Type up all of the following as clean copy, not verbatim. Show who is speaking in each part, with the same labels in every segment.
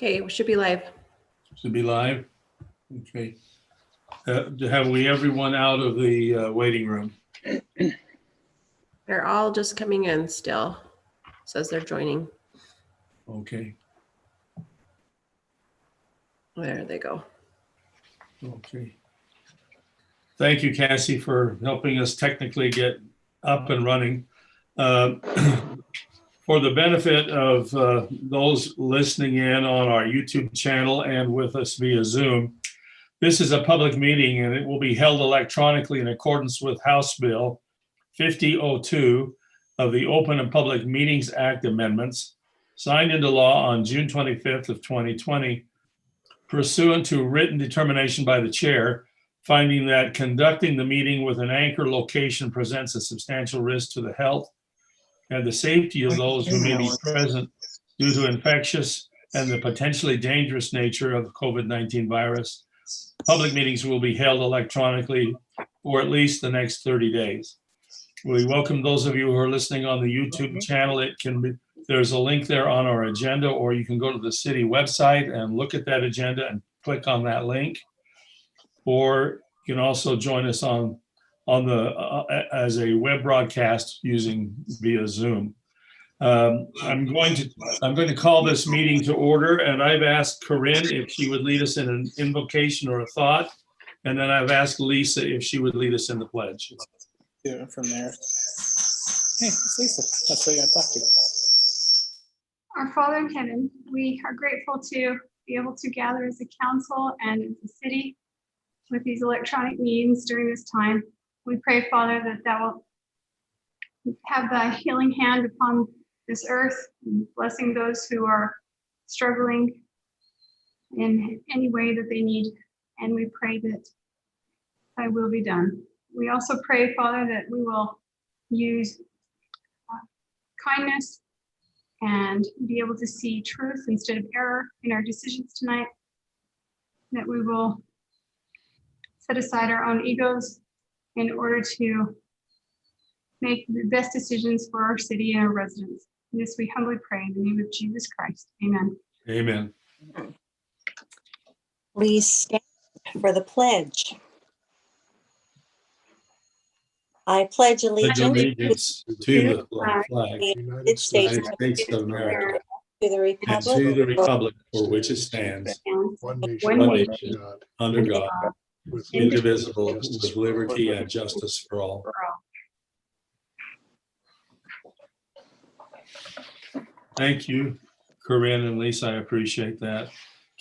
Speaker 1: Okay, we should be live.
Speaker 2: Should be live. Okay. Have we everyone out of the waiting room?
Speaker 1: They're all just coming in still. Says they're joining.
Speaker 2: Okay.
Speaker 1: There they go.
Speaker 2: Okay. Thank you, Cassie, for helping us technically get up and running. For the benefit of those listening in on our YouTube channel and with us via Zoom, this is a public meeting and it will be held electronically in accordance with House Bill 5002 of the Open and Public Meetings Act amendments, signed into law on June 25th of 2020, pursuant to written determination by the chair, finding that conducting the meeting with an anchor location presents a substantial risk to the health and the safety of those who may be present due to infectious and the potentially dangerous nature of the COVID-19 virus. Public meetings will be held electronically for at least the next 30 days. We welcome those of you who are listening on the YouTube channel. There's a link there on our agenda, or you can go to the city website and look at that agenda and click on that link. Or you can also join us on as a web broadcast using via Zoom. I'm going to call this meeting to order, and I've asked Corinne if she would lead us in an invocation or a thought, and then I've asked Lisa if she would lead us in the pledge.
Speaker 3: Yeah, from there. Hey, it's Lisa. That's who you got to talk to.
Speaker 4: Our Father in heaven, we are grateful to be able to gather as a council and as a city with these electronic meetings during this time. We pray, Father, that will have thy healing hand upon this earth, blessing those who are struggling in any way that they need. And we pray that thy will be done. We also pray, Father, that we will use kindness and be able to see truth instead of error in our decisions tonight, that we will set aside our own egos in order to make the best decisions for our city and our residents. And this we humbly pray in the name of Jesus Christ. Amen.
Speaker 2: Amen.
Speaker 5: Please stand for the pledge. I pledge
Speaker 2: Allegiance to the flag
Speaker 5: the
Speaker 2: of the
Speaker 5: United States
Speaker 2: United States of America
Speaker 5: to the
Speaker 2: and to the republic for which it stands, one nation, under God, indivisible, with liberty and justice for all. Thank you, Corinne and Lisa. I appreciate that.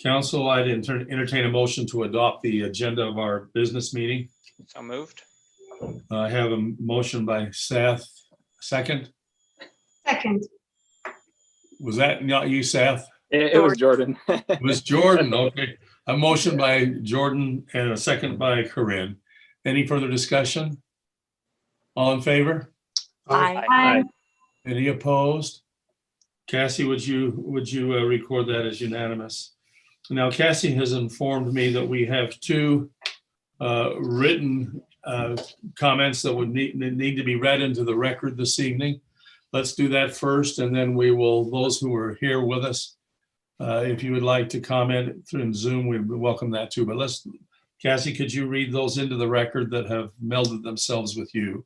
Speaker 2: Council, I'd entertain a motion to adopt the agenda of our business meeting.
Speaker 6: So moved.
Speaker 2: I have a motion by Seth. Second?
Speaker 4: Second.
Speaker 2: Was that not you, Seth?
Speaker 3: It was Jordan.
Speaker 2: It was Jordan. Okay. A motion by Jordan and a second by Corinne. Any further discussion? All in favor?
Speaker 5: Aye.
Speaker 4: Aye.
Speaker 2: Any opposed? Cassie, would you record that as unanimous? Now, Cassie has informed me that we have two written comments that would need to be read into the record this evening. Let's do that first, and then we will, those who are here with us, if you would like to comment through Zoom, we welcome that too. But Cassie, could you read those into the record that have melded themselves with you?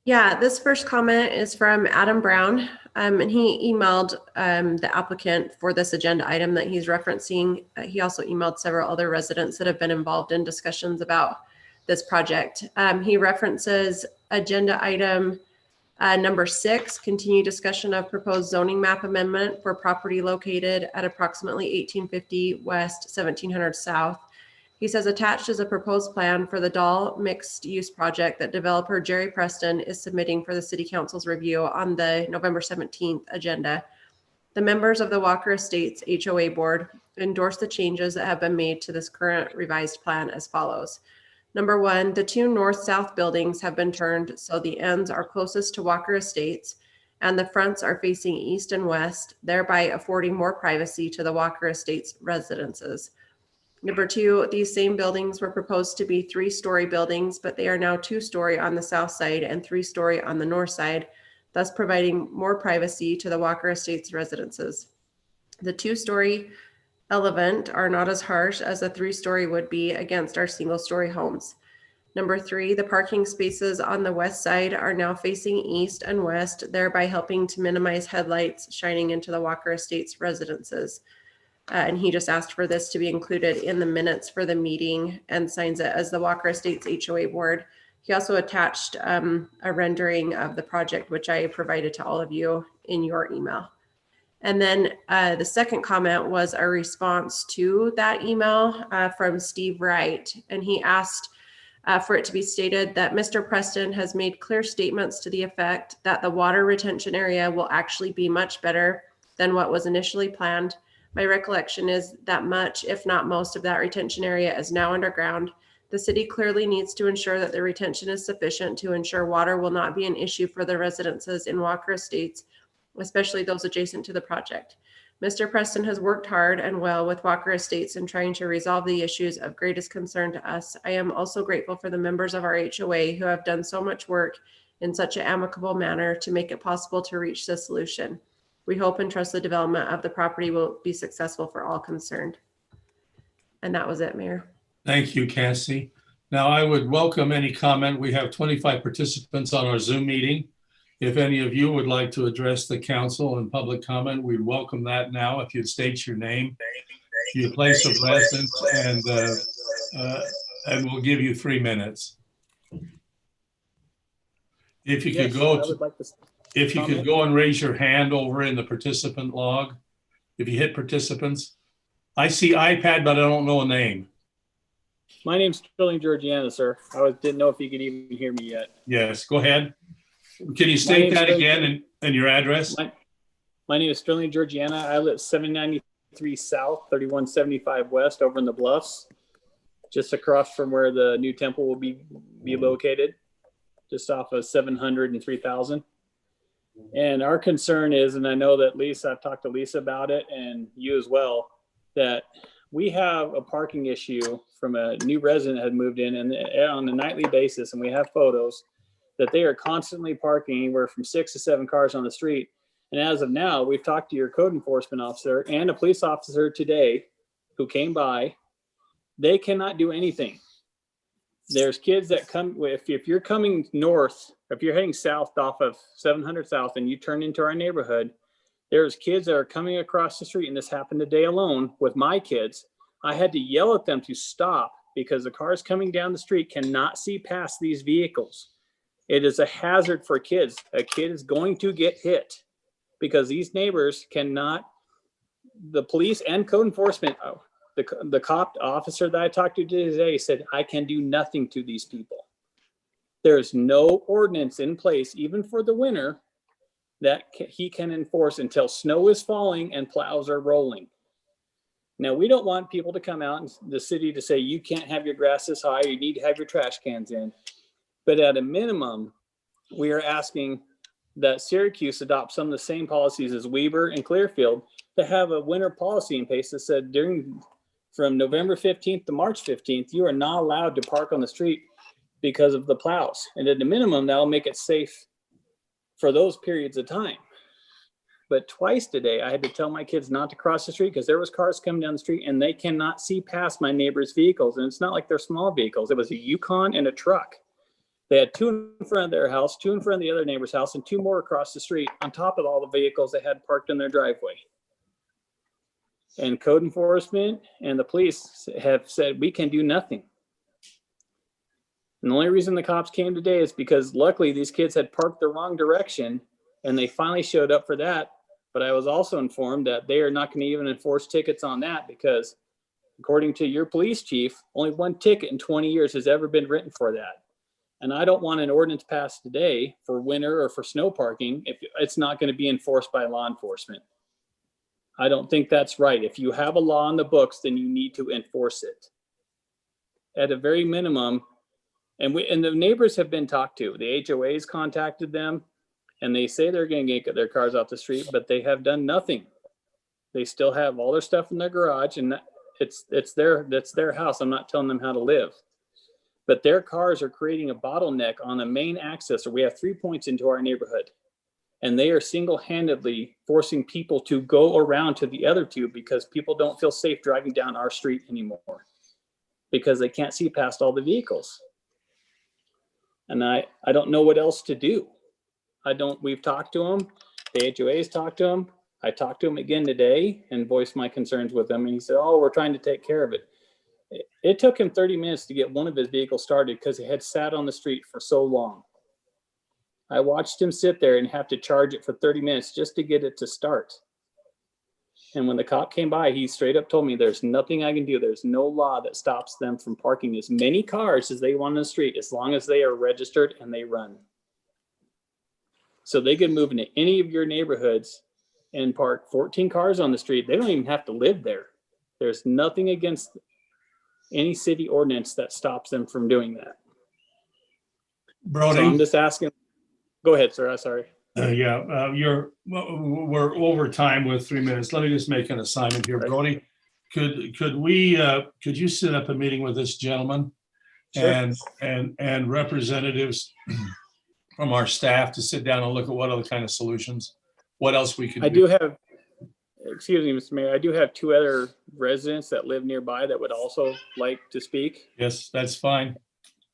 Speaker 1: Yeah, this first comment is from Adam Brown, and he emailed the applicant for this agenda item that he's referencing. He also emailed several other residents that have been involved in discussions about this project. He references agenda item number 6, continued discussion of proposed zoning map amendment for property located at approximately 1850 West, 1700 South. He says attached is a proposed plan for the Dahl mixed use project that developer Jerry Preston is submitting for the city council's review on the November 17th agenda. The members of the Walker Estates HOA board endorse the changes that have been made to this current revised plan as follows. Number 1, the 2 north-south buildings have been turned so the ends are closest to Walker Estates and the fronts are facing east and west, thereby affording more privacy to the Walker Estates residences. Number 2, these same buildings were proposed to be 3-story buildings, but they are now 2-story on the south side and 3-story on the north side thus providing more privacy to the Walker Estates residences. The 2-story elevant are not as harsh as a 3-story would be against our single-story homes. Number 3, the parking spaces on the west side are now facing east and west, thereby helping to minimize headlights shining into the Walker Estates residences. And he just asked for this to be included in the minutes for the meeting and signs it as the Walker Estates HOA board. He also attached a rendering of the project, which I provided to all of you in your email. And then the second comment was a response to that email from Steve Wright. And he asked for it to be stated that Mr. Preston has made clear statements to the effect that the water retention area will actually be much better than what was initially planned. My recollection is that much, if not most, of that retention area is now underground. The city clearly needs to ensure that the retention is sufficient to ensure water will not be an issue for the residences in Walker Estates, especially those adjacent to the project. Mr. Preston has worked hard and well with Walker Estates in trying to resolve the issues of greatest concern to us. I am also grateful for the members of our HOA who have done so much work in such an amicable manner to make it possible to reach this solution. We hope and trust the development of the property will be successful for all concerned. And that was it, Mayor.
Speaker 2: Thank you, Cassie. Now I would welcome any comment. We have 25 participants on our Zoom meeting. If any of you would like to address the council in public comment, we'd welcome that now. If you'd state your name, your place of residence, and we'll give you 3 minutes. If you could go, if you could go and raise your hand over in the participant log. If you hit participants, I see iPad, but I don't know a name.
Speaker 3: My name's Sterling Georgiana, sir. Didn't know if you could even hear me yet.
Speaker 2: Yes, go ahead. Can you state that again and your address?
Speaker 3: My name is Sterling Georgiana. I live 793 South, 3175 West over in the Bluffs, just across from where the new temple will be located, just off of 700 and 3000. And our concern is, and I know that Lisa, I've talked to Lisa about it and you as well, that we have a parking issue from a new resident had moved in and on a nightly basis, and we have photos that they are constantly parking anywhere from 6 to 7 cars on the street. And as of now, we've talked to your code enforcement officer and a police officer today who came by. They cannot do anything. There's kids that come, if you're coming north, if you're heading south off of 700 South and you turn into our neighborhood, there's kids that are coming across the street, and this happened today alone with my kids. I had to yell at them to stop because the cars coming down the street cannot see past these vehicles. It is a hazard for kids. A kid is going to get hit because these neighbors cannot, the police and code enforcement, the cop officer that I talked to today said, I can do nothing to these people. There's no ordinance in place, even for the winter, that he can enforce until snow is falling and plows are rolling. Now, we don't want people to come out in the city to say, you can't have your grass this high, you need to have your trash cans in. But at a minimum, we are asking that Syracuse adopt some of the same policies as Weber and Clearfield to have a winter policy in place that said from November 15th to March 15th, you are not allowed to park on the street because of the plows. And at a minimum, that'll make it safe for those periods of time. But twice today, I had to tell my kids not to cross the street because there was cars coming down the street and they cannot see past my neighbor's vehicles. And it's not like they're small vehicles. It was a Yukon and a truck. They had 2 in front of their house, 2 in front of the other neighbor's house, and 2 more across the street on top of all the vehicles they had parked in their driveway. And code enforcement and the police have said, we can do nothing. And the only reason the cops came today is because luckily these kids had parked the wrong direction and they finally showed up for that. But I was also informed that they are not going to even enforce tickets on that because according to your police chief, only 1 ticket in 20 years has ever been written for that. And I don't want an ordinance passed today for winter or for snow parking if it's not going to be enforced by law enforcement. I don't think that's right. If you have a law on the books, then you need to enforce it. At a very minimum, and the neighbors have been talked to. The HOAs contacted them, and they say they're going to get their cars off the street, but they have done nothing. They still have all their stuff in their garage, and that's their house. I'm not telling them how to live. But their cars are creating a bottleneck on the main access, or we have 3 points into our neighborhood. And they are single-handedly forcing people to go around to the other two because people don't feel safe driving down our street anymore because they can't see past all the vehicles. And I don't know what else to do. We've talked to them. The HOA's talked to them. I talked to him again today and voiced my concerns with him. And he said, oh, we're trying to take care of it. It took him 30 minutes to get one of his vehicles started because it had sat on the street for so long. I watched him sit there and have to charge it for 30 minutes just to get it to start. And when the cop came by, he straight up told me there's nothing I can do. There's no law that stops them from parking as many cars as they want on the street, as long as they are registered and they run. So they can move into any of your neighborhoods and park 14 cars on the street. They don't even have to live there. There's nothing against any city ordinance that stops them from doing that.
Speaker 2: Brody.
Speaker 3: So I'm just asking. Go ahead, sir. I'm sorry.
Speaker 2: We're over time with 3 minutes. Let me just make an assignment here, Brody. Could you set up a meeting with this gentleman?
Speaker 3: Sure.
Speaker 2: and representatives from our staff to sit down and look at what other kind of solutions, what else we can do?
Speaker 3: I do have, excuse me, Mr. Mayor, I do have 2 other residents that live nearby that would also like to speak.
Speaker 2: Yes, that's fine.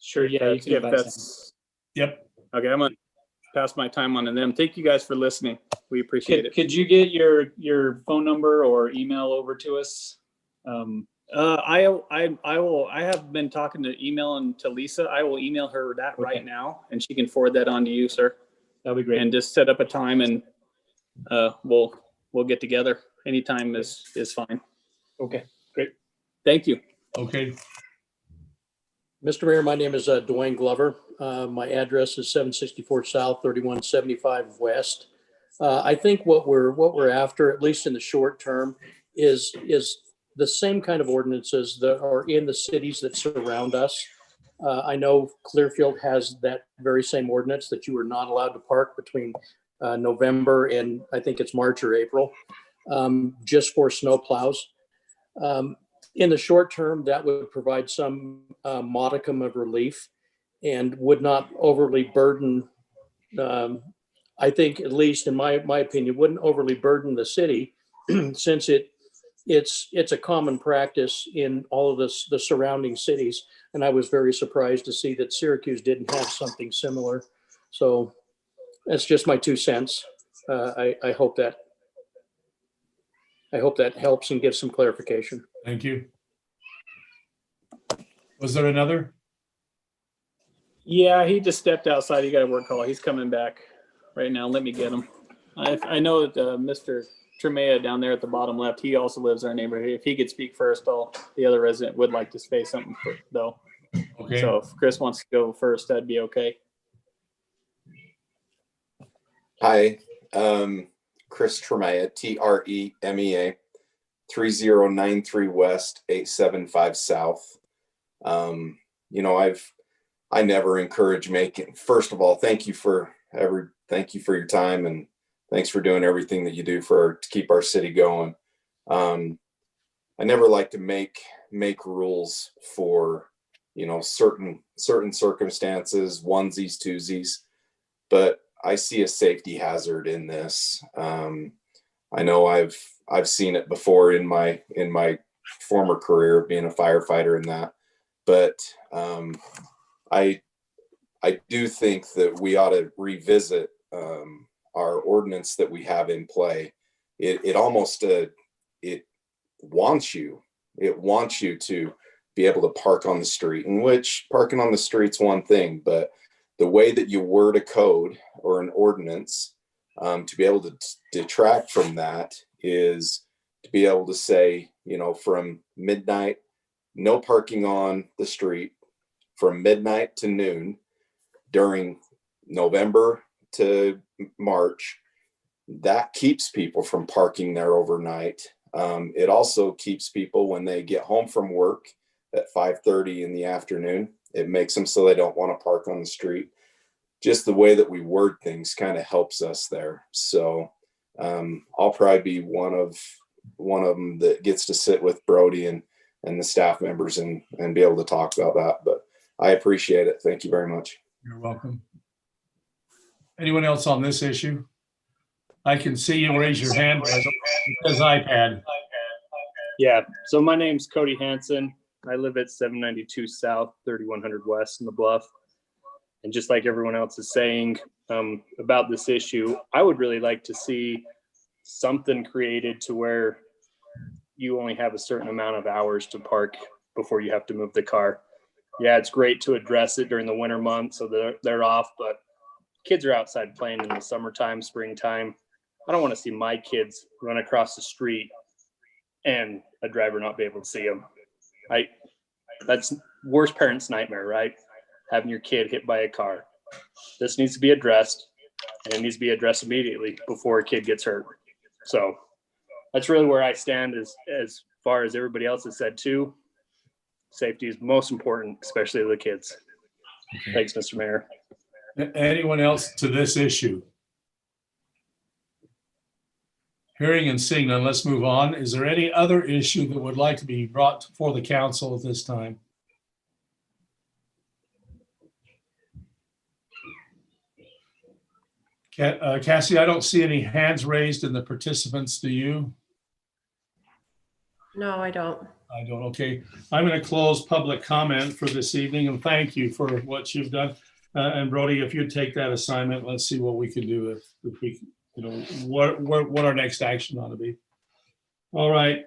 Speaker 6: Sure, yeah, you can
Speaker 3: If
Speaker 6: invite them.
Speaker 3: that's,
Speaker 2: Yep.
Speaker 3: okay, I'm gonna pass my time on to them. Thank you guys for listening. We appreciate it.
Speaker 6: Could you get your phone number or email over to us?
Speaker 3: I have been talking to emailing to Lisa. I will email her that right now and she can forward that on to you, sir.
Speaker 6: That'll be great.
Speaker 3: And just set up a time and we'll get together. Anytime is fine.
Speaker 6: Okay, great.
Speaker 3: Thank you.
Speaker 2: Okay.
Speaker 7: Mr. Mayor, my name is Dwayne Glover. My address is 764 South, 3175 West. I think what we're after, at least in the short term, is the same kind of ordinances that are in the cities that surround us. I know Clearfield has that very same ordinance that you are not allowed to park between November and I think it's March or April, just for snow plows. In the short term, that would provide some modicum of relief and would not overly burden, I think, at least in my opinion, wouldn't overly burden the city since it's a common practice in all of the surrounding cities. And I was very surprised to see that Syracuse didn't have something similar. So that's just my 2 cents. I hope that helps and gives some clarification.
Speaker 2: Thank you. Was there another?
Speaker 3: Yeah, he just stepped outside. He got a work call. He's coming back right now. Let me get him. I know that Mr. Tremea down there at the bottom left, he also lives in our neighborhood. If he could speak first, the other resident would like to say something though.
Speaker 2: Okay.
Speaker 3: So if Chris wants to go first, that'd be okay.
Speaker 8: Hi, Chris Tremea, Tremea, 3093 West, 875 South. I never encourage first of all, thank you for your time and thanks for doing everything that you do to keep our city going. I never like to make rules for, certain circumstances, onesies, twosies, but I see a safety hazard in this. I know I've seen it before in my former career of being a firefighter and that, but I do think that we ought to revisit our ordinance that we have in play. It almost it wants you to be able to park on the street, in which parking on the street's one thing, but the way that you word a code or an ordinance to be able to detract from that is to be able to say, from midnight, no parking on the street from midnight to noon during November to March. That keeps people from parking there overnight. It also keeps people when they get home from work at 5:30 in the afternoon. It makes them so they don't want to park on the street. Just the way that we word things kind of helps us there. So I'll probably be one of them that gets to sit with Brody and the staff members and be able to talk about that. But I appreciate it. Thank you very much.
Speaker 2: You're welcome. Anyone else on this issue? I can see you raise your hand. But it says iPad.
Speaker 6: Yeah, so my name's Cody Hanson. I live at 792 South, 3100 West in the Bluff. And just like everyone else is saying about this issue, I would really like to see something created to where you only have a certain amount of hours to park before you have to move the car. Yeah, it's great to address it during the winter months so they're off, but kids are outside playing in the summertime, springtime. I don't want to see my kids run across the street and a driver not be able to see them. That's worst parent's nightmare, right? Having your kid hit by a car. This needs to be addressed, and it needs to be addressed immediately before a kid gets hurt. So that's really where I stand as far as everybody else has said too. Safety is most important, especially to the kids.
Speaker 2: Okay.
Speaker 6: Thanks, Mr. Mayor.
Speaker 2: Anyone else to this issue? Hearing and seeing none, let's move on. Is there any other issue that would like to be brought before the council at this time? Cassie, I don't see any hands raised in the participants. Do you?
Speaker 1: No, I don't.
Speaker 2: I don't. Okay. I'm going to close public comment for this evening and thank you for what you've done. And Brody, if you take that assignment, let's see what we can do if we, you know, what our next action ought to be. All right.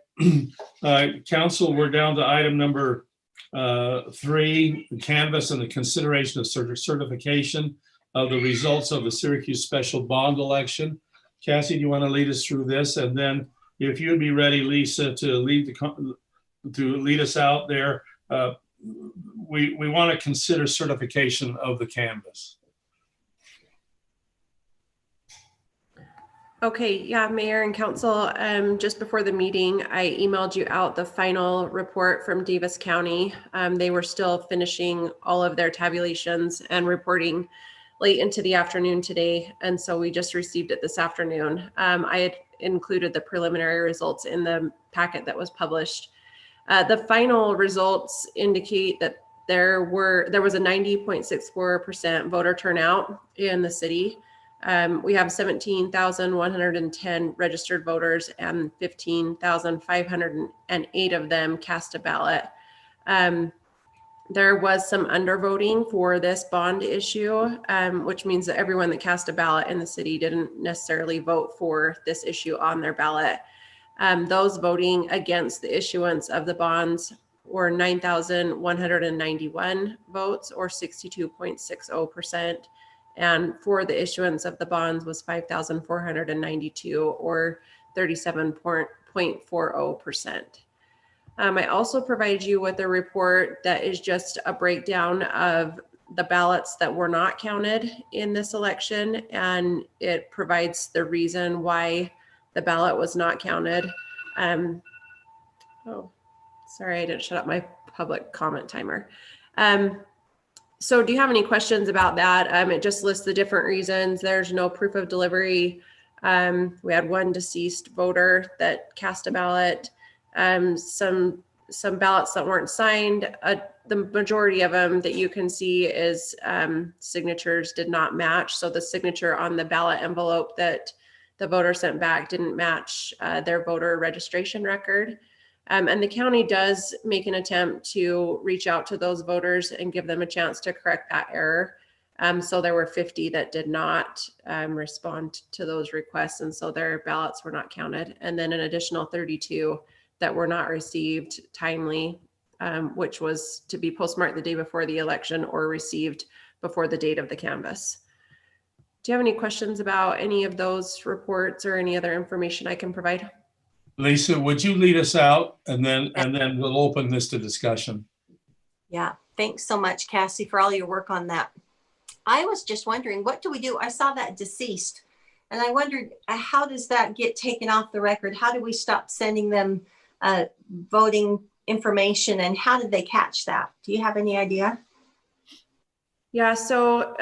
Speaker 2: Council, we're down to item number 3, the canvass and the consideration of certification of the results of the Syracuse special bond election. Cassie, do you want to lead us through this? And then if you'd be ready, Lisa, to lead us out there, we want to consider certification of the canvas.
Speaker 1: Okay, yeah, Mayor and Council, just before the meeting, I emailed you out the final report from Davis County. They were still finishing all of their tabulations and reporting late into the afternoon today, and so we just received it this afternoon. I had included the preliminary results in the packet that was published. The final results indicate that there was a 90.64% voter turnout in the city. We have 17,110 registered voters and 15,508 of them cast a ballot. There was some undervoting for this bond issue, which means that everyone that cast a ballot in the city didn't necessarily vote for this issue on their ballot. Those voting against the issuance of the bonds were 9,191 votes, or 62.60%. And for the issuance of the bonds was 5,492, or 37.40%. I also provided you with a report that is just a breakdown of the ballots that were not counted in this election, and it provides the reason why the ballot was not counted. Oh, sorry, I didn't shut up my public comment timer. So do you have any questions about that? It just lists the different reasons. There's no proof of delivery. We had one deceased voter that cast a ballot. Some ballots that weren't signed. The majority of them that you can see is signatures did not match. So the signature on the ballot envelope that the voter sent back didn't match their voter registration record. And the county does make an attempt to reach out to those voters and give them a chance to correct that error. So there were 50 that did not respond to those requests, and so their ballots were not counted. And then an additional 32 that were not received timely, which was to be postmarked the day before the election or received before the date of the canvass. Do you have any questions about any of those reports or any other information I can provide?
Speaker 2: Lisa, would you lead us out, and then we'll open this to discussion.
Speaker 5: Yeah, thanks so much, Cassie, for all your work on that. I was just wondering, what do we do? I saw that deceased, and I wondered, how does that get taken off the record? How do we stop sending them voting information, and how did they catch that? Do you have any idea?
Speaker 1: Yeah, so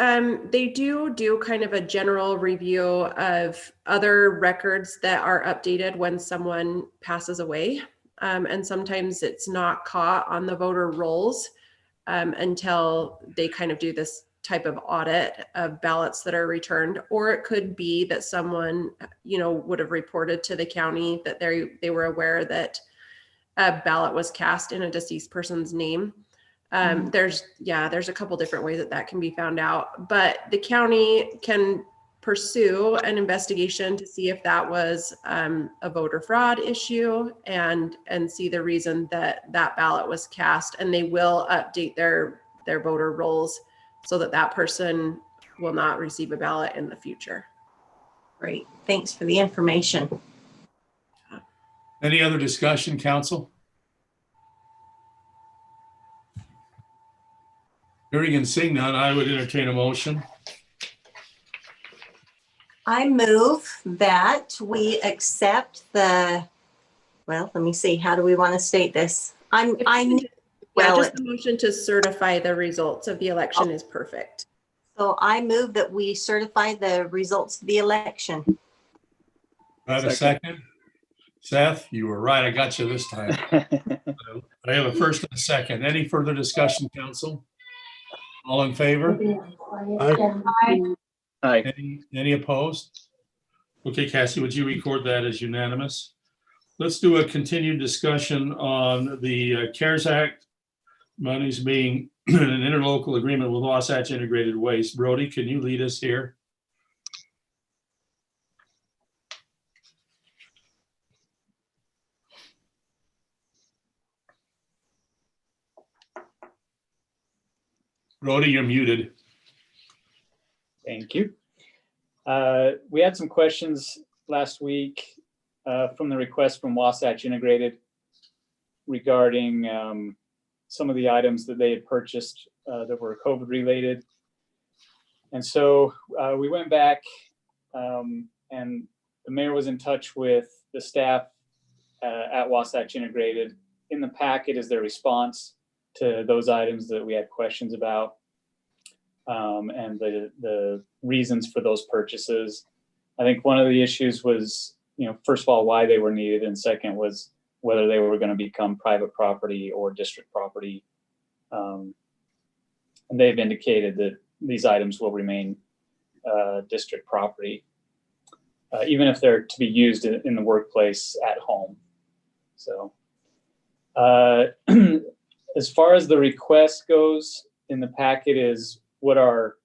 Speaker 1: they do kind of a general review of other records that are updated when someone passes away. And sometimes it's not caught on the voter rolls until they kind of do this type of audit of ballots that are returned, or it could be that someone, would have reported to the county that they were aware that a ballot was cast in a deceased person's name. There's a couple different ways that can be found out, but the county can pursue an investigation to see if that was a voter fraud issue and see the reason that ballot was cast, and they will update their voter rolls so that person will not receive a ballot in the future.
Speaker 5: Great. Thanks for the information.
Speaker 2: Any other discussion, council? Hearing and seeing none, I would entertain a motion.
Speaker 5: I move that we accept let me see, how do we want to state this?
Speaker 1: Just the motion to certify the results of the election is perfect.
Speaker 5: So I move that we certify the results of the election.
Speaker 2: I have a second. Seth, you were right. I got you this time. I have a first and a second. Any further discussion, council? All in favor?
Speaker 6: Aye.
Speaker 2: Any opposed? Okay, Cassie, would you record that as unanimous? Let's do a continued discussion on the CARES Act monies being an interlocal agreement with Wasatch Integrated Waste. Brody, can you lead us here? Brody, you're muted.
Speaker 3: Thank you. We had some questions last week from the request from Wasatch Integrated regarding some of the items that they had purchased that were COVID related. And so we went back and the mayor was in touch with the staff at Wasatch Integrated. In the packet is their response to those items that we had questions about. And the reasons for those purchases. I think one of the issues was, first of all, why they were needed, and second was whether they were going to become private property or district property. And they've indicated that these items will remain district property, even if they're to be used in the workplace at home. So as far as the request goes in the packet is what our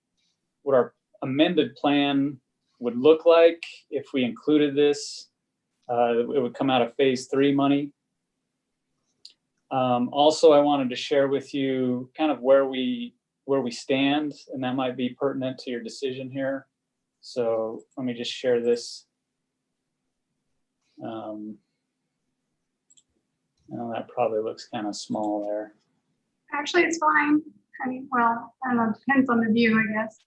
Speaker 3: amended plan would look like if we included this. It would come out of phase 3 money. Also, I wanted to share with you kind of where we stand, and that might be pertinent to your decision here. So let me just share this. That probably looks kind of small there.
Speaker 4: Actually, it's fine. I mean, well, I don't know, depends on the view, I guess.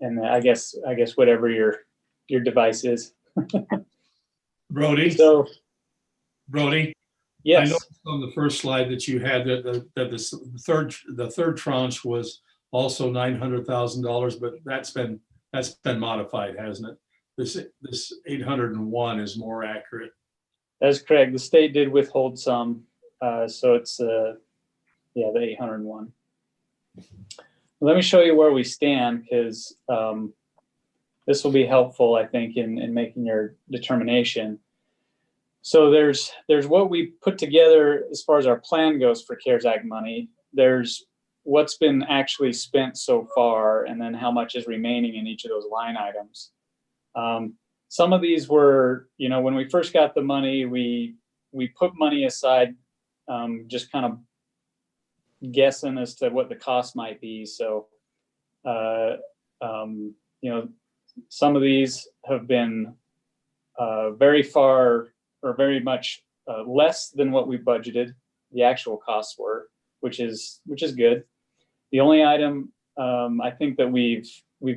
Speaker 3: And I guess whatever your device is.
Speaker 2: Brody.
Speaker 3: So,
Speaker 2: Brody.
Speaker 3: yes.
Speaker 2: I noticed on the first slide that you had that the third tranche was also $900,000, but that's been modified, hasn't it? This 801 is more accurate.
Speaker 3: That's correct. The state did withhold some, so it's the 801. Let me show you where we stand, because this will be helpful, I think, in making your determination. So there's what we put together as far as our plan goes for CARES Act money. There's what's been actually spent so far, and then how much is remaining in each of those line items. Some of these were, when we first got the money, we put money aside, just kind of guessing as to what the cost might be. So, some of these have been very far or very much less than what we budgeted. The actual costs were, which is good. The only item I think that we've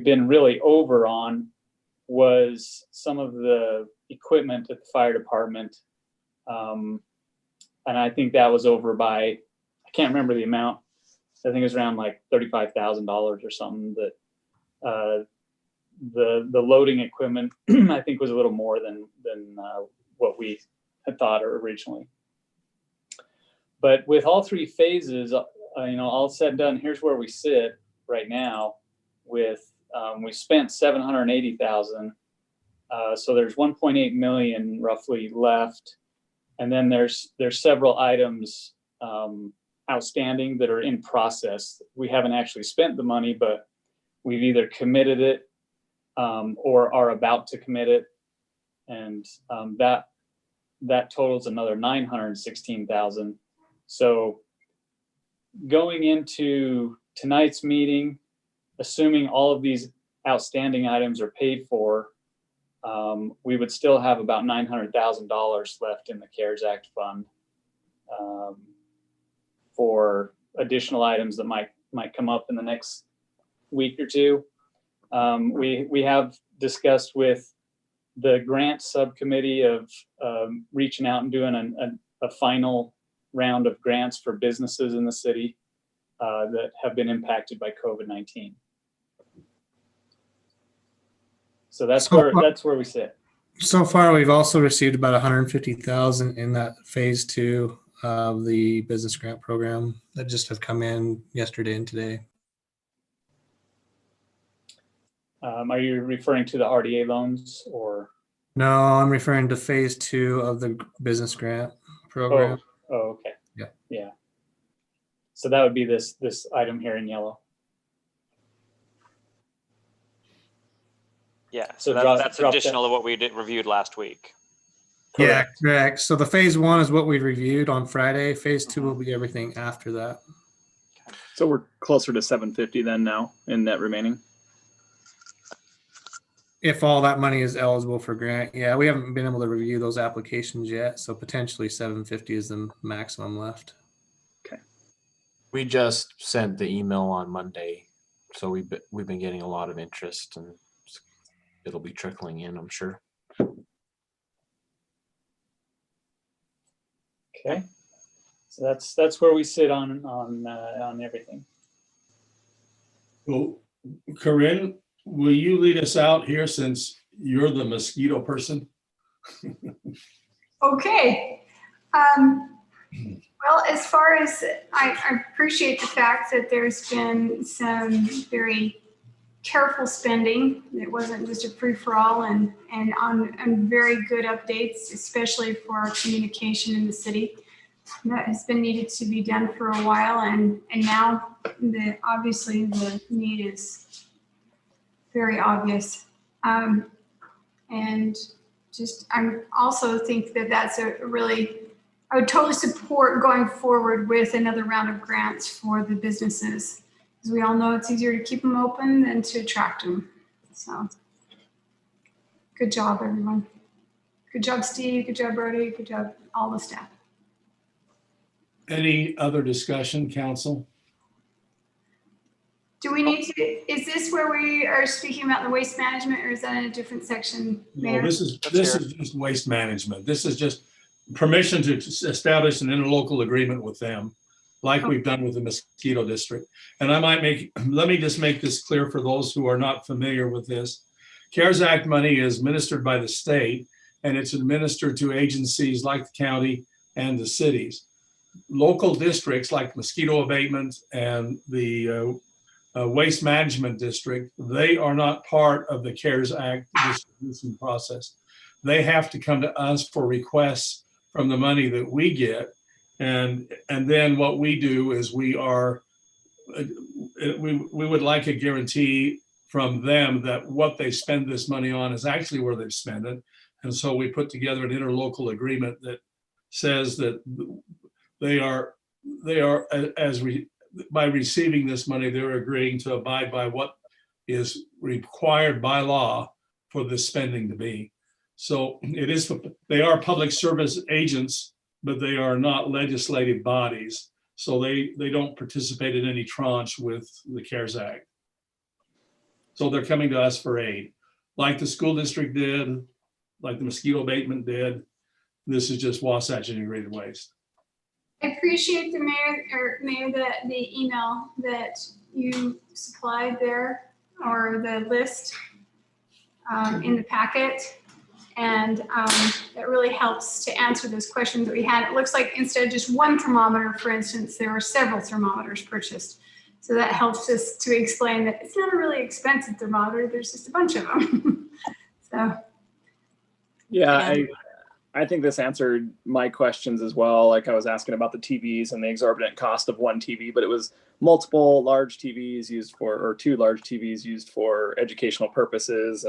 Speaker 3: been really over on was some of the equipment at the fire department, and I think that was over by, I can't remember the amount. I think it was around like $35,000 or something. That the loading equipment I think was a little more than what we had thought originally. But with all three phases, all said and done, here's where we sit. right now with, we spent 780,000. So there's 1.8 million roughly left. And then there's several items outstanding that are in process. We haven't actually spent the money, but we've either committed it or are about to commit it. And that totals another 916,000. So going into tonight's meeting, assuming all of these outstanding items are paid for, we would still have about $900,000 left in the CARES Act fund for additional items that might come up in the next week or two. We have discussed with the grant subcommittee of reaching out and doing a final round of grants for businesses in the city that have been impacted by COVID-19. So that's where we sit.
Speaker 9: So far, we've also received about 150,000 in that phase 2 of the business grant program that just have come in yesterday and today.
Speaker 3: Are you referring to the RDA loans or?
Speaker 9: No, I'm referring to phase 2 of the business grant program.
Speaker 3: Oh, okay.
Speaker 9: Yeah.
Speaker 3: Yeah. So that would be this item here in yellow.
Speaker 10: Yeah,
Speaker 3: So
Speaker 10: so
Speaker 3: drop
Speaker 10: that's
Speaker 3: that.
Speaker 10: additional to what we reviewed last week.
Speaker 9: Yeah, correct. So the phase 1 is what we reviewed on Friday. Phase 2 will be everything after that.
Speaker 3: So we're closer to 750 then now in net remaining.
Speaker 9: If all that money is eligible for grant. Yeah, we haven't been able to review those applications yet. So potentially 750 is the maximum left.
Speaker 11: We just sent the email on Monday, so we've been getting a lot of interest, and it'll be trickling in, I'm sure.
Speaker 3: Okay. So that's where we sit on everything.
Speaker 2: Well, Corinne, will you lead us out here since you're the mosquito person?
Speaker 4: Okay. Well, as far as I appreciate the fact that there's been some very careful spending. It wasn't just a free-for-all and on very good updates, especially for our communication in the city. That has been needed to be done for a while, and now obviously the need is very obvious. And just I also think that that's a really, I would totally support going forward with another round of grants for the businesses. As we all know, it's easier to keep them open than to attract them. So good job, everyone. Good job, Steve. Good job, Brody. Good job, all the staff.
Speaker 2: Any other discussion, council?
Speaker 4: Do we need to, is this where we are speaking about the waste management, or is that in a different section, Mayor?
Speaker 2: No, this is just waste management. This is just permission to establish an interlocal agreement with them, like we've done with the mosquito district. And let me just make this clear for those who are not familiar with this. CARES Act money is administered by the state, and it's administered to agencies like the county and the cities. Local districts like mosquito abatement and the waste management district, they are not part of the CARES Act distribution process. They have to come to us for requests from the money that we get. And then what we do is we would like a guarantee from them that what they spend this money on is actually where they've spent it. And so we put together an interlocal agreement that says that by receiving this money, they're agreeing to abide by what is required by law for the spending to be. So they are public service agents, but they are not legislative bodies. So they don't participate in any tranche with the CARES Act. So they're coming to us for aid, like the school district did, like the mosquito abatement did. This is just Wasatch Integrated Waste.
Speaker 4: I appreciate the mayor, the email that you supplied there, or the list in the packet. And that really helps to answer those questions that we had. It looks like instead of just one thermometer, for instance, there were several thermometers purchased. So that helps us to explain that it's not a really expensive thermometer. There's just a bunch of them. So.
Speaker 3: Yeah, I think this answered my questions as well. Like I was asking about the TVs and the exorbitant cost of one TV, but it was multiple large TVs used for, or 2 large TVs used for educational purposes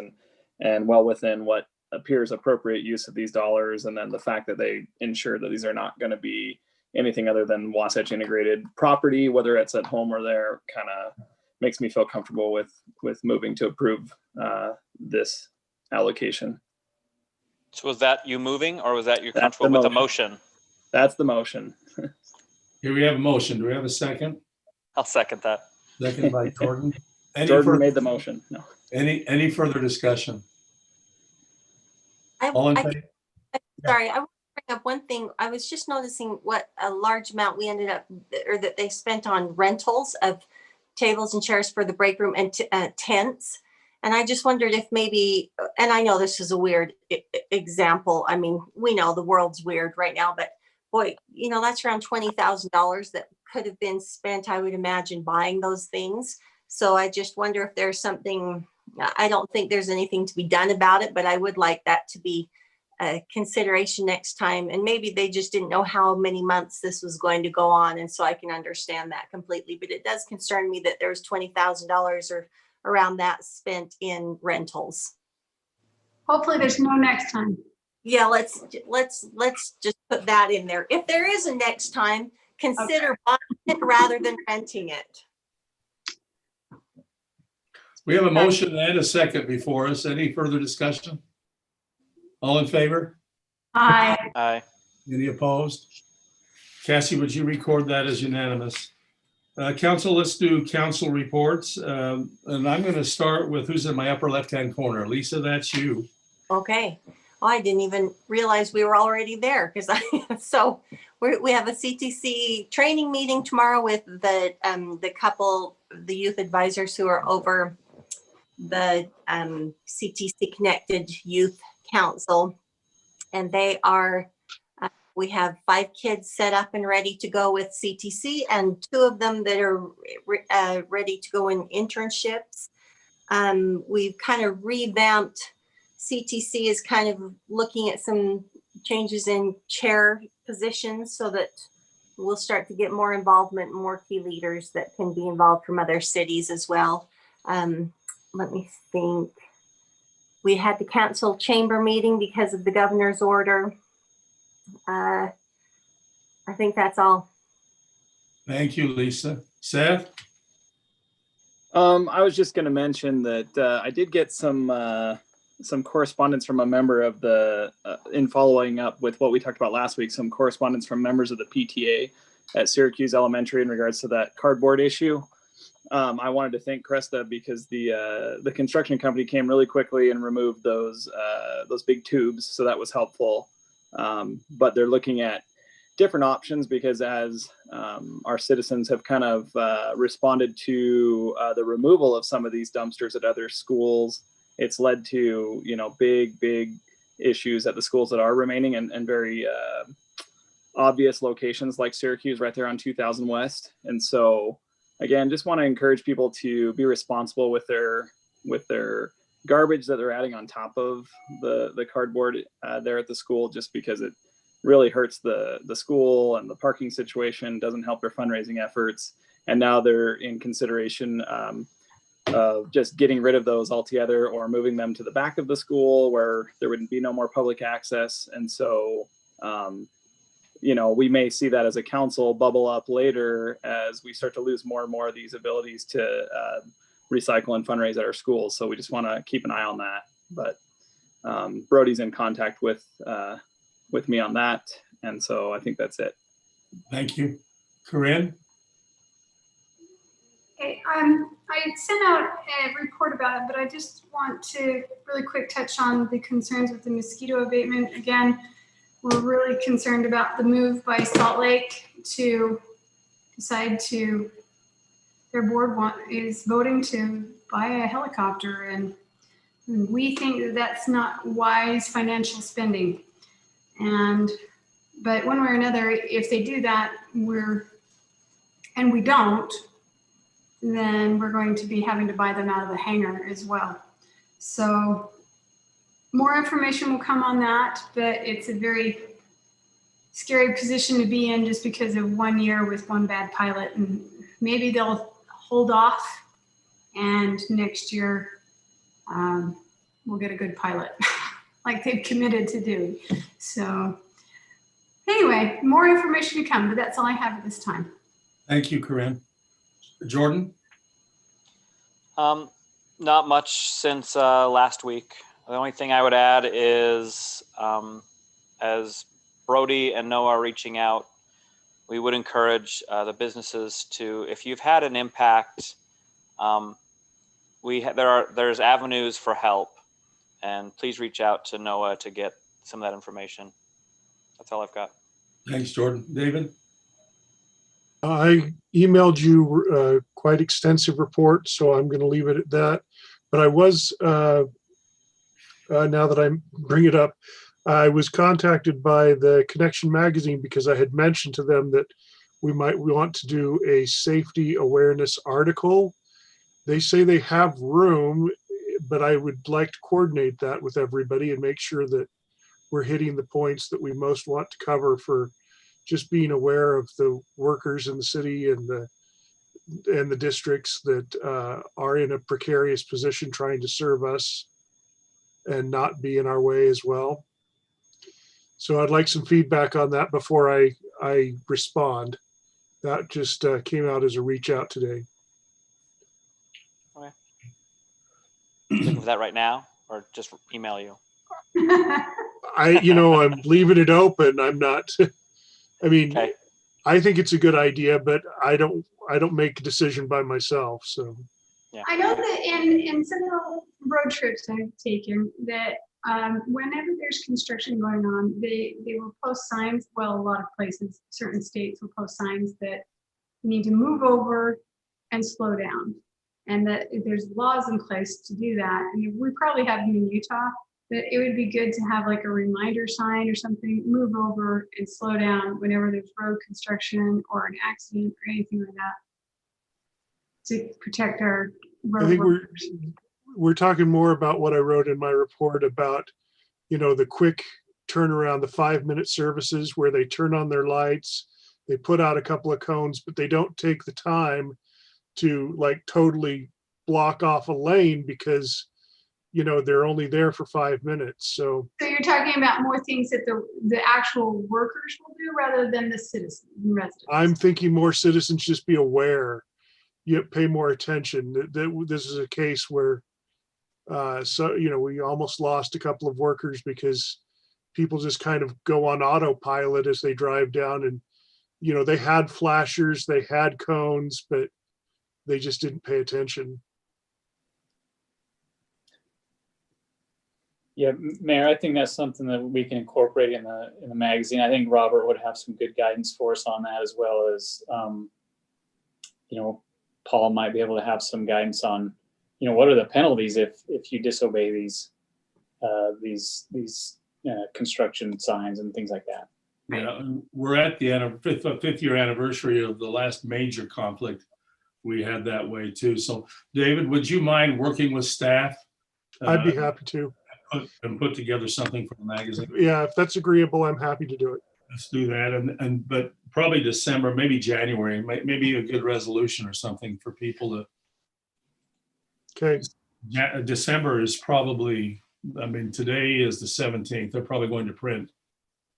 Speaker 3: and well within what appears appropriate use of these dollars. And then the fact that they ensure that these are not going to be anything other than Wasatch integrated property, whether it's at home or there, kind of makes me feel comfortable with moving to approve this allocation.
Speaker 10: So was that you moving, or was that you comfortable with the motion?
Speaker 3: That's the motion.
Speaker 2: Here we have a motion. Do we have a second?
Speaker 10: I'll second that.
Speaker 2: Second by Jordan.
Speaker 3: Jordan made the motion. No.
Speaker 2: Any further discussion? All in favor?
Speaker 5: Sorry, I want to bring up one thing. I was just noticing what a large amount we ended up, or that they spent on rentals of tables and chairs for the break room and tents. And I just wondered if maybe, and I know this is a weird example. I mean, we know the world's weird right now, but boy, that's around $20,000 that could have been spent, I would imagine, buying those things. So I just wonder if there's something, I don't think there's anything to be done about it, but I would like that to be a consideration next time. And maybe they just didn't know how many months this was going to go on. And so I can understand that completely, but it does concern me that there's $20,000 or around that spent in rentals.
Speaker 4: Hopefully there's no next time.
Speaker 5: Yeah, let's just put that in there. If there is a next time, consider buying it rather than renting it.
Speaker 2: We have a motion and a second before us. Any further discussion? All in favor?
Speaker 4: Aye.
Speaker 10: Aye.
Speaker 2: Any opposed? Cassie, would you record that as unanimous? Council, let's do council reports. And I'm going to start with who's in my upper left-hand corner. Lisa, that's you.
Speaker 5: Okay. Oh, I didn't even realize we were already there so we have a CTC training meeting tomorrow with the couple, the youth advisors who are over the CTC Connected Youth Council, and they are. We have 5 kids set up and ready to go with CTC, and 2 of them that are ready to go in internships. We've kind of revamped. CTC is kind of looking at some changes in chair positions so that we'll start to get more involvement, more key leaders that can be involved from other cities as well. Let me think. We had to cancel chamber meeting because of the governor's order. I think that's all.
Speaker 2: Thank you, Lisa. Seth?
Speaker 3: I was just going to mention that I did get some correspondence from a member of the, in following up with what we talked about last week, some correspondence from members of the PTA at Syracuse Elementary in regards to that cardboard issue. I wanted to thank Cresta because the construction company came really quickly and removed those big tubes, so that was helpful. But they're looking at different options because as our citizens have kind of responded to the removal of some of these dumpsters at other schools, it's led to big issues at the schools that are remaining and very obvious locations like Syracuse right there on 2000 West. And so again, just want to encourage people to be responsible with their garbage that they're adding on top of the cardboard there at the school, just because it really hurts the school and the parking situation, doesn't help their fundraising efforts. And now they're in consideration of just getting rid of those altogether or moving them to the back of the school where there would be no more public access. And so, we may see that as a council bubble up later as we start to lose more and more of these abilities to recycle and fundraise at our schools. So we just want to keep an eye on that. But Brody's in contact with me on that. And so I think that's it.
Speaker 2: Thank you. Corinne?
Speaker 4: Okay, I sent out a report about it, but I just want to really quick touch on the concerns with the mosquito abatement. Again, we're really concerned about the move by Salt Lake to decide to, their board is voting to buy a helicopter, and we think that that's not wise financial spending. But one way or another, if they do that, we don't, then we're going to be having to buy them out of the hangar as well. So more information will come on that, but it's a very scary position to be in just because of 1 year with one bad pilot, and maybe they'll hold off and next year we'll get a good pilot like they've committed to do. So anyway, more information to come, but that's all I have at this time.
Speaker 2: Thank you, Corinne. Jordan?
Speaker 10: Not much since last week. The only thing I would add is as Brody and Noah are reaching out, we would encourage the businesses to, if you've had an impact, there's avenues for help, and please reach out to Noah to get some of that information. That's all I've got.
Speaker 2: Thanks, Jordan. David?
Speaker 12: I emailed you quite extensive report, so I'm going to leave it at that. But I was, now that I bring it up, I was contacted by the Connection magazine because I had mentioned to them that we want to do a safety awareness article. They say they have room, but I would like to coordinate that with everybody and make sure that we're hitting the points that we most want to cover for just being aware of the workers in the city and the districts that are in a precarious position trying to serve us and not be in our way as well. So I'd like some feedback on that before I respond. That just came out as a reach out today.
Speaker 10: Okay. Looking for that right now, or just email you?
Speaker 12: I'm leaving it open. I'm not, I mean,
Speaker 10: Okay.
Speaker 12: I think it's a good idea, but I don't make a decision by myself. So
Speaker 10: Yeah.
Speaker 4: I know that in some of the road trips I've taken that whenever there's construction going on, they will post signs. Well, a lot of places, certain states will post signs that you need to move over and slow down, and that there's laws in place to do that. And we probably have them in Utah, but it would be good to have like a reminder sign or something, move over and slow down whenever there's road construction or an accident or anything like that, to protect our road
Speaker 12: I think
Speaker 4: workers.
Speaker 12: we're talking more about what I wrote in my report about, the quick turnaround, the 5-minute services where they turn on their lights, they put out a couple of cones, but they don't take the time to like totally block off a lane because, they're only there for 5 minutes. So
Speaker 4: you're talking about more things that the actual workers will do rather than the citizens and residents.
Speaker 12: I'm thinking more citizens just be aware, you pay more attention. This is a case where, we almost lost a couple of workers because people just kind of go on autopilot as they drive down, and, they had flashers, they had cones, but they just didn't pay attention.
Speaker 3: Yeah, Mayor, I think that's something that we can incorporate in the magazine. I think Robert would have some good guidance for us on that, as well as, Paul might be able to have some guidance on, what are the penalties if you disobey these construction signs and things like that.
Speaker 2: Yeah, we're at the fifth year anniversary of the last major conflict we had that way too. So David, would you mind working with staff?
Speaker 12: I'd be happy to.
Speaker 2: Put together something for the magazine.
Speaker 12: Yeah, if that's agreeable, I'm happy to do it.
Speaker 2: Let's do that. But probably December, maybe January, maybe a good resolution or something for people to.
Speaker 12: Okay.
Speaker 2: December is probably, today is the 17th. They're probably going to print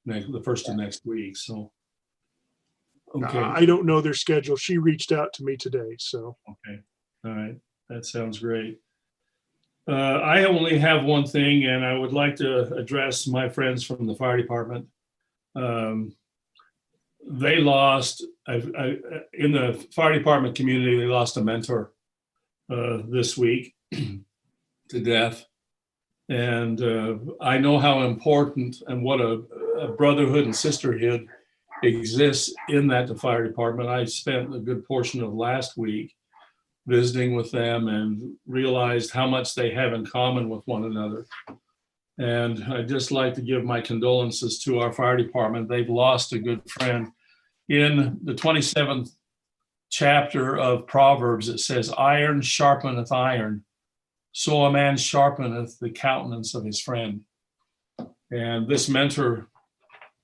Speaker 2: the first of next week. So. Okay.
Speaker 12: I don't know their schedule. She reached out to me today, so.
Speaker 2: Okay. All right. That sounds great. I only have one thing, and I would like to address my friends from the fire department. They lost, in the fire department community, they lost a mentor this week to death. And I know how important and what a brotherhood and sisterhood exists in the fire department. I spent a good portion of last week visiting with them and realized how much they have in common with one another. And I'd just like to give my condolences to our fire department. They've lost a good friend. In the 27th chapter of Proverbs. It says, iron sharpeneth iron, so a man sharpeneth the countenance of his friend. And this mentor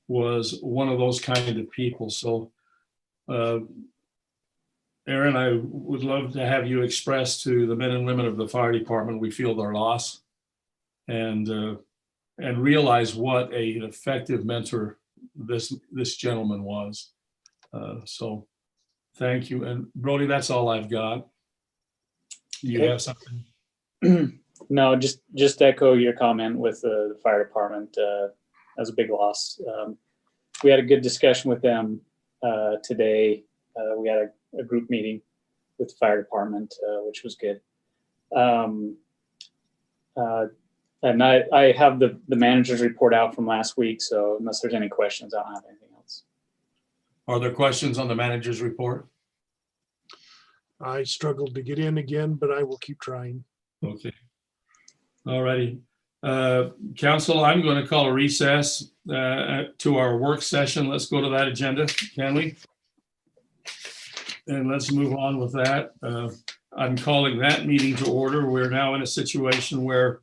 Speaker 2: was one of those kind of people. So, Aaron, I would love to have you express to the men and women of the fire department, we feel their loss, and realize what an effective mentor this gentleman was. So thank you. And Brody, that's all I've got. You have something?
Speaker 13: No, just echo your comment with the fire department. That was a big loss. We had a good discussion with them today. We had a group meeting with the fire department, which was good. And I have the manager's report out from last week, so unless there's any questions, I don't have anything else.
Speaker 2: Are there questions on the manager's report?
Speaker 12: I struggled to get in again, but I will keep trying.
Speaker 2: Okay. All righty. Council, I'm going to call a recess to our work session. Let's go to that agenda, can we? And let's move on with that. I'm calling that meeting to order. We're now in a situation where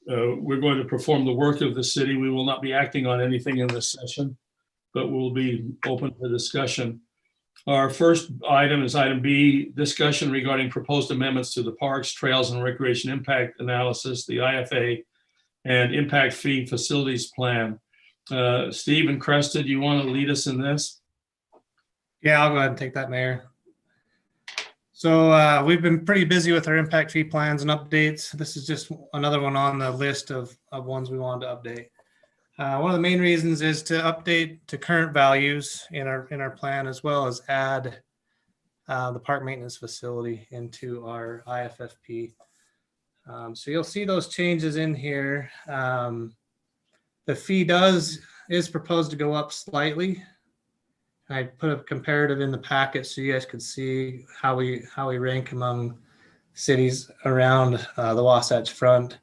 Speaker 2: we're going to perform the work of the city. We will not be acting on anything in this session, but we'll be open to discussion. Our first item is item B, discussion regarding proposed amendments to the Parks, Trails, and Recreation Impact Analysis, the IFA, and Impact Fee Facilities Plan. Steve and Cresta, do you want to lead us in this?
Speaker 9: Yeah, I'll go ahead and take that, Mayor. So we've been pretty busy with our impact fee plans and updates. This is just another one on the list of ones we wanted to update. One of the main reasons is to update to current values in our plan, as well as add the park maintenance facility into our IFFP. So you'll see those changes in here. The fee is proposed to go up slightly. I put a comparative in the packet so you guys could see how we rank among cities around the Wasatch Front.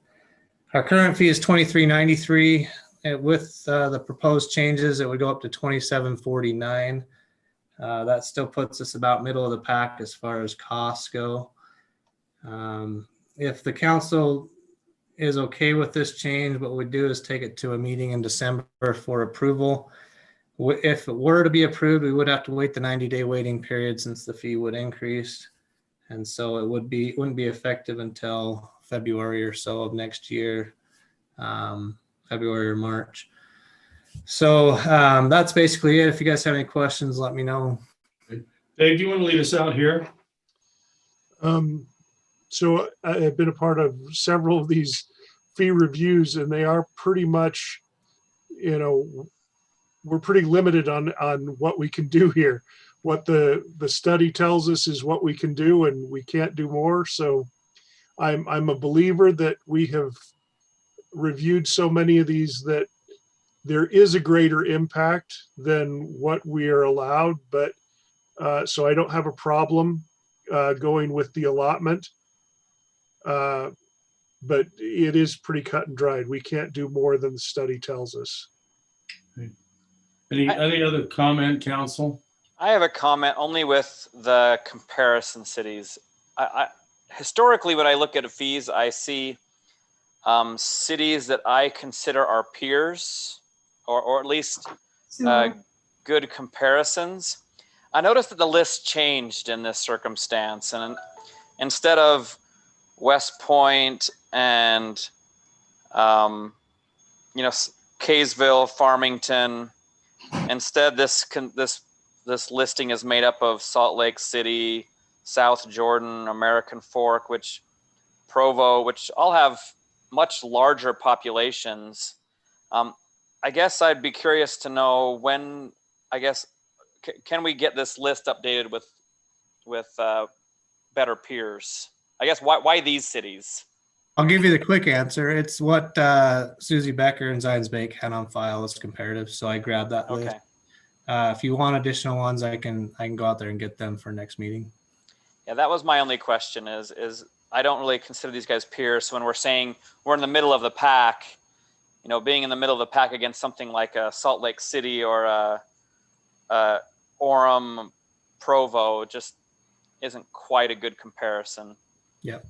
Speaker 9: Our current fee is $23.93. With the proposed changes, it would go up to $27.49. That still puts us about middle of the pack as far as costs go. If the council is okay with this change, what we do is take it to a meeting in December for approval. If it were to be approved, we would have to wait the 90-day waiting period since the fee would increase. And so it wouldn't be effective until February or so of next year, February or March. So that's basically it. If you guys have any questions, let me know.
Speaker 2: Dave, do you want to lead us out here?
Speaker 12: So I've been a part of several of these fee reviews, and they are pretty much, we're pretty limited on what we can do here. What the study tells us is what we can do, and we can't do more. So I'm a believer that we have reviewed so many of these that there is a greater impact than what we are allowed. But so I don't have a problem going with the allotment. But it is pretty cut and dried. We can't do more than the study tells us.
Speaker 2: Any other comment, council?
Speaker 10: I have a comment only with the comparison cities. I historically, when I look at fees, I see cities that I consider our peers, or at least good comparisons. I noticed that the list changed in this circumstance, and instead of West Point and Kaysville, Farmington, instead this listing is made up of Salt Lake City, South Jordan, American Fork, Provo, which all have much larger populations. I guess I'd be curious to know when, can we get this list updated with better peers? I guess why these cities?
Speaker 9: I'll give you the quick answer. It's what Susie Becker and Zions Bank had on file as comparative. So I grabbed that list. If you want additional ones, I can go out there and get them for next meeting.
Speaker 10: Yeah, that was my only question is I don't really consider these guys peers. So when we're saying we're in the middle of the pack, being in the middle of the pack against something like a Salt Lake City or Orem, Provo, just isn't quite a good comparison.
Speaker 9: Yep.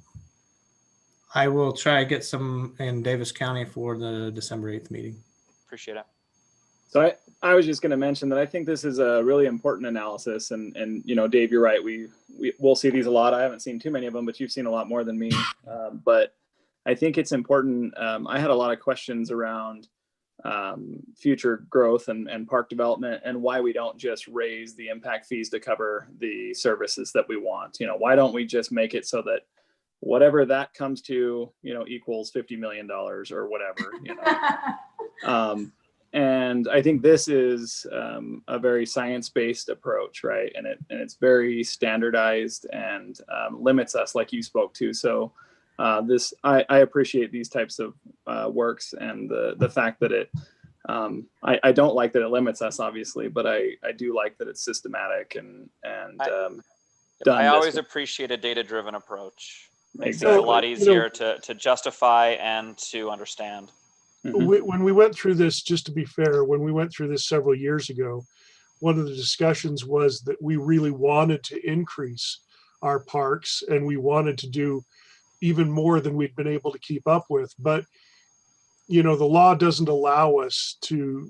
Speaker 9: I will try to get some in Davis County for the December 8th meeting.
Speaker 10: Appreciate it.
Speaker 13: So I was just going to mention that I think this is a really important analysis, and you know, Dave, you're right. We'll see these a lot. I haven't seen too many of them, but you've seen a lot more than me. But I think it's important. I had a lot of questions around future growth and park development, and why we don't just raise the impact fees to cover the services that we want. You know, why don't we just make it so that whatever that comes to, you know, equals $50 million or whatever, you know. And I think this is a very science-based approach, right? And it's very standardized and limits us, like you spoke to. So I appreciate these types of works, and the fact that it I don't like that it limits us, obviously, but I do like that it's systematic and done.
Speaker 10: I always appreciate a data-driven approach. Makes
Speaker 12: Exactly.
Speaker 10: it a lot easier to justify and to understand.
Speaker 12: When we went through this, just to be fair, when we went through this several years ago, one of the discussions was that we really wanted to increase our parks, and we wanted to do even more than we'd been able to keep up with. But, you know, the law doesn't allow us to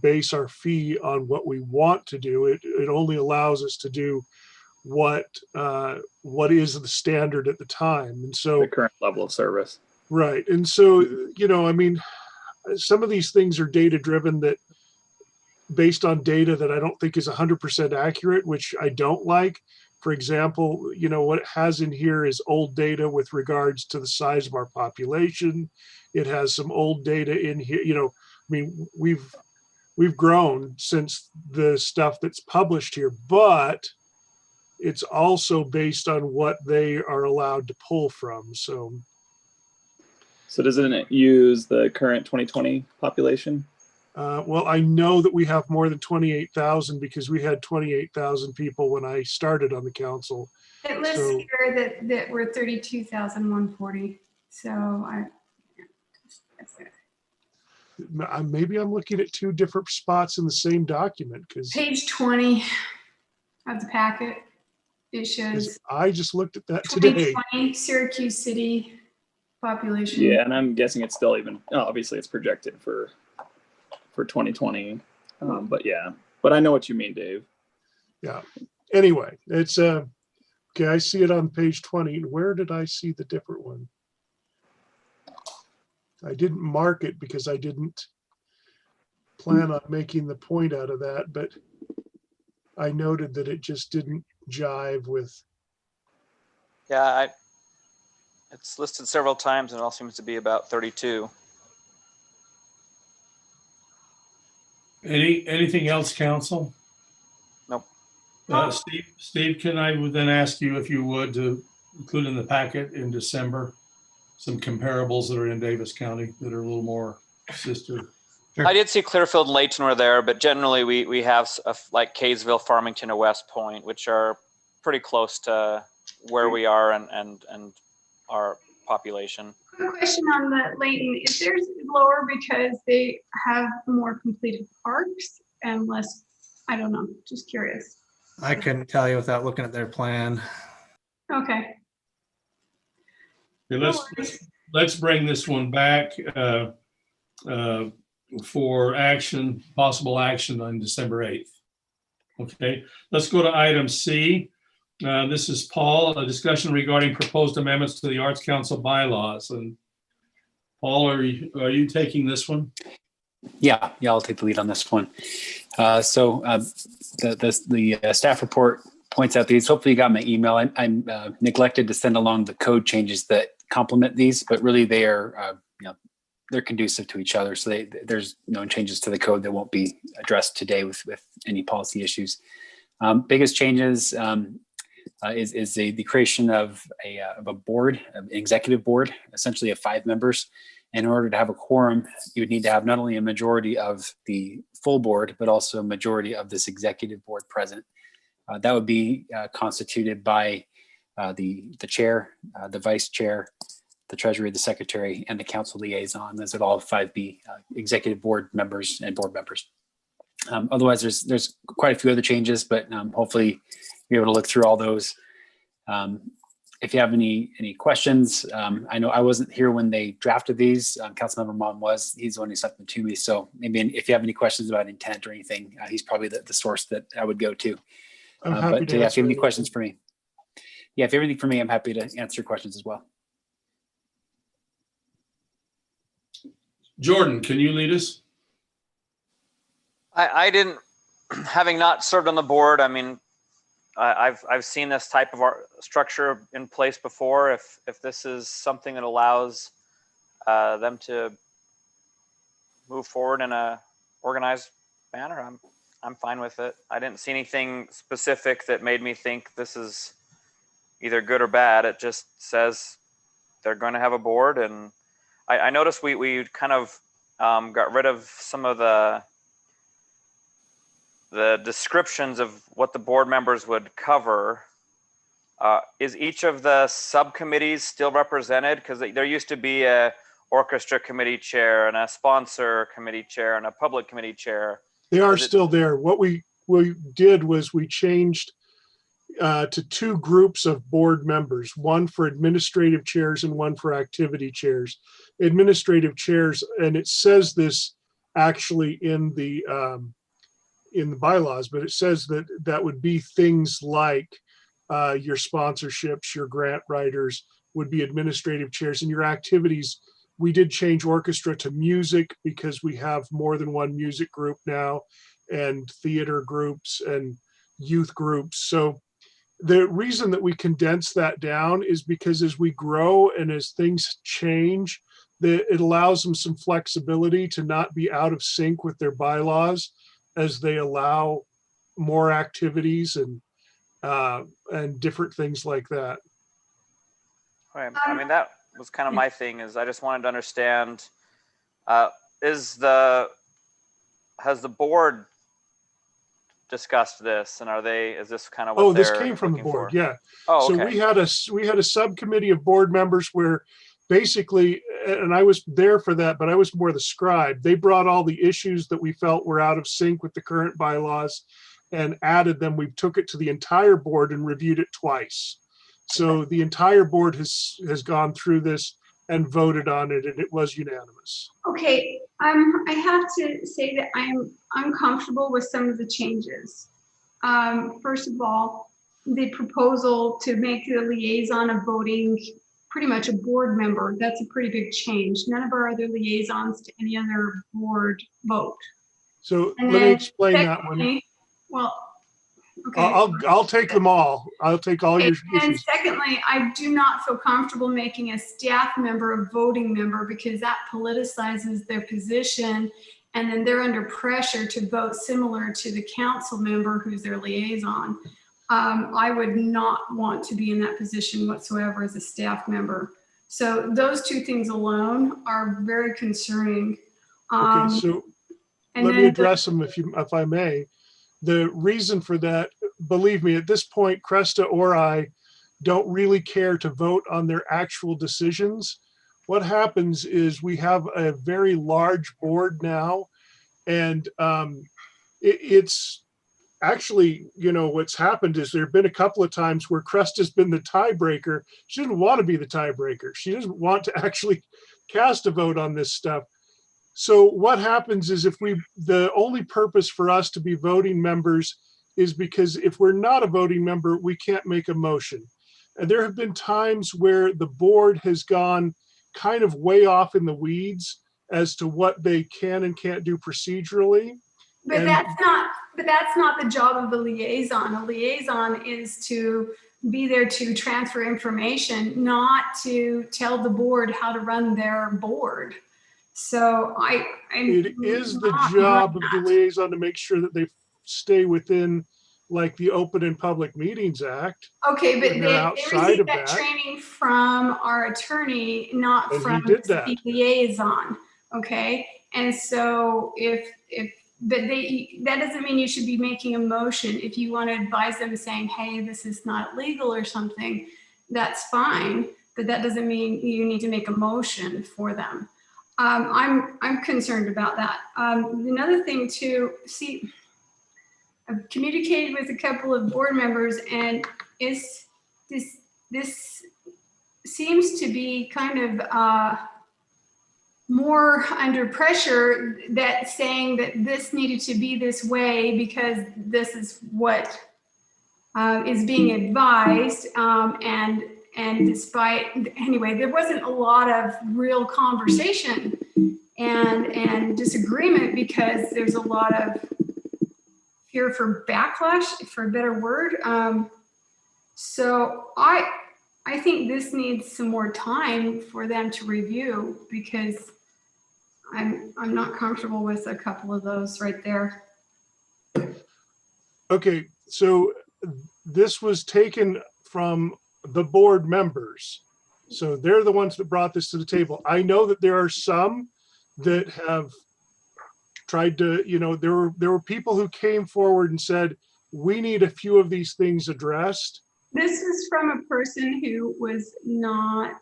Speaker 12: base our fee on what we want to do. It only allows us to do what is the standard at the time. And so
Speaker 13: the current level of service.
Speaker 12: Right. And so, you know, I mean, some of these things are data driven, that based on data that I don't think is 100% accurate, which I don't like. For example, you know, what it has in here is old data with regards to the size of our population. It has some old data in here. You know, I mean, we've grown since the stuff that's published here, but it's also based on what they are allowed to pull from.
Speaker 13: So doesn't it use the current 2020 population?
Speaker 12: Well, I know that we have more than 28,000 because we had 28,000 people when I started on the council.
Speaker 4: It lists
Speaker 12: So-
Speaker 4: here that we're 32,140. So that's it.
Speaker 12: Maybe I'm looking at two different spots in the same document, because
Speaker 4: Page 20 of the packet, it shows
Speaker 12: I just looked at that today.
Speaker 4: 2020 Syracuse City population.
Speaker 13: Yeah, and I'm guessing it's still even, obviously it's projected for 2020. But yeah, but I know what you mean, Dave.
Speaker 12: Yeah. Anyway, it's okay. I see it on page 20. Where did I see the different one? I didn't mark it because I didn't plan on making the point out of that, but I noted that it just didn't jive with.
Speaker 10: Yeah, it's listed several times, and it all seems to be about 32.
Speaker 2: Anything else, council?
Speaker 10: Nope.
Speaker 2: Steve, can I would then ask you if you would to include in the packet in December some comparables that are in Davis County that are a little more sister.
Speaker 9: Sure.
Speaker 10: I did see Clearfield and Layton were there, but generally we have like Kaysville, Farmington, and West Point, which are pretty close to where we are and our population.
Speaker 4: Quick question on the Layton. Is theirs lower because they have more completed parks and less? I don't know. Just curious.
Speaker 9: I couldn't tell you without looking at their plan.
Speaker 4: Okay.
Speaker 2: Okay, let's bring this one back for action, possible action on December 8th. Okay, let's go to item C. This is Paul, a discussion regarding proposed amendments to the Arts Council bylaws. And Paul, are you taking this one?
Speaker 14: Yeah, I'll take the lead on this one. The staff report points out these. Hopefully you got my email. I neglected to send along the code changes that complement these, but really they are, they're conducive to each other. So there's no changes to the code that won't be addressed today with any policy issues. Biggest changes is the creation of a board, an executive board, essentially of 5 members. In order to have a quorum, you would need to have not only a majority of the full board, but also a majority of this executive board present. That would be constituted by the chair, the vice chair, the treasurer, the secretary, and the council liaison. Those would all 5 be executive board members and board members. Otherwise, there's quite a few other changes, but hopefully you're able to look through all those. If you have any questions, I know I wasn't here when they drafted these. Councilmember Mon was. He's the one who sent them to me. So maybe if you have any questions about intent or anything, he's probably the source that I would go to.
Speaker 12: I'm happy to
Speaker 14: if you have
Speaker 12: answer
Speaker 14: any
Speaker 12: anything.
Speaker 14: questions for me, if you have anything for me, I'm happy to answer questions as well.
Speaker 2: Jordan, can you lead us?
Speaker 10: I didn't, having not served on the board, I mean, I've seen this type of structure in place before. If this is something that allows them to move forward in a organized manner, I'm fine with it. I didn't see anything specific that made me think this is either good or bad. It just says they're going to have a board, and I noticed we kind of got rid of some of the descriptions of what the board members would cover. Is each of the subcommittees still represented? Because there used to be a orchestra committee chair and a sponsor committee chair and a public committee chair.
Speaker 12: They are still there. What we did was we changed to 2 groups of board members, one for administrative chairs and one for activity chairs. Administrative chairs, and it says this actually in the bylaws, but it says that would be things like your sponsorships, your grant writers would be administrative chairs, and your activities. We did change orchestra to music because we have more than one music group now, and theater groups and youth groups. So the reason that we condense that down is because as we grow and as things change, it allows them some flexibility to not be out of sync with their bylaws as they allow more activities and different things like that.
Speaker 10: Right. I mean, that was kind of my thing, is I just wanted to understand, has the board discussed this, and is this kind of what
Speaker 12: this
Speaker 10: they're
Speaker 12: came from the
Speaker 10: looking
Speaker 12: board,
Speaker 10: for?
Speaker 12: yeah.
Speaker 10: Oh,
Speaker 12: So
Speaker 10: okay.
Speaker 12: we had a subcommittee of board members where basically, and I was there for that, but I was more the scribe. They brought all the issues that we felt were out of sync with the current bylaws and added them. We took it to the entire board and reviewed it twice. So the entire board has gone through this and voted on it, and it was unanimous.
Speaker 4: Okay, I have to say that I'm uncomfortable with some of the changes. First of all, the proposal to make the liaison of voting pretty much a board member, that's a pretty big change. None of our other liaisons to any other board vote.
Speaker 12: So
Speaker 4: And
Speaker 12: let me
Speaker 4: then
Speaker 12: explain that one.
Speaker 4: secondly, well, okay.
Speaker 12: I'll take them all. I'll take all your
Speaker 4: And
Speaker 12: issues.
Speaker 4: secondly, I do not feel comfortable making a staff member a voting member because that politicizes their position, and then they're under pressure to vote similar to the council member who's their liaison. I would not want to be in that position whatsoever as a staff member. So those 2 things alone are very concerning.
Speaker 12: Okay, so
Speaker 4: and
Speaker 12: let me
Speaker 4: then
Speaker 12: address them if I may. The reason for that, believe me, at this point, Cresta or I don't really care to vote on their actual decisions. What happens is we have a very large board now, and it's actually, what's happened is there have been a couple of times where Cresta's been the tiebreaker. She doesn't want to be the tiebreaker. She doesn't want to actually cast a vote on this stuff. So what happens is the only purpose for us to be voting members is because if we're not a voting member, we can't make a motion. And there have been times where the board has gone kind of way off in the weeds as to what they can and can't do procedurally.
Speaker 4: But that's not the job of the liaison. A liaison is to be there to transfer information, not to tell the board how to run their board. So
Speaker 12: it is the job of the liaison to make sure that they stay within like the Open and Public Meetings Act.
Speaker 4: Okay, but they
Speaker 12: outside
Speaker 4: received
Speaker 12: of
Speaker 4: that
Speaker 12: that
Speaker 4: training from our attorney, not
Speaker 12: And he
Speaker 4: from
Speaker 12: did that.
Speaker 4: the liaison. Okay, and so that doesn't mean you should be making a motion. If you want to advise them saying, hey, this is not legal or something, that's fine. But that doesn't mean you need to make a motion for them. I'm concerned about that. Another thing too, see, I've communicated with a couple of board members, and this this seems to be kind of more under pressure, that saying that this needed to be this way because this is what is being advised. And despite, anyway, there wasn't a lot of real conversation and disagreement because there's a lot of fear for backlash, for a better word. So I think this needs some more time for them to review, because I'm not comfortable with a couple of those right there.
Speaker 12: Okay, so this was taken from the board members. So they're the ones that brought this to the table. I know that there are some that have tried to, you know, there were people who came forward and said, we need a few of these things addressed.
Speaker 4: This is from a person who is not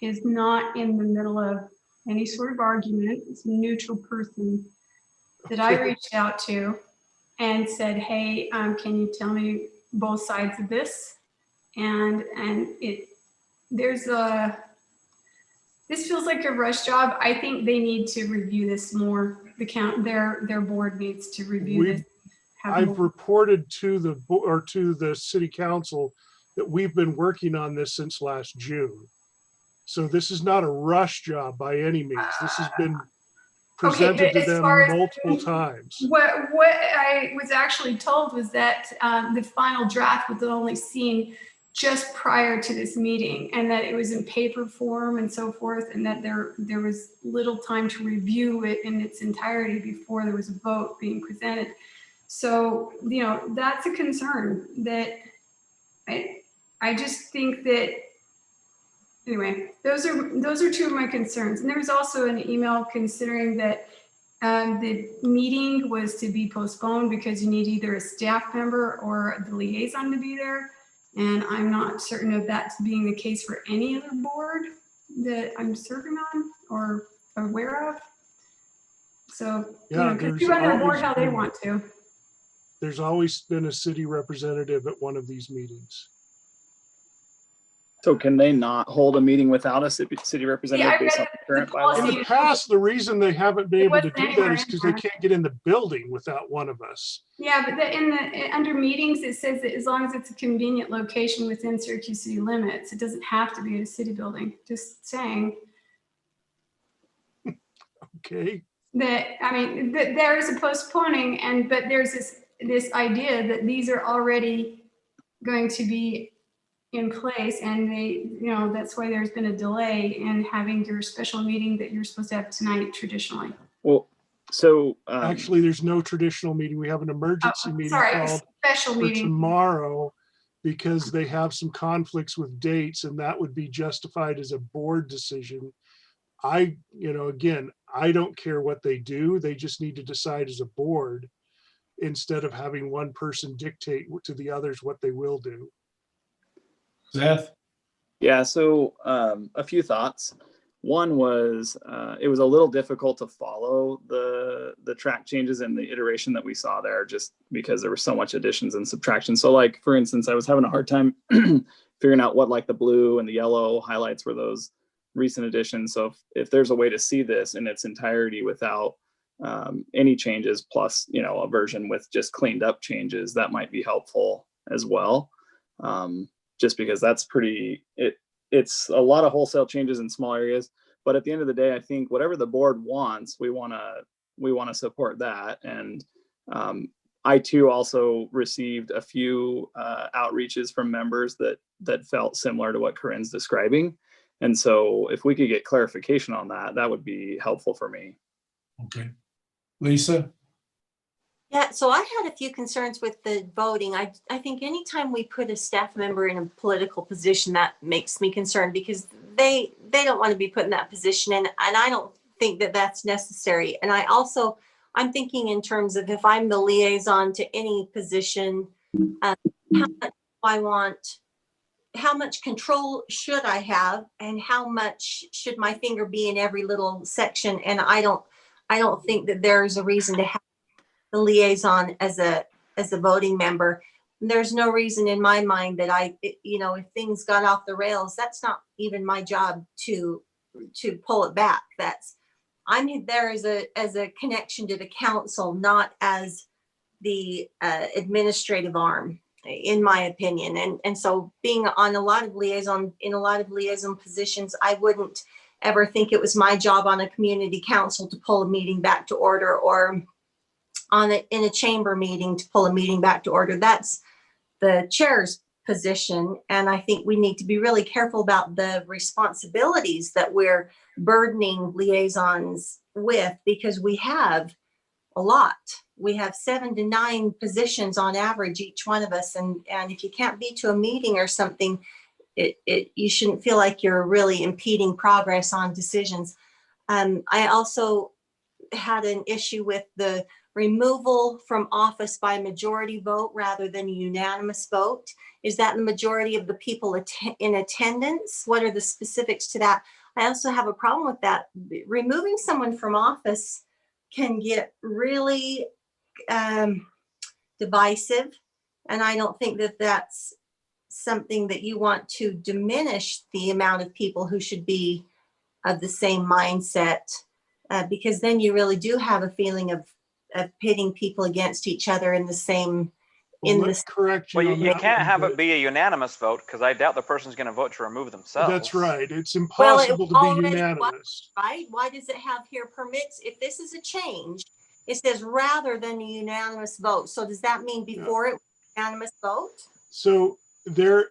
Speaker 4: in the middle of any sort of argument. It's a neutral person that I reached out to and said, hey, can you tell me both sides of this? And this feels like a rush job. I think they need to review this more. Their board needs to review this.
Speaker 12: I've reported to the city council that we've been working on this since last June. So this is not a rush job by any means. This has been presented to them multiple times.
Speaker 4: What I was actually told was that the final draft was only seen just prior to this meeting, and that it was in paper form and so forth, and that there was little time to review it in its entirety before there was a vote being presented. So, you know, that's a concern that I just think that, anyway, those are two of my concerns. And there was also an email considering that the meeting was to be postponed because you need either a staff member or the liaison to be there. And I'm not certain of that being the case for any other board that I'm serving on or aware of. So,
Speaker 12: yeah,
Speaker 4: you know, because people on their board how they want to.
Speaker 12: There's always been a city representative at one of these meetings.
Speaker 3: So can they not hold a meeting without a city representative based on the current bylaws?
Speaker 12: In the past, the reason they haven't been able to do that is because they can't get in the building without one of us.
Speaker 4: Yeah, but under meetings, it says that as long as it's a convenient location within Syracuse city limits, it doesn't have to be at a city building. Just saying.
Speaker 12: Okay.
Speaker 4: That, I mean, there is a postponing, but there's this idea that these are already going to be in place, and that's why there's been a delay in having your special meeting that you're supposed to have tonight traditionally.
Speaker 3: Well, so
Speaker 12: actually, there's no traditional meeting. We have an emergency meeting called
Speaker 4: special meeting
Speaker 12: tomorrow because they have some conflicts with dates, and that would be justified as a board decision. Again, I don't care what they do. They just need to decide as a board instead of having one person dictate to the others what they will do.
Speaker 2: Seth?
Speaker 3: Yeah, so a few thoughts. One was it was a little difficult to follow the track changes and the iteration that we saw there, just because there were so much additions and subtractions. So like, for instance, I was having a hard time figuring out what like the blue and the yellow highlights were those recent additions. So if there's a way to see this in its entirety without any changes, plus, a version with just cleaned up changes, that might be helpful as well. Just because that's it's a lot of wholesale changes in small areas, but at the end of the day, I think whatever the board wants, we want to support that. And I too also received a few outreaches from members that felt similar to what Corinne's describing. And so if we could get clarification on that, that would be helpful for me.
Speaker 2: Okay. Lisa?
Speaker 5: Yeah, so I had a few concerns with the voting. I think anytime we put a staff member in a political position, that makes me concerned, because they don't want to be put in that position. And I don't think that that's necessary. And I'm thinking in terms of if I'm the liaison to any position, how much I want, how much control should I have, and how much should my finger be in every little section? And I don't think that there's a reason to have the liaison as a voting member. there's no reason in my mind that if things got off the rails, that's not even my job to pull it back. I'm there as a connection to the council, not as the administrative arm, in my opinion. And so being on a lot of liaison positions, I wouldn't ever think it was my job on a community council to pull a meeting back to order, or in a chamber meeting to pull a meeting back to order. That's the chair's position. And I think we need to be really careful about the responsibilities that we're burdening liaisons with, because we have a lot. We have 7 to 9 positions on average, each one of us. And if you can't be to a meeting or something, you shouldn't feel like you're really impeding progress on decisions. I also had an issue with the removal from office by majority vote rather than a unanimous vote. Is that the majority of the people in attendance? What are the specifics to that? I also have a problem with that. Removing someone from office can get really divisive. And I don't think that that's something that you want to diminish the amount of people who should be of the same mindset, because then you really do have a feeling of pitting people against each other in the same.
Speaker 12: Correct you.
Speaker 10: Well,
Speaker 12: on
Speaker 10: you
Speaker 12: that
Speaker 10: can't
Speaker 12: one,
Speaker 10: have
Speaker 12: but
Speaker 10: it be a unanimous vote, because I doubt the person's going to vote to remove themselves.
Speaker 12: That's right. It's impossible to be unanimous.
Speaker 5: Right? Why does it have here permits? If this is a change, it says rather than a unanimous vote. So does that mean before it was a unanimous vote?
Speaker 12: So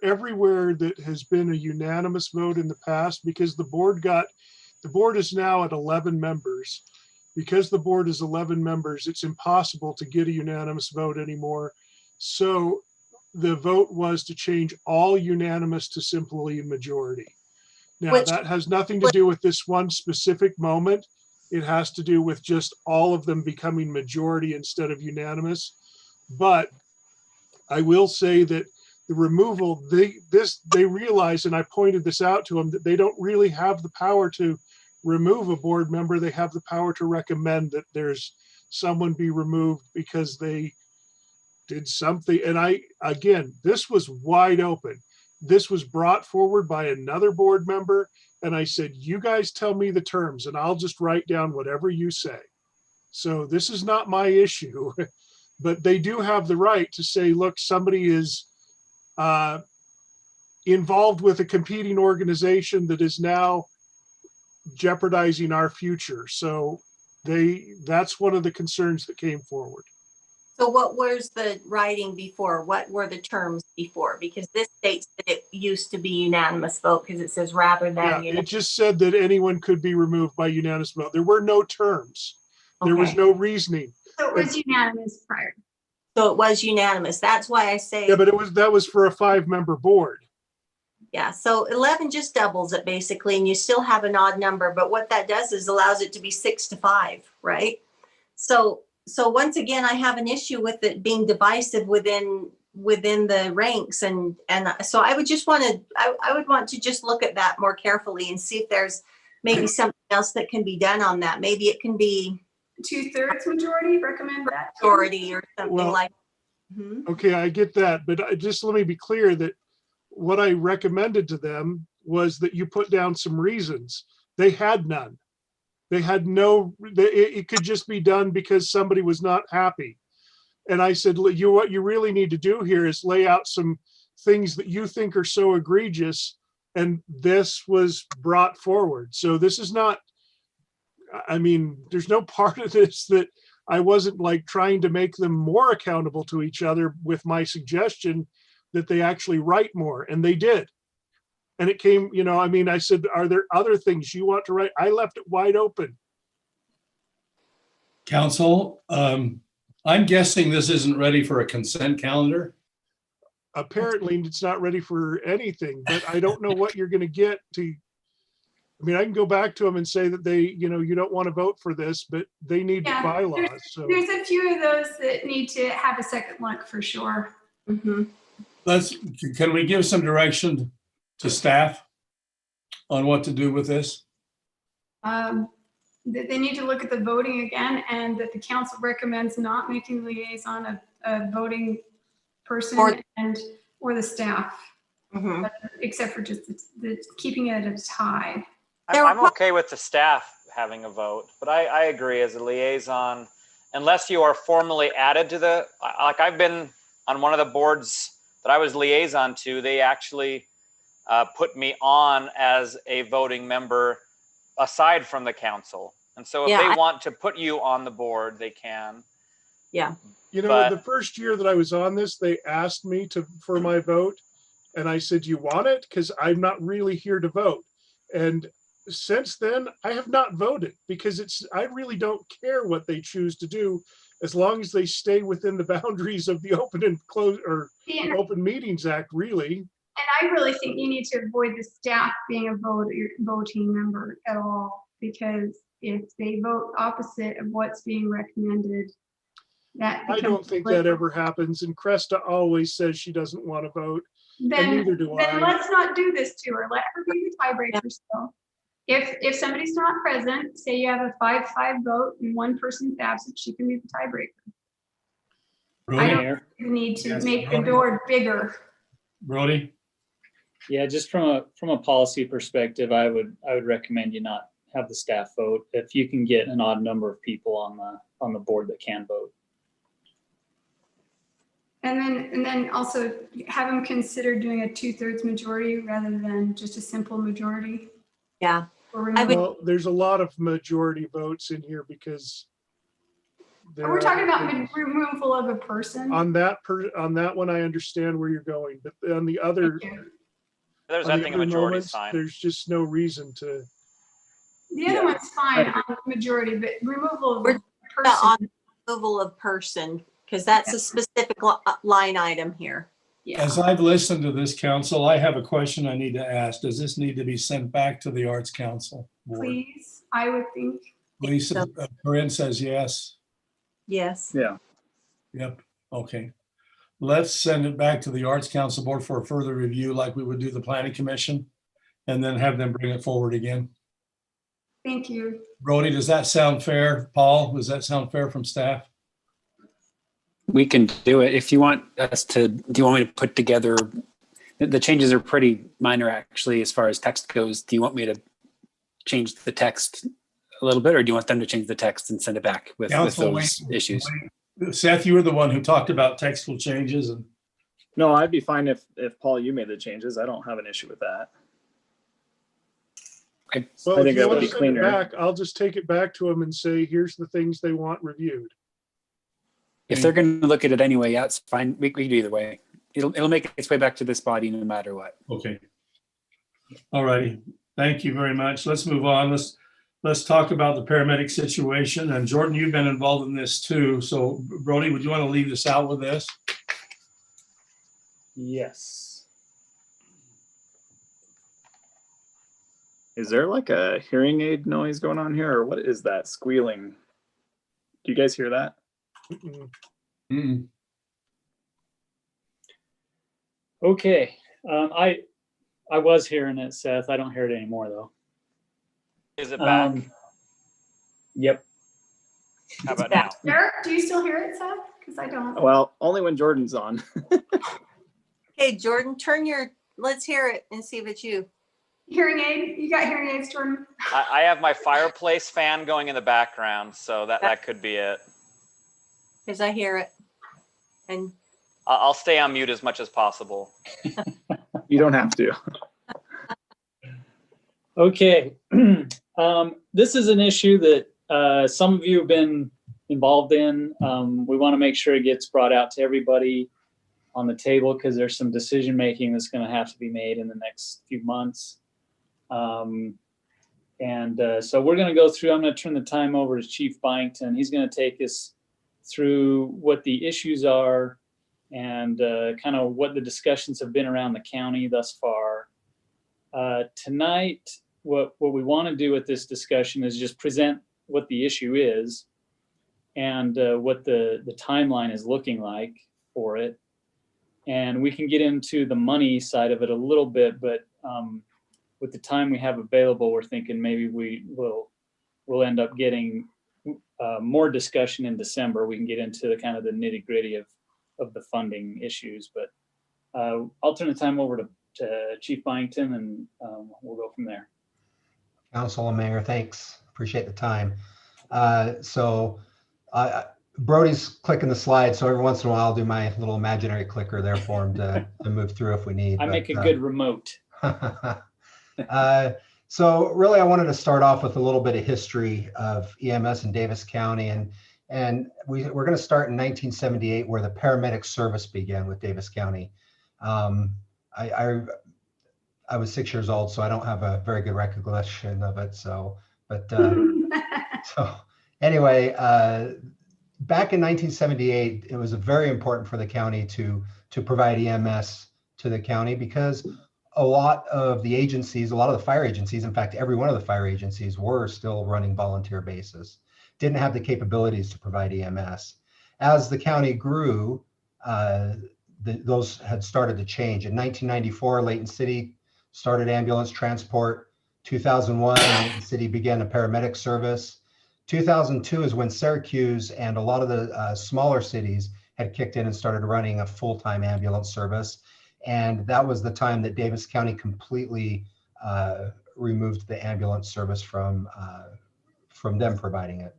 Speaker 12: everywhere that has been a unanimous vote in the past, because the board is now at 11 members. Because the board is 11 members, it's impossible to get a unanimous vote anymore. So the vote was to change all unanimous to simply a majority. Now, that has nothing to do with this one specific moment. It has to do with just all of them becoming majority instead of unanimous. But I will say that the removal, they realize, and I pointed this out to them, that they don't really have the power to remove a board member. They have the power to recommend that there's someone be removed because they did something. And again, this was wide open. This was brought forward by another board member. And I said, you guys tell me the terms and I'll just write down whatever you say. So this is not my issue, but they do have the right to say, look, somebody is involved with a competing organization that is now jeopardizing our future. So that's one of the concerns that came forward.
Speaker 5: So what was the writing before? What were the terms before? Because this states that it used to be unanimous vote, because it says rather than.
Speaker 12: It just said that anyone could be removed by unanimous vote. There were no terms. There was no reasoning.
Speaker 4: So it was unanimous prior.
Speaker 5: So it was unanimous. That's why I say.
Speaker 12: Yeah, but that was for a 5-member board.
Speaker 5: Yeah, so 11 just doubles it basically, and you still have an odd number. But what that does is allows it to be 6 to 5, right? So once again, I have an issue with it being divisive within the ranks, and so I would just want to I would want to just look at that more carefully and see if there's maybe something else that can be done on that. Maybe it can be
Speaker 4: 2/3 majority. Recommend that
Speaker 5: majority or something like.
Speaker 12: Okay, I get that, but just let me be clear that what I recommended to them was that you put down some reasons. They had none. They had it could just be done because somebody was not happy. And I said, what you really need to do here is lay out some things that you think are so egregious. And this was brought forward. So this is not, I mean, there's no part of this that I wasn't like trying to make them more accountable to each other with my suggestion that they actually write more, and they did. And it came, I said, are there other things you want to write? I left it wide open.
Speaker 2: Council, I'm guessing this isn't ready for a consent calendar.
Speaker 12: Apparently it's not ready for anything, but I don't know what you're going to get to. I can go back to them and say that they, you don't want to vote for this, but they need bylaws. So
Speaker 4: there's a few of those that need to have a second look for sure.
Speaker 5: Mm-hmm.
Speaker 2: Can we give some direction to staff on what to do with this?
Speaker 4: They need to look at the voting again, and that the council recommends not making liaison a voting person
Speaker 5: Or-
Speaker 4: or the staff,
Speaker 5: Mhm.
Speaker 4: except for just the keeping it at a tie.
Speaker 5: There were
Speaker 10: I'm okay with the staff having a vote, but I agree as a liaison, unless you are formally added to the, like I've been on one of the boards that I was liaison to, they actually put me on as a voting member aside from the council. And so if
Speaker 5: Yeah,
Speaker 10: they want to put you on the board, they can.
Speaker 5: Yeah.
Speaker 12: You know,
Speaker 10: But-
Speaker 12: the first year that I was on this, they asked me for my vote. And I said, you want it? Because I'm not really here to vote. And since then, I have not voted because I really don't care what they choose to do as long as they stay within the boundaries of the open and close or
Speaker 4: And
Speaker 12: Open Meetings Act, really.
Speaker 4: I really think you need to avoid the staff being a voting member at all, because if they vote opposite of what's being recommended, that
Speaker 12: I don't think that ever happens. And Cresta always says she doesn't want to vote. And neither do
Speaker 4: then
Speaker 12: I.
Speaker 4: let's not do this to her. Let her be the tiebreaker still. If somebody's not present, say you have a 5-5 vote and one person's absent, she can be the tiebreaker. I
Speaker 2: Brody,
Speaker 4: don't need to
Speaker 2: Yes,
Speaker 4: make the
Speaker 2: Brody.
Speaker 4: door bigger.
Speaker 2: Brody,
Speaker 13: Yeah, just from a policy perspective, I would recommend you not have the staff vote if you can get an odd number of people on the board that can vote.
Speaker 4: And then also have them consider doing a 2/3 majority rather than just a simple majority.
Speaker 5: Yeah.
Speaker 4: for
Speaker 5: I would-
Speaker 4: removal.
Speaker 12: Well, there's a lot of majority votes in here because
Speaker 4: We're talking about removal of a person.
Speaker 12: on that one, I understand where you're going, but on the other,
Speaker 10: There's
Speaker 12: on the
Speaker 10: nothing a
Speaker 12: other
Speaker 10: majority is
Speaker 12: moments,
Speaker 10: fine.
Speaker 12: there's just no reason to.
Speaker 4: The other one's fine on the majority, but removal of
Speaker 5: We're
Speaker 4: a
Speaker 5: on
Speaker 4: person.
Speaker 5: removal of person, because that's a specific line item here.
Speaker 2: as I've listened to this council, I have a question I need to ask. Does this need to be sent back to the Arts Council board?
Speaker 4: Please, I would think.
Speaker 2: Lisa, Corinne says yes.
Speaker 5: Yes.
Speaker 13: Yeah.
Speaker 2: Yep, okay. Let's send it back to the Arts Council Board for a further review like we would do the Planning Commission, and then have them bring it forward again.
Speaker 4: Thank you.
Speaker 2: Brody, does that sound fair? Paul, does that sound fair from staff?
Speaker 14: We can do it. If you want us to, do you want me to put together, the changes are pretty minor actually, as far as text goes. Do you want me to change the text a little bit, or do you want them to change the text and send it back with
Speaker 2: Council,
Speaker 14: those issues?
Speaker 2: Seth, you were the one who talked about textual changes and
Speaker 3: No, I'd be fine if Paul, you made the changes. I don't have an issue with that.
Speaker 12: Well,
Speaker 3: I
Speaker 12: if
Speaker 3: think
Speaker 12: you
Speaker 3: that would
Speaker 12: want
Speaker 3: be
Speaker 12: to send it
Speaker 3: cleaner.
Speaker 12: back, I'll just take it back to them and say, here's the things they want reviewed.
Speaker 14: If they're going to look at it anyway, yeah, it's fine. We can do either way. It'll make its way back to this body no matter what.
Speaker 2: okay. All righty. Thank you very much. Let's move on. Let's talk about the paramedic situation. And Jordan, you've been involved in this too. So Brody, would you want to leave us out with this?
Speaker 3: Yes. Is there like a hearing aid noise going on here, or what is that squealing? Do you guys hear that?
Speaker 12: Mm-mm.
Speaker 2: Mm-mm.
Speaker 13: Okay. I was hearing it, Seth. I don't hear it anymore though.
Speaker 10: Is it back?
Speaker 13: Yep.
Speaker 10: How about now?
Speaker 4: Eric, do you still hear it, Seth? Because I don't.
Speaker 3: Well, only when Jordan's on.
Speaker 5: Okay, Jordan, let's hear it and see if it's you.
Speaker 4: Hearing aid? You got hearing aids, Jordan?
Speaker 10: I have my fireplace fan going in the background, so that could be it.
Speaker 5: Because I hear it. And
Speaker 10: I'll stay on mute as much as possible.
Speaker 3: You don't have to.
Speaker 13: Okay. This is an issue that some of you have been involved in. We want to make sure it gets brought out to everybody on the table because there's some decision making that's going to have to be made in the next few months. So we're going to go through, I'm going to turn the time over to Chief Byington. He's going to take us through what the issues are and kind of what the discussions have been around the county thus far. Tonight, what we want to do with this discussion is just present what the issue is and what the timeline is looking like for it. And we can get into the money side of it a little bit, but with the time we have available, we're thinking maybe we'll end up getting more discussion in December. We can get into the kind of the nitty gritty of of the funding issues. But I'll turn the time over to Chief Byington, and we'll go from there.
Speaker 15: Council and Mayor, thanks. Appreciate the time. Brody's clicking the slide, so every once in a while I'll do my little imaginary clicker there for him to move through if we need.
Speaker 13: I make a good remote.
Speaker 15: So really, I wanted to start off with a little bit of history of EMS in Davis County, and we're going to start in 1978, where the paramedic service began with Davis County. I was 6 years old, so I don't have a very good recollection of it. So anyway, back in 1978, it was very important for the county to provide EMS to the county, because a lot of the agencies, a lot of the fire agencies, in fact, every one of the fire agencies were still running volunteer bases, didn't have the capabilities to provide EMS. As the county grew, those had started to change. In 1994, Layton City started ambulance transport. 2001, Layton City began a paramedic service. 2002 is when Syracuse and a lot of the smaller cities had kicked in and started running a full-time ambulance service. And that was the time that Davis County completely removed the ambulance service from them providing it.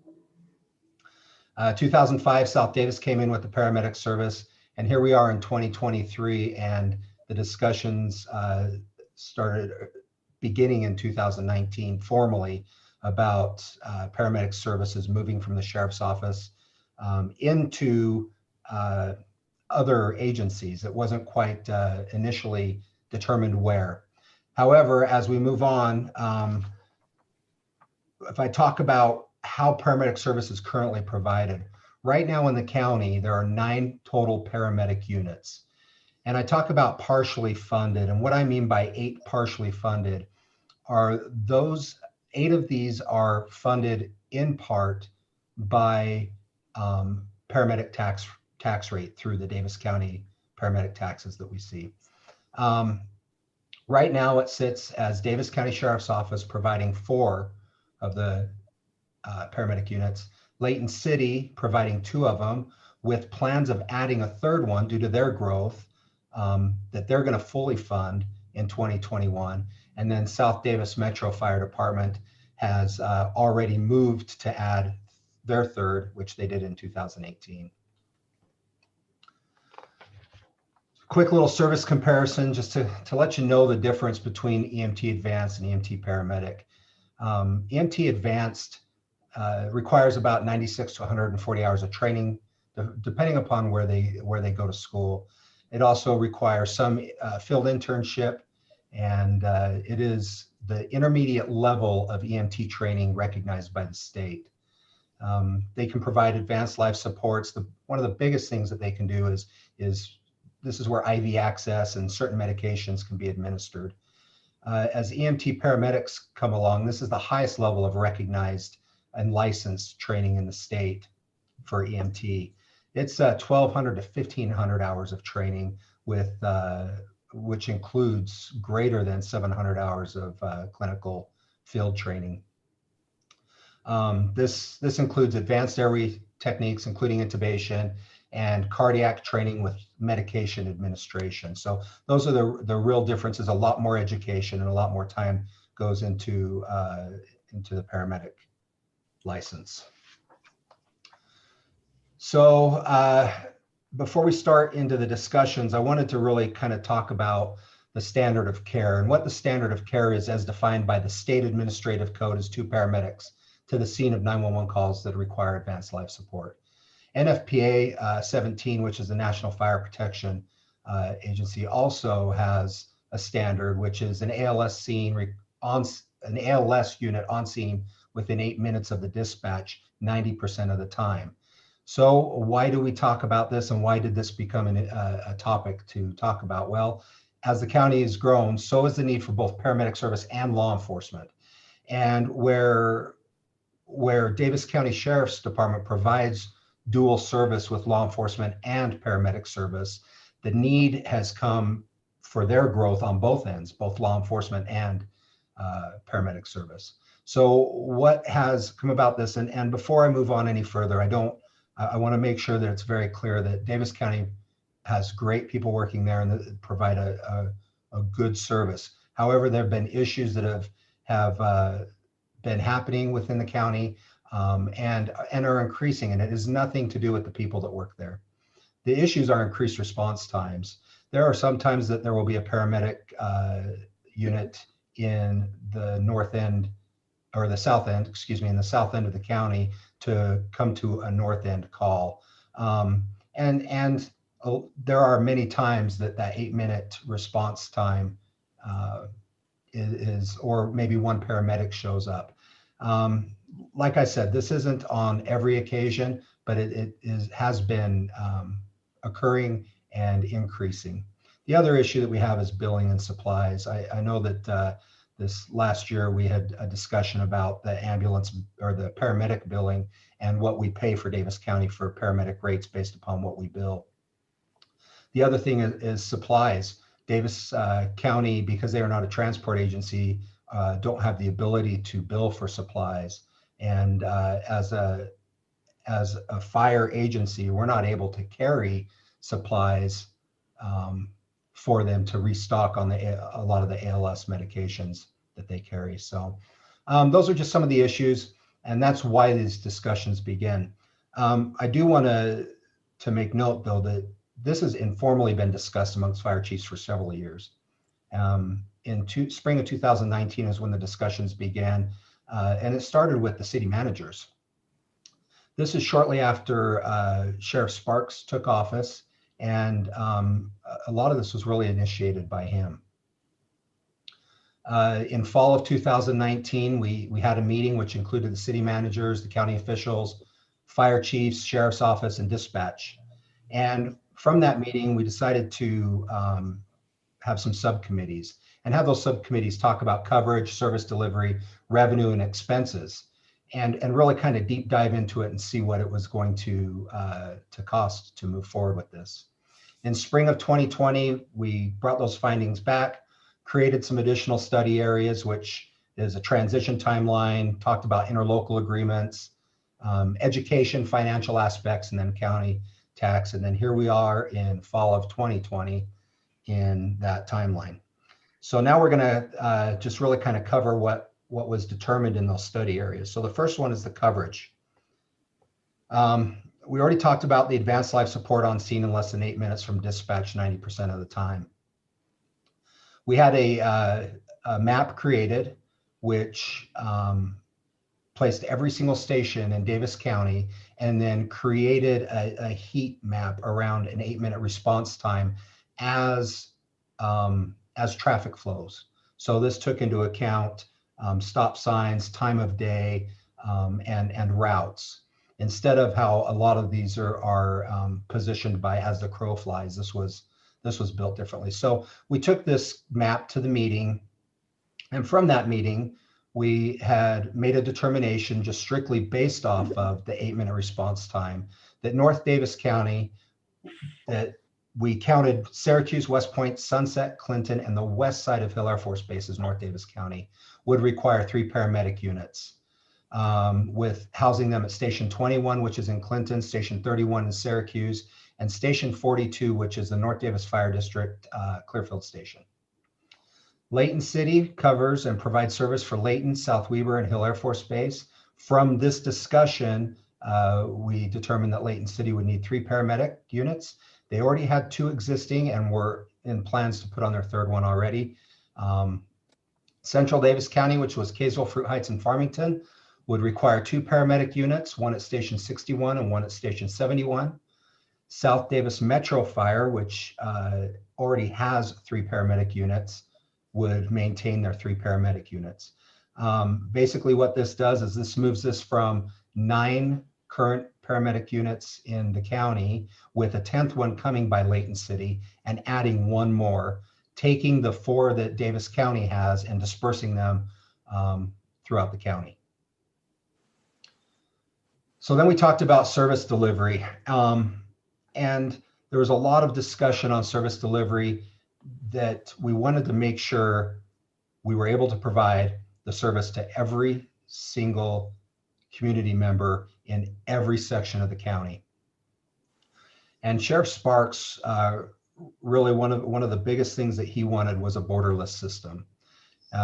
Speaker 15: 2005, South Davis came in with the paramedic service, and here we are in 2023, and the discussions started beginning in 2019 formally about paramedic services moving from the sheriff's office into other agencies. It wasn't quite initially determined where. However, as we move on, if I talk about how paramedic service is currently provided, right now in the county, there are 9 total paramedic units. And I talk about partially funded, and what I mean by 8 partially funded are those 8 of these are funded in part by paramedic tax rate through the Davis County paramedic taxes that we see. Right now it sits as Davis County Sheriff's Office providing 4 of the paramedic units, Layton City providing 2 of them, with plans of adding a 3rd one due to their growth that they're going to fully fund in 2021. And then South Davis Metro Fire Department has already moved to add their 3rd, which they did in 2018. Quick little service comparison just to let you know the difference between EMT Advanced and EMT Paramedic. EMT Advanced requires about 96 to 140 hours of training, depending upon where they go to school. It also requires some field internship, and it is the intermediate level of EMT training recognized by the state. They can provide advanced life supports. One of the biggest things that they can do is this is where IV access and certain medications can be administered. As EMT paramedics come along, this is the highest level of recognized and licensed training in the state for EMT. It's 1,200 to 1,500 hours of training, with which includes greater than 700 hours of clinical field training. This includes advanced airway techniques, including intubation, and cardiac training with medication administration. So those are the real differences. A lot more education and a lot more time goes into the paramedic license. So before we start into the discussions, I wanted to really kind of talk about the standard of care, and what the standard of care is as defined by the state administrative code is 2 paramedics to the scene of 911 calls that require advanced life support. NFPA 17, which is the National Fire Protection Agency, also has a standard, which is an ALS unit on scene within 8 minutes of the dispatch 90% of the time. So why do we talk about this, and why did this become a topic to talk about? Well, as the county has grown, so is the need for both paramedic service and law enforcement. And where Davis County Sheriff's Department provides dual service with law enforcement and paramedic service, the need has come for their growth on both ends, both law enforcement and paramedic service. So what has come about this, and before I move on any further, I want to make sure that it's very clear that Davis County has great people working there and that provide a good service. However, there have been issues that have been happening within the county and are increasing, and it has nothing to do with the people that work there. The issues are increased response times. There are some times that there will be a paramedic unit in the north end, or the south end, excuse me, in the south end of the county to come to a north end call. And there are many times that 8-minute response time is, or maybe one paramedic shows up. Like I said, this isn't on every occasion, but it has been occurring and increasing. The other issue that we have is billing and supplies. I know that this last year we had a discussion about the ambulance or the paramedic billing and what we pay for Davis County for paramedic rates based upon what we bill. The other thing is supplies. Davis County, because they are not a transport agency, don't have the ability to bill for supplies. And as a fire agency, we're not able to carry supplies for them to restock on a lot of the ALS medications that they carry. So those are just some of the issues, and that's why these discussions begin. I do want to make note, though, that this has informally been discussed amongst fire chiefs for several years. In spring of 2019 is when the discussions began, and it started with the city managers. This is shortly after Sheriff Sparks took office, and a lot of this was really initiated by him. In fall of 2019, we had a meeting which included the city managers, the county officials, fire chiefs, sheriff's office, and dispatch. And from that meeting, we decided to have some subcommittees and have those subcommittees talk about coverage, service delivery, revenue, and expenses, and really kind of deep dive into it and see what it was going to cost to move forward with this. In spring of 2020, we brought those findings back, created some additional study areas, which is a transition timeline, talked about interlocal agreements, education, financial aspects, and then county tax. And then here we are in fall of 2020 in that timeline. So now we're going to just really kind of cover what was determined in those study areas. So the first one is the coverage. We already talked about the advanced life support on scene in less than 8 minutes from dispatch 90% of the time. We had a map created which placed every single station in Davis County and then created a heat map around an 8-minute response time as traffic flows. So this took into account stop signs, time of day, and routes. Instead of how a lot of these are positioned by as the crow flies, this was built differently. So we took this map to the meeting, and from that meeting, we had made a determination just strictly based off of the 8-minute response time that North Davis County, that we counted Syracuse, West Point, Sunset, Clinton, and the west side of Hill Air Force Base as North Davis County would require 3 paramedic units, with housing them at Station 21, which is in Clinton, Station 31 in Syracuse, and Station 42, which is the North Davis Fire District Clearfield Station. Layton City covers and provides service for Layton, South Weber, and Hill Air Force Base. From this discussion, we determined that Layton City would need 3 paramedic units. They already had 2 existing and were in plans to put on their 3rd one already. Central Davis County, which was Kaysville, Fruit Heights, and Farmington, would require 2 paramedic units, one at Station 61 and one at Station 71. South Davis Metro Fire, which already has 3 paramedic units, would maintain their 3 paramedic units. Basically what this does is this moves this from 9 current paramedic units in the county, with a 10th one coming by Layton City, and adding 1 more, taking the 4 that Davis County has and dispersing them throughout the county. So then we talked about service delivery, and there was a lot of discussion on service delivery, that we wanted to make sure we were able to provide the service to every single community member in every section of the county. And Sheriff Sparks, really one of the biggest things that he wanted was a borderless system,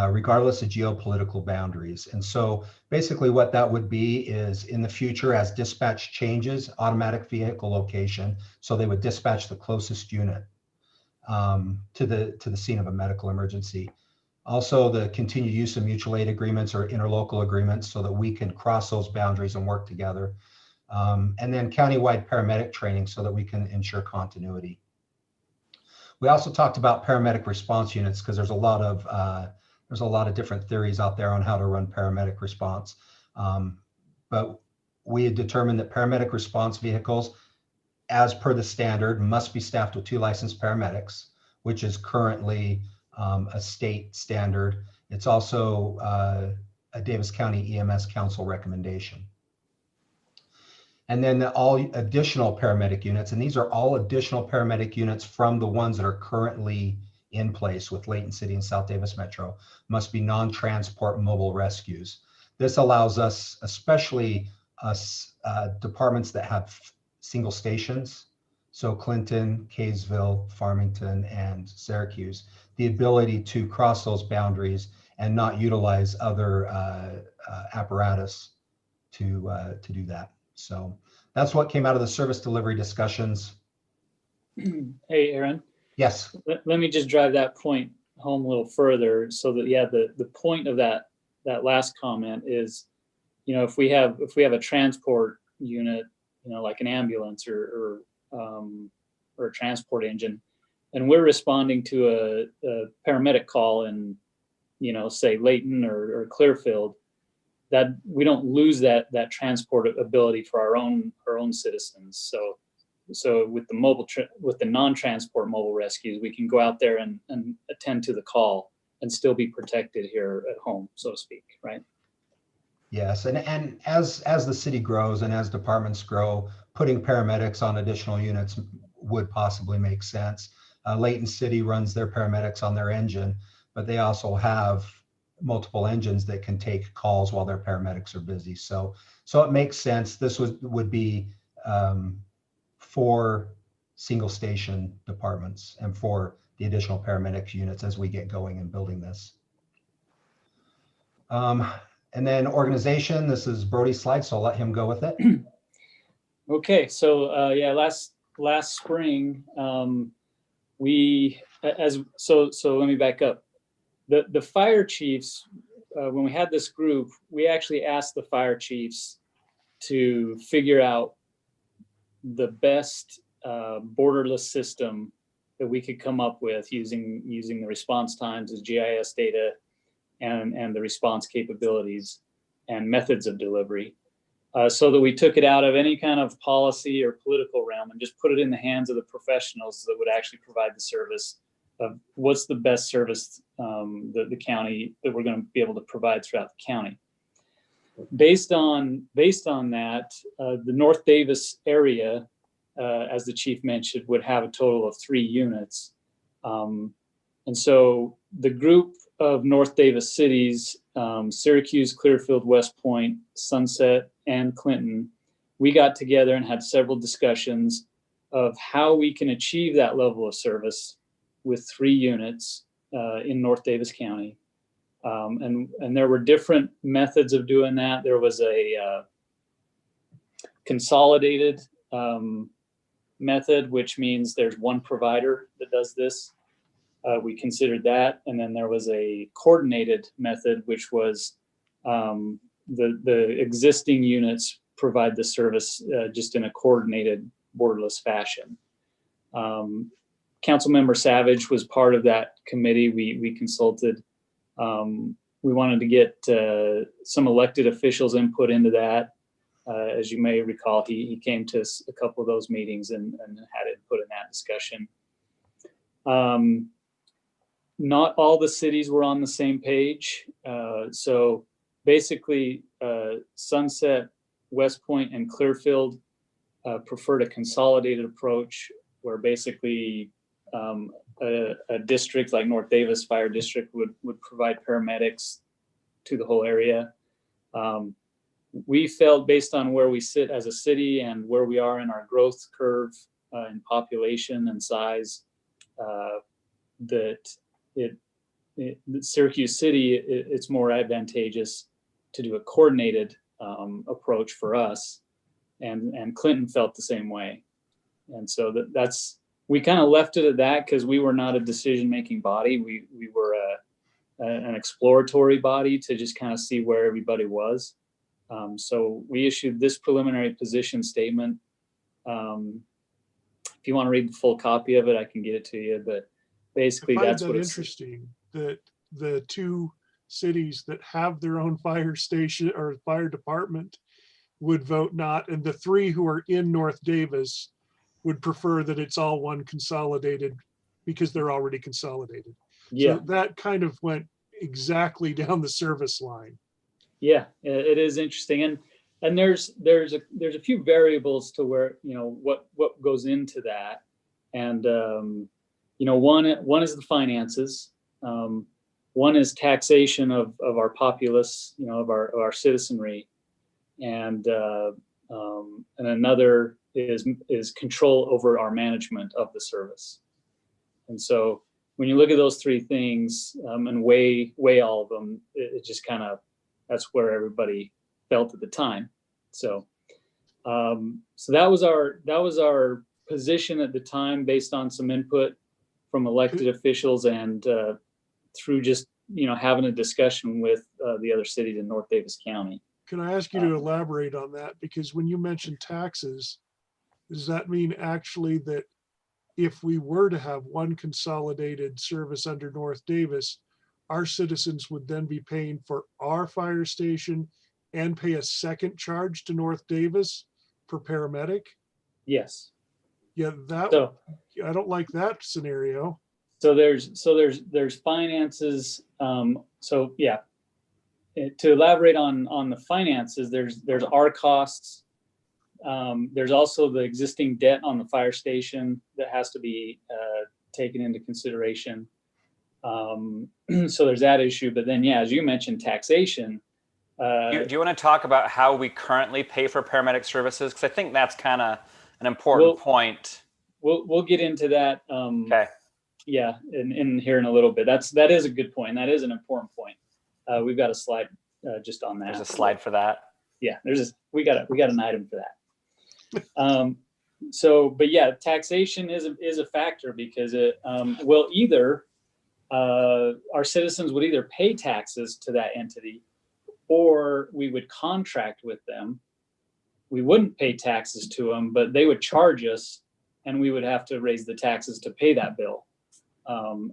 Speaker 15: regardless of geopolitical boundaries. And so basically what that would be is in the future, as dispatch changes, automatic vehicle location. So they would dispatch the closest unit to the scene of a medical emergency. Also, the continued use of mutual aid agreements or interlocal agreements so that we can cross those boundaries and work together. And then countywide paramedic training so that we can ensure continuity. We also talked about paramedic response units because there's a lot of different theories out there on how to run paramedic response. But we had determined that paramedic response vehicles, as per the standard, must be staffed with 2 licensed paramedics, which is currently a state standard. It's also a Davis County EMS Council recommendation. And then all additional paramedic units, and these are all additional paramedic units from the ones that are currently in place with Layton City and South Davis Metro, must be non-transport mobile rescues. This allows us, especially us departments that have single stations, so Clinton, Kaysville, Farmington, and Syracuse, the ability to cross those boundaries and not utilize other apparatus to do that. So that's what came out of the service delivery discussions.
Speaker 13: Hey, Aaron.
Speaker 15: Yes.
Speaker 13: Let me just drive that point home a little further so that, yeah, the point of that last comment is, you know, if we have a transport unit, you know, like an ambulance or a transport engine, and we're responding to a paramedic call in, you know, say Layton or Clearfield, that we don't lose that transport ability for our own citizens. So with the non-transport mobile rescues, we can go out there and attend to the call and still be protected here at home, so to speak, right?
Speaker 15: Yes, and as the city grows and as departments grow, putting paramedics on additional units would possibly make sense. Layton City runs their paramedics on their engine, but they also have multiple engines that can take calls while their paramedics are busy. So it makes sense. This would be for single station departments and for the additional paramedic units as we get going and building this. And then organization, this is Brody's slide, so I'll let him go with it.
Speaker 13: Okay, so yeah, last spring, so let me back up. The fire chiefs, when we had this group, we actually asked the fire chiefs to figure out the best borderless system that we could come up with using the response times as GIS data and the response capabilities and methods of delivery, so that we took it out of any kind of policy or political realm and just put it in the hands of the professionals that would actually provide the service of what's the best service the county that we're going to be able to provide throughout the county. Based on that, the North Davis area, as the chief mentioned, would have a total of 3 units. And so the group of North Davis cities, Syracuse, Clearfield, West Point, Sunset, and Clinton, we got together and had several discussions of how we can achieve that level of service with 3 units in North Davis County. And there were different methods of doing that. There was a consolidated method, which means there's one provider that does this. We considered that. And then there was a coordinated method, which was the existing units provide the service just in a coordinated borderless fashion. Councilmember Savage was part of that committee. We consulted. We wanted to get some elected officials' input into that. As you may recall, he came to a couple of those meetings and had input in that discussion. Not all the cities were on the same page. So basically, Sunset, West Point, and Clearfield preferred a consolidated approach where basically a district like North Davis Fire District would provide paramedics to the whole area. We felt, based on where we sit as a city and where we are in our growth curve in population and size, that Syracuse City, it's more advantageous to do a coordinated approach for us, and Clinton felt the same way. And so we kind of left it at that because we were not a decision-making body. We were an exploratory body to just kind of see where everybody was. So we issued this preliminary position statement. If you want to read the full copy of it, I can get it to you. But basically, that's what it's
Speaker 12: interesting that the two cities that have their own fire station or fire department would vote not, and the three who are in North Davis would prefer that it's all one consolidated because they're already consolidated.
Speaker 13: Yeah.
Speaker 12: So that kind of went exactly down the service line.
Speaker 13: Yeah, it is interesting. And there's a few variables to where, what goes into that. And, one is the finances. One is taxation of our populace, of our citizenry. And another is control over our management of the service. And so when you look at those three things and weigh all of them, it just kind of, that's where everybody felt at the time. So, so that was our position at the time, based on some input from elected officials and through just having a discussion with the other cities in North Davis County.
Speaker 12: Can I ask you to elaborate on that? Because when you mentioned taxes, does that mean actually that if we were to have one consolidated service under North Davis, our citizens would then be paying for our fire station and pay a second charge to North Davis for paramedic?
Speaker 13: Yes.
Speaker 12: Yeah, I don't like that scenario.
Speaker 13: So there's finances. So yeah, to elaborate on the finances, there's our costs. There's also the existing debt on the fire station that has to be taken into consideration. So there's that issue. But then, yeah, as you mentioned, taxation.
Speaker 10: Do you want to talk about how we currently pay for paramedic services? Because I think that's kind of an important point.
Speaker 13: We'll get into that.
Speaker 10: Okay.
Speaker 13: Yeah, in here in a little bit. That is a good point. That is an important point. We've got a slide just on that.
Speaker 10: There's a slide for that.
Speaker 13: Yeah, we got an item for that. But yeah, taxation is a factor because it will either our citizens would either pay taxes to that entity, or we would contract with them. We wouldn't pay taxes to them, but they would charge us, and we would have to raise the taxes to pay that bill.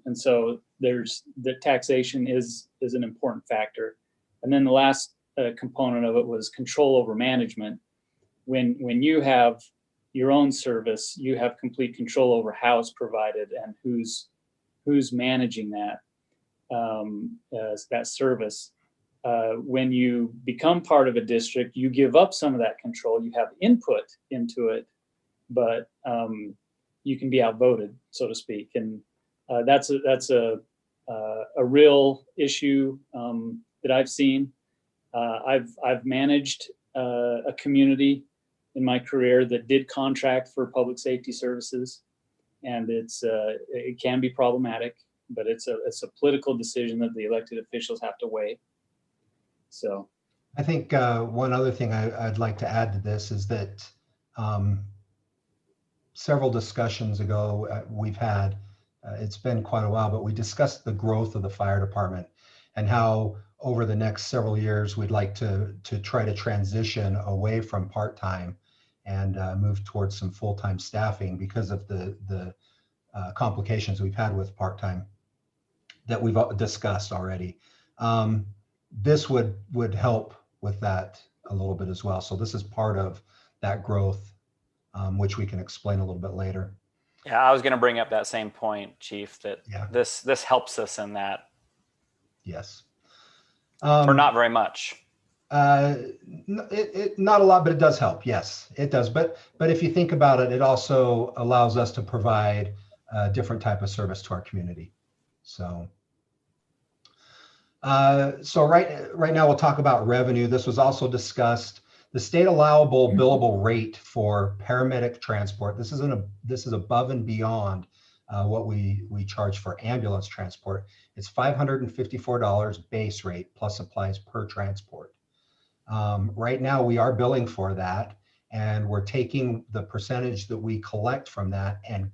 Speaker 13: And so there's the taxation is an important factor. And then the last component of it was control over management. When you have your own service, you have complete control over how it's provided and who's managing that service. When you become part of a district, you give up some of that control. You have input into it, but you can be outvoted, so to speak. And that's a real issue that I've seen. I've managed a community in my career that did contract for public safety services, and it can be problematic, but it's a political decision that the elected officials have to weigh. So
Speaker 15: I think one other thing I'd like to add to this is that several discussions ago we've had, it's been quite a while, but we discussed the growth of the fire department and how over the next several years we'd like to try to transition away from part-time and move towards some full-time staffing because of the complications we've had with part-time that we've discussed already. This would help with that a little bit as well. So this is part of that growth, which we can explain a little bit later.
Speaker 10: Yeah, I was going to bring up that same point, Chief, that this helps us in that.
Speaker 15: Yes.
Speaker 10: Or not very much.
Speaker 15: Not a lot, but it does help. Yes, it does. But if you think about it, it also allows us to provide a different type of service to our community. So right now we'll talk about revenue. This was also discussed. The state allowable billable rate for paramedic transport, this is above and beyond what we charge for ambulance transport. It's $554 base rate plus supplies per transport. Right now, we are billing for that, and we're taking the percentage that we collect from that and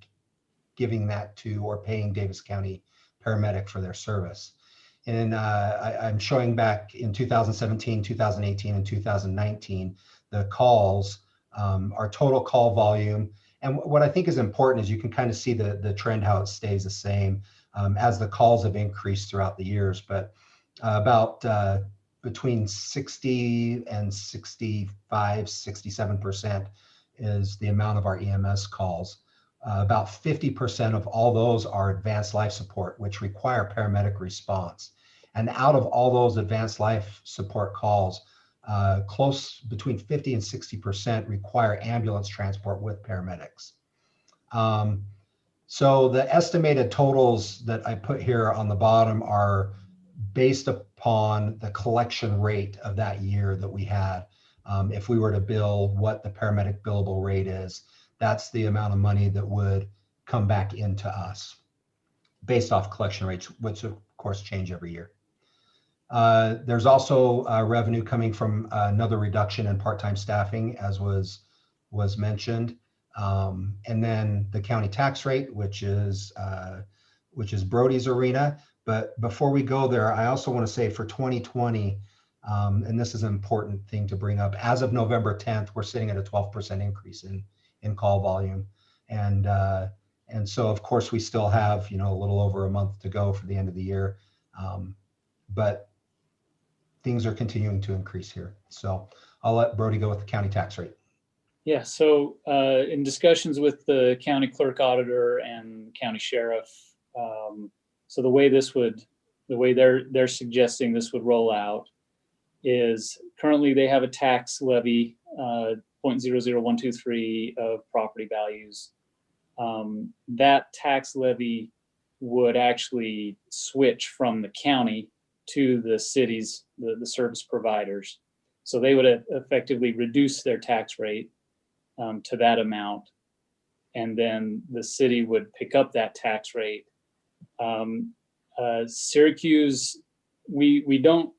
Speaker 15: giving that to or paying Davis County paramedic for their service. And I'm showing back in 2017, 2018, and 2019, the calls, our total call volume. And what I think is important is you can kind of see the trend, how it stays the same as the calls have increased throughout the years. But about between 60 and 65, 67% is the amount of our EMS calls. About 50% of all those are advanced life support, which require paramedic response. And out of all those advanced life support calls, close between 50 and 60% require ambulance transport with paramedics. So the estimated totals that I put here on the bottom are based upon the collection rate of that year that we had. If we were to bill what the paramedic billable rate is, that's the amount of money that would come back into us based off collection rates, which of course change every year. There's also revenue coming from another reduction in part-time staffing, as was mentioned. And then the county tax rate, which is Brody's arena. But before we go there, I also want to say for 2020, and this is an important thing to bring up, as of November 10th, we're sitting at a 12% increase in call volume. And so of course we still have, a little over a month to go for the end of the year. But things are continuing to increase here. So I'll let Brody go with the county tax rate.
Speaker 13: Yeah, so in discussions with the county clerk auditor and county sheriff, so the way they're suggesting this would roll out is currently they have a tax levy, 0.00123 of property values. That tax levy would actually switch from the county to the cities, the service providers. So they would effectively reduce their tax rate to that amount. And then the city would pick up that tax rate. Syracuse, we don't,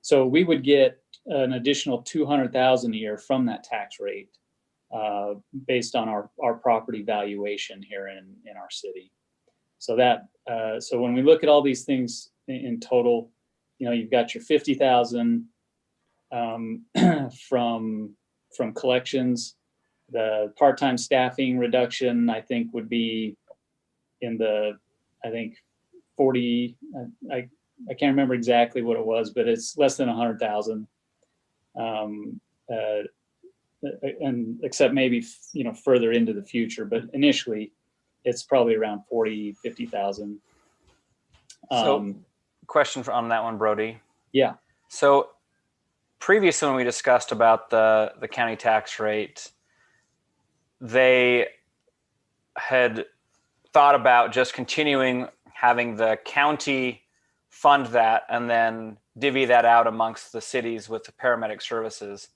Speaker 13: so we would get an additional $200,000 a year from that tax rate based on our property valuation here in our city. So that, so when we look at all these things in total, you've got your 50,000 from collections. The part-time staffing reduction, I think, would be in the, 40. I can't remember exactly what it was, but it's less than 100,000. And except maybe further into the future, but initially it's probably around 40, 50,000.
Speaker 10: So question on that one, Brody.
Speaker 13: Yeah.
Speaker 10: So previously when we discussed about the county tax rate, they had thought about just continuing having the county fund that and then divvy that out amongst the cities with the paramedic services.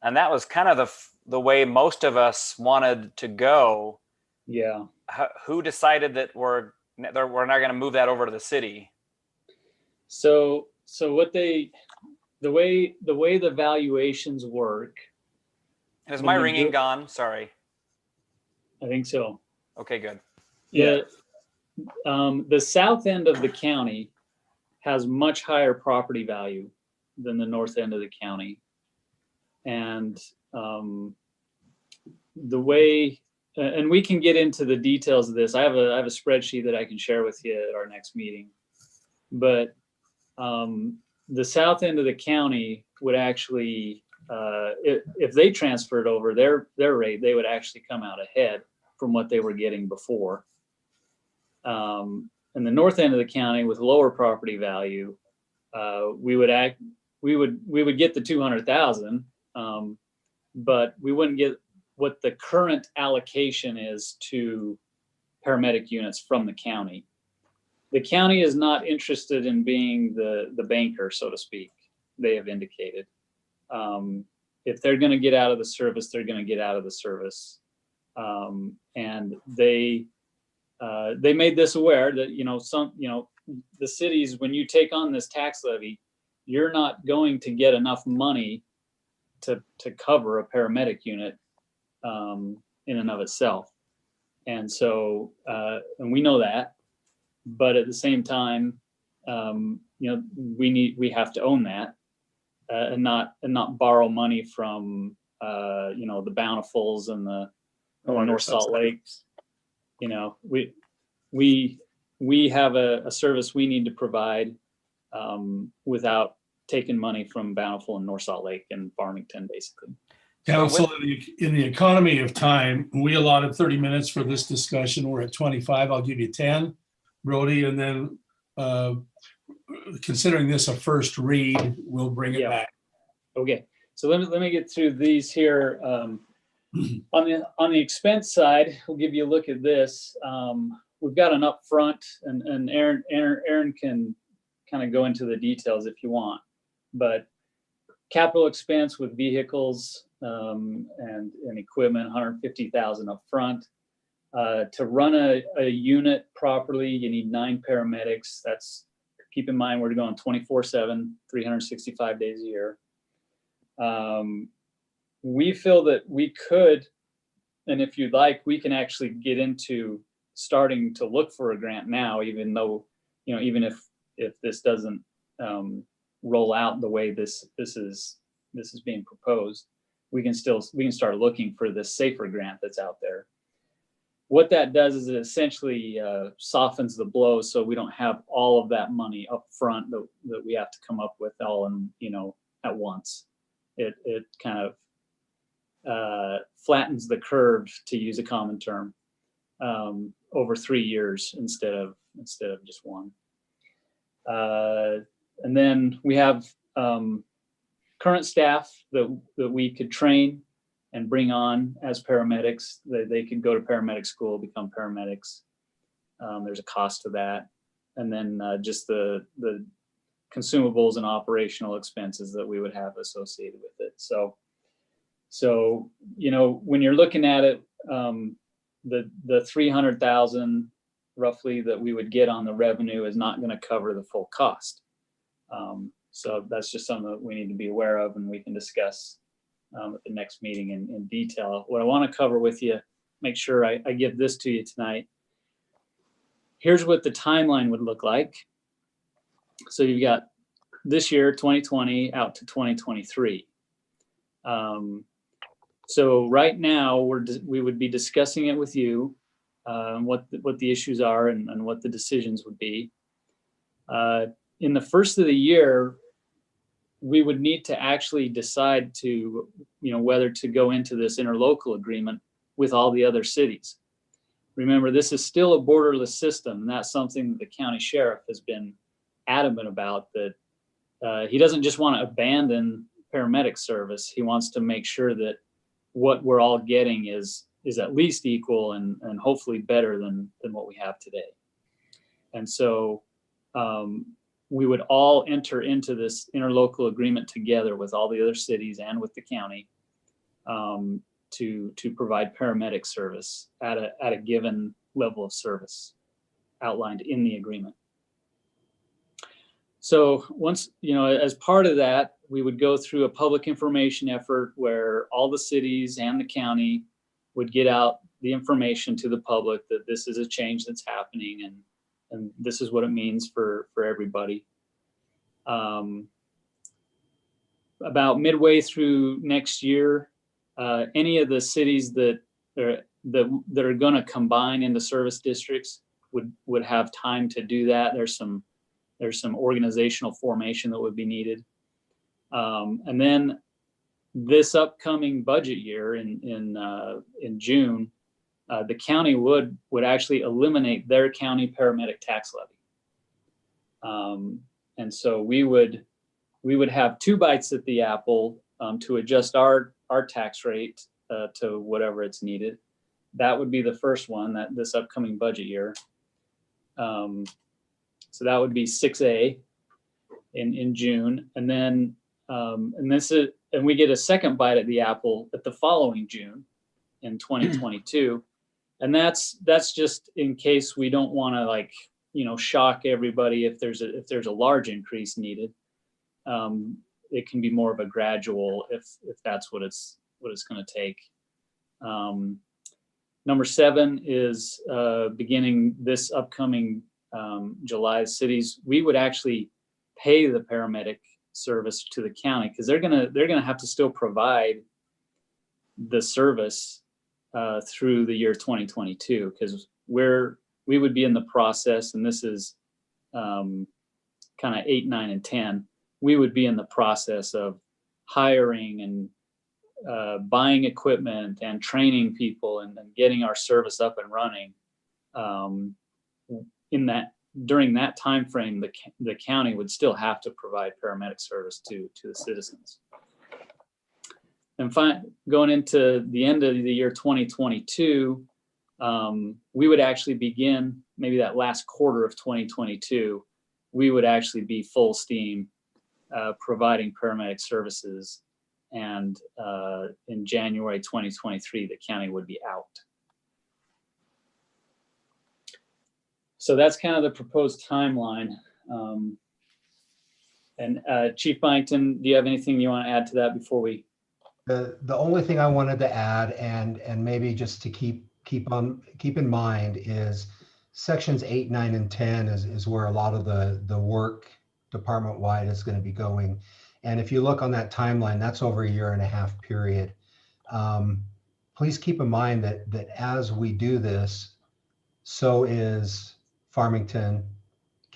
Speaker 10: And that was kind of the way most of us wanted to go.
Speaker 13: Yeah.
Speaker 10: Who decided that we're not going to move that over to the city?
Speaker 13: So what the way the valuations work.
Speaker 10: Is my ringing gone? Sorry.
Speaker 13: I think so.
Speaker 10: Okay, good.
Speaker 13: Yeah. The south end of the county has much higher property value than the north end of the county. And the way, and we can get into the details of this. I have a spreadsheet that I can share with you at our next meeting. But the south end of the county would actually, if they transferred over their rate, they would actually come out ahead from what they were getting before. And the north end of the county with lower property value, we would get the 200,000, but we wouldn't get what the current allocation is to paramedic units from the county. The county is not interested in being the banker, so to speak, they have indicated. if they're going to get out of the service, they're going to get out of the service. And they made this aware that, the cities, when you take on this tax levy, you're not going to get enough money to cover a paramedic unit in and of itself. And so, and we know that, but at the same time, we have to own that and not borrow money from, the Bountifuls and the North Salt Lakes. We have a service we need to provide without taking money from Bountiful and North Salt Lake and Farmington, basically.
Speaker 2: Council, in the economy of time, we allotted 30 minutes for this discussion. We're at 25. I'll give you 10, Brody, and then considering this a first read, we'll bring it back.
Speaker 13: Okay, so let me get through these here. On the expense side, we'll give you a look at this. We've got an upfront, and Aaron can kind of go into the details if you want, but capital expense with vehicles and equipment, $150,000 up front. To run a unit properly, you need 9 paramedics. That's, keep in mind, we're going 24/7, 365 days a year. We feel that we could, and if you'd like, we can actually get into starting to look for a grant now, even though, even if this doesn't roll out the way this is being proposed, we can start looking for this SAFER grant that's out there. What that does is it essentially softens the blow, so we don't have all of that money up front that we have to come up with all in, at once. It kind of flattens the curve, to use a common term, over 3 years instead of just one. And then we have current staff that we could train and bring on as paramedics. They could go to paramedic school, become paramedics. There's a cost to that. And then just the consumables and operational expenses that we would have associated with it. So when you're looking at it, the 300,000 roughly that we would get on the revenue is not going to cover the full cost. So that's just something that we need to be aware of, and we can discuss at the next meeting in detail. What I want to cover with you, make sure I give this to you tonight. Here's what the timeline would look like. So you've got this year, 2020, out to 2023. So right now we would be discussing it with you, what the issues are and what the decisions would be. In the first of the year, we would need to actually decide to, whether to go into this interlocal agreement with all the other cities. Remember, this is still a borderless system, and that's something that the county sheriff has been adamant about, that he doesn't just want to abandon paramedic service. He wants to make sure that what we're all getting is at least equal and hopefully better than what we have today. And so we would all enter into this interlocal agreement together with all the other cities and with the county to provide paramedic service at a given level of service outlined in the agreement. So once, as part of that, we would go through a public information effort where all the cities and the county would get out the information to the public that this is a change that's happening and this is what it means for everybody. About midway through next year, any of the cities that are going to combine into service districts would have time to do that. There's some organizational formation that would be needed. And then this upcoming budget year in June, the county would actually eliminate their county paramedic tax levy. And so we would have 2 bites at the apple to adjust our tax rate to whatever it's needed. That would be the first one, this upcoming budget year. So that would be 6A in June, and then and we get a second bite at the apple at the following June in 2022. And that's just in case we don't want to, like, you know, shock everybody if there's a large increase needed. It can be more of a gradual if that's what it's going to take. Number 7 is beginning this upcoming July. Cities, we would actually pay the paramedic service to the county, because they're gonna have to still provide the service through the year 2022, because we would be in the process, and this is kind of 8, 9, and 10. We would be in the process of hiring and buying equipment and training people and getting our service up and running. During that time frame, the county would still have to provide paramedic service to the citizens. And going into the end of the year 2022, we would actually begin maybe that last quarter of 2022. We would actually be full steam providing paramedic services, and in January 2023, the county would be out. So that's kind of the proposed timeline. And Chief Byington, do you have anything you want to add to that before we?
Speaker 15: The only thing I wanted to add, and maybe just to keep in mind, is sections 8, 9, and 10 is where a lot of the work department wide is going to be going. And if you look on that timeline, that's over a 1.5 year period. Please keep in mind that as we do this, so is Farmington,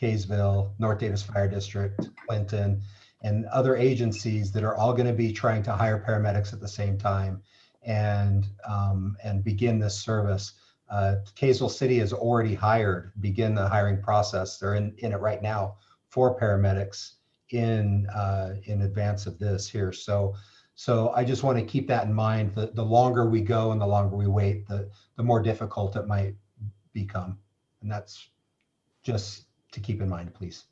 Speaker 15: Kaysville, North Davis Fire District, Clinton, and other agencies that are all going to be trying to hire paramedics at the same time and begin this service. Kaysville City has already begin the hiring process. They're in it right now for paramedics in advance of this here. So I just want to keep that in mind. The longer we go and the longer we wait, the more difficult it might become. And that's just to keep in mind, please.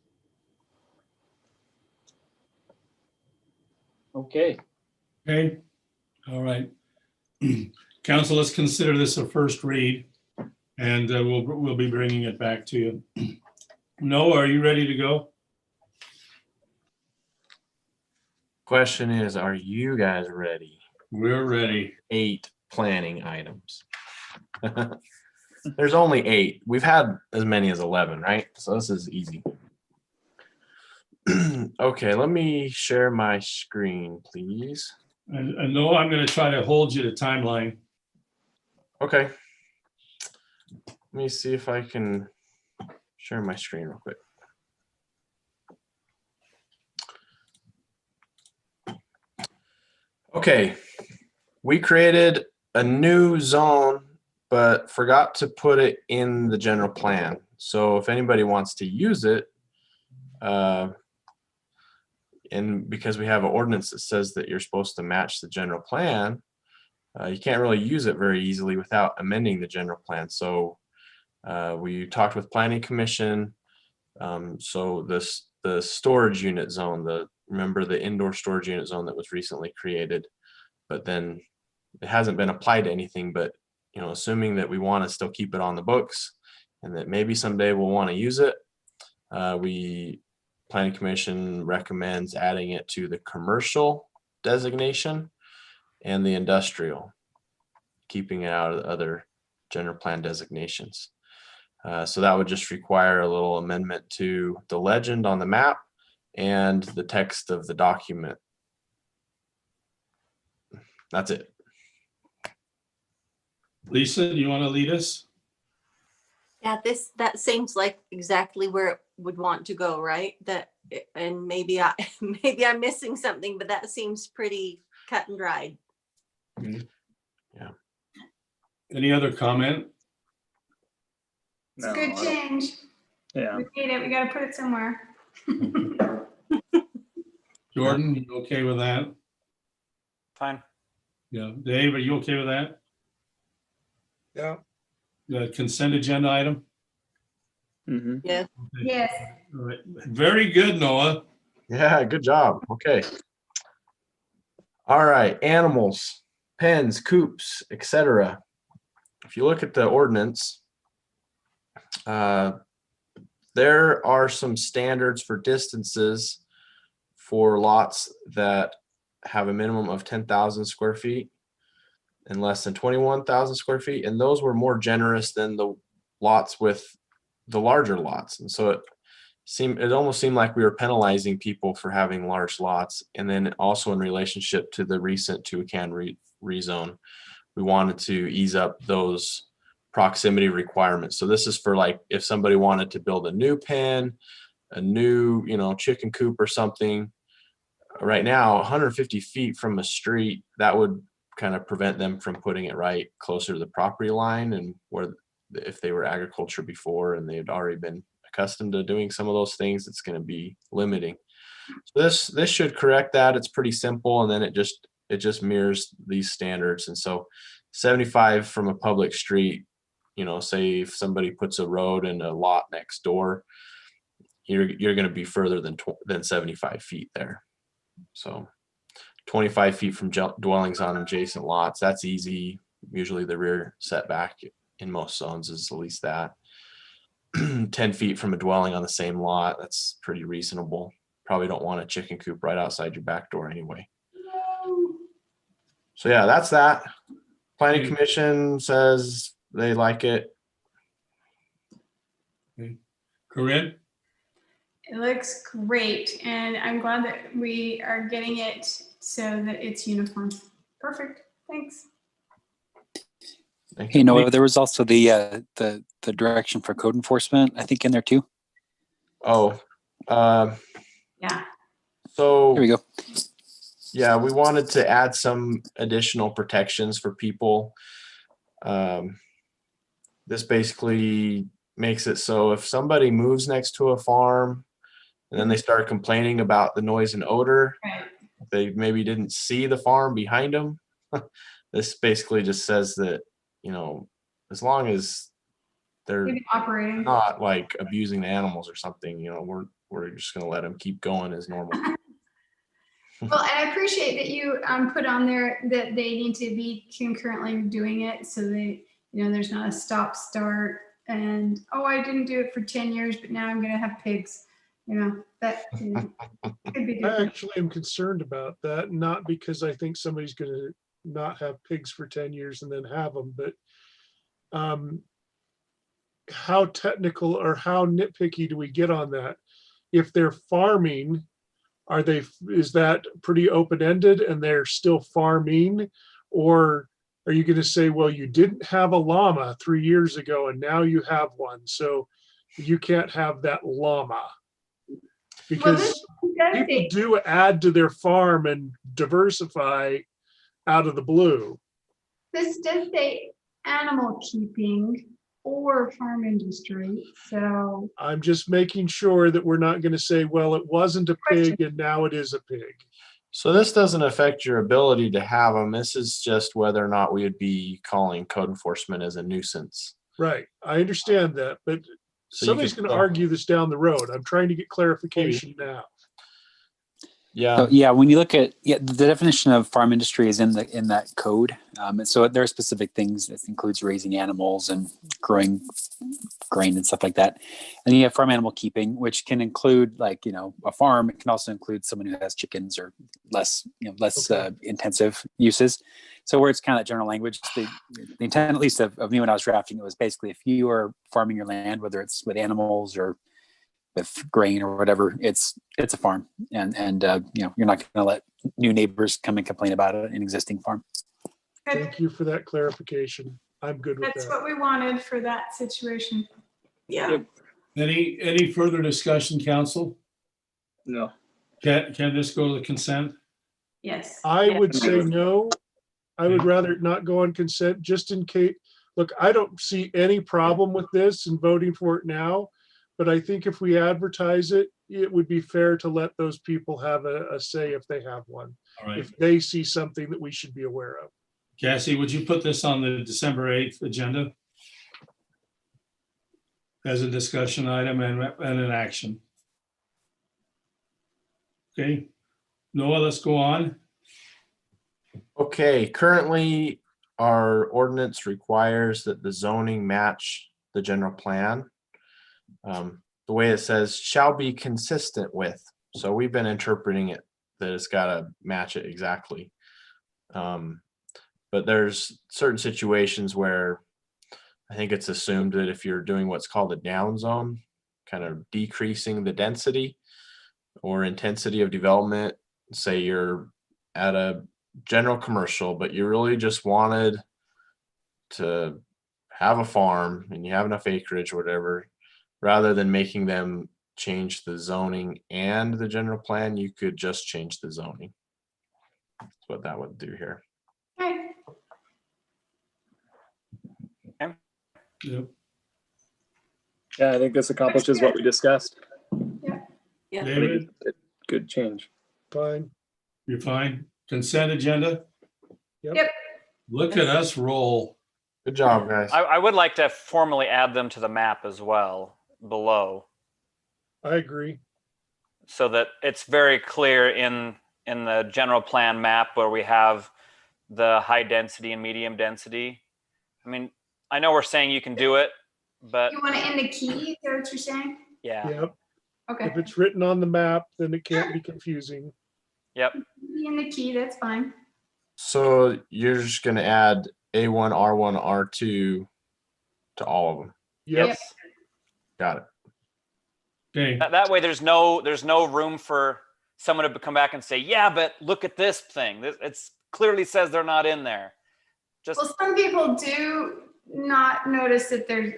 Speaker 13: Okay.
Speaker 2: Okay. All right. Council, let's consider this a first read, and we'll be bringing it back to you. Noah, are you ready to go?
Speaker 11: Question is, are you guys ready?
Speaker 2: We're ready.
Speaker 11: 8 planning items. There's only 8. We've had as many as 11, right? So this is easy. Okay, let me share my screen, please.
Speaker 2: And Noah, I'm going to try to hold you to timeline.
Speaker 11: Okay. Let me see if I can share my screen real quick. Okay, we created a new zone, but forgot to put it in the general plan. So if anybody wants to use it, and because we have an ordinance that says that you're supposed to match the general plan, you can't really use it very easily without amending the general plan. So we talked with Planning Commission. So the storage unit zone, remember the indoor storage unit zone that was recently created, but then it hasn't been applied to anything. But assuming that we want to still keep it on the books and that maybe someday we'll want to use it, Planning Commission recommends adding it to the commercial designation and the industrial, keeping it out of the other general plan designations. So that would just require a little amendment to the legend on the map and the text of the document. That's it.
Speaker 2: Lisa, do you want to lead us?
Speaker 5: Yeah, that seems like exactly where it would want to go, right? And maybe I'm missing something, but that seems pretty cut and dried.
Speaker 11: Yeah.
Speaker 2: Any other comment?
Speaker 4: It's a good change.
Speaker 13: Yeah.
Speaker 4: We need it. We got to put it somewhere.
Speaker 2: Jordan, you okay with that?
Speaker 10: Fine.
Speaker 2: Yeah. Dave, are you okay with that?
Speaker 12: Yeah.
Speaker 2: The consent agenda item?
Speaker 13: Mm-hmm.
Speaker 5: Yeah.
Speaker 2: Okay.
Speaker 4: Yes.
Speaker 2: All right. Very good, Noah.
Speaker 11: Yeah, good job. Okay. All right, animals, pens, coops, etc. If you look at the ordinance, there are some standards for distances for lots that have a minimum of 10,000 square feet and less than 21,000 square feet. And those were more generous than the lots with the larger lots. And so it almost seemed like we were penalizing people for having large lots. And then also in relationship to the recent Tuacan rezone, we wanted to ease up those proximity requirements. So this is for like if somebody wanted to build a new pen, a new, chicken coop or something. Right now, 150 feet from a street, that would kind of prevent them from putting it right closer to the property line, and where if they were agriculture before and they had already been accustomed to doing some of those things, it's going to be limiting. So this should correct that. It's pretty simple, and then it just mirrors these standards. And so 75 from a public street, say if somebody puts a road and a lot next door, you're going to be further than 75 feet there. So 25 feet from dwellings on adjacent lots, that's easy. Usually the rear setback in most zones is at least that. 10 feet from a dwelling on the same lot, that's pretty reasonable. Probably don't want a chicken coop right outside your back door anyway. So yeah, that's that. Planning Commission says they like it.
Speaker 2: Corinne?
Speaker 4: It looks great, and I'm glad that we are getting it so that it's uniform. Perfect. Thanks.
Speaker 14: Hey, Noah, there was also the direction for code enforcement, I think, in there too.
Speaker 11: Oh,
Speaker 4: Yeah.
Speaker 11: So
Speaker 14: here we go.
Speaker 11: Yeah, we wanted to add some additional protections for people. This basically makes it so if somebody moves next to a farm and then they start complaining about the noise and odor, they maybe didn't see the farm behind them. This basically just says that, as long as they're
Speaker 4: operating,
Speaker 11: not like abusing the animals or something, we're just going to let them keep going as normal.
Speaker 4: Well, and I appreciate that you put on there that they need to be concurrently doing it, so that there's not a stop start and I didn't do it for 10 years, but now I'm going to have pigs. That could be different.
Speaker 12: I actually am concerned about that, not because I think somebody's going to not have pigs for 10 years and then have them, but how technical or how nitpicky do we get on that? If they're farming, is that pretty open-ended and they're still farming? Or are you going to say, well, you didn't have a llama 3 years ago and now you have one, so you can't have that llama? Because people do add to their farm and diversify out of the blue.
Speaker 4: This does say animal keeping or farm industry, so
Speaker 12: I'm just making sure that we're not going to say, well, it wasn't a pig and now it is a pig.
Speaker 11: So this doesn't affect your ability to have them. This is just whether or not we would be calling code enforcement as a nuisance.
Speaker 12: Right. I understand that, but
Speaker 11: So
Speaker 12: somebody's going to argue this down the road. I'm trying to get clarification now.
Speaker 11: Yeah.
Speaker 14: So, yeah, when you look at the definition of farm industry is in that code. And so there are specific things that includes raising animals and growing grain and stuff like that. And you have farm animal keeping, which can include a farm. It can also include someone who has chickens or less intensive uses. So where it's kind of that general language, the intent, at least of me when I was drafting, it was basically if you are farming your land, whether it's with animals or with grain or whatever, it's a farm, and you're not going to let new neighbors come and complain about an existing farm.
Speaker 12: Thank you for that clarification. I'm good with
Speaker 4: that's
Speaker 12: that.
Speaker 4: what we wanted for that situation.
Speaker 5: Yeah.
Speaker 2: Any further discussion, council?
Speaker 3: No.
Speaker 2: Can this go to the consent?
Speaker 4: Yes.
Speaker 12: I would say no. I would rather it not go on consent, just in case. Look, I don't see any problem with this and voting for it now, but I think if we advertise it, it would be fair to let those people have a say if they have one,
Speaker 2: All right.
Speaker 12: if they see something that we should be aware of.
Speaker 2: Cassie, would you put this on the December 8th agenda as a discussion item and an action? Okay. Noah, let's go on.
Speaker 11: Okay, currently our ordinance requires that the zoning match the general plan. The way it says shall be consistent with, so we've been interpreting it that it's got to match it exactly. But there's certain situations where I think it's assumed that if you're doing what's called a down zone, kind of decreasing the density or intensity of development, say you're at a general commercial, but you really just wanted to have a farm and you have enough acreage or whatever, rather than making them change the zoning and the general plan, you could just change the zoning. That's what that would do here.
Speaker 4: Okay.
Speaker 2: Yep.
Speaker 6: Yeah, I think this accomplishes what we discussed.
Speaker 5: Yeah.
Speaker 2: David,
Speaker 6: Good change.
Speaker 12: Fine.
Speaker 2: you're fine? Consent agenda?
Speaker 4: Yep.
Speaker 2: Look at us roll.
Speaker 11: Good job, guys.
Speaker 10: I would like to formally add them to the map as well below,
Speaker 12: I agree.
Speaker 10: so that it's very clear in the general plan map where we have the high density and medium density. I mean, I know we're saying you can do it, but
Speaker 4: You want it in the key? Is that what you're saying?
Speaker 10: yeah.
Speaker 12: Yep.
Speaker 4: Okay.
Speaker 12: If it's written on the map, then it can't be confusing.
Speaker 10: Yep.
Speaker 4: In the key, that's fine.
Speaker 11: So you're just gonna add A1, R1, R2 to all of them.
Speaker 12: Yep.
Speaker 11: Got it.
Speaker 2: Okay,
Speaker 10: That way there's no room for someone to come back and say, yeah, but look at this thing. It's clearly says they're not in there. Just
Speaker 4: Well, some people do not notice that there's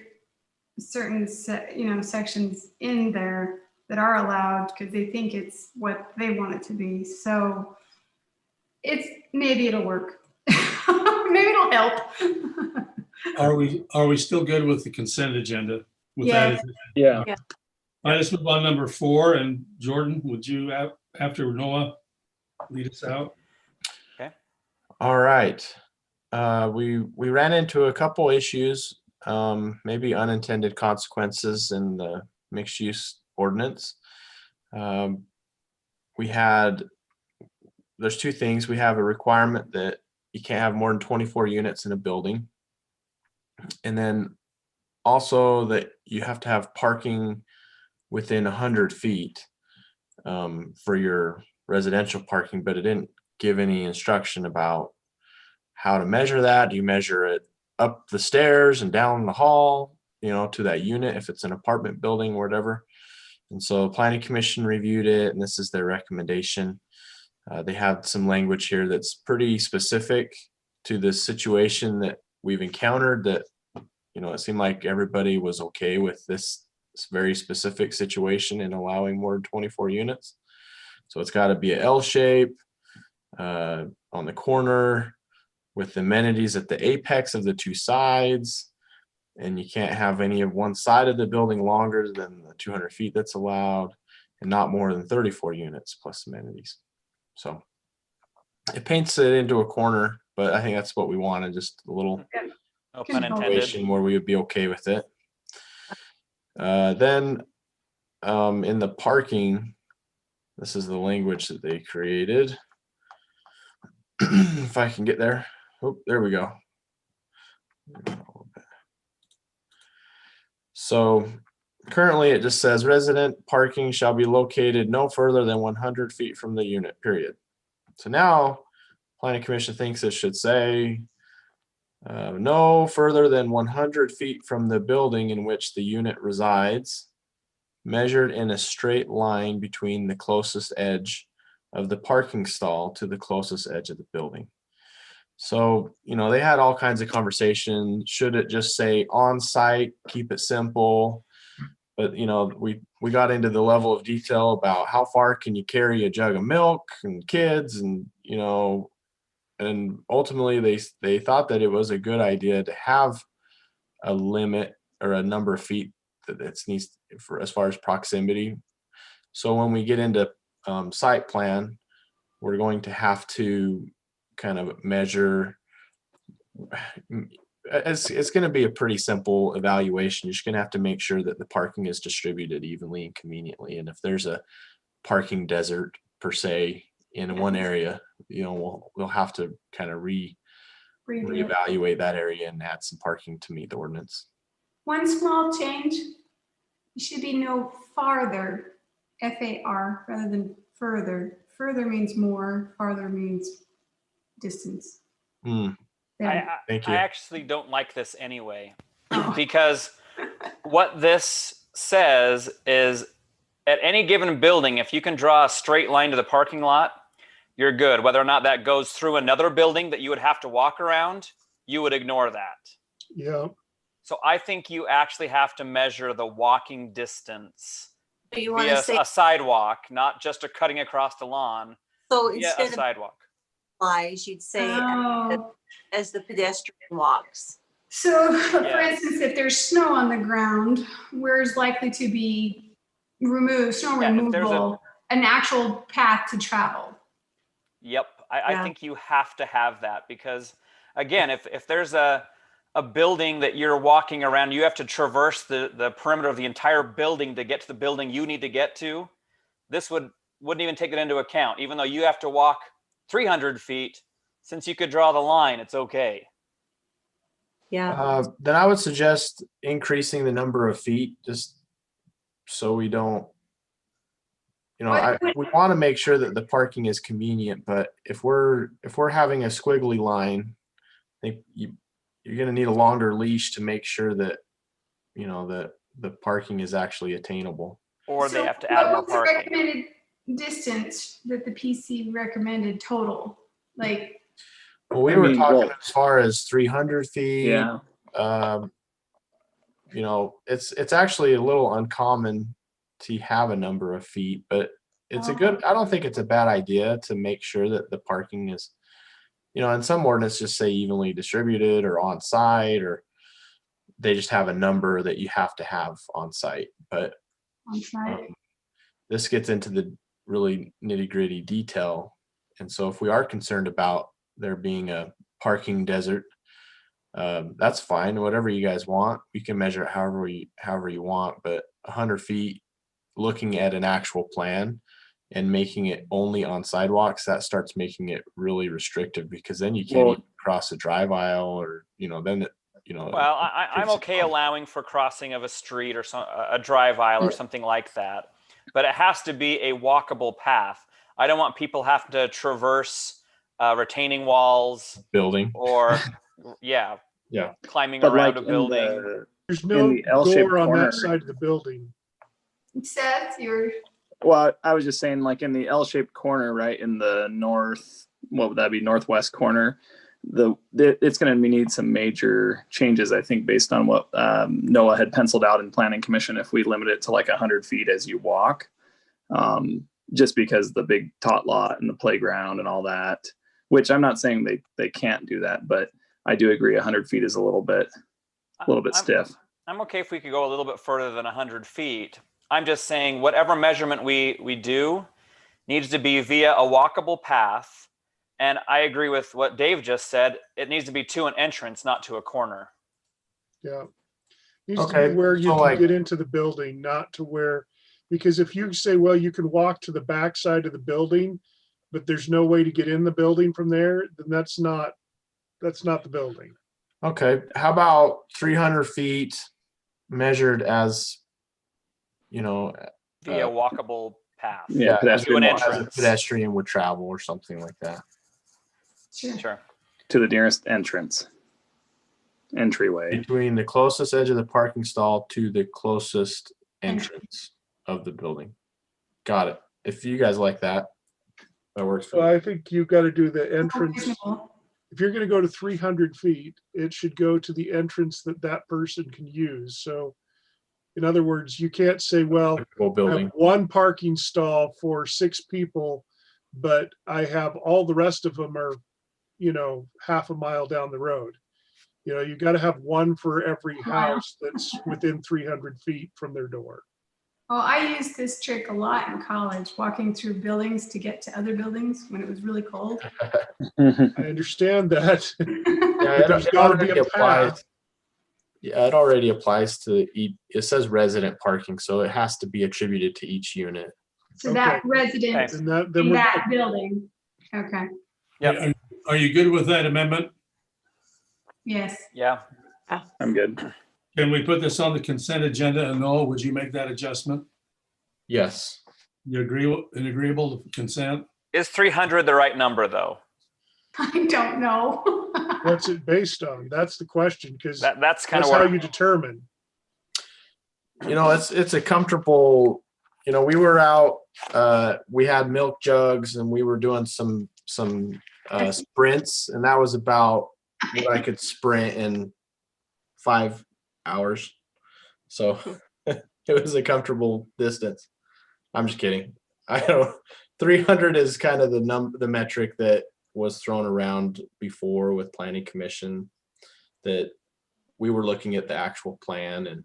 Speaker 4: certain sections in there that are allowed because they think it's what they want it to be. So maybe it'll work. Maybe it'll help.
Speaker 2: are we still good with the consent agenda? With
Speaker 4: Yeah.
Speaker 2: that,
Speaker 6: Yeah.
Speaker 4: Yeah.
Speaker 2: all right, let's move on number 4. And Jordan, would you, after Noah, lead us out?
Speaker 11: All right. We ran into a couple issues, maybe unintended consequences in the mixed use ordinance. There's two things. We have a requirement that you can't have more than 24 units in a building. And then also that you have to have parking within 100 feet for your residential parking, but it didn't give any instruction about how to measure that. Do you measure it up the stairs and down the hall, to that unit if it's an apartment building or whatever? And so the Planning Commission reviewed it, and this is their recommendation. They have some language here that's pretty specific to the situation that we've encountered, that it seemed like everybody was okay with this very specific situation in allowing more than 24 units. So it's got to be an L shape on the corner with amenities at the apex of the two sides. And you can't have any of one side of the building longer than the 200 feet that's allowed, and not more than 34 units plus amenities. So it paints it into a corner, but I think that's what we wanted, just a little
Speaker 10: no pun intended.
Speaker 11: situation where we would be okay with it. Then in the parking, this is the language that they created. If I can get there. Oh, there we go. So currently it just says resident parking shall be located no further than 100 feet from the unit, period. So now Planning Commission thinks it should say no further than 100 feet from the building in which the unit resides, measured in a straight line between the closest edge of the parking stall to the closest edge of the building. So, they had all kinds of conversation. Should it just say on site, keep it simple? But, we got into the level of detail about how far can you carry a jug of milk and kids, and, and ultimately they thought that it was a good idea to have a limit or a number of feet that it needs for as far as proximity. So when we get into site plan, we're going to have to kind of measure. It's going to be a pretty simple evaluation. You're just going to have to make sure that the parking is distributed evenly and conveniently. And if there's a parking desert per se in one area, we'll have to kind of
Speaker 4: Redo it.
Speaker 11: reevaluate that area and add some parking to meet the ordinance.
Speaker 4: One small change, it should be no farther, FAR, rather than further. Further means more, farther means distance.
Speaker 11: Hmm.
Speaker 4: There.
Speaker 11: Thank you.
Speaker 10: I actually don't like this anyway,
Speaker 4: Oh.
Speaker 10: because what this says is at any given building, if you can draw a straight line to the parking lot, you're good. Whether or not that goes through another building that you would have to walk around, you would ignore that.
Speaker 12: Yeah.
Speaker 10: So I think you actually have to measure the walking distance
Speaker 5: So you want
Speaker 10: via
Speaker 5: to say,
Speaker 10: a sidewalk, not just a cutting across the lawn,
Speaker 5: so
Speaker 10: via a
Speaker 5: instead of
Speaker 10: sidewalk.
Speaker 5: flies, you'd say
Speaker 4: Oh.
Speaker 5: as the pedestrian walks.
Speaker 4: So, for
Speaker 10: Yes.
Speaker 4: instance, if there's snow on the ground, where's likely to be removed, snow
Speaker 10: Yeah, if there's
Speaker 4: removal, an actual path to travel?
Speaker 10: Yep. I
Speaker 5: Yeah.
Speaker 10: think you have to have that because, again, if there's a building that you're walking around, you have to traverse the perimeter of the entire building to get to the building you need to get to. This wouldn't even take it into account, even though you have to walk 300 feet. Since you could draw the line, it's okay.
Speaker 5: Yeah.
Speaker 11: Then I would suggest increasing the number of feet, just so we don't, we want to make sure that the parking is convenient, but if we're having a squiggly line, I think you're going to need a longer leash to make sure that, that the parking is actually attainable.
Speaker 10: Or
Speaker 4: So
Speaker 10: they have to add more
Speaker 4: what's the
Speaker 10: parking.
Speaker 4: recommended distance that the PC recommended total? Like,
Speaker 11: Well, we
Speaker 13: I
Speaker 11: were
Speaker 13: mean,
Speaker 11: talking
Speaker 13: well-
Speaker 11: as far as 300 feet.
Speaker 13: Yeah.
Speaker 11: It's actually a little uncommon to have a number of feet, but it's I don't think it's a bad idea to make sure that the parking is, in some ordinance just say evenly distributed or on site, or they just have a number that you have to have on site. But
Speaker 4: on site.
Speaker 11: this gets into the really nitty gritty detail. And so if we are concerned about there being a parking desert, that's fine. Whatever you guys want, we can measure it however you want. But 100 feet, looking at an actual plan and making it only on sidewalks, that starts making it really restrictive, because then you can't even cross a drive aisle, or then
Speaker 10: Well, I'm okay allowing for crossing of a street or a drive aisle or something like that, but it has to be a walkable path. I don't want people having to traverse retaining walls,
Speaker 11: building,
Speaker 10: or climbing around a building.
Speaker 12: There's
Speaker 13: in
Speaker 12: no
Speaker 13: the L-shaped
Speaker 12: door on
Speaker 13: corner.
Speaker 12: that side of the building.
Speaker 4: Seth, you're
Speaker 13: Well, I was just saying, like in the L-shaped corner, right in the what would that be, northwest corner, it's going to need some major changes, I think, based on what Noah had penciled out in Planning Commission. If we limit it to like 100 feet as you walk, just because the big tot lot and the playground and all that, which I'm not saying they can't do that, but I do agree 100 feet is a little bit stiff.
Speaker 10: I'm okay if we could go a little bit further than 100 feet. I'm just saying whatever measurement we do needs to be via a walkable path. And I agree with what Dave just said. It needs to be to an entrance, not to a corner.
Speaker 12: Yeah. Needs to
Speaker 11: Okay,
Speaker 12: be where you
Speaker 11: so
Speaker 12: can
Speaker 11: like-
Speaker 12: get into the building, not to where, because if you say, well, you can walk to the back side of the building, but there's no way to get in the building from there, then that's not the building.
Speaker 11: Okay, how about 300 feet measured as,
Speaker 10: Via a walkable path.
Speaker 13: Yeah,
Speaker 11: as
Speaker 10: to an
Speaker 11: a
Speaker 10: entrance.
Speaker 11: pedestrian would travel or something like that.
Speaker 10: Sure.
Speaker 13: To the nearest entryway.
Speaker 11: Between the closest edge of the parking stall to the closest entrance of the building. Got it. If you guys like that, that works for
Speaker 12: Well,
Speaker 11: me.
Speaker 12: I think you've got to do the entrance.
Speaker 4: reasonable.
Speaker 12: If you're going to go to 300 feet, it should go to the entrance that person can use. So in other words, you can't say, well,
Speaker 11: Whole
Speaker 12: I
Speaker 11: building.
Speaker 12: have one parking stall for 6 people, but I have all the rest of them are, half a mile down the road. You got to have one for every house that's within 300 feet from their door.
Speaker 4: Well, I used this trick a lot in college, walking through buildings to get to other buildings when it was really cold.
Speaker 12: I understand that.
Speaker 11: Yeah,
Speaker 12: There's
Speaker 11: it
Speaker 12: got to be
Speaker 11: already
Speaker 12: a
Speaker 11: applies.
Speaker 12: path.
Speaker 11: Yeah, it already applies to it says resident parking, so it has to be attributed to each unit.
Speaker 4: So that resident
Speaker 12: And then
Speaker 4: in
Speaker 12: we're
Speaker 4: that building. Okay.
Speaker 10: Yep.
Speaker 2: Are you good with that amendment?
Speaker 4: Yes.
Speaker 10: Yeah.
Speaker 13: I'm good.
Speaker 2: Can we put this on the consent agenda? And Noel, would you make that adjustment?
Speaker 11: Yes.
Speaker 2: You agreeable to consent?
Speaker 10: Is 300 the right number though?
Speaker 4: I don't know.
Speaker 12: What's it based on? That's the question, because
Speaker 10: That's kind
Speaker 12: that's
Speaker 10: of
Speaker 12: how
Speaker 10: where
Speaker 12: you determine.
Speaker 11: You know, it's a comfortable, you know, we were out, we had milk jugs and we were doing some sprints, and that was about what I could sprint in 5 hours. So it was a comfortable distance. I'm just kidding. I don't 300 is kind of the metric that was thrown around before with planning commission, that we were looking at the actual plan, and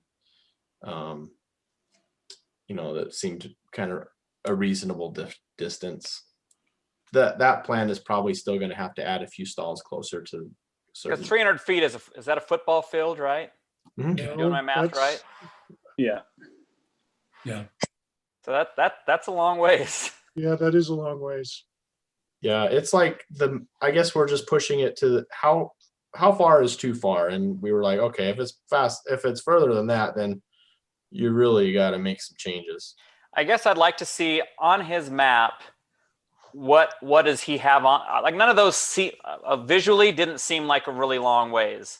Speaker 11: you know, that seemed kind of a reasonable distance. That plan is probably still going to have to add a few stalls closer to
Speaker 10: because 300 feet is that a football field, right?
Speaker 11: Mhm.
Speaker 10: Doing my math right?
Speaker 13: Yeah.
Speaker 2: Yeah.
Speaker 10: So that's a long ways.
Speaker 12: Yeah, that is a long ways.
Speaker 11: Yeah, it's like I guess we're just pushing it to how far is too far, and we were like, okay, if it's further than that, then you really got to make some changes.
Speaker 10: I guess I'd like to see on his map what does he have on, like none of those visually didn't seem like a really long ways.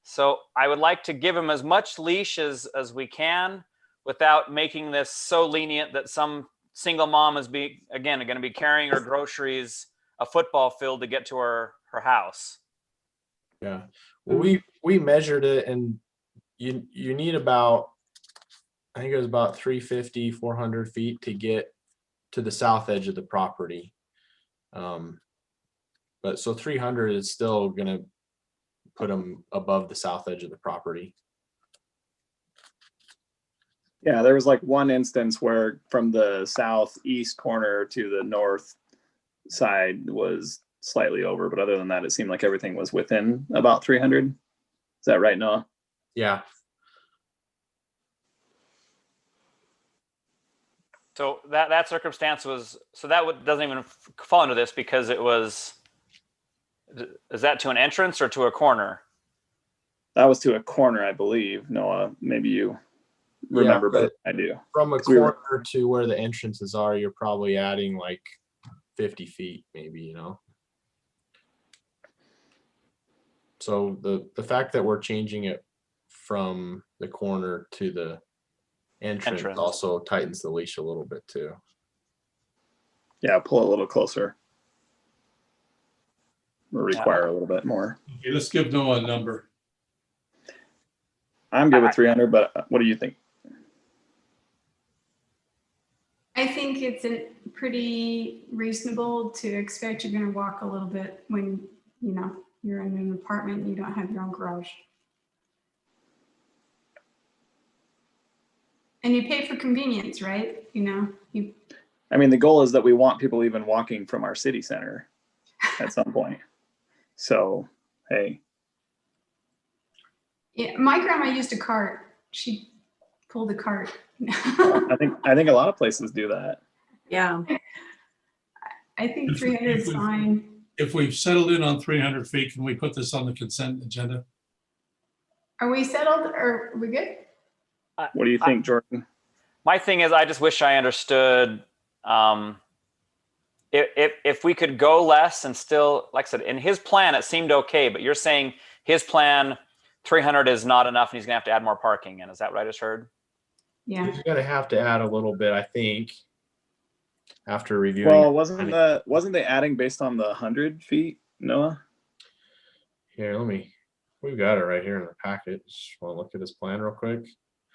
Speaker 10: So I would like to give him as much leash as we can without making this so lenient that some single mom is going to be carrying her groceries a football field to get to her house.
Speaker 11: Yeah, well, we measured it, and you need about, I think it was about 350, 400 feet to get to the south edge of the property. But so 300 is still gonna put them above the south edge of the property.
Speaker 13: Yeah, there was like one instance where from the southeast corner to the north side was slightly over, but other than that, it seemed like everything was within about 300. Is that right, Noah?
Speaker 11: Yeah.
Speaker 10: So that circumstance was, so that doesn't even fall into this because it was, is that to an entrance or to a corner?
Speaker 13: That was to a corner, I believe. Noah, maybe you remember,
Speaker 11: Yeah,
Speaker 13: but I do.
Speaker 11: From a corner to where the entrances are, you're probably adding like 50 feet, maybe, you know. So the fact that we're changing it from the corner to the entrance also tightens the leash a little bit too.
Speaker 13: Yeah, pull it a little closer. Will require a little bit more.
Speaker 2: Okay, let's give Noah a number.
Speaker 13: I'm good with 300, but what do you think?
Speaker 4: I think it's pretty reasonable to expect you're going to walk a little bit when, you know, you're in an apartment and you don't have your own garage. And you pay for convenience, right? You know,
Speaker 13: I mean, the goal is that we want people even walking from our city center at some point. So, hey.
Speaker 4: Yeah, my grandma used a cart. She pulled a cart.
Speaker 13: I think a lot of places do that.
Speaker 1: Yeah.
Speaker 4: I think 300 is fine.
Speaker 2: If we've settled in on 300 feet, can we put this on the consent agenda?
Speaker 4: Are we settled or are we good?
Speaker 13: What do you think, Jordan?
Speaker 10: My thing is, I just wish I understood if we could go less and still, like I said, in his plan, it seemed okay, but you're saying his plan, 300 is not enough and he's gonna have to add more parking in. Is that what I just heard?
Speaker 4: Yeah.
Speaker 11: He's gonna have to add a little bit, I think, after reviewing.
Speaker 13: Well, wasn't they adding based on the 100 feet, Noah?
Speaker 11: Here, we've got it right here in the packet. Just want to look at this plan real quick.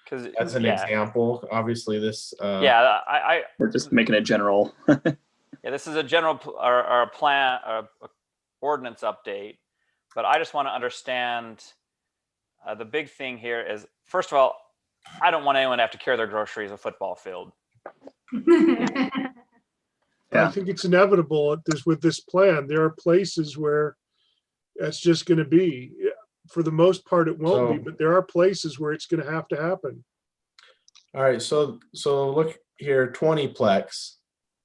Speaker 10: Because
Speaker 11: that's an example. Obviously, this.
Speaker 13: We're just making a general.
Speaker 10: Yeah, this is a general or a plan or ordinance update, but I just want to understand the big thing here is, first of all, I don't want anyone to have to carry their groceries a football field.
Speaker 12: I think it's inevitable with this plan. There are places where that's just going to be. For the most part, it won't be, but there are places where it's going to happen.
Speaker 11: All right, so look here, 20 plex,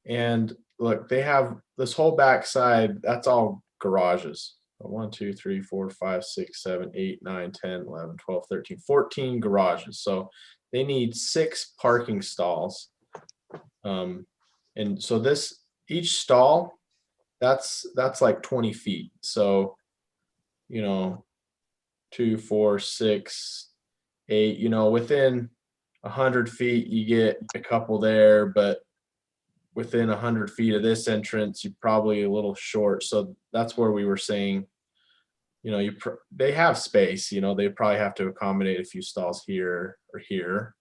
Speaker 11: and look, they have this whole backside, that's all garages. 1, 2, 3, 4, 5, 6, 7, 8, 9, 10, 11, 12, 13, 14 garages. So they need 6 parking stalls. And so each stall, that's like 20 feet. So, 2, 4, 6, 8, within 100 feet, you get a couple there, but within 100 feet of this entrance, you're probably a little short. So that's where we were saying, they have space, they probably have to accommodate a few stalls here or here.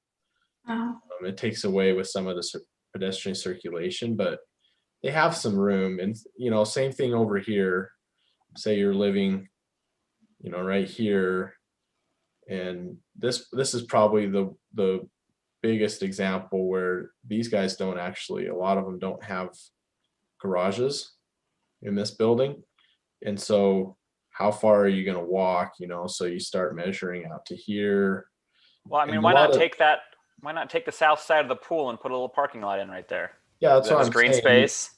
Speaker 11: It takes away with some of the pedestrian circulation, but they have some room. And, same thing over here. Say you're living, right here. And this is probably the biggest example where these guys don't actually, a lot of them don't have garages in this building. And so how far are you going to walk, so you start measuring out to here.
Speaker 10: Well, I mean, why not take the south side of the pool and put a little parking lot in right there?
Speaker 11: Yeah, that's what I'm
Speaker 10: green
Speaker 11: saying.
Speaker 10: space.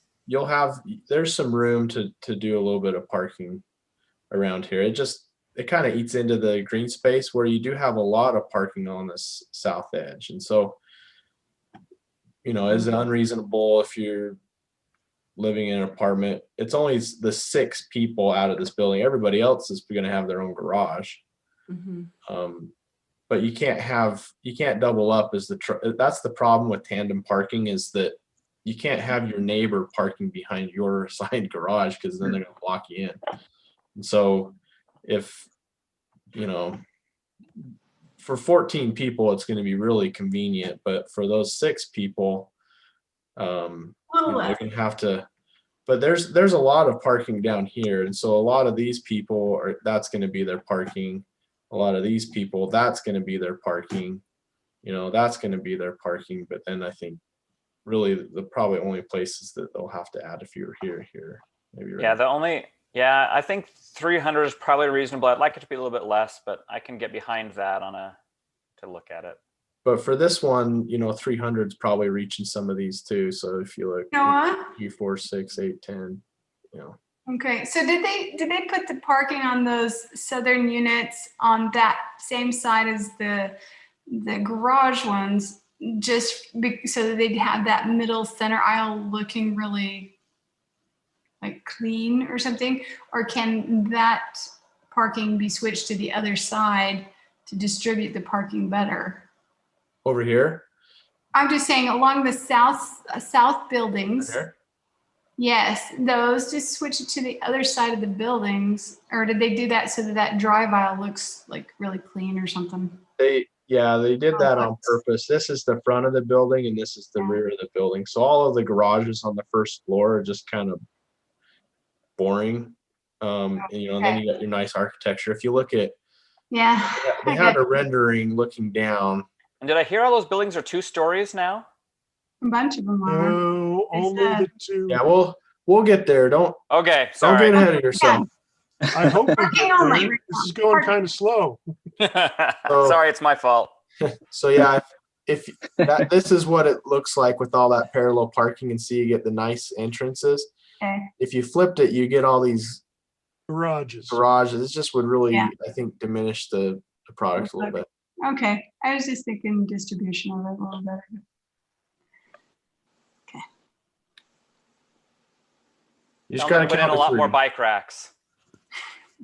Speaker 11: There's some room to do a little bit of parking around here. It kind of eats into the green space where you do have a lot of parking on this south edge. And so, is it unreasonable if you're living in an apartment? It's only the 6 people out of this building. Everybody else is going to have their own garage. But you can't double up as that's the problem with tandem parking, is that you can't have your neighbor parking behind your assigned garage, because then they're going to block you in. And so if, for 14 people, it's going to be really convenient, but for those 6 people, they're going to have to, but there's a lot of parking down here. And so a lot of these people that's going to be their parking. A lot of these people, that's going to be their parking, that's going to be their parking. But then I think really the probably only places that they'll have to add if you're here, maybe. Right.
Speaker 10: Yeah, I think 300 is probably reasonable. I'd like it to be a little bit less, but I can get behind that to look at it.
Speaker 11: But for this one, 300 is probably reaching some of these too. So if you look,
Speaker 4: Noah?
Speaker 11: 2, 4, 6, 8, 10,
Speaker 4: Okay, so did they put the parking on those southern units on that same side as the garage ones, so that they'd have that middle center aisle looking really like clean or something? Or can that parking be switched to the other side to distribute the parking better?
Speaker 11: Over here?
Speaker 4: I'm just saying along the south buildings.
Speaker 11: There?
Speaker 4: Yes, those, just switch it to the other side of the buildings. Or did they do that so that drive aisle looks like really clean or something?
Speaker 11: They did that on purpose. This is the front of the building and this is the rear of the building. So all of the garages on the first floor are just kind of boring. And, then you got your nice architecture. If you look at, they had a rendering looking down.
Speaker 10: And did I hear all those buildings are 2 stories now?
Speaker 4: A bunch of them are.
Speaker 12: No, only the 2.
Speaker 11: Yeah, we'll get there. Don't get ahead of yourself.
Speaker 12: I hope we get there. This is going kind of slow.
Speaker 10: Sorry, it's my fault.
Speaker 11: So yeah, if this is what it looks like with all that parallel parking, and see you get the nice entrances.
Speaker 4: Okay.
Speaker 11: If you flipped it, you get all these
Speaker 12: garages.
Speaker 11: It just would really, I think, diminish the product a little bit.
Speaker 4: Okay, I was just thinking distribution of it a little better. Okay.
Speaker 11: You just got to
Speaker 10: put in a lot more bike racks.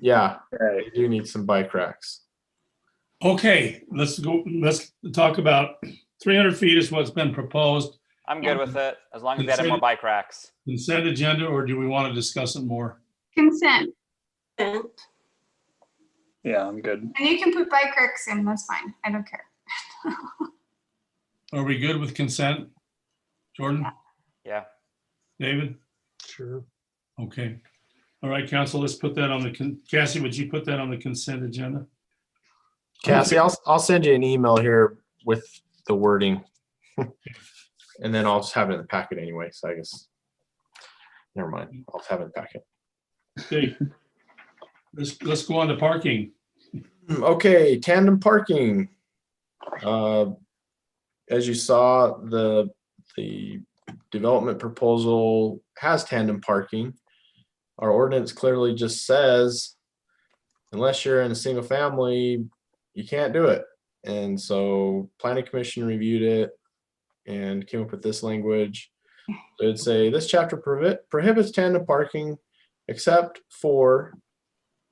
Speaker 11: Yeah, you do need some bike racks.
Speaker 2: Okay, let's talk about 300 feet is what's been proposed.
Speaker 10: I'm good with it, as long as they add more bike racks.
Speaker 2: Consent agenda, or do we want to discuss it more?
Speaker 4: Consent.
Speaker 13: Yeah, I'm good.
Speaker 4: And you can put bike racks in, that's fine. I don't care.
Speaker 2: Are we good with consent? Jordan?
Speaker 10: Yeah.
Speaker 2: David?
Speaker 12: Sure.
Speaker 2: Okay. All right, council, let's put that on the, Cassie, would you put that on the consent agenda?
Speaker 11: Cassie, I'll send you an email here with the wording. And then I'll just have it in the packet anyway, so I guess, never mind, I'll have it in the packet.
Speaker 2: Okay. Let's go on to parking.
Speaker 11: Okay, tandem parking. As you saw, the development proposal has tandem parking. Our ordinance clearly just says, unless you're in a single family, you can't do it. And so planning commission reviewed it and came up with this language. So it'd say this chapter prohibits tandem parking except for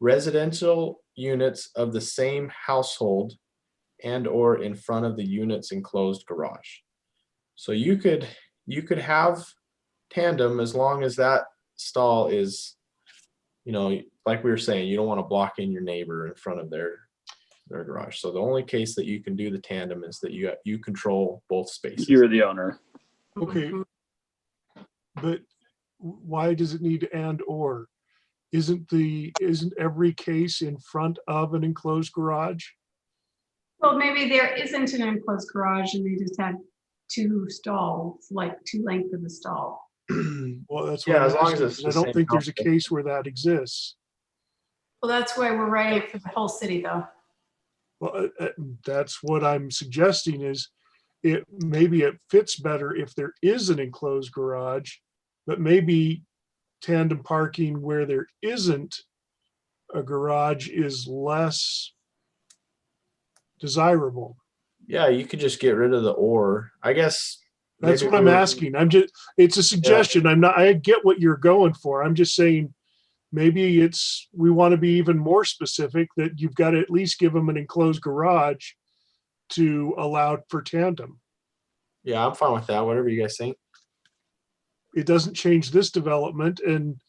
Speaker 11: residential units of the same household and or in front of the unit's enclosed garage. So you could have tandem as long as that stall is, you know, like we were saying, you don't want to block in your neighbor in front of their garage. So the only case that you can do the tandem is that you control both spaces.
Speaker 13: You're the owner.
Speaker 12: Okay. But why does it need and or? Isn't every case in front of an enclosed garage?
Speaker 4: Well, maybe there isn't an enclosed garage and they just have two stalls, like two lengths of the stall.
Speaker 12: Well, that's
Speaker 11: Yeah,
Speaker 12: what
Speaker 11: as
Speaker 12: I'm
Speaker 11: long as
Speaker 12: asking,
Speaker 11: it's
Speaker 12: 'cause
Speaker 11: the
Speaker 12: I don't
Speaker 11: same
Speaker 12: think there's a
Speaker 11: household.
Speaker 12: case where that exists.
Speaker 4: Well, that's why we're writing it for the whole city though.
Speaker 12: Well, that's what I'm suggesting is maybe it fits better if there is an enclosed garage, but maybe tandem parking where there isn't a garage is less desirable.
Speaker 11: Yeah, you could just get rid of the or. I guess
Speaker 12: That's
Speaker 11: maybe
Speaker 12: what I'm
Speaker 11: we were-
Speaker 12: asking. It's a suggestion. I get what you're going for. I'm just saying, maybe we want to be even more specific that you've got to at least give them an enclosed garage to allow for tandem.
Speaker 11: Yeah, I'm fine with that. Whatever you guys think.
Speaker 12: It doesn't change this development, and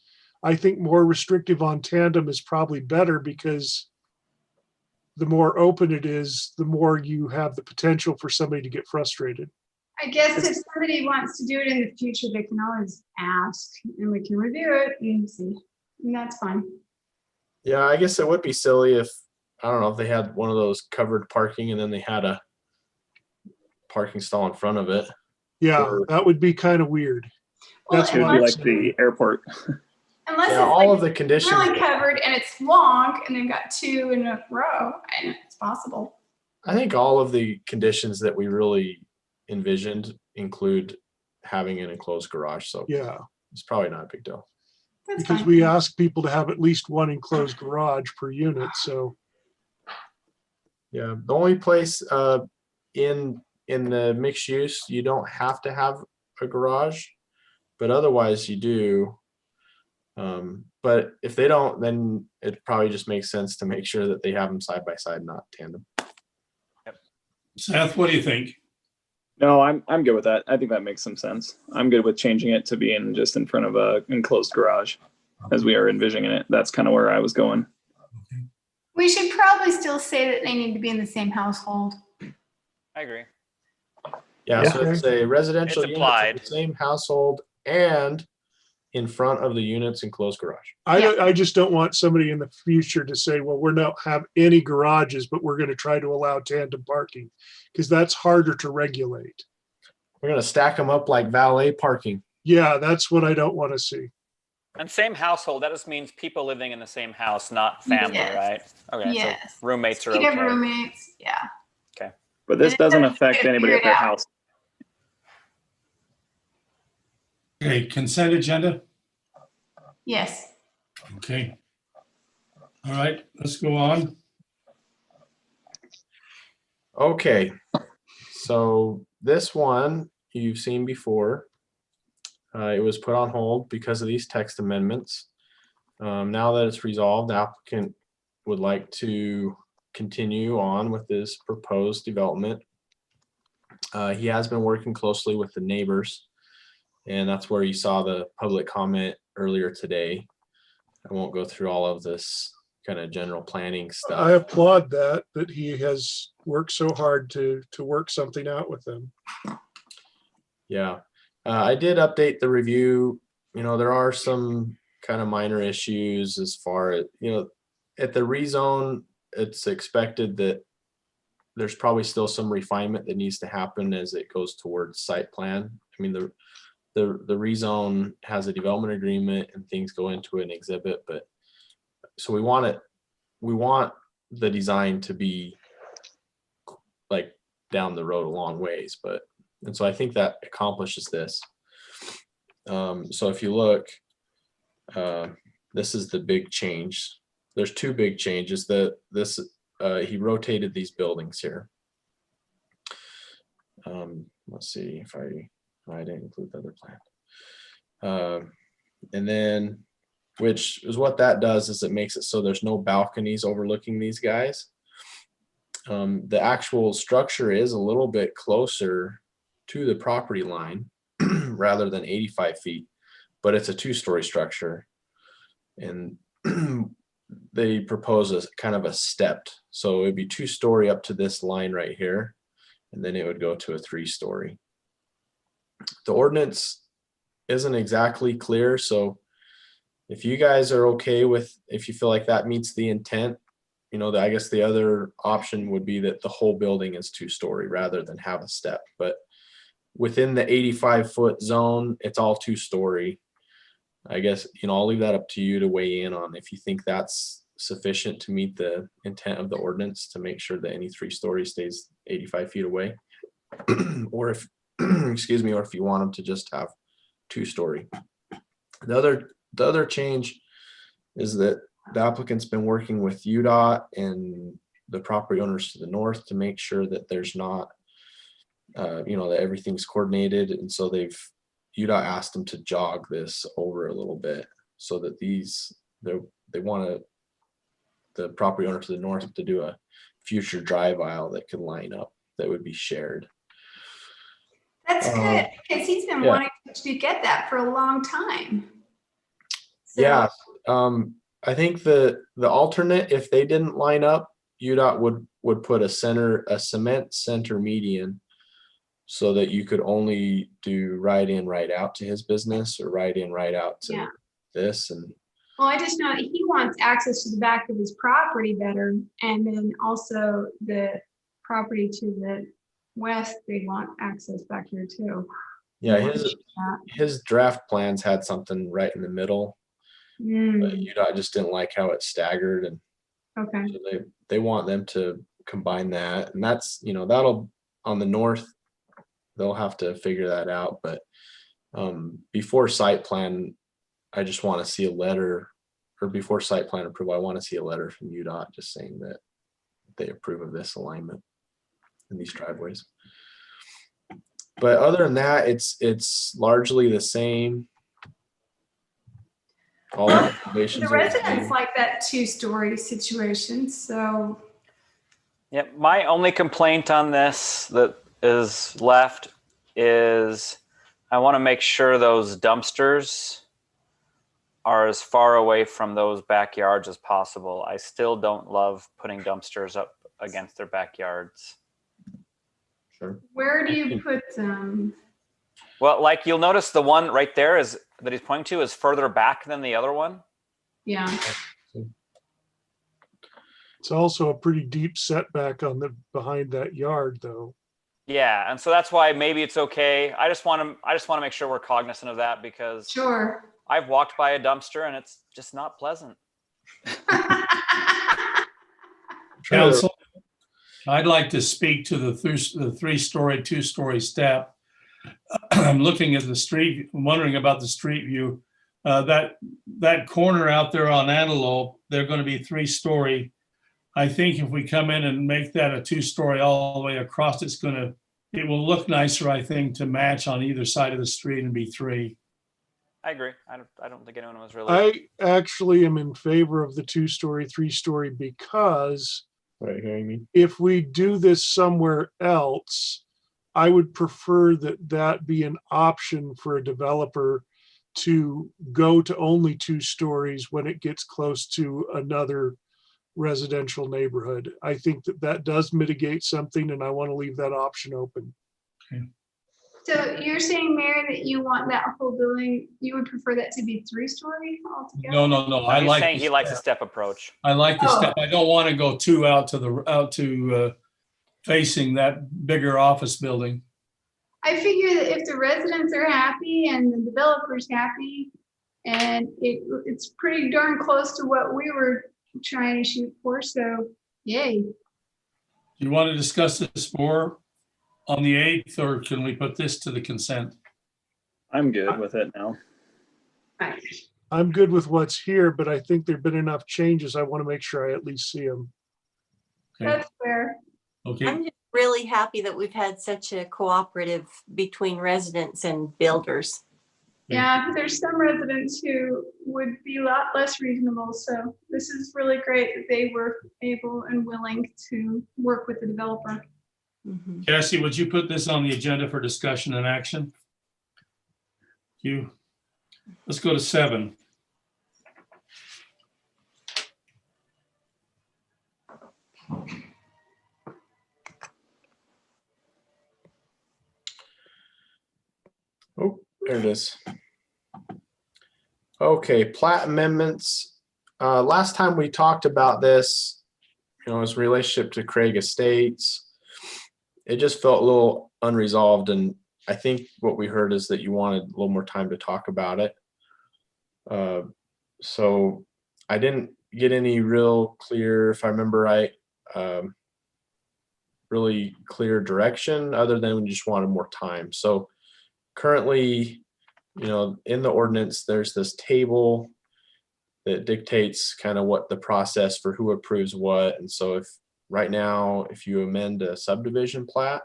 Speaker 12: I think more restrictive on tandem is probably better because the more open it is, the more you have the potential for somebody to get frustrated.
Speaker 4: I guess if somebody wants to do it in the future, they can always ask and we can review it and see. And that's fine.
Speaker 11: Yeah, I guess it would be silly if, I don't know, if they had one of those covered parking and then they had a parking stall in front of it.
Speaker 12: Yeah,
Speaker 11: Or-
Speaker 12: that would be kind of weird.
Speaker 4: Well,
Speaker 12: That's
Speaker 13: It
Speaker 12: what
Speaker 13: would be
Speaker 12: I'm
Speaker 13: like
Speaker 12: saying.
Speaker 13: the airport.
Speaker 4: Unless
Speaker 11: Yeah,
Speaker 4: it's
Speaker 11: all
Speaker 4: like
Speaker 11: of the conditions.
Speaker 4: really covered and it's long and they've got two in a row, and it's possible.
Speaker 11: I think all of the conditions that we really envisioned include having an enclosed garage, so
Speaker 12: Yeah,
Speaker 11: it's probably not a big deal.
Speaker 4: That's
Speaker 12: because
Speaker 4: fine.
Speaker 12: we ask people to have at least one enclosed garage per unit, so.
Speaker 11: Yeah, the only place in the mixed use, you don't have to have a garage, but otherwise you do. But if they don't, then it probably just makes sense to make sure that they have them side by side, not tandem.
Speaker 2: Seth, what do you think?
Speaker 13: No, I'm good with that. I think that makes some sense. I'm good with changing it to being just in front of a enclosed garage as we are envisioning it. That's kind of where I was going.
Speaker 4: We should probably still say that they need to be in the same household.
Speaker 10: I agree.
Speaker 11: Yeah, so
Speaker 12: Okay.
Speaker 11: it's a residential
Speaker 10: It's
Speaker 11: unit
Speaker 10: implied.
Speaker 11: of the same household and in front of the unit's enclosed garage.
Speaker 12: I just don't want somebody in the future to say, well, we're not have any garages, but we're going to try to allow tandem parking, because that's harder to regulate.
Speaker 11: We're gonna stack them up like valet parking.
Speaker 12: Yeah, that's what I don't want to see.
Speaker 10: And same household, that just means people living in the same house, not family,
Speaker 4: Yes.
Speaker 10: right? Okay,
Speaker 4: Yes.
Speaker 10: so roommates are
Speaker 4: Speaking of
Speaker 10: okay.
Speaker 4: roommates, yeah.
Speaker 13: But this
Speaker 4: It
Speaker 13: doesn't
Speaker 4: doesn't
Speaker 13: affect
Speaker 4: get
Speaker 13: anybody at
Speaker 4: figured
Speaker 13: their
Speaker 4: out.
Speaker 13: house.
Speaker 2: Okay, consent agenda?
Speaker 4: Yes.
Speaker 2: Okay. All right, let's go on.
Speaker 11: Okay, so this one you've seen before. It was put on hold because of these text amendments. Now that it's resolved, the applicant would like to continue on with this proposed development. He has been working closely with the neighbors, and that's where you saw the public comment earlier today. I won't go through all of this kind of general planning
Speaker 12: I
Speaker 11: stuff.
Speaker 12: applaud that he has worked so hard to work something out with them.
Speaker 11: Yeah, I did update the review. You know, there are some kind of minor issues as far as, you know, at the rezone, it's expected that there's probably still some refinement that needs to happen as it goes towards site plan. I mean, the rezone has a development agreement and things go into an exhibit, but so we want the design to be like down the road a long ways, and so I think that accomplishes this. So if you look, this is the big change. There's two big changes. He rotated these buildings here. Let's see if I didn't include the other plan. And then, which is what that does is it makes it so there's no balconies overlooking these guys. The actual structure is a little bit closer to the property line rather than 85 feet, but it's a 2-story structure. And they propose a kind of a stepped, so it'd be 2-story up to this line right here, and then it would go to a 3-story. The ordinance isn't exactly clear, so if you guys are okay with, if you feel like that meets the intent, you know, I guess the other option would be that the whole building is 2-story rather than have a step. But within the 85-foot zone, it's all 2-story. I guess, you know, I'll leave that up to you to weigh in on if you think that's sufficient to meet the intent of the ordinance to make sure that any 3-story stays 85 feet away, or if, excuse me, or if you want them to just have 2-story. The other change is that the applicant's been working with UDOT and the property owners to the north to make sure that there's not, you know, that everything's coordinated. And so UDOT asked them to jog this over a little bit so that they want the property owner to the north to do a future drive aisle that could line up, that would be shared.
Speaker 4: That's good, because he's been wanting to get that for a long time. So,
Speaker 11: yeah, I think the alternate, if they didn't line up, UDOT would put a cement center median so that you could only do right in, right out to his business, or right in, right out to this. And
Speaker 4: well, I just know that he wants access to the back of his property better, and then also the property to the west, they want access back here too.
Speaker 11: Yeah, his draft plans had something right in the middle. But UDOT just didn't like how it staggered, and so they want them to combine that, and that's, you know, that'll on the north, they'll have to figure that out. But before site plan, I just want to see a letter, or before site plan approval, I want to see a letter from UDOT just saying that they approve of this alignment in these driveways. But other than that, it's largely the same. All
Speaker 4: the residents like that 2-story situation. So
Speaker 10: yeah, my only complaint on this that is left is I want to make sure those dumpsters are as far away from those backyards as possible. I still don't love putting dumpsters up against their backyards.
Speaker 11: Sure.
Speaker 4: Where do you put them?
Speaker 10: Well, like you'll notice the one right there is that he's pointing to is further back than the other one.
Speaker 4: Yeah.
Speaker 12: It's also a pretty deep setback on the behind that yard, though.
Speaker 10: Yeah, and so that's why maybe it's okay. I just want to make sure we're cognizant of that, because
Speaker 4: sure,
Speaker 10: I've walked by a dumpster and it's just not pleasant.
Speaker 2: Council, I'd like to speak to the 3-story, 2-story step. I'm looking at the street, wondering about the street view. That corner out there on Antelope, they're going to be 3-story. I think if we come in and make that a 2-story all the way across, it will look nicer, I think, to match on either side of the street and be 3.
Speaker 10: I agree. I don't think anyone was really.
Speaker 12: I actually am in favor of the 2-story, 3-story because if we do this somewhere else, I would prefer that be an option for a developer to go to only 2 stories when it gets close to another residential neighborhood. I think that does mitigate something, and I want to leave that option open.
Speaker 2: Okay.
Speaker 4: So you're saying, Mayor, that you want that whole building, you would prefer that to be 3-story altogether?
Speaker 2: No.
Speaker 10: He's saying he likes a step approach.
Speaker 2: I like the step. I don't want to go 2 out to facing that bigger office building.
Speaker 4: I figure that if the residents are happy and the developer's happy, and it's pretty darn close to what we were trying to shoot for, so yay.
Speaker 2: Do you want to discuss this more on the 8th, or can we put this to the consent?
Speaker 13: I'm good with it now.
Speaker 4: Right.
Speaker 12: I'm good with what's here, but I think there've been enough changes. I want to make sure I at least see them.
Speaker 2: Okay.
Speaker 4: That's fair.
Speaker 2: Okay.
Speaker 5: I'm just really happy that we've had such a cooperative between residents and builders.
Speaker 4: Yeah, there's some residents who would be a lot less reasonable. So this is really great that they were able and willing to work with the developer.
Speaker 5: Mm-hmm.
Speaker 2: Cassie, would you put this on the agenda for discussion and action? Let's go to 7.
Speaker 11: Oh, there it is. Okay, plat amendments. Last time we talked about this, its relationship to Craig Estates. It just felt a little unresolved, and I think what we heard is that you wanted a little more time to talk about it. So I didn't get any real clear, if I remember right, really clear direction other than we just wanted more time. So currently, in the ordinance, there's this table that dictates kind of what the process for who approves what. And so right now, if you amend a subdivision plat,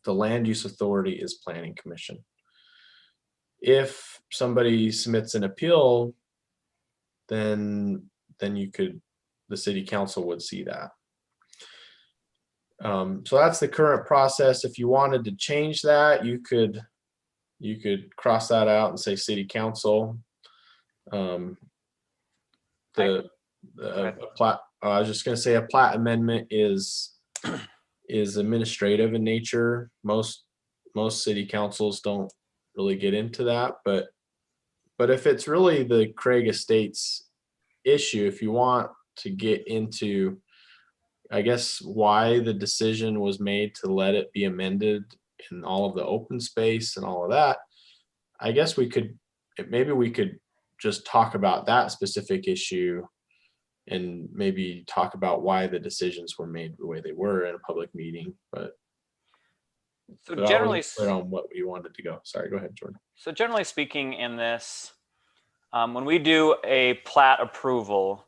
Speaker 11: the land use authority is planning commission. If somebody submits an appeal, then the city council would see that. So that's the current process. If you wanted to change that, you could cross that out and say city council. I was just going to say a plat amendment is administrative in nature. Most city councils don't really get into that, but if it's really the Craig Estates issue, if you want to get into, I guess, why the decision was made to let it be amended in all of the open space and all of that, I guess maybe we could just talk about that specific issue and maybe talk about why the decisions were made the way they were in a public meeting. But
Speaker 10: generally,
Speaker 11: clear on what we wanted to go. Sorry, go ahead, Jordan.
Speaker 10: So generally speaking, in this, when we do a plat approval,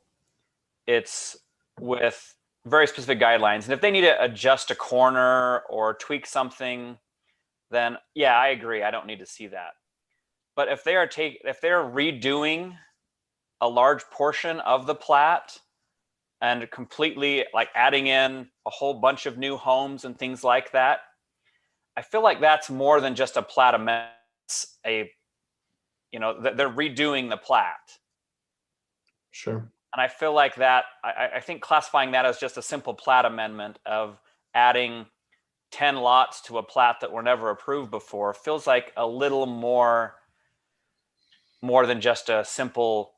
Speaker 10: it's with very specific guidelines. And if they need to adjust a corner or tweak something, then yeah, I agree. I don't need to see that. But if they're redoing a large portion of the plat and completely like adding in a whole bunch of new homes and things like that, I feel like that's more than just a plat amendment. They're redoing the plat.
Speaker 11: Sure.
Speaker 10: And I feel like that, I think classifying that as just a simple plat amendment of adding 10 lots to a plat that were never approved before feels like a little more than just a simple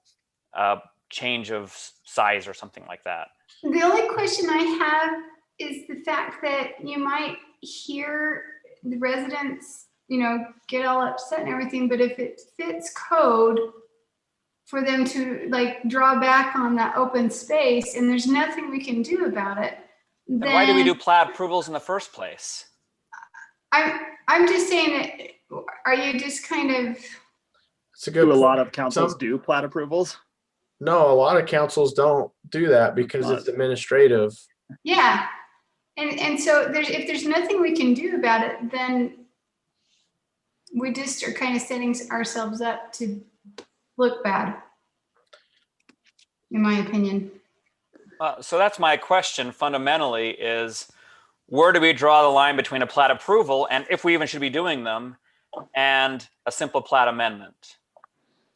Speaker 10: change of size or something like that.
Speaker 4: The only question I have is the fact that you might hear the residents, get all upset and everything, but if it fits code for them to like draw back on that open space and there's nothing we can do about it, then
Speaker 10: why do we do plat approvals in the first place?
Speaker 4: I'm just saying that, are you just kind of...
Speaker 11: It's a good.
Speaker 13: Do a lot of councils do plat approvals?
Speaker 11: No, a lot of councils don't do that because it's administrative.
Speaker 4: Yeah. And so if there's nothing we can do about it, then we just are kind of setting ourselves up to look bad, in my opinion.
Speaker 10: So that's my question fundamentally is, where do we draw the line between a plat approval, and if we even should be doing them, and a simple plat amendment?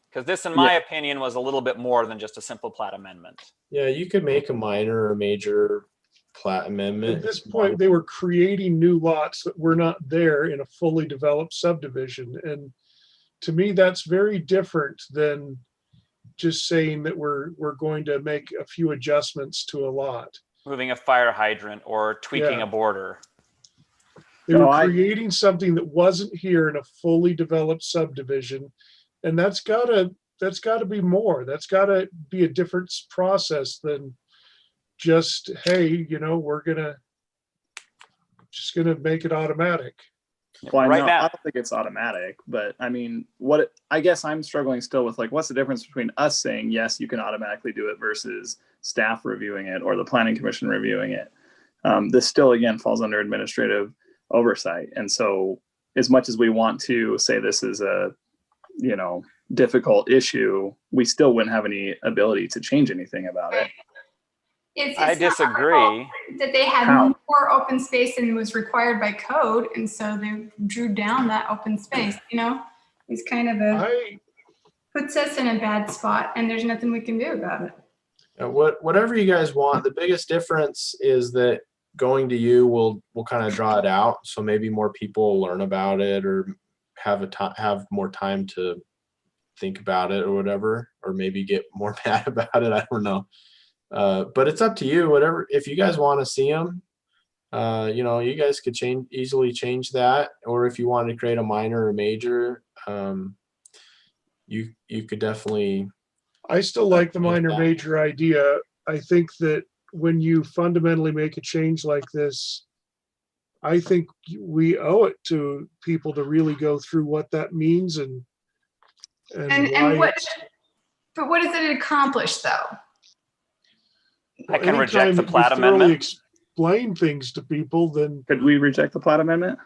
Speaker 10: Because this, in my opinion, was a little bit more than just a simple plat amendment.
Speaker 11: Yeah, you could make a minor or major plat amendment.
Speaker 12: At this point, they were creating new lots that were not there in a fully developed subdivision. And to me, that's very different than just saying that we're going to make a few adjustments to a lot.
Speaker 10: Moving a fire hydrant or tweaking a border.
Speaker 12: They were creating something that wasn't here in a fully developed subdivision. And that's gotta be more. That's gotta be a different process than just, hey, we're just gonna make it automatic.
Speaker 16: Well,
Speaker 10: Right
Speaker 16: I
Speaker 10: now-
Speaker 16: don't think it's automatic, but I mean, I guess I'm struggling still with like, what's the difference between us saying, yes, you can automatically do it versus staff reviewing it or the planning commission reviewing it? This still, again, falls under administrative oversight. And so as much as we want to say this is a, difficult issue, we still wouldn't have any ability to change anything about it.
Speaker 4: It's
Speaker 10: I
Speaker 4: not our
Speaker 10: disagree.
Speaker 4: fault that they had
Speaker 16: How?
Speaker 4: more open space than was required by code, and so they drew down that open space. It's kind of puts us in a bad spot, and there's nothing we can do about it.
Speaker 11: Whatever you guys want. The biggest difference is that going to you will kind of draw it out. So maybe more people learn about it or have more time to think about it or whatever, or maybe get more mad about it. I don't know. But it's up to you. Whatever. If you guys want to see them, you guys could easily change that. Or if you want to create a minor or major, you could definitely.
Speaker 12: I still like the minor major idea. I think that when you fundamentally make a change like this, I think we owe it to people to really go through what that means and why
Speaker 4: what does it accomplish though?
Speaker 10: I can reject the
Speaker 12: Anytime
Speaker 10: plat
Speaker 12: you thoroughly
Speaker 10: amendment.
Speaker 12: explain things to people, then
Speaker 16: Could we reject the plat amendment?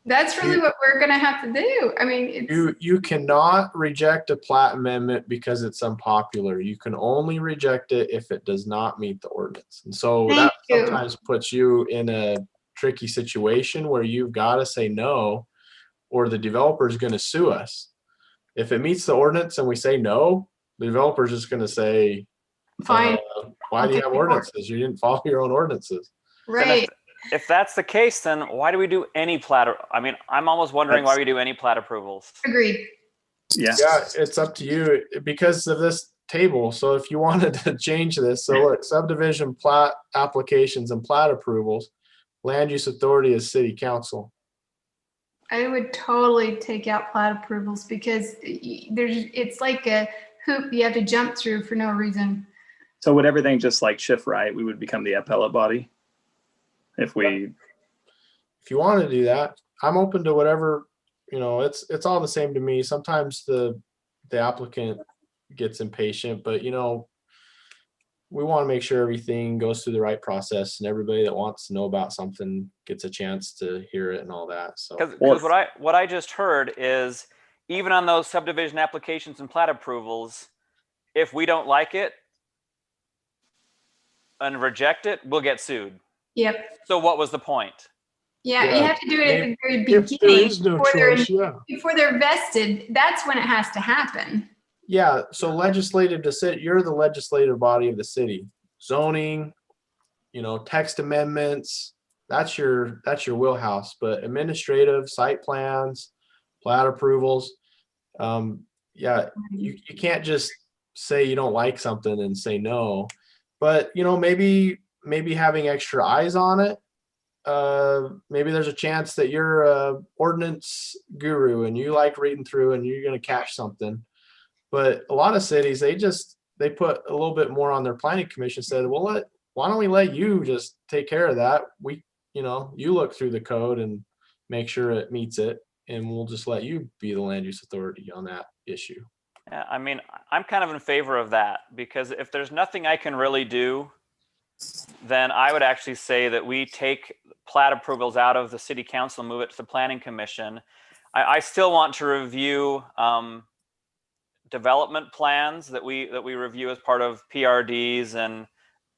Speaker 4: That's really what we're gonna have to do. I mean, it's
Speaker 11: You cannot reject a plat amendment because it's unpopular. You can only reject it if it does not meet the ordinance. And so
Speaker 4: Thank
Speaker 11: that
Speaker 4: you.
Speaker 11: sometimes puts you in a tricky situation where you've got to say no, or the developer is going to sue us. If it meets the ordinance and we say no, the developer is just going to say,
Speaker 4: fine.
Speaker 11: why do you have ordinances? You didn't follow your own ordinances.
Speaker 4: Right.
Speaker 10: If that's the case, then why do we do any plat? I mean, I'm almost wondering why we do any plat approvals.
Speaker 4: Agreed.
Speaker 16: Yeah.
Speaker 11: Yeah, it's up to you because of this table. So if you wanted to change this, so look, subdivision plat applications and plat approvals, land use authority is city council.
Speaker 4: I would totally take out plat approvals because it's like a hoop you have to jump through for no reason.
Speaker 16: So would everything just like shift right, we would become the appellate body? If you
Speaker 11: want to do that, I'm open to whatever, it's all the same to me. Sometimes the applicant gets impatient, but we want to make sure everything goes through the right process and everybody that wants to know about something gets a chance to hear it and all that. So
Speaker 10: Because what I just heard is even on those subdivision applications and plat approvals, if we don't like it and reject it, we'll get sued.
Speaker 4: Yep.
Speaker 10: So what was the point?
Speaker 4: Yeah, you have to do it at the very
Speaker 12: if there
Speaker 4: beginning
Speaker 12: is no
Speaker 4: before
Speaker 12: choice,
Speaker 4: before they're vested. That's when it has to happen.
Speaker 11: yeah, so legislative you're the legislative body of the city. Zoning, text amendments, that's your wheelhouse. But administrative, site plans, plat approvals, you can't just say you don't like something and say no. But maybe having extra eyes on it. Maybe there's a chance that you're a ordinance guru and you like reading through and you're going to catch something. But a lot of cities, they put a little bit more on their planning commission, said, well, why don't we let you just take care of that? You look through the code and make sure it meets it, and we'll just let you be the land use authority on that issue.
Speaker 10: Yeah, I mean, I'm kind of in favor of that because if there's nothing I can really do, then I would actually say that we take plat approvals out of the city council, move it to the planning commission. I still want to review development plans that we review as part of PRDs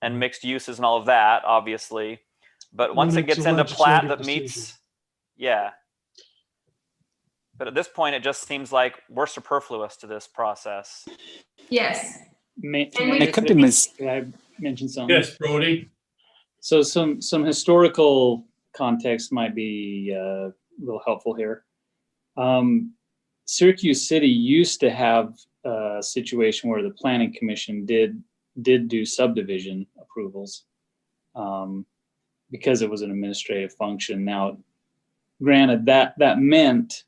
Speaker 10: and mixed uses and all of that, obviously. But once it gets into plat that meets, yeah. But at this point, it just seems like we're superfluous to this process.
Speaker 4: Yes.
Speaker 13: Can I mention something?
Speaker 2: Yes, Brody.
Speaker 13: So some historical context might be a little helpful here. Syracuse City used to have a situation where the planning commission did do subdivision approvals because it was an administrative function. Now, granted, that meant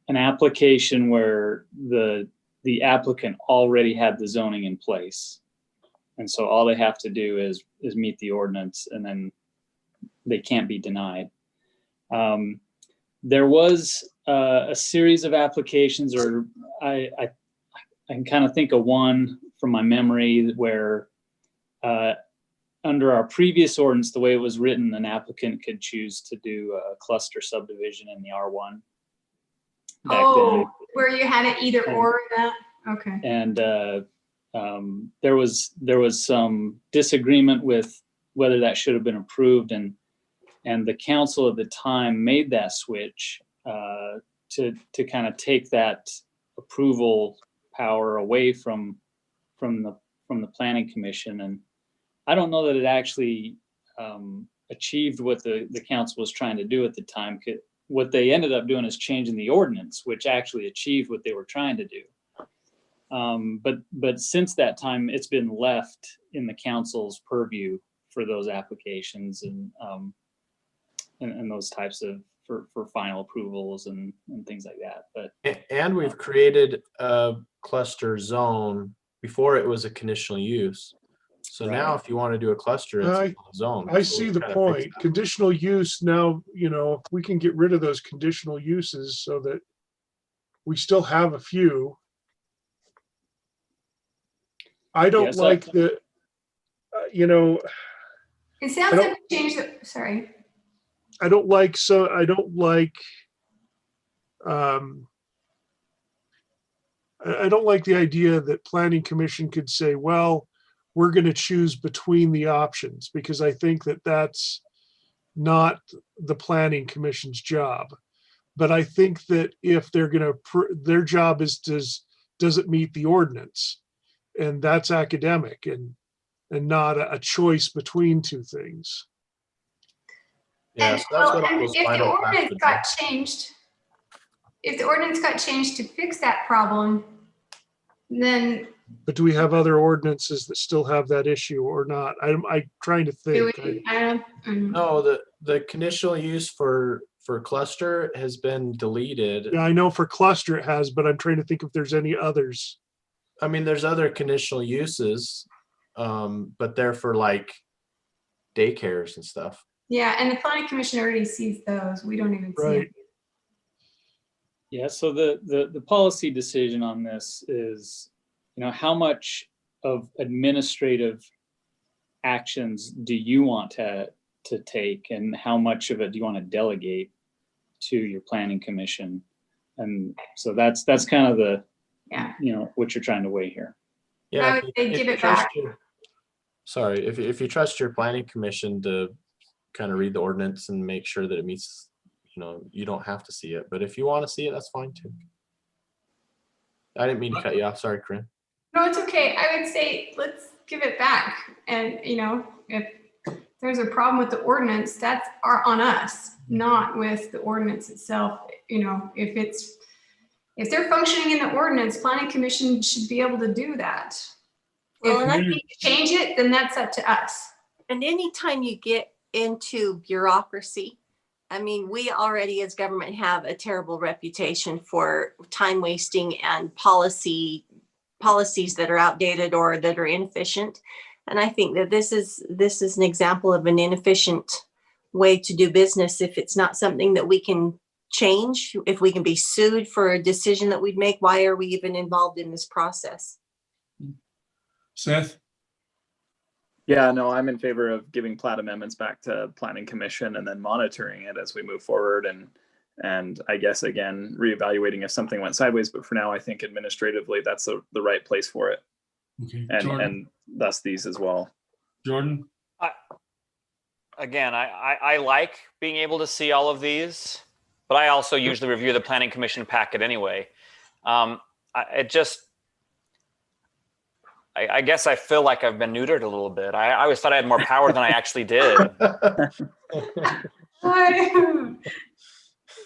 Speaker 13: an application where the applicant already had the zoning in place. And so all they have to do is meet the ordinance and then they can't be denied. there was a series of applications, or I can kind of think of one from my memory where under our previous ordinance, the way it was written, an applicant could choose to do a cluster subdivision in the R1. back then.
Speaker 4: Where you had it either or that? Okay.
Speaker 13: And there was some disagreement with whether that should have been approved, and the council at the time made that switch to kind of take that approval power away from the planning commission. And I don't know that it actually achieved what the council was trying to do at the time. What they ended up doing is changing the ordinance, which actually achieved what they were trying to do. But since that time, it's been left in the council's purview for those applications and those types of for final approvals and things like that. But
Speaker 11: and we've created a cluster zone. Before it was a conditional use. So now if you want to do a cluster, it's a zone.
Speaker 12: I see the point. Conditional use now, if we can get rid of those conditional uses so that we still have a few. I don't like the,
Speaker 4: It sounds like we changed the, sorry.
Speaker 12: I don't like the idea that planning commission could say, well, we're going to choose between the options, because I think that that's not the planning commission's job. But I think that if they're going to, their job is does it meet the ordinance? And that's academic and not a choice between two things.
Speaker 11: Yeah, so that's what I was
Speaker 4: if the ordinance got changed, if the ordinance got changed to fix that problem, then.
Speaker 12: But do we have other ordinances that still have that issue or not? I'm trying to think.
Speaker 11: No, the conditional use for cluster has been deleted.
Speaker 12: Yeah, I know for cluster it has, but I'm trying to think if there's any others.
Speaker 11: I mean, there's other conditional uses, but they're for like daycares and stuff.
Speaker 4: Yeah, and the planning commission already sees those. We don't even see it.
Speaker 13: Yeah, so the policy decision on this is, how much of administrative actions do you want to take, and how much of it do you want to delegate to your planning commission? And so that's kind of the, what you're trying to weigh here.
Speaker 11: Yeah,
Speaker 4: I would say give it back.
Speaker 11: Sorry, if you trust your planning commission to kind of read the ordinance and make sure that it meets, you don't have to see it, but if you want to see it, that's fine too. I didn't mean to cut you off. Sorry, Corinne.
Speaker 4: No, it's okay. I would say let's give it back. And if there's a problem with the ordinance, that's on us, not with the ordinance itself. If they're functioning in the ordinance, planning commission should be able to do that.
Speaker 5: Well,
Speaker 4: If we change it, then that's up to us.
Speaker 5: And anytime you get into bureaucracy, I mean, we already as government have a terrible reputation for time wasting and policies that are outdated or that are inefficient. And I think that this is an example of an inefficient way to do business. If it's not something that we can change, if we can be sued for a decision that we'd make, why are we even involved in this process?
Speaker 2: Seth?
Speaker 16: Yeah, no, I'm in favor of giving plat amendments back to planning commission and then monitoring it as we move forward. And I guess, again, reevaluating if something went sideways. But for now, I think administratively, that's the right place for it.
Speaker 2: Okay.
Speaker 16: And thus these as well.
Speaker 2: Jordan?
Speaker 10: I like being able to see all of these, but I also usually review the planning commission packet anyway. I guess I feel like I've been neutered a little bit. I always thought I had more power than I actually did.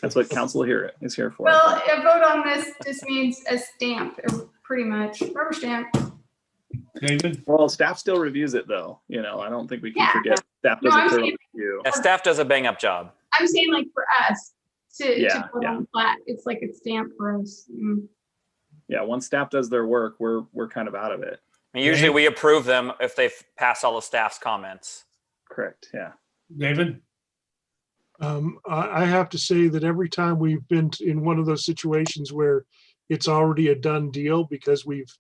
Speaker 16: That's what council here is here for.
Speaker 4: Well, a vote on this just means a stamp, pretty much, rubber stamp.
Speaker 2: David?
Speaker 16: Well, staff still reviews it though. I don't think we can forget staff does a thorough review.
Speaker 10: Yeah, staff does a bang up job.
Speaker 4: I'm saying like for us to put on flat, it's like a stamp for us.
Speaker 16: Yeah, once staff does their work, we're kind of out of it.
Speaker 10: I mean, usually we approve them if they pass all the staff's comments.
Speaker 16: Correct. Yeah.
Speaker 2: David?
Speaker 12: I have to say that every time we've been in one of those situations where it's already a done deal because we've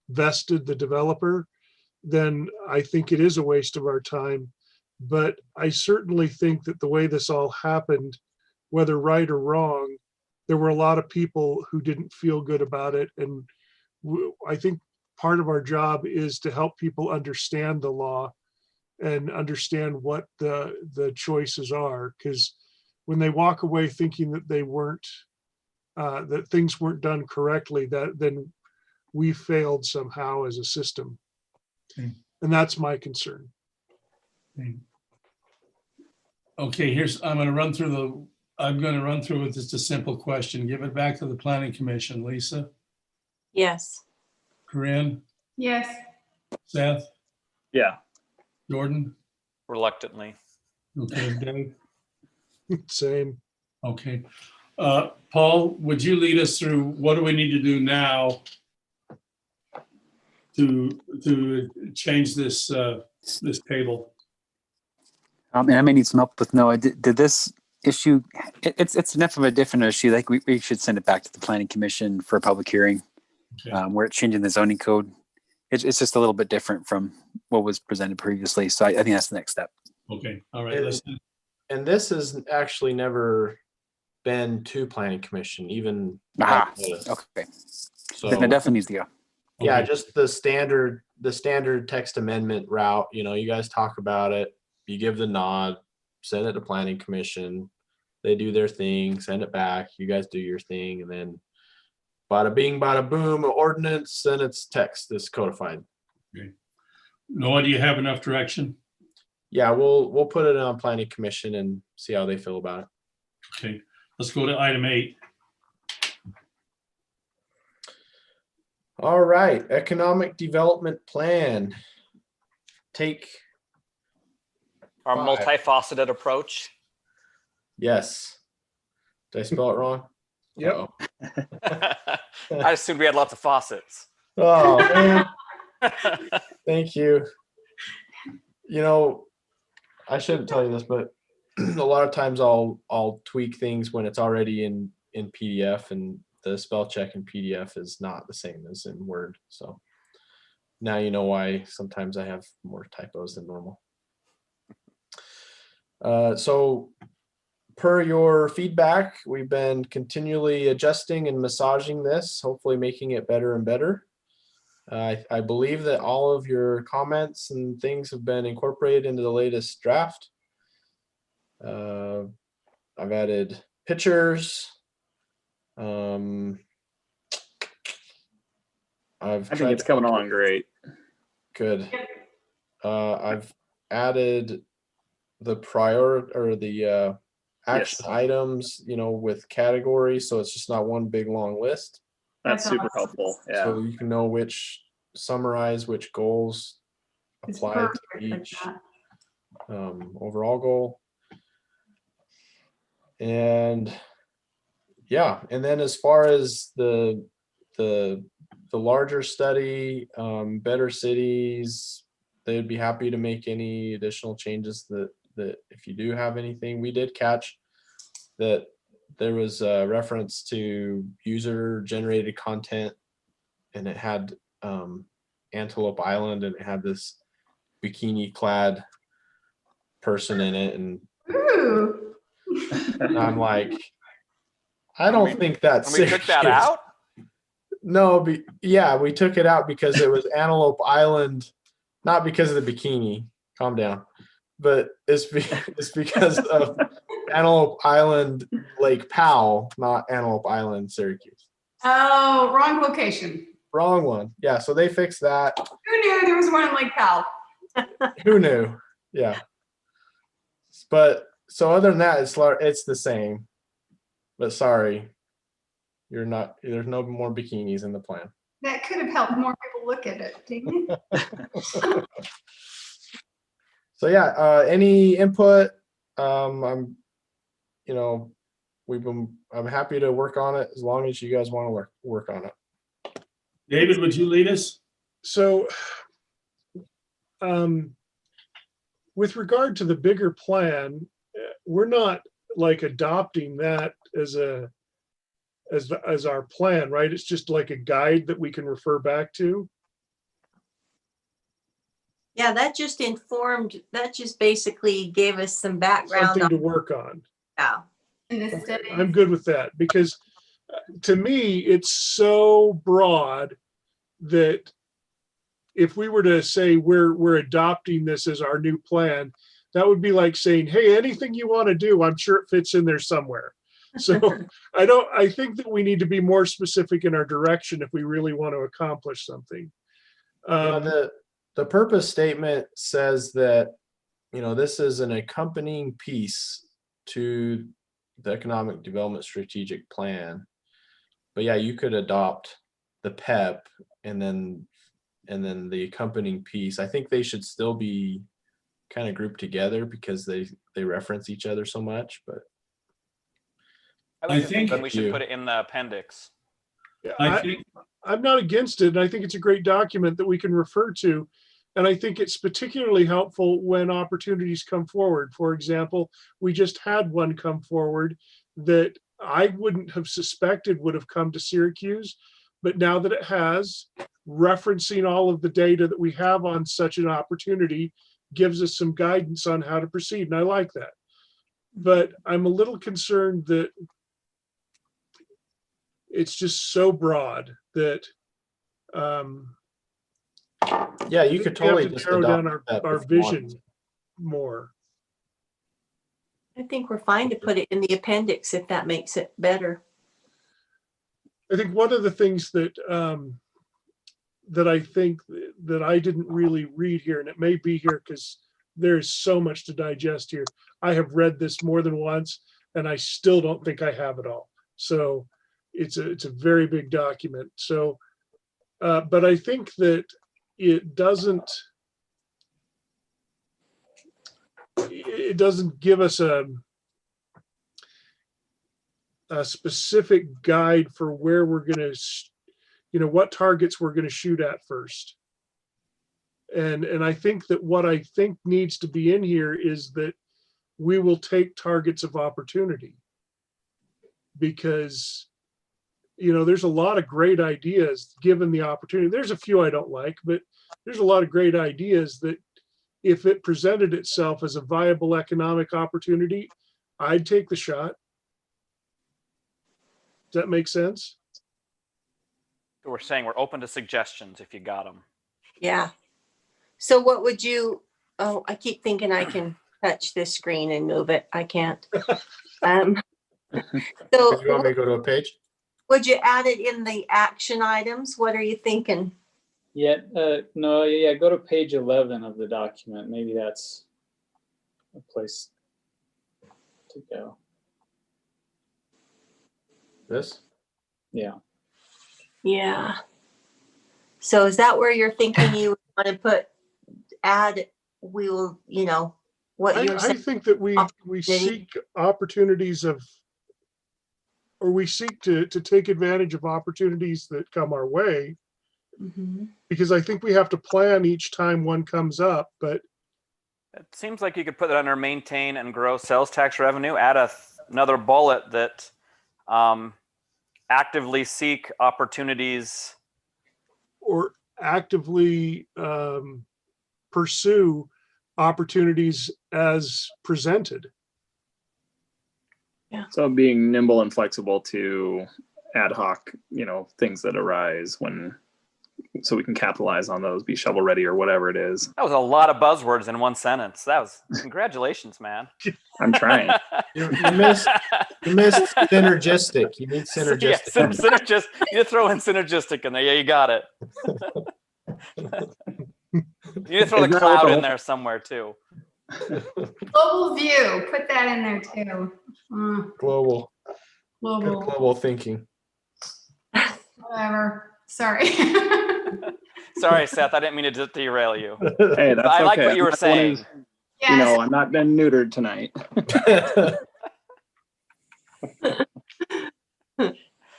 Speaker 12: vested the developer, then I think it is a waste of our time. But I certainly think that the way this all happened, whether right or wrong, there were a lot of people who didn't feel good about it. And I think part of our job is to help people understand the law and understand what the choices are. Because when they walk away thinking that they weren't, that things weren't done correctly, that then we failed somehow as a system.
Speaker 2: Okay.
Speaker 12: And that's my concern.
Speaker 2: Okay, I'm going to run through with just a simple question. Give it back to the Planning Commission. Lisa,
Speaker 5: Yes.
Speaker 2: Corinne,
Speaker 4: Yes.
Speaker 2: Seth,
Speaker 16: Yeah.
Speaker 2: Jordan.
Speaker 10: Reluctantly.
Speaker 2: Okay, Dave.
Speaker 12: Same.
Speaker 2: Okay. Paul, would you lead us through what do we need to do now to change this this table?
Speaker 14: And I may need some help with Noah. Did this issue? It's enough of a different issue. Like we should send it back to the Planning Commission for a public hearing, where it's changing the zoning code. It's just a little bit different from what was presented previously. So I think that's the next step.
Speaker 2: Okay. All right.
Speaker 11: And this has actually never been to Planning Commission, even.
Speaker 14: Okay.
Speaker 11: So
Speaker 14: then it definitely needs to go.
Speaker 11: Yeah, just the standard text amendment route. You know, you guys talk about it, you give the nod, send it to Planning Commission, they do their thing, send it back, you guys do your thing, and then bada bing, bada boom, ordinance, then it's text, it's codified.
Speaker 2: Okay. Noah, do you have enough direction?
Speaker 11: Yeah, we'll put it on Planning Commission and see how they feel about it.
Speaker 2: Okay, let's go to item 8.
Speaker 11: All right, economic development plan. Take
Speaker 10: Our
Speaker 11: 5.
Speaker 10: multifaceted approach.
Speaker 11: Yes. Did I spell it wrong?
Speaker 12: Yep.
Speaker 10: I assumed we had lots of faucets.
Speaker 11: Oh, man. Thank you. You know, I shouldn't tell you this, but a lot of times I'll tweak things when it's already in PDF, and the spell check in PDF is not the same as in Word. So now you know why sometimes I have more typos than normal. So per your feedback, we've been continually adjusting and massaging this, hopefully making it better and better. I believe that all of your comments and things have been incorporated into the latest draft. I've added pictures. I
Speaker 16: think it's coming along great.
Speaker 11: Good. I've added the action items, you know, with categories, so it's just not one big long list.
Speaker 16: That's super helpful. Yeah.
Speaker 11: So you can know summarize which goals apply to each overall goal. And yeah, and then as far as the larger study, Better Cities, they'd be happy to make any additional changes that if you do have anything. We did catch that there was a reference to user generated content, and it had Antelope Island, and it had this bikini clad person in it, and I'm like, I don't think that's
Speaker 10: we took that out.
Speaker 11: No, yeah, we took it out because it was Antelope Island, not because of the bikini. Calm down. But it's because of Antelope Island, Lake Powell, not Antelope Island, Syracuse.
Speaker 17: Oh, wrong location.
Speaker 11: Wrong one. Yeah, so they fixed that.
Speaker 17: Who knew there was one in Lake Powell?
Speaker 11: Who knew? Yeah. But so other than that, it's the same. But sorry, there's no more bikinis in the plan.
Speaker 17: That could have helped more people look at it, didn't it?
Speaker 11: So yeah, any input? I'm happy to work on it as long as you guys want to work on it.
Speaker 2: David, would you lead us?
Speaker 12: So with regard to the bigger plan, we're not like adopting that as our plan, right? It's just like a guide that we can refer back to.
Speaker 5: Yeah, that just basically gave us some background.
Speaker 12: Something to work on.
Speaker 5: Yeah.
Speaker 12: I'm good with that because to me, it's so broad that if we were to say we're adopting this as our new plan, that would be like saying, hey, anything you want to do, I'm sure it fits in there somewhere. So I think that we need to be more specific in our direction if we really want to accomplish something.
Speaker 11: The purpose statement says that, this is an accompanying piece to the Economic Development Strategic Plan. But yeah, you could adopt the PEP and then the accompanying piece. I think they should still be kind of grouped together because they reference each other so much. But
Speaker 10: I think we should put it in the appendix.
Speaker 12: I'm not against it. And I think it's a great document that we can refer to. And I think it's particularly helpful when opportunities come forward. For example, we just had one come forward that I wouldn't have suspected would have come to Syracuse. But now that it has, referencing all of the data that we have on such an opportunity gives us some guidance on how to proceed. And I like that. But I'm a little concerned that it's just so broad that
Speaker 11: yeah, you could totally just
Speaker 12: narrow down
Speaker 11: adopt
Speaker 12: our vision more.
Speaker 5: I think we're fine to put it in the appendix if that makes it better.
Speaker 12: I think one of the things that that I think that I didn't really read here, and it may be here because there's so much to digest here. I have read this more than once, and I still don't think I have it all. So it's a very big document. So, but I think that it doesn't give us a specific guide for where we're going to, what targets we're going to shoot at first. And I think that what I think needs to be in here is that we will take targets of opportunity, because there's a lot of great ideas given the opportunity. There's a few I don't like, but there's a lot of great ideas that if it presented itself as a viable economic opportunity, I'd take the shot. Does that make sense?
Speaker 10: We're saying we're open to suggestions if you got them.
Speaker 5: Yeah. So what would you, I keep thinking I can touch this screen and move it. I can't. So
Speaker 11: you want me to go to a page?
Speaker 5: Would you add it in the action items? What are you thinking?
Speaker 13: Yeah, no, yeah, go to page 11 of the document. Maybe that's a place to go.
Speaker 11: This?
Speaker 13: Yeah.
Speaker 5: Yeah. So is that where you're thinking you want to add, we will, what you're saying?
Speaker 12: I think that we seek opportunities or we seek to take advantage of opportunities that come our way.
Speaker 5: Mm-hmm.
Speaker 12: Because I think we have to plan each time one comes up, but
Speaker 10: it seems like you could put it under maintain and grow sales tax revenue, add another bullet that actively seek opportunities
Speaker 12: or actively pursue opportunities as presented.
Speaker 5: Yeah.
Speaker 16: So being nimble and flexible to ad hoc, things that arise so we can capitalize on those, be shovel ready or whatever it is.
Speaker 10: That was a lot of buzzwords in one sentence. That was congratulations, man.
Speaker 16: I'm trying.
Speaker 11: You missed synergistic. You need synergistic.
Speaker 10: Yeah, synergistic. You throw in synergistic in there. Yeah, you got it. You need to throw the cloud in there somewhere too.
Speaker 17: Global view, put that in there too.
Speaker 11: Global thinking.
Speaker 17: Whatever. Sorry.
Speaker 10: Sorry, Seth. I didn't mean to derail you.
Speaker 16: Hey, that's
Speaker 10: I like
Speaker 16: okay.
Speaker 10: what you were saying.
Speaker 17: Yes.
Speaker 16: I'm not been neutered tonight.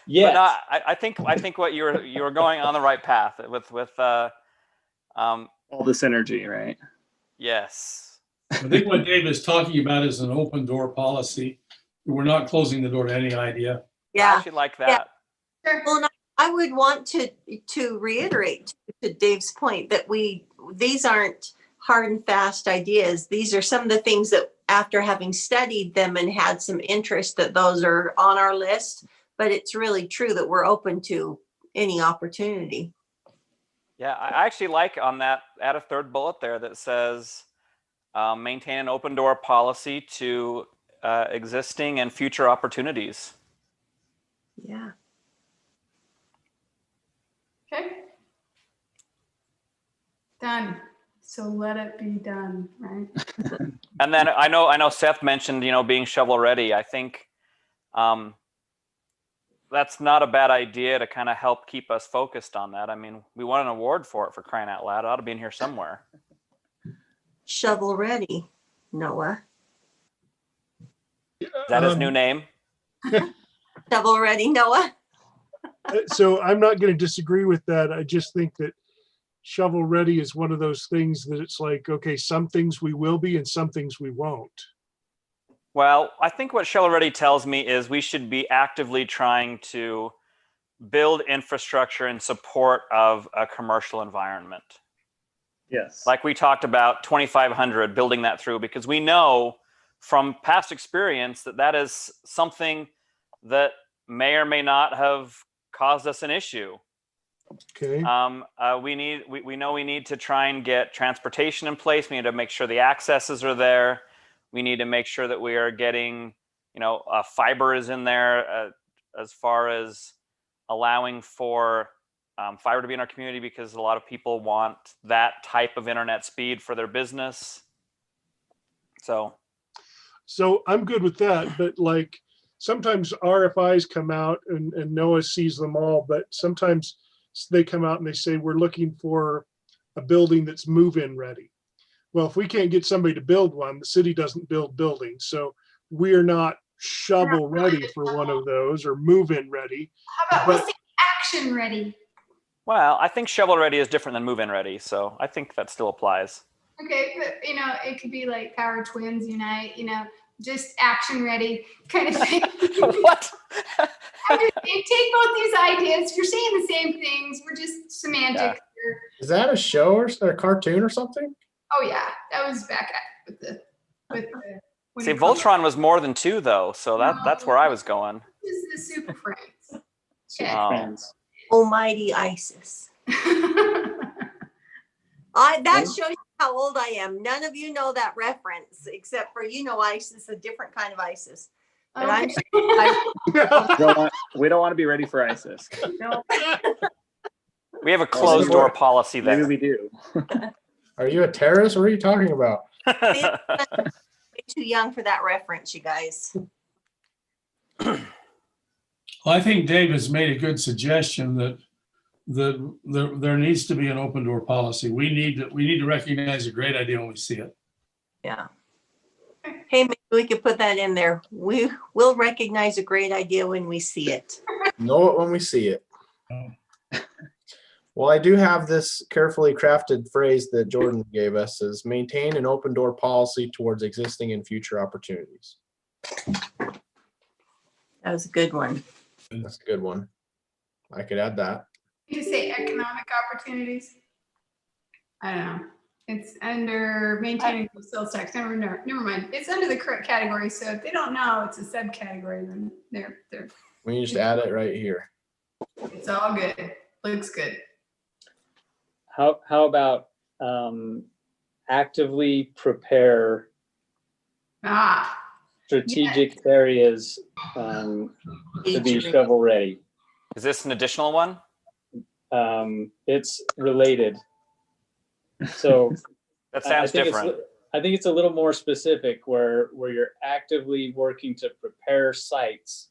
Speaker 13: Yeah.
Speaker 10: No, I think what you were going on the right path with
Speaker 16: all the synergy, right?
Speaker 10: Yes.
Speaker 2: I think what Dave is talking about is an open door policy we're not closing the door to any idea.
Speaker 10: I
Speaker 5: Yeah.
Speaker 10: actually like
Speaker 5: Yeah.
Speaker 10: that.
Speaker 5: Well, and I would want to reiterate to Dave's point that these aren't hard and fast ideas. These are some of the things that after having studied them and had some interest, that those are on our list. But it's really true that we're open to any opportunity.
Speaker 10: Yeah, I actually like on that, add a third bullet there that says maintain an open door policy to existing and future opportunities.
Speaker 5: Yeah.
Speaker 17: Okay. Done. So let it be done, right?
Speaker 10: And then I know Seth mentioned, being shovel ready. I think that's not a bad idea to kind of help keep us focused on that. I mean, we won an award for it, for crying out loud. It ought to be in here somewhere.
Speaker 5: Shovel ready, Noah.
Speaker 10: Is that his new name?
Speaker 5: Shovel ready, Noah.
Speaker 12: So I'm not going to disagree with that. I just think that shovel ready is one of those things that it's like, okay, some things we will be and some things we won't.
Speaker 10: Well, I think what shovel ready tells me is we should be actively trying to build infrastructure in support of a commercial environment.
Speaker 16: Yes.
Speaker 10: Like we talked about 2,500, building that through, because we know from past experience that that is something that may or may not have caused us an issue.
Speaker 12: Okay.
Speaker 10: We know we need to try and get transportation in place. We need to make sure the accesses are there. We need to make sure that we are getting, fiber is in there as far as allowing for fiber to be in our community, because a lot of people want that type of internet speed for their business. So
Speaker 12: I'm good with that, but like sometimes RFIs come out and NOAA sees them all, but sometimes they come out and they say, we're looking for a building that's move-in ready. Well, if we can't get somebody to build one, the city doesn't build buildings. So we're not shovel ready for one of those or move-in ready.
Speaker 17: How about let's say action ready?
Speaker 10: well, I think shovel ready is different than move-in ready. So I think that still applies.
Speaker 17: Okay, but it could be like Power Twins Unite, just action ready kind of thing.
Speaker 10: What?
Speaker 17: Take both these ideas. You're saying the same things. We're just semantics here.
Speaker 11: Is that a show or a cartoon or something?
Speaker 17: Oh yeah, that was back with the.
Speaker 10: See, Voltron was more than 2 though, so that's where I was going.
Speaker 17: This is the Super Friends.
Speaker 13: Super
Speaker 10: Oh.
Speaker 13: Friends.
Speaker 5: Almighty ISIS. That shows you how old I am. None of you know that reference, except for ISIS, a different kind of ISIS. But
Speaker 16: We don't want to be ready for ISIS.
Speaker 5: No.
Speaker 10: We have a closed door policy there.
Speaker 16: Maybe we do.
Speaker 11: Are you a terrorist? What are you talking about?
Speaker 5: Way too young for that reference, you guys.
Speaker 2: Well, I think Dave has made a good suggestion that there needs to be an open door policy. We need to recognize a great idea when we see it.
Speaker 5: Yeah. Hey, maybe we could put that in there. We will recognize a great idea when we see it.
Speaker 11: Know it when we see it. Well, I do have this carefully crafted phrase that Jordan gave us, is maintain an open door policy towards existing and future opportunities.
Speaker 5: That was a good one.
Speaker 11: That's a good one. I could add that.
Speaker 17: You say economic opportunities. I don't know. It's under maintaining the sales tax. Never mind. It's under the correct category. So if they don't know it's a subcategory, then they're.
Speaker 11: We can just add it right here.
Speaker 17: It's all good. Looks good.
Speaker 13: How about actively prepare strategic areas to be shovel ready?
Speaker 10: Is this an additional one?
Speaker 13: It's related. So
Speaker 10: that sounds different.
Speaker 13: I think it's a little more specific where you're actively working to prepare sites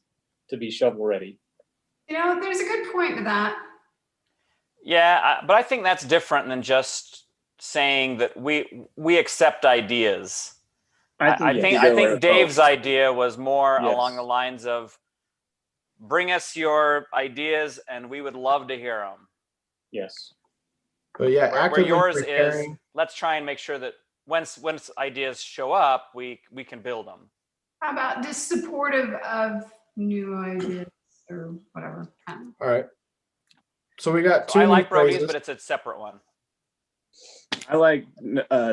Speaker 13: to be shovel ready.
Speaker 17: There's a good point to that.
Speaker 10: Yeah, but I think that's different than just saying that we accept ideas. I think Dave's idea was more along the lines of bring us your ideas and we would love to hear them.
Speaker 13: Yes.
Speaker 11: But yeah,
Speaker 10: where yours is, let's try and make sure that once ideas show up, we can build them.
Speaker 17: How about just supportive of new ideas or whatever?
Speaker 11: All right. So we got
Speaker 10: So
Speaker 11: two
Speaker 10: I
Speaker 11: new
Speaker 10: like Brody's,
Speaker 11: phrases.
Speaker 10: but it's a separate one.
Speaker 16: I like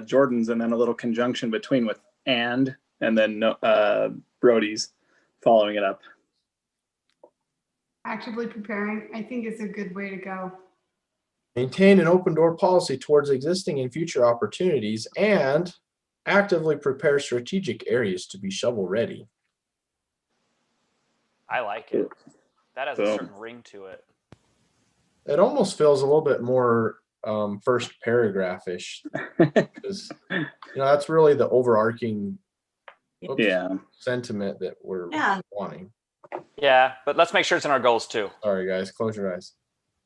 Speaker 16: Jordan's and then a little conjunction between with and then Brody's following it up.
Speaker 17: Actively preparing, I think is a good way to go.
Speaker 11: Maintain an open door policy towards existing and future opportunities and actively prepare strategic areas to be shovel ready.
Speaker 10: I like it. That has a
Speaker 11: Boom.
Speaker 10: certain ring to it.
Speaker 11: It almost feels a little bit more first paragraph-ish. 'Cause, that's really the overarching sentiment that we're wanting.
Speaker 10: Yeah, but let's make sure it's in our goals too.
Speaker 11: Sorry, guys. Close your eyes.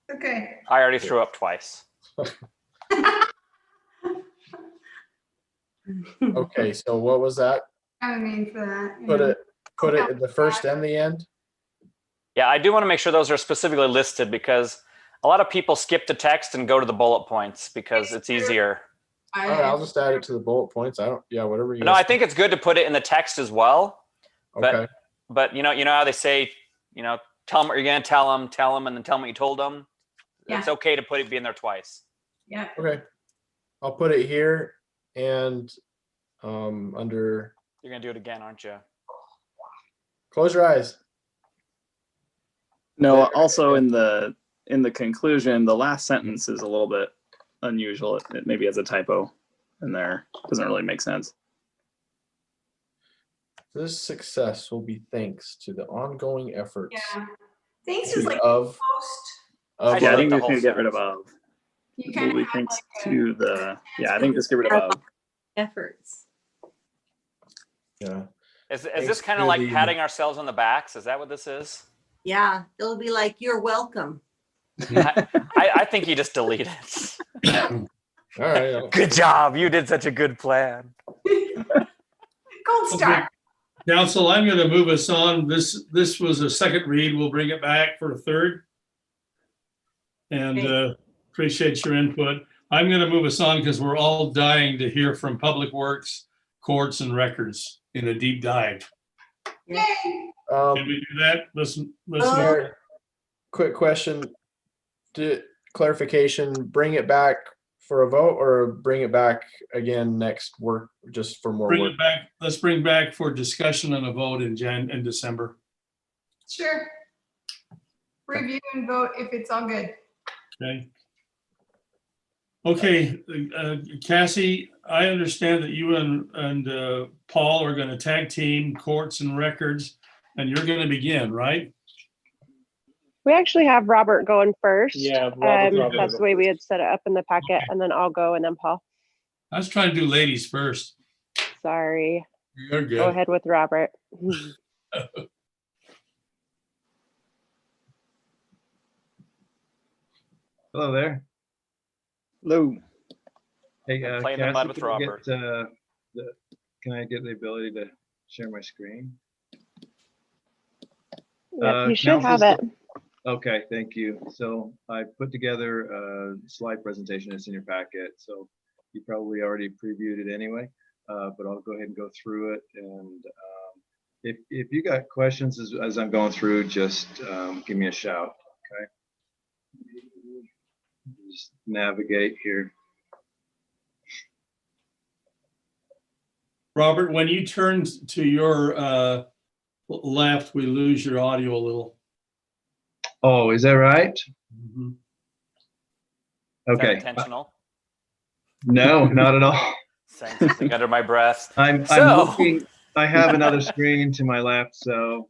Speaker 17: Okay.
Speaker 10: I already threw up twice.
Speaker 11: Okay, so what was that?
Speaker 17: I mean, for that. you
Speaker 11: Put
Speaker 17: know.
Speaker 11: it at the first and the end?
Speaker 10: Yeah, I do want to make sure those are specifically listed because a lot of people skip the text and go to the bullet points because it's easier.
Speaker 11: All right, I'll just add it to the bullet points. Whatever you
Speaker 10: No,
Speaker 11: guys
Speaker 10: I think it's good to put it in the text as well.
Speaker 11: Okay.
Speaker 10: But you know how they say, tell them what you're gonna tell them, and then tell them what you told them.
Speaker 17: Yeah.
Speaker 10: It's okay to be in there twice.
Speaker 17: Yeah.
Speaker 11: Okay. I'll put it here and under
Speaker 10: You're gonna do it again, aren't you?
Speaker 11: close your eyes.
Speaker 16: No, also in the conclusion, the last sentence is a little bit unusual. It maybe has a typo in there. Doesn't really make sense.
Speaker 11: This success will be thanks to the ongoing efforts
Speaker 17: Yeah. Thanks is like
Speaker 11: of
Speaker 16: I think
Speaker 10: the
Speaker 16: we
Speaker 10: whole
Speaker 16: need to get rid of of.
Speaker 17: You
Speaker 16: Will be thanks to the I think just get rid of
Speaker 5: Efforts.
Speaker 11: Yeah.
Speaker 10: Is
Speaker 11: Thanks
Speaker 10: this kind
Speaker 11: to
Speaker 10: of like
Speaker 11: the-
Speaker 10: patting ourselves on the backs? Is that what this is?
Speaker 5: Yeah, it'll be like, you're welcome.
Speaker 10: I think you just delete it.
Speaker 11: All right.
Speaker 10: Good job. You did such a good plan.
Speaker 17: Gold star.
Speaker 2: Council, I'm going to move us on. This was a second read. We'll bring it back for a third. And appreciate your input. I'm going to move us on because we're all dying to hear from Public Works, Courts, and Records in a deep dive.
Speaker 17: Yay.
Speaker 2: Can we do that? Listen.
Speaker 11: Quick question. Clarification, bring it back for a vote or bring it back again next work just for more
Speaker 2: Bring
Speaker 11: work?
Speaker 2: it back. Let's bring back for discussion and a vote in December.
Speaker 17: Sure. Review and vote if it's all good.
Speaker 2: Okay. Okay, Cassie, I understand that you and Paul are going to tag team Courts and Records, and you're going to begin, right?
Speaker 18: We actually have Robert going first.
Speaker 13: Yeah, Robert
Speaker 18: that's the way we had set it up in the packet, and then I'll go, and then Paul.
Speaker 2: I was trying to do ladies first.
Speaker 18: Sorry.
Speaker 2: You're good.
Speaker 18: Go ahead with Robert.
Speaker 19: Hello there.
Speaker 16: Hello.
Speaker 19: Hey,
Speaker 10: Playing the
Speaker 19: Cassie,
Speaker 10: mud with
Speaker 19: can I get,
Speaker 10: Robert.
Speaker 19: can I get the ability to share my screen?
Speaker 18: Yep, you should have
Speaker 19: Council's-
Speaker 18: it.
Speaker 19: Okay, thank you. So I put together a slide presentation that's in your packet. So you probably already previewed it anyway, but I'll go ahead and go through it. And if you got questions as I'm going through, just give me a shout, okay? Just navigate here.
Speaker 2: Robert, when you turn to your left, we lose your audio a little.
Speaker 19: Oh, is that right?
Speaker 2: Mhm.
Speaker 10: Is that
Speaker 19: Okay.
Speaker 10: intentional?
Speaker 19: No, not at all.
Speaker 10: Saying something under my breath.
Speaker 19: I'm
Speaker 10: So-
Speaker 19: looking, I have another screen to my left, so.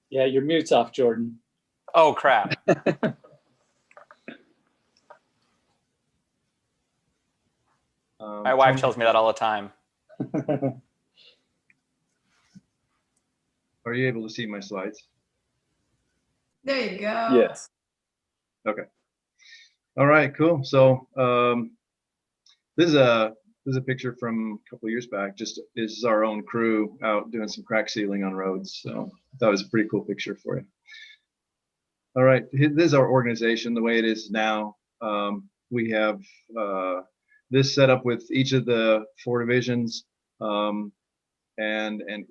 Speaker 13: Yeah, your mute's off, Jordan.
Speaker 10: Oh, crap. My wife tells me that all the time.
Speaker 19: Are you able to see my slides?
Speaker 17: There you go.
Speaker 16: Yes.
Speaker 19: Okay. All right, cool. So this is a picture from a couple of years back. Just this is our own crew out doing some crack sealing on roads. So that was a pretty cool picture for you. All right, this is our organization the way it is now. We have this set up with each of the 4 divisions And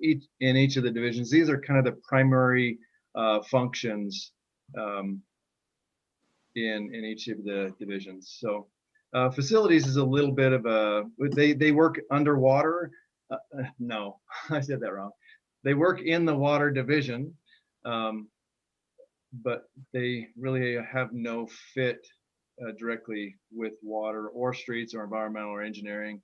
Speaker 19: each of the divisions, these are kind of the primary functions in each of the divisions. So facilities is a little bit of a, they work underwater. No, I said that wrong. They work in the water division, but they really have no fit directly with water or streets or environmental or engineering.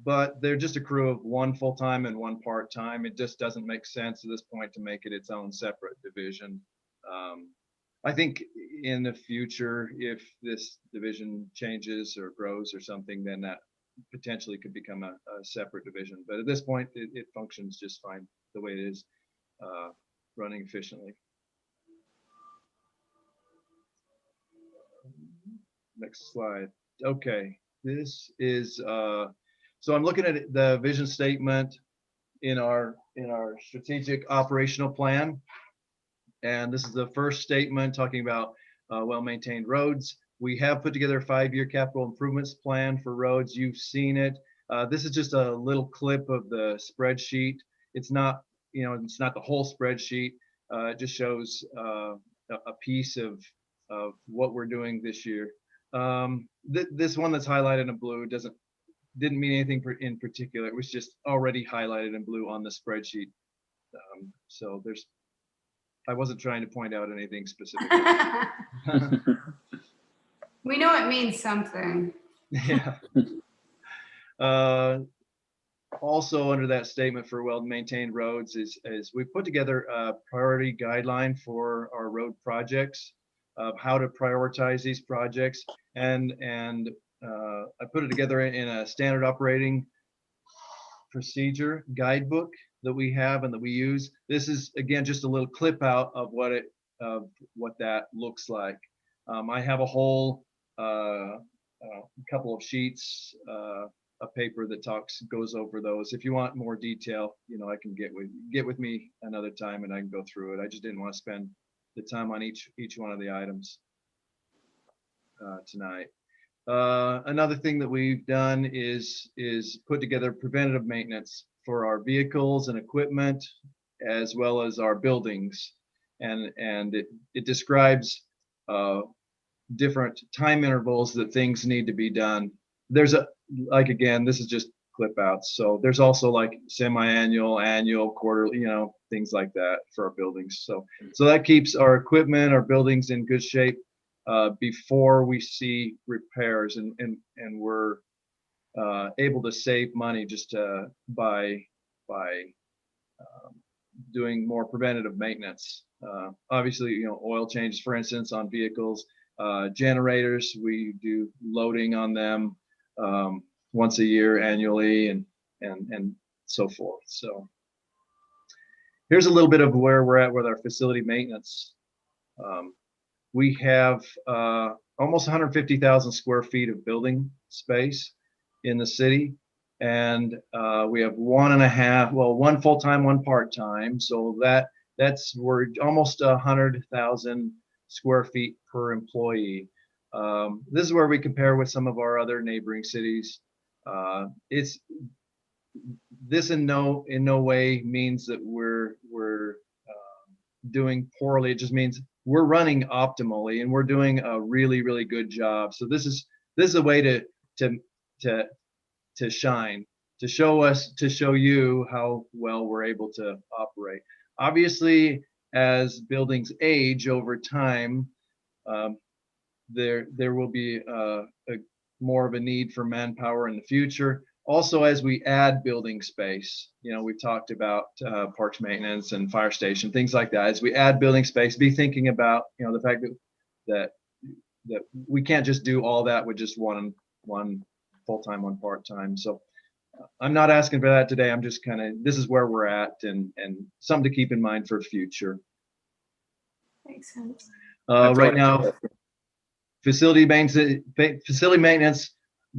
Speaker 19: But they're just a crew of one full-time and one part-time. It just doesn't make sense at this point to make it its own separate division. I think in the future, if this division changes or grows or something, then that potentially could become a separate division. But at this point, it functions just fine the way it is, running efficiently. Next slide. Okay, this is, so I'm looking at the vision statement in our strategic operational plan. And this is the first statement talking about well-maintained roads. We have put together a 5-year capital improvements plan for roads. You've seen it. This is just a little clip of the spreadsheet. It's not, it's not the whole spreadsheet. It just shows a piece of what we're doing this year. This one that's highlighted in blue didn't mean anything in particular. It was just already highlighted in blue on the spreadsheet. So I wasn't trying to point out anything specific.
Speaker 17: We know it means something.
Speaker 19: Yeah. Also under that statement for well-maintained roads is we put together a priority guideline for our road projects of how to prioritize these projects. And I put it together in a standard operating procedure guidebook that we have and that we use. This is again just a little clip out of what that looks like. I have a whole couple of sheets of paper that goes over those. If you want more detail, I can get with me another time and I can go through it. I just didn't want to spend the time on each one of the items tonight. Another thing that we've done is put together preventative maintenance for our vehicles and equipment, as well as our buildings. And it describes different time intervals that things need to be done. There's again, this is just clip outs. So there's also like semi-annual, annual, quarterly, things like that for our buildings. So that keeps our equipment, our buildings in good shape before we see repairs, and we're able to save money just by doing more preventative maintenance. Obviously, oil changes, for instance, on vehicles, generators, we do loading on them once a year annually, and so forth. So here's a little bit of where we're at with our facility maintenance. We have almost 150,000 square feet of building space in the city, and we have one full-time, one part-time. So we're almost 100,000 square feet per employee. This is where we compare with some of our other neighboring cities. This in no way means that we're doing poorly. It just means we're running optimally and we're doing a really, really good job. So this is a way to shine, to show you how well we're able to operate. Obviously, as buildings age over time, there will be more of a need for manpower in the future. Also, as we add building space, we've talked about parks maintenance and fire station, things like that. As we add building space, be thinking about the fact that we can't just do all that with just one full-time, one part-time. So I'm not asking for that today. I'm just this is where we're at, and something to keep in mind for the future.
Speaker 17: Makes sense.
Speaker 19: Right now, facility maintenance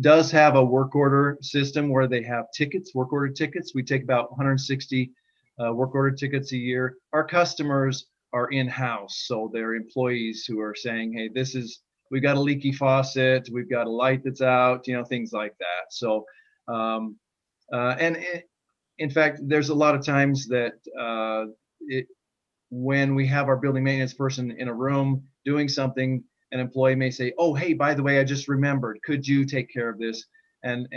Speaker 19: does have a work order system where they have work order tickets. We take about 160 work order tickets a year. Our customers are in-house, so they're employees who are saying, hey, this is we've got a leaky faucet, we've got a light that's out, things like that. So, in fact, there's a lot of times that when we have our building maintenance person in a room doing something, an employee may say, "Oh, hey, by the way, I just remembered. Could you take care of this?" And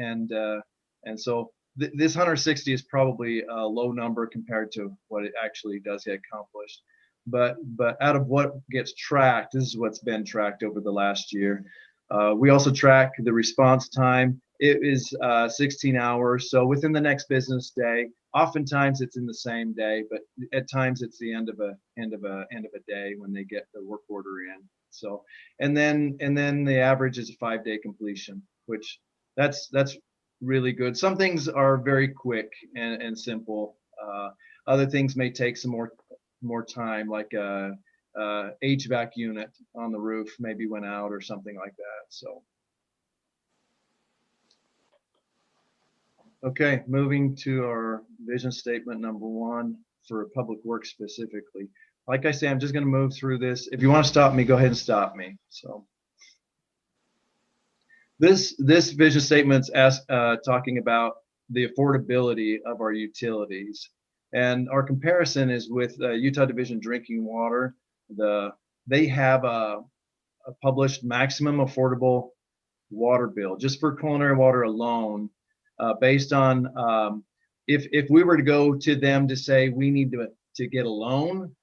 Speaker 19: so this 160 is probably a low number compared to what it actually does get accomplished. But out of what gets tracked, this is what's been tracked over the last year. We also track the response time. It is 16 hours. So within the next business day, oftentimes it's in the same day, but at times it's the end of a day when they get the work order in. So, and then the average is a 5-day completion, which that's really good. Some things are very quick and simple. Other things may take some more time, like a HVAC unit on the roof maybe went out or something like that. So. Okay, moving to our vision statement number 1 for public works specifically. Like I say, I'm just going to move through this. If you want to stop me, go ahead and stop me. So this vision statement's talking about the affordability of our utilities, and our comparison is with Utah Division Drinking Water. They have a published maximum affordable water bill just for culinary water alone. Based on if we were to go to them to say we need to get a loan,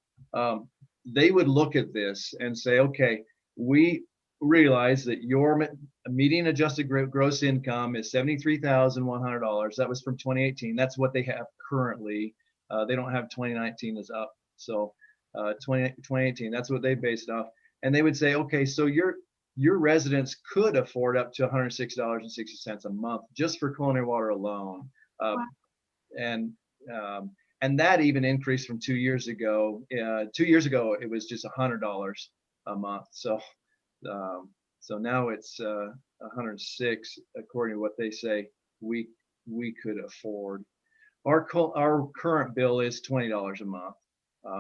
Speaker 19: they would look at this and say, okay, we realize that your median adjusted gross income is $73,100. That was from 2018. That's what they have currently. They don't have 2019 is up. So 2018, that's what they based off. And they would say, okay, so your residents could afford up to $106.60 a month just for culinary water alone. Wow. And that even increased from 2 years ago. 2 years ago, it was just $100 a month. So now it's 106, according to what they say we could afford. Our current bill is $20 a month.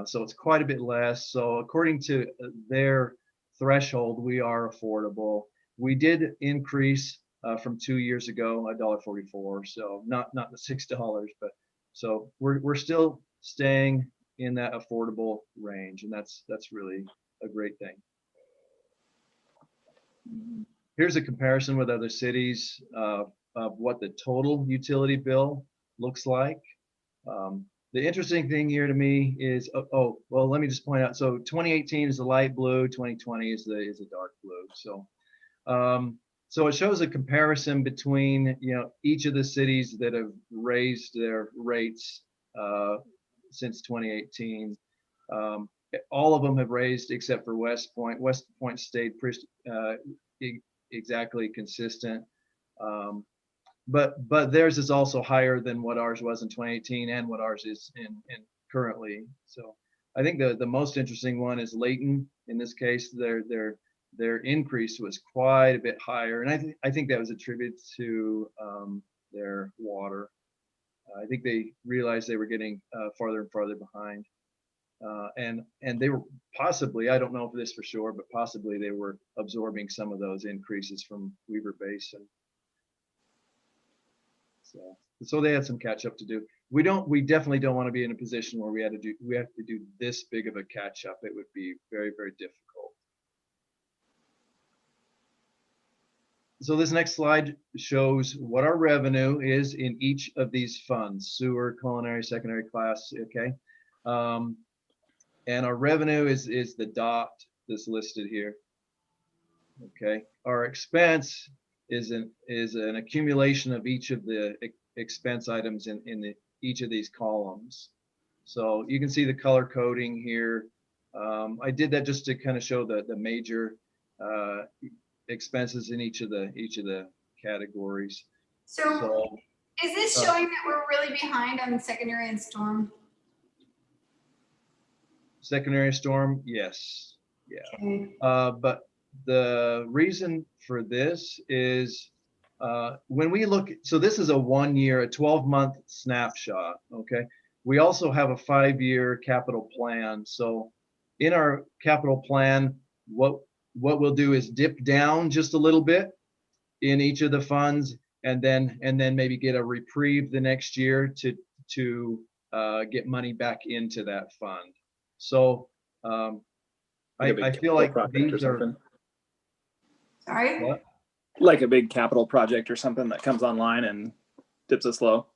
Speaker 19: So it's quite a bit less. So according to their threshold, we are affordable. We did increase from 2 years ago, $1.44. So not the $6, but so we're still staying in that affordable range, and that's really a great thing. Here's a comparison with other cities of what the total utility bill looks like. The interesting thing here to me is, well, let me just point out. So 2018 is the light blue, 2020 is the dark blue. So, so it shows a comparison between each of the cities that have raised their rates since 2018. All of them have raised except for West Point. West Point stayed exactly consistent. But theirs is also higher than what ours was in 2018 and what ours is in currently. So I think the most interesting one is Layton. In this case, their increase was quite a bit higher, and I think that was attributed to their water. I think they realized they were getting farther and farther behind, and they were possibly, I don't know for this for sure, but possibly they were absorbing some of those increases from Weber Basin. So they had some catch up to do. We definitely don't want to be in a position where we have to do this big of a catch up. It would be very, very difficult. So this next slide shows what our revenue is in each of these funds: sewer, culinary, secondary class. Okay, and our revenue is the dot that's listed here. Okay, our expense is an accumulation of each of the expense items in each of these columns. So you can see the color coding here. I did that just to kind of show the major expenses in each of the categories.
Speaker 17: So is this showing that we're really behind on secondary and storm?
Speaker 19: Secondary storm, yes. Yeah.
Speaker 17: Okay.
Speaker 19: But the reason for this is when we look, so this is a 12-month snapshot, okay? We also have a 5-year capital plan. So in our capital plan, what what we'll do is dip down just a little bit in each of the funds, and then maybe get a reprieve the next year to get money back into that fund. So I feel like these are.
Speaker 4: Sorry?
Speaker 19: What?
Speaker 16: Like a big capital project or something that comes online and dips us low.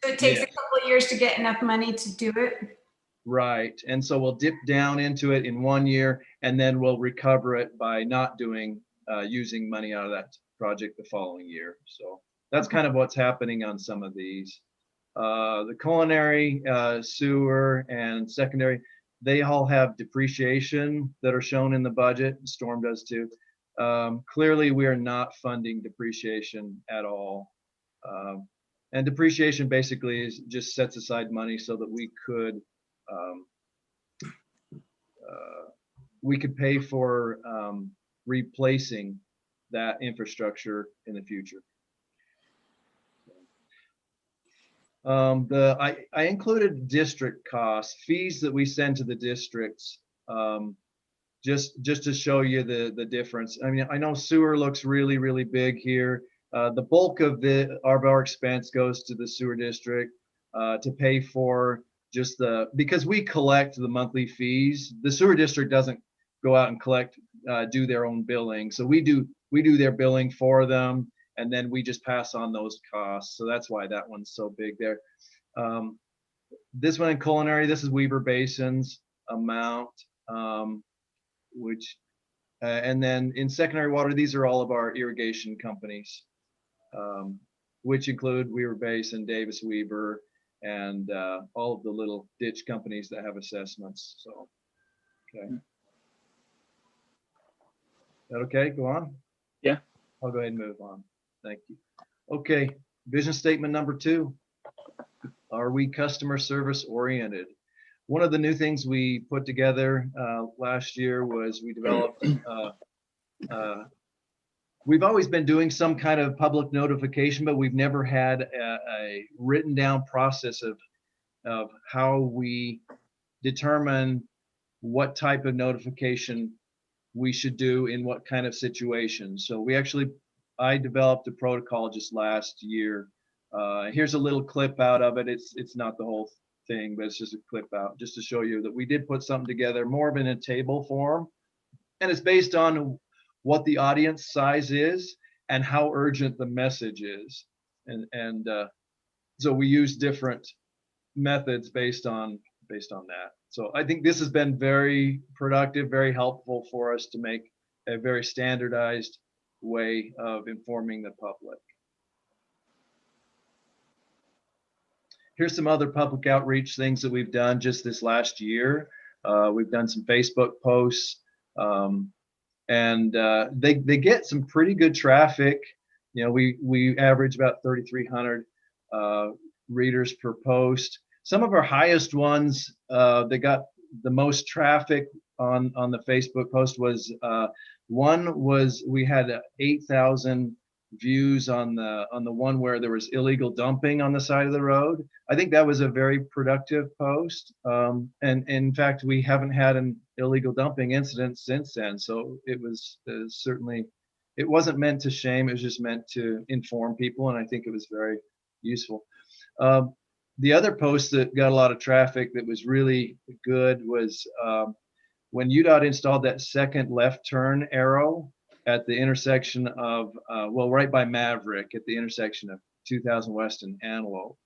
Speaker 4: So it takes
Speaker 19: Yeah.
Speaker 4: a couple of years to get enough money to do it.
Speaker 19: Right. And so we'll dip down into it in 1 year, and then we'll recover it by not doing, using money out of that project the following year. So that's kind of what's happening on some of these. The culinary, sewer, and secondary, they all have depreciation that are shown in the budget. Storm does too. Clearly, we are not funding depreciation at all. And depreciation basically just sets aside money so that we could pay for replacing that infrastructure in the future. I included district costs, fees that we send to the districts, just to show you the difference. I mean, I know sewer looks really, really big here. The bulk of our expense goes to the sewer district to pay for just because we collect the monthly fees. The sewer district doesn't go out and do their own billing. So we do their billing for them, and then we just pass on those costs. So that's why that one's so big there. This one in culinary, this is Weber Basin's amount, and then in secondary water, these are all of our irrigation companies, which include Weber Basin, Davis Weber, and all of the little ditch companies that have assessments. So, okay. Is that okay? Go on.
Speaker 16: Yeah.
Speaker 19: I'll go ahead and move on. Thank you. Okay, vision statement number 2. Are we customer service oriented? One of the new things we put together last year was we developed, we've always been doing some kind of public notification, but we've never had a written down process of how we determine what type of notification we should do in what kind of situation. So I developed a protocol just last year. Here's a little clip out of it. It's not the whole thing, but it's just a clip out just to show you that we did put something together more of in a table form, and it's based on what the audience size is and how urgent the message is, and so we use different methods based on that. So I think this has been very productive, very helpful for us to make a very standardized way of informing the public. Here's some other public outreach things that we've done just this last year. We've done some Facebook posts, and they get some pretty good traffic. You know, we average about 3,300 readers per post. Some of our highest ones that got the most traffic on the Facebook post was we had 8,000 views on the one where there was illegal dumping on the side of the road. I think that was a very productive post, and in fact we haven't had an illegal dumping incident since then. So it was certainly, it wasn't meant to shame, it was just meant to inform people, and I think it was very useful. The other post that got a lot of traffic that was really good was when UDOT installed that second left turn arrow at the intersection of, right by Maverick, at the intersection of 2000 West and Antelope.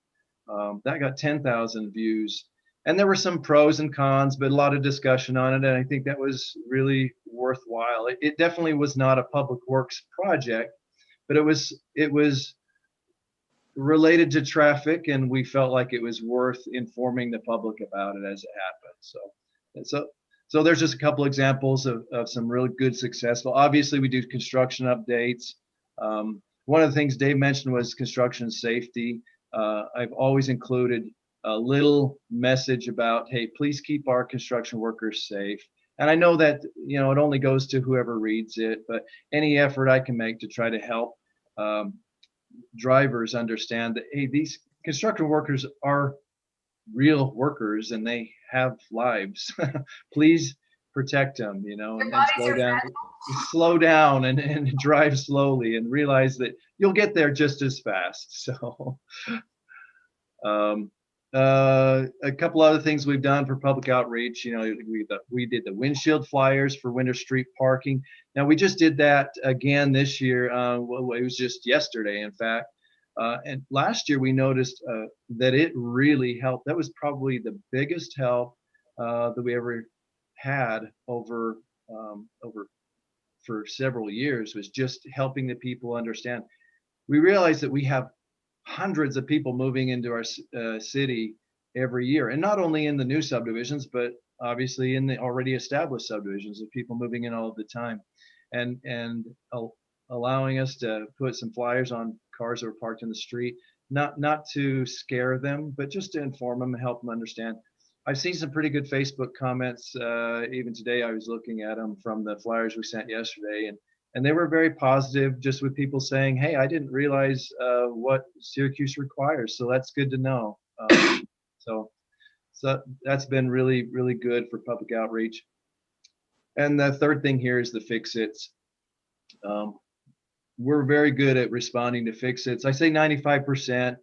Speaker 19: That got 10,000 views. And there were some pros and cons, but a lot of discussion on it. And I think that was really worthwhile. It definitely was not a public works project, but it was related to traffic, and we felt like it was worth informing the public about it as it happened. So there's just a couple examples of some really good successful. Obviously, we do construction updates. One of the things Dave mentioned was construction safety. I've always included a little message about, hey, please keep our construction workers safe. And I know that, you know, it only goes to whoever reads it, but any effort I can make to try to help drivers understand that, hey, these construction workers are real workers and they have lives. Please protect them, you know,
Speaker 17: Their
Speaker 19: and
Speaker 17: bodies
Speaker 19: slow
Speaker 17: are
Speaker 19: down,
Speaker 17: fragile.
Speaker 19: slow down and drive slowly and realize that you'll get there just as fast. So, a couple other things we've done for public outreach, you know, we did the windshield flyers for Winter Street parking. Now we just did that again this year. Well, it was just yesterday, in fact. And last year we noticed that it really helped. That was probably the biggest help that we ever had over for several years, was just helping the people understand. We realized that we have hundreds of people moving into our city every year, and not only in the new subdivisions, but obviously in the already established subdivisions, of people moving in all the time, and allowing us to put some flyers on cars that are parked in the street, not to scare them, but just to inform them and help them understand. I've seen some pretty good Facebook comments. Even today, I was looking at them from the flyers we sent yesterday, and they were very positive, just with people saying, "Hey, I didn't realize what Syracuse requires, so that's good to know." So that's been really, really good for public outreach. And the third thing here is the fix-its. We're very good at responding to fix-its. I say 95%,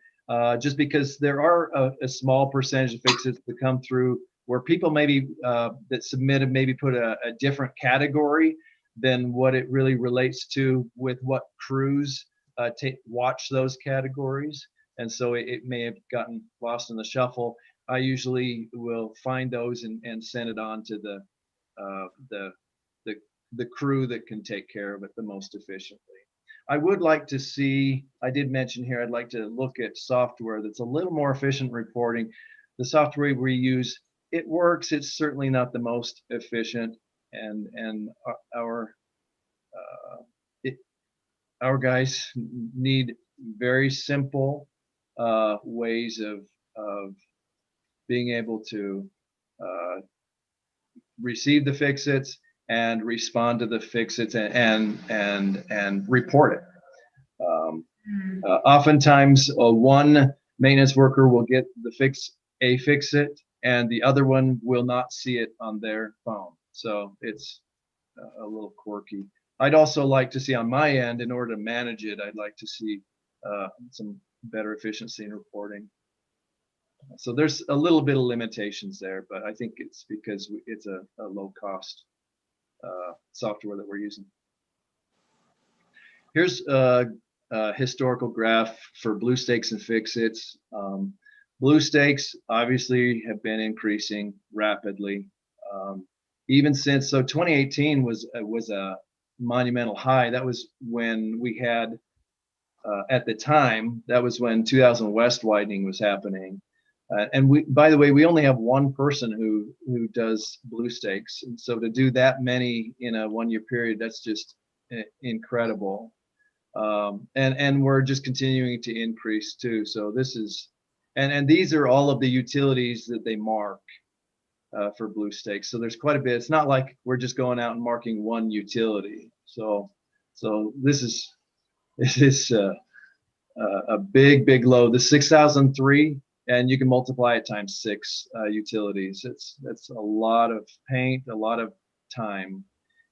Speaker 19: just because there are a small percentage of fix-its that come through where people maybe that submitted maybe put a different category than what it really relates to with what crews watch those categories. And so it may have gotten lost in the shuffle. I usually will find those and send it on to the crew that can take care of it the most efficiently. I would like to see, I did mention here, I'd like to look at software that's a little more efficient reporting. The software we use, it works. It's certainly not the most efficient, and our guys need very simple ways of being able to receive the fix-its and respond to the fix-its and report it. Oftentimes, one maintenance worker will get the fix-it, and the other one will not see it on their phone. So it's a little quirky. I'd also like to see on my end, in order to manage it, I'd like to see some better efficiency in reporting. So there's a little bit of limitations there, but I think it's because it's a low cost software that we're using. Here's a historical graph for blue stakes and fix-its. Blue stakes obviously have been increasing rapidly, even since, so 2018 was a monumental high. That was when we had, at the time, that was when 2000 West widening was happening. And we, by the way, we only have one person who does blue stakes, and so to do that many in a one-year period, that's just incredible. And we're just continuing to increase too. So this is, and these are all of the utilities that they mark for blue stakes. So there's quite a bit. It's not like we're just going out and marking one utility. So this is a big load. The 6,003. And you can multiply it times 6 utilities. That's a lot of paint, a lot of time.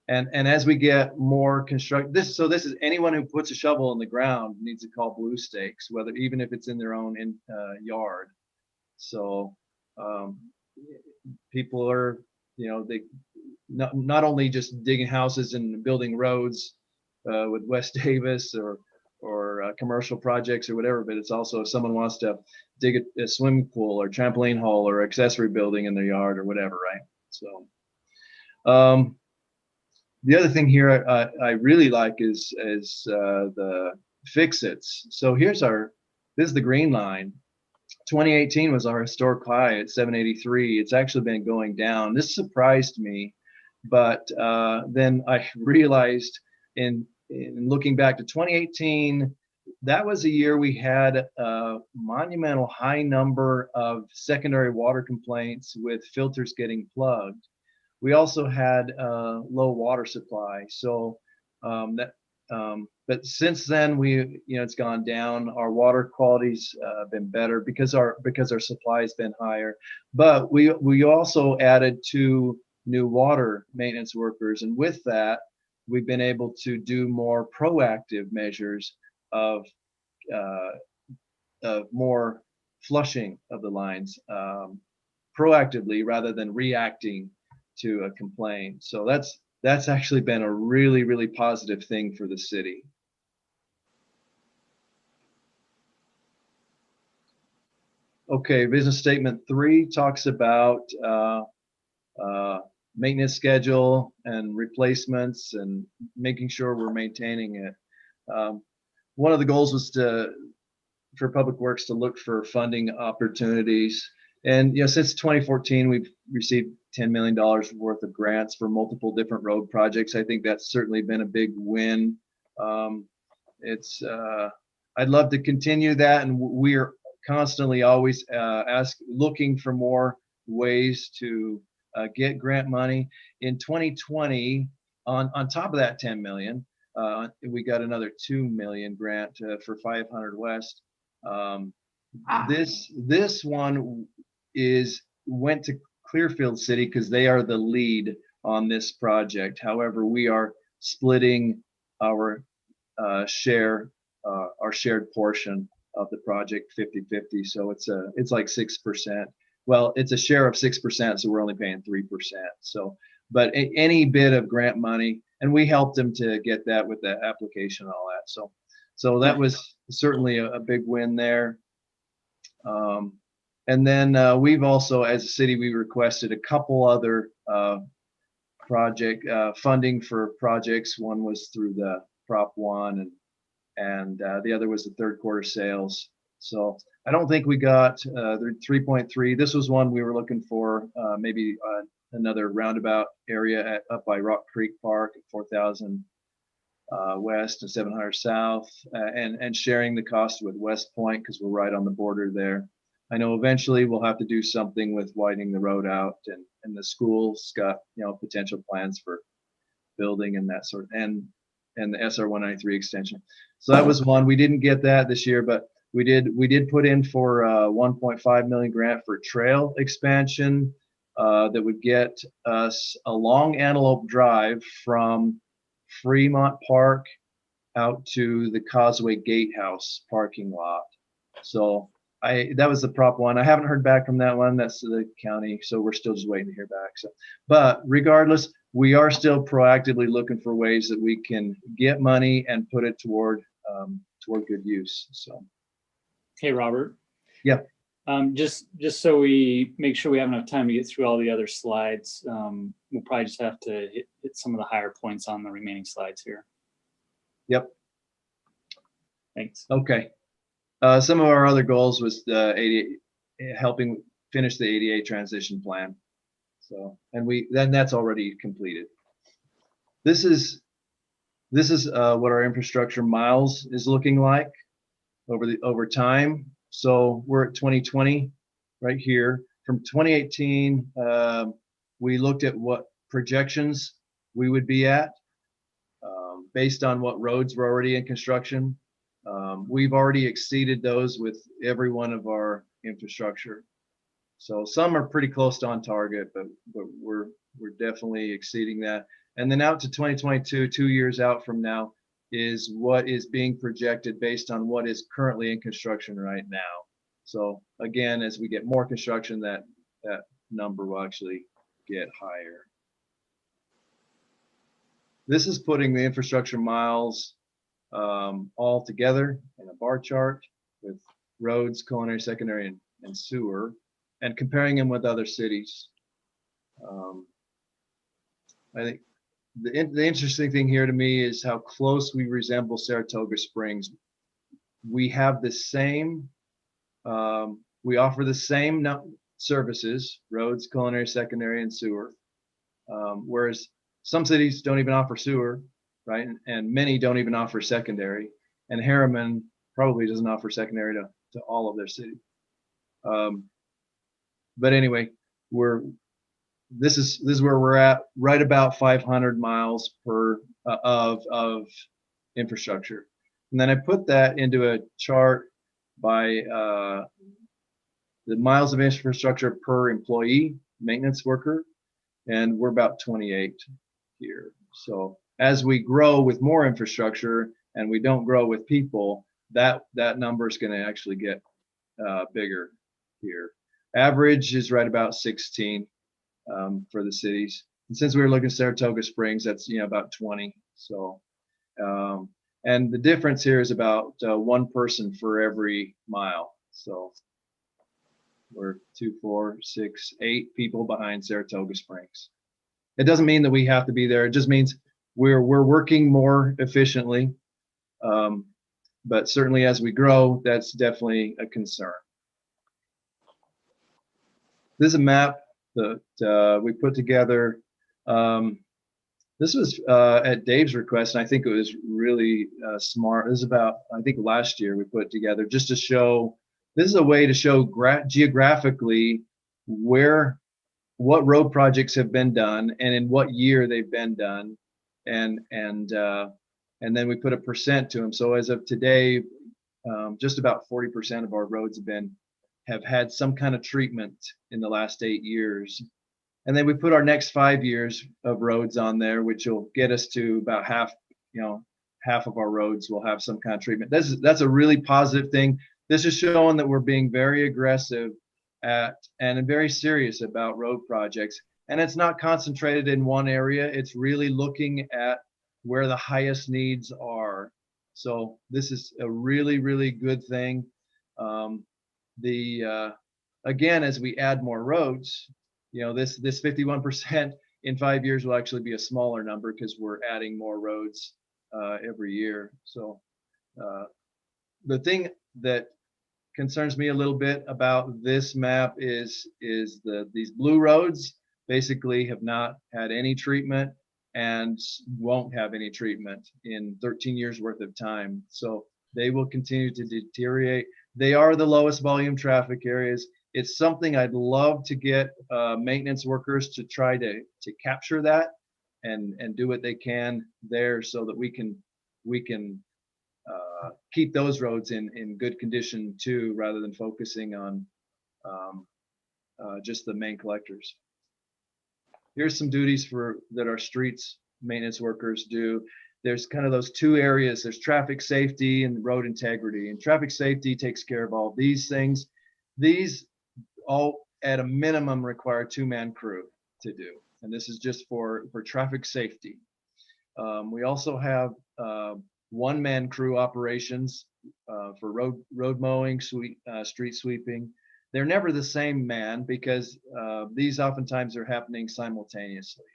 Speaker 19: And as we get more this is anyone who puts a shovel in the ground needs to call blue stakes, even if it's in their own yard. So people are, they not only just digging houses and building roads with West Davis or commercial projects or whatever, but it's also if someone wants to dig a swimming pool or trampoline hole or accessory building in their yard or whatever, right? So the other thing here I really like is the fix-its. So this is the green line. 2018 was our historic high at 783. It's actually been going down. This surprised me, but then I realized in looking back to 2018, that was a year we had a monumental high number of secondary water complaints with filters getting plugged. We also had low water supply. So but since then it's gone down. Our water quality's been better because our supply has been higher. But we also added 2 new water maintenance workers. And with that, we've been able to do more proactive measures of more flushing of the lines proactively rather than reacting to a complaint. So that's actually been a really, really positive thing for the city. Okay, business statement 3 talks about maintenance schedule and replacements and making sure we're maintaining it. One of the goals was for Public Works to look for funding opportunities. And since 2014, we've received $10 million worth of grants for multiple different road projects. I think that's certainly been a big win. I'd love to continue that, and we are constantly always looking for more ways to get grant money. In 2020, on top of that 10 million, we got another 2 million grant for 500 West. This one went to Clearfield City because they are the lead on this project. However, we are splitting our shared portion of the project 50-50. So it's like 6%. Well, it's a share of 6%, so we're only paying 3%. So, but any bit of grant money, and we helped them to get that with the application and all that. So that was certainly a big win there. And then we've also, as a city, we requested a couple other project funding for projects. One was through the Prop 1, and the other was the third quarter sales. So I don't think we got the 3.3. This was one we were looking for, maybe another roundabout area up by Rock Creek Park at 4,000 West and 700 South, and sharing the cost with West Point because we're right on the border there. I know eventually we'll have to do something with widening the road out, and the school's got potential plans for building and that sort, and the SR 193 extension. So that was one. We didn't get that this year, but we did put in for 1.5 million grant for trail expansion that would get us along Antelope Drive from Fremont Park out to the Causeway Gatehouse parking lot. So that was the Prop 1. I haven't heard back from that one. That's the county, so we're still just waiting to hear back. So, but regardless, we are still proactively looking for ways that we can get money and put it toward good use. So,
Speaker 13: hey, Robert.
Speaker 19: Yeah.
Speaker 13: Just so we make sure we have enough time to get through all the other slides, we'll probably just have to hit some of the higher points on the remaining slides here.
Speaker 19: Yep.
Speaker 13: Thanks.
Speaker 19: Okay. Some of our other goals was helping finish the ADA transition plan. So, and that's already completed. This is what our infrastructure miles is looking like over time. So we're at 2020 right here. From 2018, we looked at what projections we would be at based on what roads were already in construction. We've already exceeded those with every one of our infrastructure. So some are pretty close to on target, but we're definitely exceeding that. And then out to 2022, 2 years out from now, is what is being projected based on what is currently in construction right now. So again, as we get more construction, that number will actually get higher. This is putting the infrastructure miles all together in a bar chart with roads, culinary, secondary, and sewer, and comparing them with other cities. I think the interesting thing here to me is how close we resemble Saratoga Springs. We have the same, we offer the same services, roads, culinary, secondary, and sewer, whereas some cities don't even offer sewer, right? And many don't even offer secondary, and Harriman probably doesn't offer secondary to all of their city. But anyway, this is where we're at, right about 500 miles per of infrastructure. And then I put that into a chart by the miles of infrastructure per employee, maintenance worker. and we're about 28 here. So as we grow with more infrastructure and we don't grow with people, that number is going to actually get bigger here. Average is right about 16 for the cities. And since we were looking at Saratoga Springs, that's about 20. So, and the difference here is about 1 person for every mile. So we're 2, 4, 6, 8 people behind Saratoga Springs. It doesn't mean that we have to be there. It just means we're working more efficiently. But certainly as we grow, that's definitely a concern. This is a map that we put together. This was at Dave's request, and I think it was really smart. This is about, I think last year we put it together just to show, this is a way to show geographically what road projects have been done and in what year they've been done. And then we put a percent to them. So as of today, just about 40% of our roads have had some kind of treatment in the last 8 years. And then we put our next 5 years of roads on there, which will get us to about half of our roads will have some kind of treatment. That's a really positive thing. This is showing that we're being very aggressive and very serious about road projects. And it's not concentrated in one area. It's really looking at where the highest needs are. So this is a really, really good thing. Again, as we add more roads, this 51% in 5 years will actually be a smaller number because we're adding more roads every year. So the thing that concerns me a little bit about this map is these blue roads basically have not had any treatment and won't have any treatment in 13 years worth of time. So they will continue to deteriorate. They are the lowest volume traffic areas. It's something I'd love to get maintenance workers to try to capture that and do what they can there so that we can keep those roads in good condition too, rather than focusing on just the main collectors. Here's some duties that our streets maintenance workers do. There's kind of those 2 areas. There's traffic safety and road integrity. And traffic safety takes care of all these things. These all at a minimum require 2-man crew to do. And this is just for traffic safety. We also have 1-man crew operations for road mowing, street sweeping. They're never the same man because these oftentimes are happening simultaneously.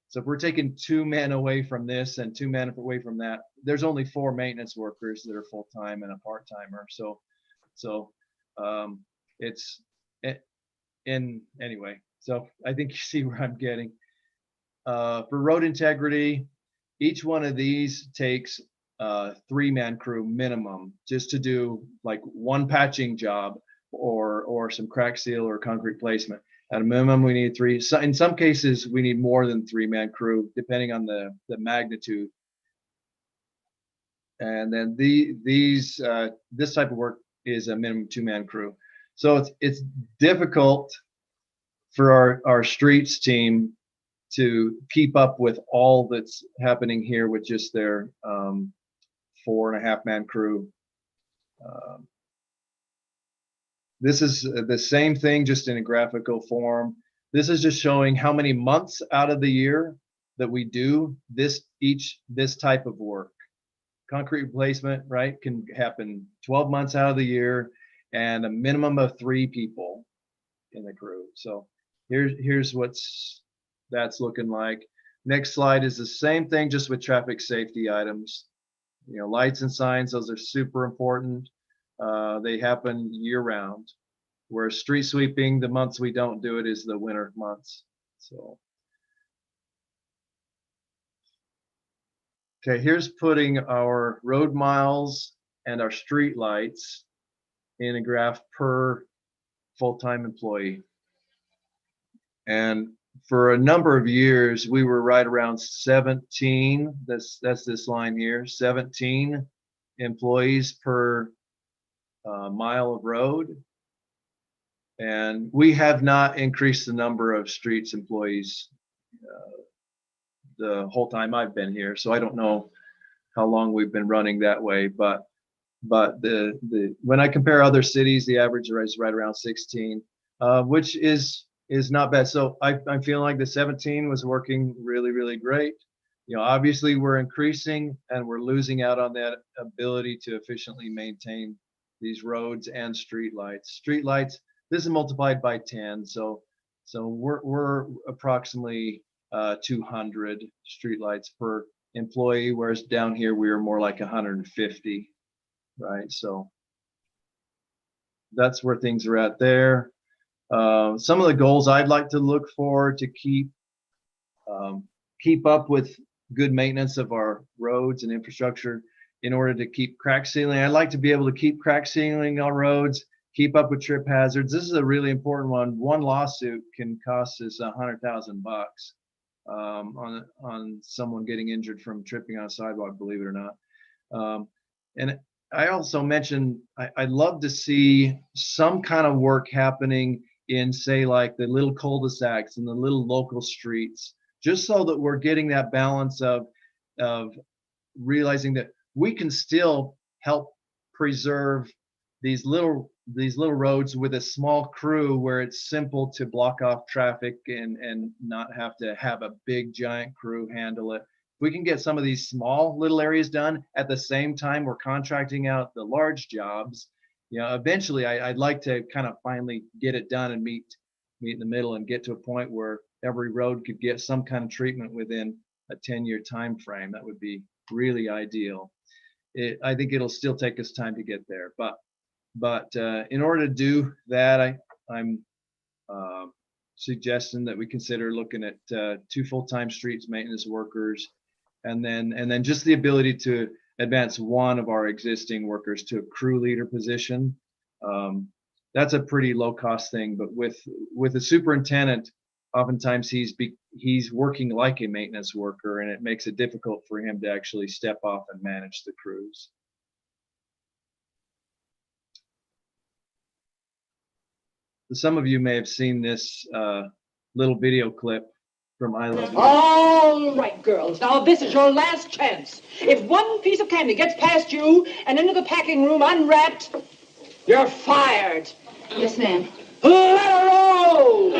Speaker 19: So if we're taking 2 men away from this and 2 men away from that, there's only 4 maintenance workers that are full-time and a part-timer. So anyway, so I think you see where I'm getting. For road integrity, each one of these takes 3-man crew minimum just to do like 1 patching job or some crack seal or concrete placement. At a minimum, we need 3. So in some cases, we need more than 3-man crew, depending on the magnitude. And then this type of work is a minimum 2-man crew. So it's difficult for our streets team to keep up with all that's happening here with just their 4.5-man crew. This is the same thing, just in a graphical form. This is just showing how many months out of the year that we do this type of work. Concrete replacement, right, can happen 12 months out of the year and a minimum of 3 people in the crew. So here's that's looking like. Next slide is the same thing, just with traffic safety items. Lights and signs, those are super important. They happen year round. Whereas street sweeping, the months we don't do it is the winter months. So, okay, here's putting our road miles and our street lights in a graph per full-time employee. And for a number of years, we were right around 17. That's this line here, 17 employees per mile of road. And we have not increased the number of streets employees the whole time I've been here. So I don't know how long we've been running that way, but the when I compare other cities, the average is right around 16, which is not bad. So I'm feeling like the 17 was working really great. You know, obviously we're increasing and we're losing out on that ability to efficiently maintain these roads and street lights. Street lights, this is multiplied by 10, so we're approximately 200 street lights per employee, whereas down here we are more like 150, right? So that's where things are at there. Some of the goals I'd like to look for to keep up with good maintenance of our roads and infrastructure in order to keep crack sealing. I'd like to be able to keep crack sealing on roads, keep up with trip hazards. This is a really important one. One lawsuit can cost us $100,000 on someone getting injured from tripping on a sidewalk, believe it or not. And I also mentioned I'd love to see some kind of work happening in, say, like the little cul-de-sacs and the little local streets, just so that we're getting that balance of realizing that we can still help preserve these little roads with a small crew where it's simple to block off traffic and not have to have a big giant crew handle it. If we can get some of these small little areas done at the same time we're contracting out the large jobs, you know, eventually I'd like to kind of finally get it done and meet in the middle and get to a point where every road could get some kind of treatment within a 10-year time frame. That would be really ideal. I think it'll still take us time to get there, but in order to do that, I'm suggesting that we consider looking at 2 full-time streets maintenance workers, and then just the ability to advance one of our existing workers to a crew leader position. That's a pretty low-cost thing, but with a superintendent, oftentimes he's working like a maintenance worker, and it makes it difficult for him to actually step off and manage the crews. Some of you may have seen this little video clip from I Love Lucy.
Speaker 20: All right, girls. Now this is your last chance. If one piece of candy gets past you and into the packing room unwrapped, you're fired.
Speaker 21: Yes, ma'am.
Speaker 20: Let her roll!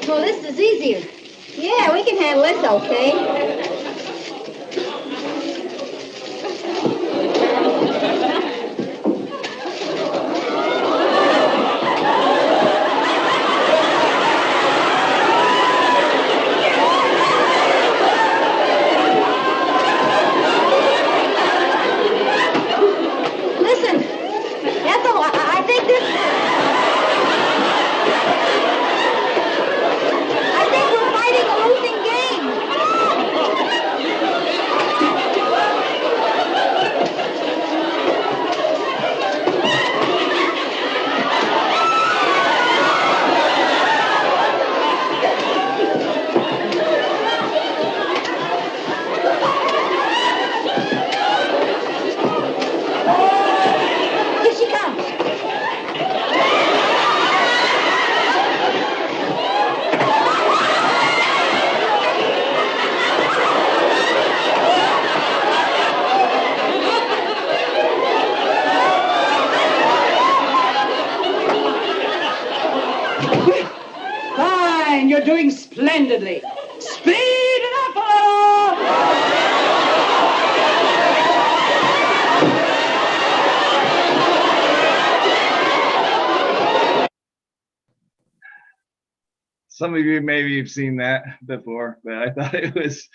Speaker 21: Well, this is easier. Yeah, we can handle this, okay? You're doing splendidly. Speed it up a little!
Speaker 19: Some of you maybe have seen that before, but I thought it was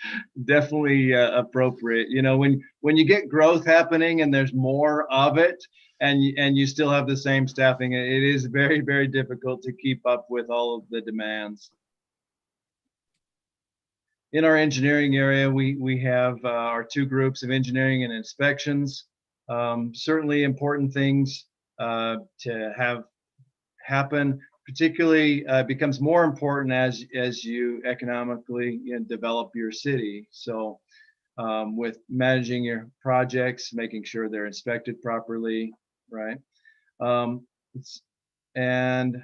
Speaker 19: definitely appropriate. You know, when you get growth happening and there's more of it, and you still have the same staffing, it is very, very difficult to keep up with all of the demands. In our engineering area, we have our 2 groups of engineering and inspections. Certainly important things to have happen. particularly becomes more important as you economically develop your city. So with managing your projects, making sure they're inspected properly, right? And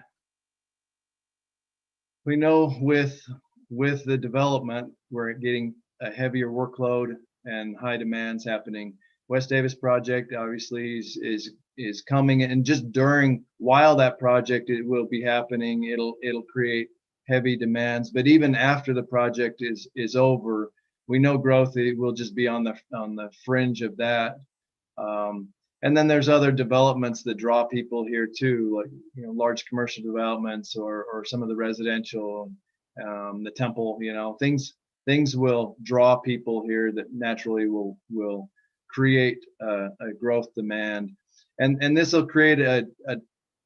Speaker 19: we know with the development, we're getting a heavier workload and high demands happening. West Davis project obviously is coming, and just while that project it will be happening, it'll create heavy demands. But even after the project is over, we know growth it will just be on the fringe of that. And then there's other developments that draw people here too, like large commercial developments or some of the residential, the temple. Things will draw people here that naturally will create a growth demand, and this will create a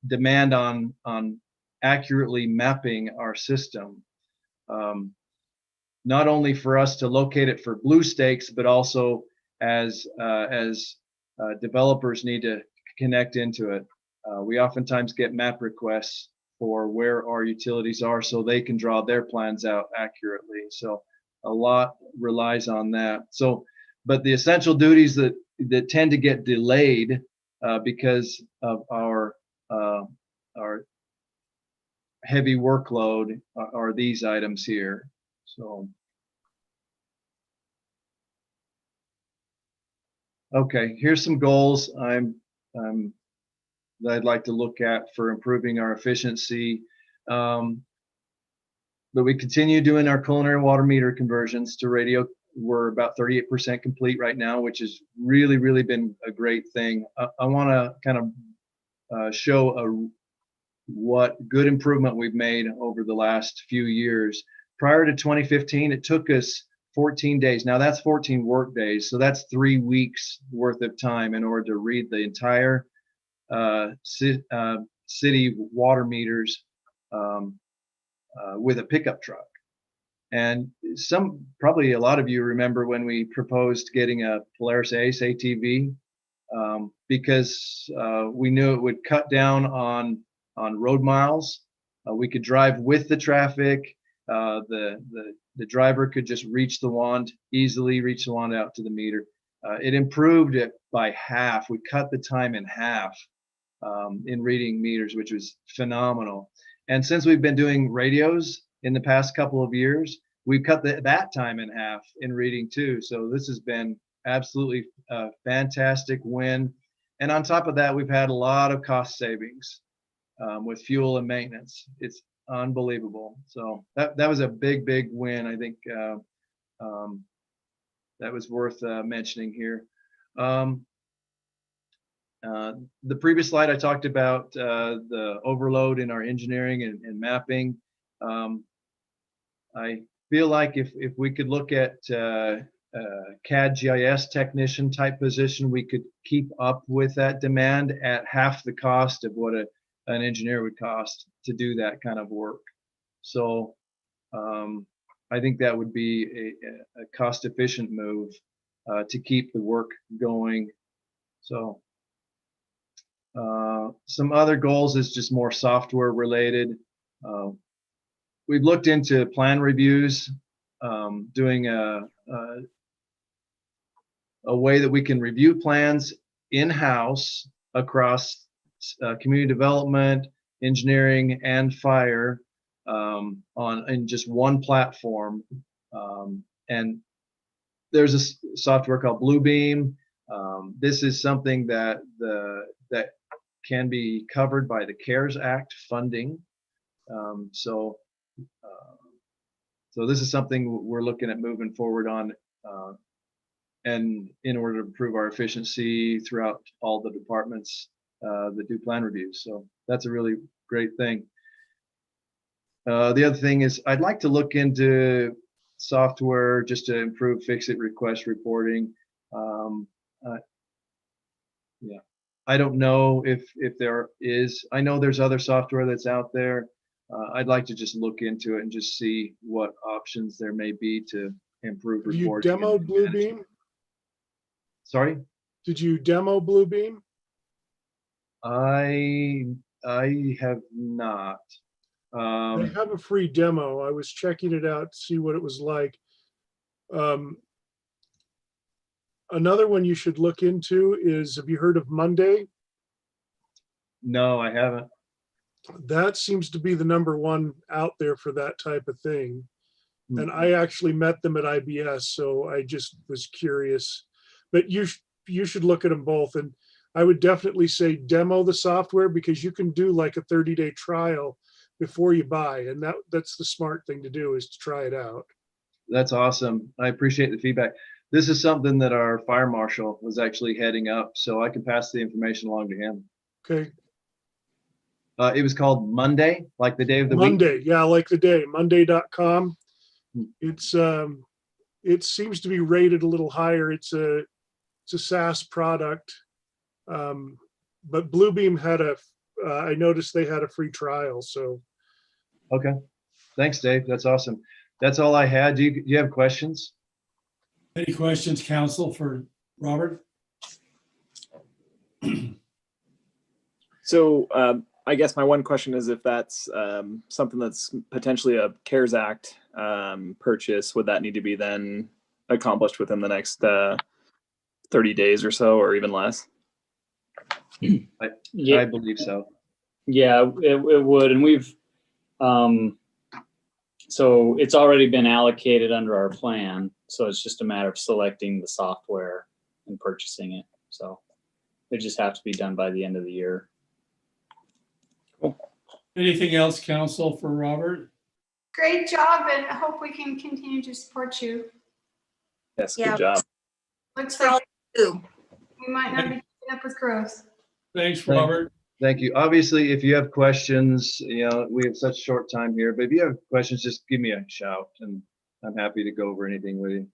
Speaker 19: demand on accurately mapping our system, not only for us to locate it for blue stakes, but also as developers need to connect into it. We oftentimes get map requests for where our utilities are so they can draw their plans out accurately. So a lot relies on that. So, but the essential duties that tend to get delayed because of our heavy workload are these items here. So, okay, here's some goals that I'd like to look at for improving our efficiency. But we continue doing our culinary water meter conversions to radio. We're about 38% complete right now, which has really, really been a great thing. I want to kind of show what good improvement we've made over the last few years. Prior to 2015, it took us 14 days. Now that's 14 work days. So that's 3 weeks worth of time in order to read the entire city water meters with a pickup truck. And probably a lot of you remember when we proposed getting a Polaris Ace ATV because we knew it would cut down on road miles. We could drive with the traffic. The driver could just easily reach the wand out to the meter. It improved it by half. We cut the time in half in reading meters, which was phenomenal. And since we've been doing radios in the past couple of years, we've cut that time in half in reading too. So this has been absolutely a fantastic win. And on top of that, we've had a lot of cost savings with fuel and maintenance. It's unbelievable. So that was a big, big win. I think that was worth mentioning here. The previous slide, I talked about the overload in our engineering and mapping. I feel like if we could look at CAD GIS technician type position, we could keep up with that demand at half the cost of what an engineer would cost to do that kind of work. So I think that would be a cost efficient move to keep the work going. So some other goals is just more software related. We've looked into plan reviews, doing a way that we can review plans in-house across community development, engineering, and fire in just one platform. And there's a software called Bluebeam. This is something that can be covered by the CARES Act funding. So this is something we're looking at moving forward on, and in order to improve our efficiency throughout all the departments that do plan reviews. So that's a really great thing. The other thing is I'd like to look into software just to improve fix-it request reporting. Yeah, I don't know if there is. I know there's other software that's out there. I'd like to just look into it and just see what options there may be to improve reporting.
Speaker 12: You demoed Bluebeam?
Speaker 19: Sorry?
Speaker 12: Did you demo Bluebeam?
Speaker 19: I I have not.
Speaker 12: They have a free demo. I was checking it out to see what it was like. Another one you should look into is, have you heard of Monday?
Speaker 19: No, I haven't.
Speaker 12: That seems to be the #1 out there for that type of thing. And I actually met them at IBS, so I just was curious. But you should look at them both. And I would definitely say demo the software, because you can do like a 30-day trial before you buy. And that's the smart thing to do, is to try it out.
Speaker 19: That's awesome. I appreciate the feedback. This is something that our fire marshal was actually heading up, so I can pass the information along to him.
Speaker 12: Okay.
Speaker 19: It was called Monday, like the day of the
Speaker 12: Monday,
Speaker 19: week?
Speaker 12: yeah, like the day, monday.com. It's it seems to be rated a little higher. It's a SaaS product. But Bluebeam had I noticed they had a free trial, so.
Speaker 19: Okay. Thanks, Dave. That's awesome. That's all I had. Do you have questions?
Speaker 2: Any questions, council, for Robert?
Speaker 16: So I guess my one question is, if that's something that's potentially a CARES Act purchase, would that need to be then accomplished within the next 30 days or so, or even less?
Speaker 19: I believe so.
Speaker 13: Yeah, it would. And we've, so it's already been allocated under our plan. So it's just a matter of selecting the software and purchasing it. So it just have to be done by the end of the year.
Speaker 2: Anything else, council, for Robert?
Speaker 17: Great job, and I hope we can continue to support you.
Speaker 16: Yes,
Speaker 5: Yeah.
Speaker 16: good job.
Speaker 17: Looks like we might not be keeping up with growth.
Speaker 2: Thanks, Robert.
Speaker 19: Thank you. Obviously, if you have questions, we have such short time here, but if you have questions, just give me a shout and I'm happy to go over anything with you.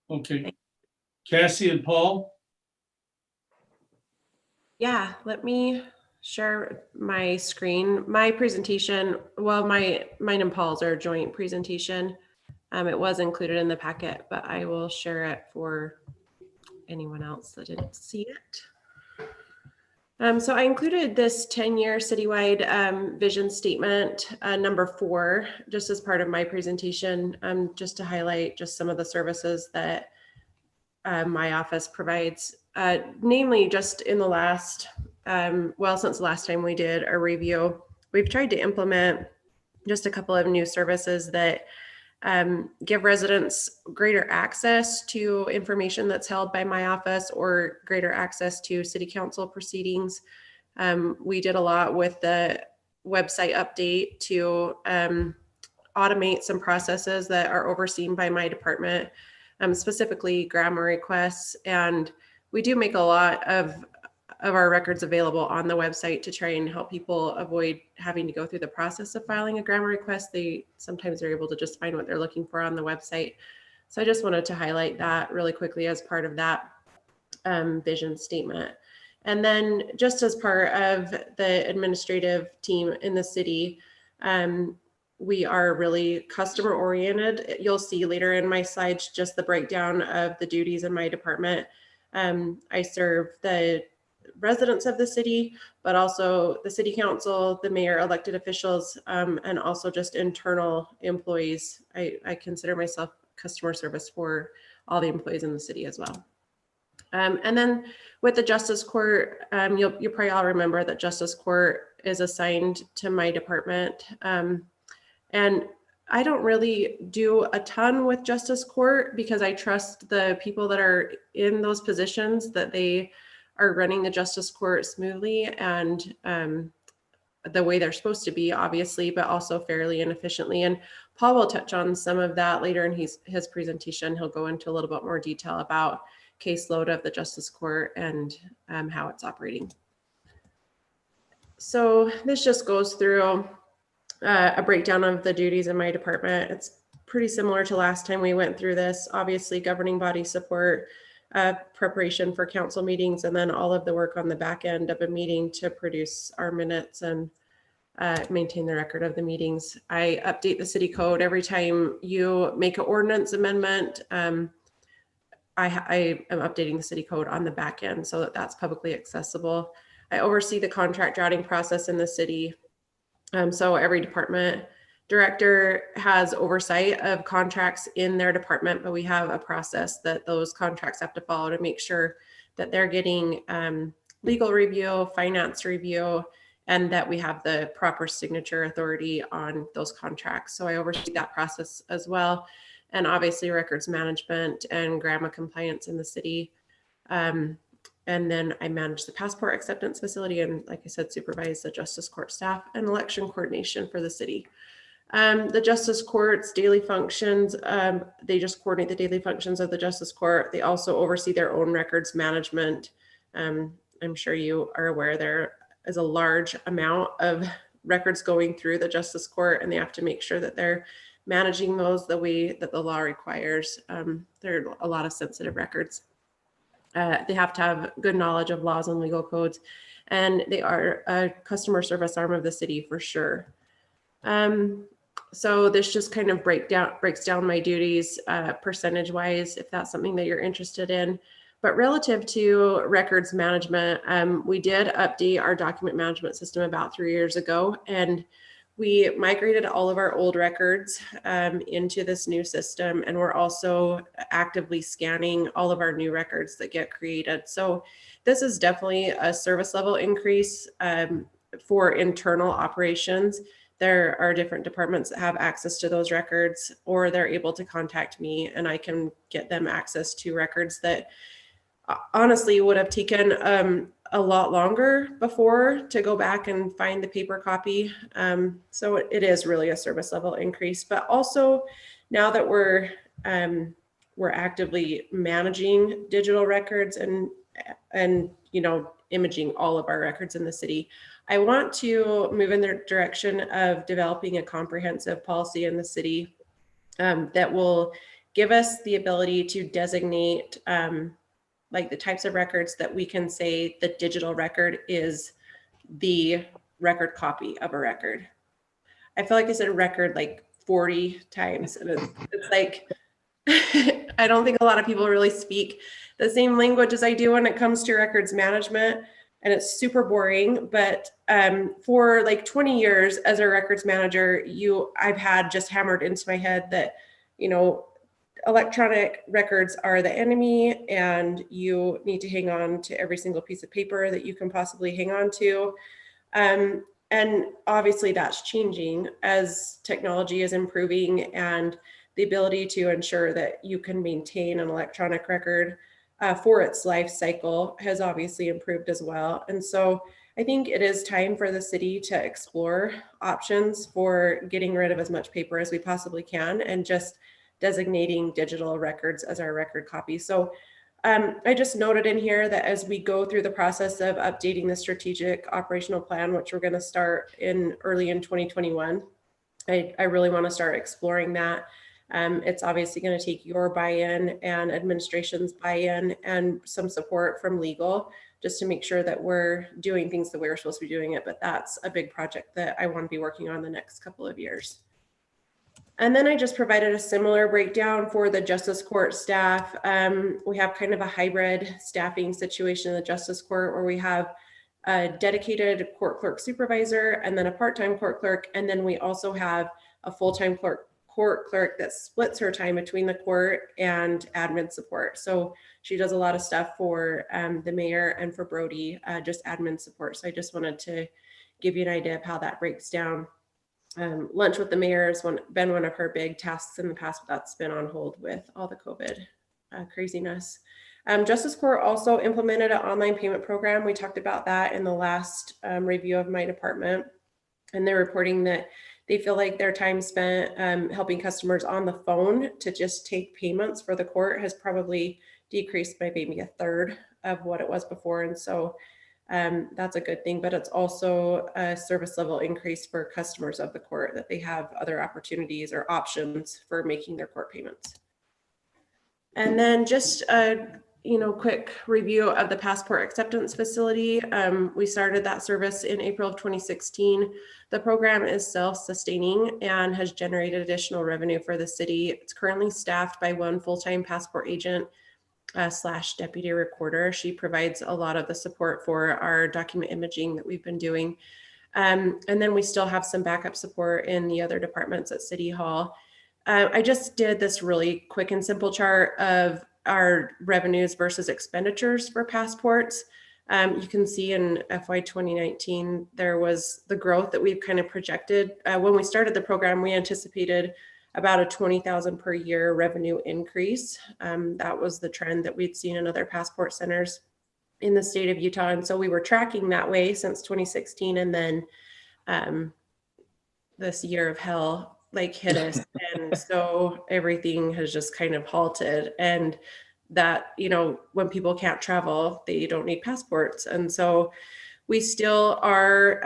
Speaker 2: Okay. Cassie and Paul?
Speaker 1: Yeah, let me share my screen. My presentation, well, mine and Paul's are a joint presentation. It was included in the packet, but I will share it for anyone else that didn't see it. So I included this 10-year citywide vision statement, #4, just as part of my presentation, just to highlight just some of the services that my office provides, namely just in the last, since the last time we did a review, we've tried to implement just a couple of new services that give residents greater access to information that's held by my office, or greater access to city council proceedings. We did a lot with the website update to automate some processes that are overseen by my department, specifically grammar requests. And we do make a lot of our records available on the website to try and help people avoid having to go through the process of filing a grammar request. They sometimes are able to just find what they're looking for on the website. So I just wanted to highlight that really quickly as part of that vision statement. And then just as part of the administrative team in the city, we are really customer oriented. You'll see later in my slides just the breakdown of the duties in my department. I serve the residents of the city, but also the city council, the mayor, elected officials, and also just internal employees. I consider myself customer service for all the employees in the city as well. And then with the Justice Court, you probably all remember that Justice Court is assigned to my department. And I don't really do a ton with Justice Court because I trust the people that are in those positions, that they are running the Justice Court smoothly and the way they're supposed to be, obviously, but also fairly and efficiently. And Paul will touch on some of that later in his presentation. He'll go into a little bit more detail about caseload of the Justice Court and how it's operating. So this just goes through a breakdown of the duties in my department. It's pretty similar to last time we went through this. Obviously, governing body support, preparation for council meetings, and then all of the work on the back end of a meeting to produce our minutes and maintain the record of the meetings. I update the city code every time you make an ordinance amendment. I am updating the city code on the back end so that that's publicly accessible. I oversee the contract routing process in the city. So every department director has oversight of contracts in their department, but we have a process that those contracts have to follow to make sure that they're getting legal review, finance review, and that we have the proper signature authority on those contracts. So I oversee that process as well. And obviously records management and GRAMA compliance in the city. And then I manage the passport acceptance facility and, like I said, supervise the justice court staff and election coordination for the city. The justice court's daily functions, they just coordinate the daily functions of the justice court. They also oversee their own records management. I'm sure you are aware there is a large amount of records going through the justice court, and they have to make sure that they're managing those the way that the law requires. There are a lot of sensitive records. They have to have good knowledge of laws and legal codes, and they are a customer service arm of the city for sure. So this just kind of breaks down my duties percentage wise, if that's something that you're interested in. But relative to records management, we did update our document management system about 3 years ago, and we migrated all of our old records into this new system, and we're also actively scanning all of our new records that get created. So this is definitely a service level increase for internal operations. There are different departments that have access to those records, or they're able to contact me and I can get them access to records that honestly would have taken a lot longer before to go back and find the paper copy. So it is really a service level increase, but also now that we're actively managing digital records and imaging all of our records in the city, I want to move in the direction of developing a comprehensive policy in the city that will give us the ability to designate like the types of records that we can say the digital record is the record copy of a record. I feel like I said record like 40 times, and it's like, I don't think a lot of people really speak the same language as I do when it comes to records management, and it's super boring. But for like 20 years as a records manager, I've had just hammered into my head that, electronic records are the enemy, and you need to hang on to every single piece of paper that you can possibly hang on to. And obviously that's changing as technology is improving, and the ability to ensure that you can maintain an electronic record for its life cycle has obviously improved as well. And so I think it is time for the city to explore options for getting rid of as much paper as we possibly can and just designating digital records as our record copy. So I just noted in here that as we go through the process of updating the strategic operational plan, which we're going to start early in 2021, I really want to start exploring that. It's obviously going to take your buy-in and administration's buy-in and some support from legal just to make sure that we're doing things the way we're supposed to be doing it. But that's a big project that I want to be working on the next couple of years. And then I just provided a similar breakdown for the justice court staff. We have kind of a hybrid staffing situation in the justice court where we have a dedicated court clerk supervisor and then a part-time court clerk. And then we also have a full-time court clerk that splits her time between the court and admin support. So she does a lot of stuff for the mayor and for Brody, just admin support. So I just wanted to give you an idea of how that breaks down. Lunch with the mayor has been one of her big tasks in the past, but that's been on hold with all the COVID craziness. Justice Court also implemented an online payment program. We talked about that in the last review of my department, and they're reporting that they feel like their time spent helping customers on the phone to just take payments for the court has probably decreased by maybe a third of what it was before. And so that's a good thing, but it's also a service level increase for customers of the court that they have other opportunities or options for making their court payments. And then just a quick review of the passport acceptance facility. We started that service in April of 2016. The program is self-sustaining and has generated additional revenue for the city. It's currently staffed by one full-time passport agent / deputy recorder. She provides a lot of the support for our document imaging that we've been doing. And then we still have some backup support in the other departments at City Hall. I just did this really quick and simple chart of our revenues versus expenditures for passports. You can see in FY 2019, there was the growth that we've kind of projected. When we started the program, we anticipated about a 20,000 per year revenue increase. That was the trend that we'd seen in other passport centers in the state of Utah. And so we were tracking that way since 2016. And then this year of hell like hit us. And so everything has just kind of halted. And that, you know, when people can't travel, they don't need passports. And so we still are,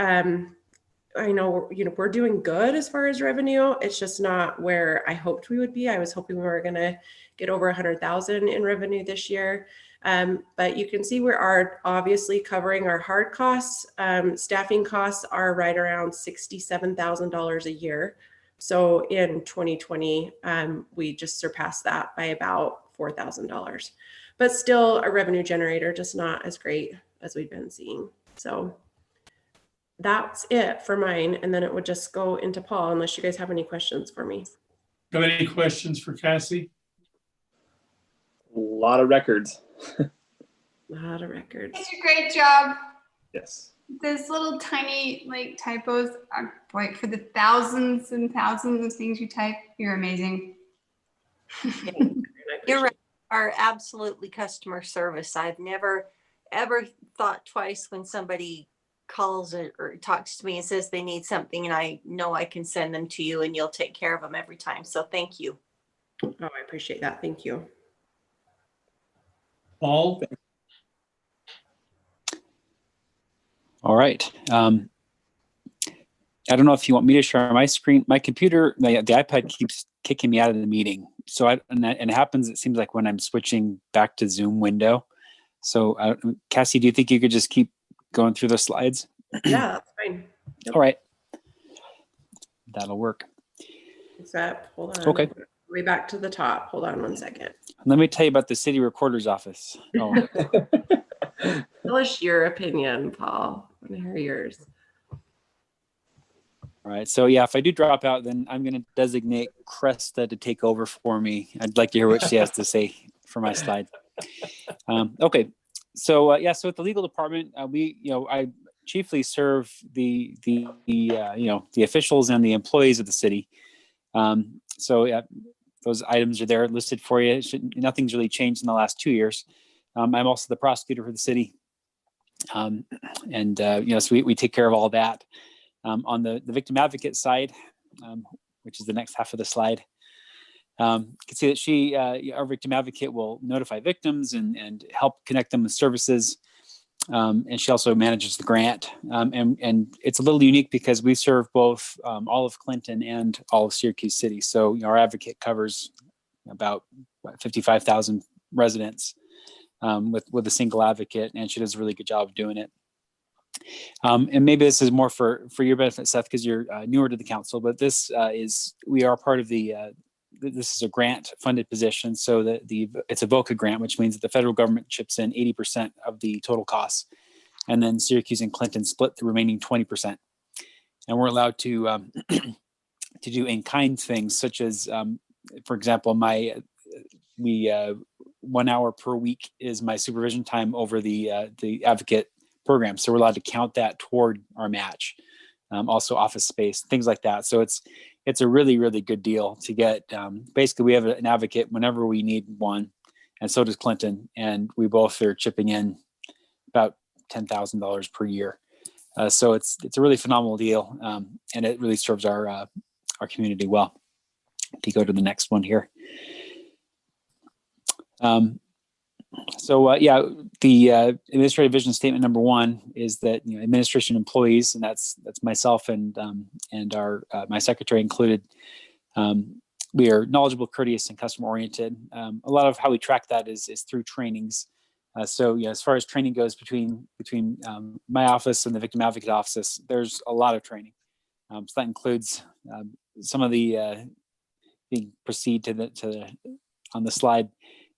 Speaker 1: I know, you know, we're doing good as far as revenue. It's just not where I hoped we would be. I was hoping we were going to get over 100,000 in revenue this year. But you can see we are obviously covering our hard costs. Staffing costs are right around $67,000 a year. So in 2020, we just surpassed that by about $4,000, but still a revenue generator, just not as great as we've been seeing. So that's it for mine. And then it would just go into Paul, unless you guys have any questions for me.
Speaker 2: Have any questions for Cassie?
Speaker 16: A lot of records.
Speaker 1: A lot of records.
Speaker 17: It's a great job.
Speaker 16: Yes.
Speaker 17: Those little tiny like typos are like for the thousands and thousands of things you type. You're amazing.
Speaker 5: You're right. Are absolutely customer service. I've never ever thought twice when somebody calls or talks to me and says they need something, and I know I can send them to you and you'll take care of them every time. So thank you.
Speaker 1: Oh, I appreciate that. Thank you.
Speaker 2: Paul?
Speaker 14: All right. I don't know if you want me to share my screen. My computer, the iPad keeps kicking me out of the meeting. So and it happens, it seems like when I'm switching back to Zoom window. So Cassie, do you think you could just keep going through the slides?
Speaker 1: Yeah, that's fine. Yep.
Speaker 14: All right. That'll work.
Speaker 1: Except, hold on.
Speaker 14: Okay.
Speaker 1: Way back to the top. Hold on one second.
Speaker 14: Let me tell you about the city recorder's office. Oh.
Speaker 1: Tell us your opinion, Paul. I want to hear yours.
Speaker 14: All right. So yeah, if I do drop out, then I'm going to designate Cresta to take over for me. I'd like to hear what she has to say for my slide. Okay. So yeah, so at the legal department, I chiefly serve the officials and the employees of the city. So yeah, those items are there listed for you. Nothing's really changed in the last 2 years. I'm also the prosecutor for the city. So we take care of all that. On the victim advocate side, which is the next half of the slide, you can see that our victim advocate will notify victims and help connect them with services. And she also manages the grant. And it's a little unique because we serve both all of Clinton and all of Syracuse City. So our advocate covers about 55,000 residents with a single advocate, and she does a really good job of doing it. And maybe this is more for your benefit, Seth, because you're newer to the council, but we are part of this is a grant funded position. So it's a VOCA grant, which means that the federal government chips in 80% of the total costs. And then Syracuse and Clinton split the remaining 20%. And we're allowed to do in-kind things such as, for example, 1 hour per week is my supervision time over the advocate program. So we're allowed to count that toward our match. Also office space, things like that. So it's a really, really good deal to get. Basically, we have an advocate whenever we need one, and so does Clinton. And we both are chipping in about $10,000 per year. So it's a really phenomenal deal, and it really serves our community well. If you go to the next one here. The administrative vision statement number 1 is that administration employees, and that's myself and our my secretary included. We are knowledgeable, courteous, and customer oriented. A lot of how we track that is through trainings. As far as training goes between my office and the victim advocate office, there's a lot of training. So that includes some of the proceed to on the slide.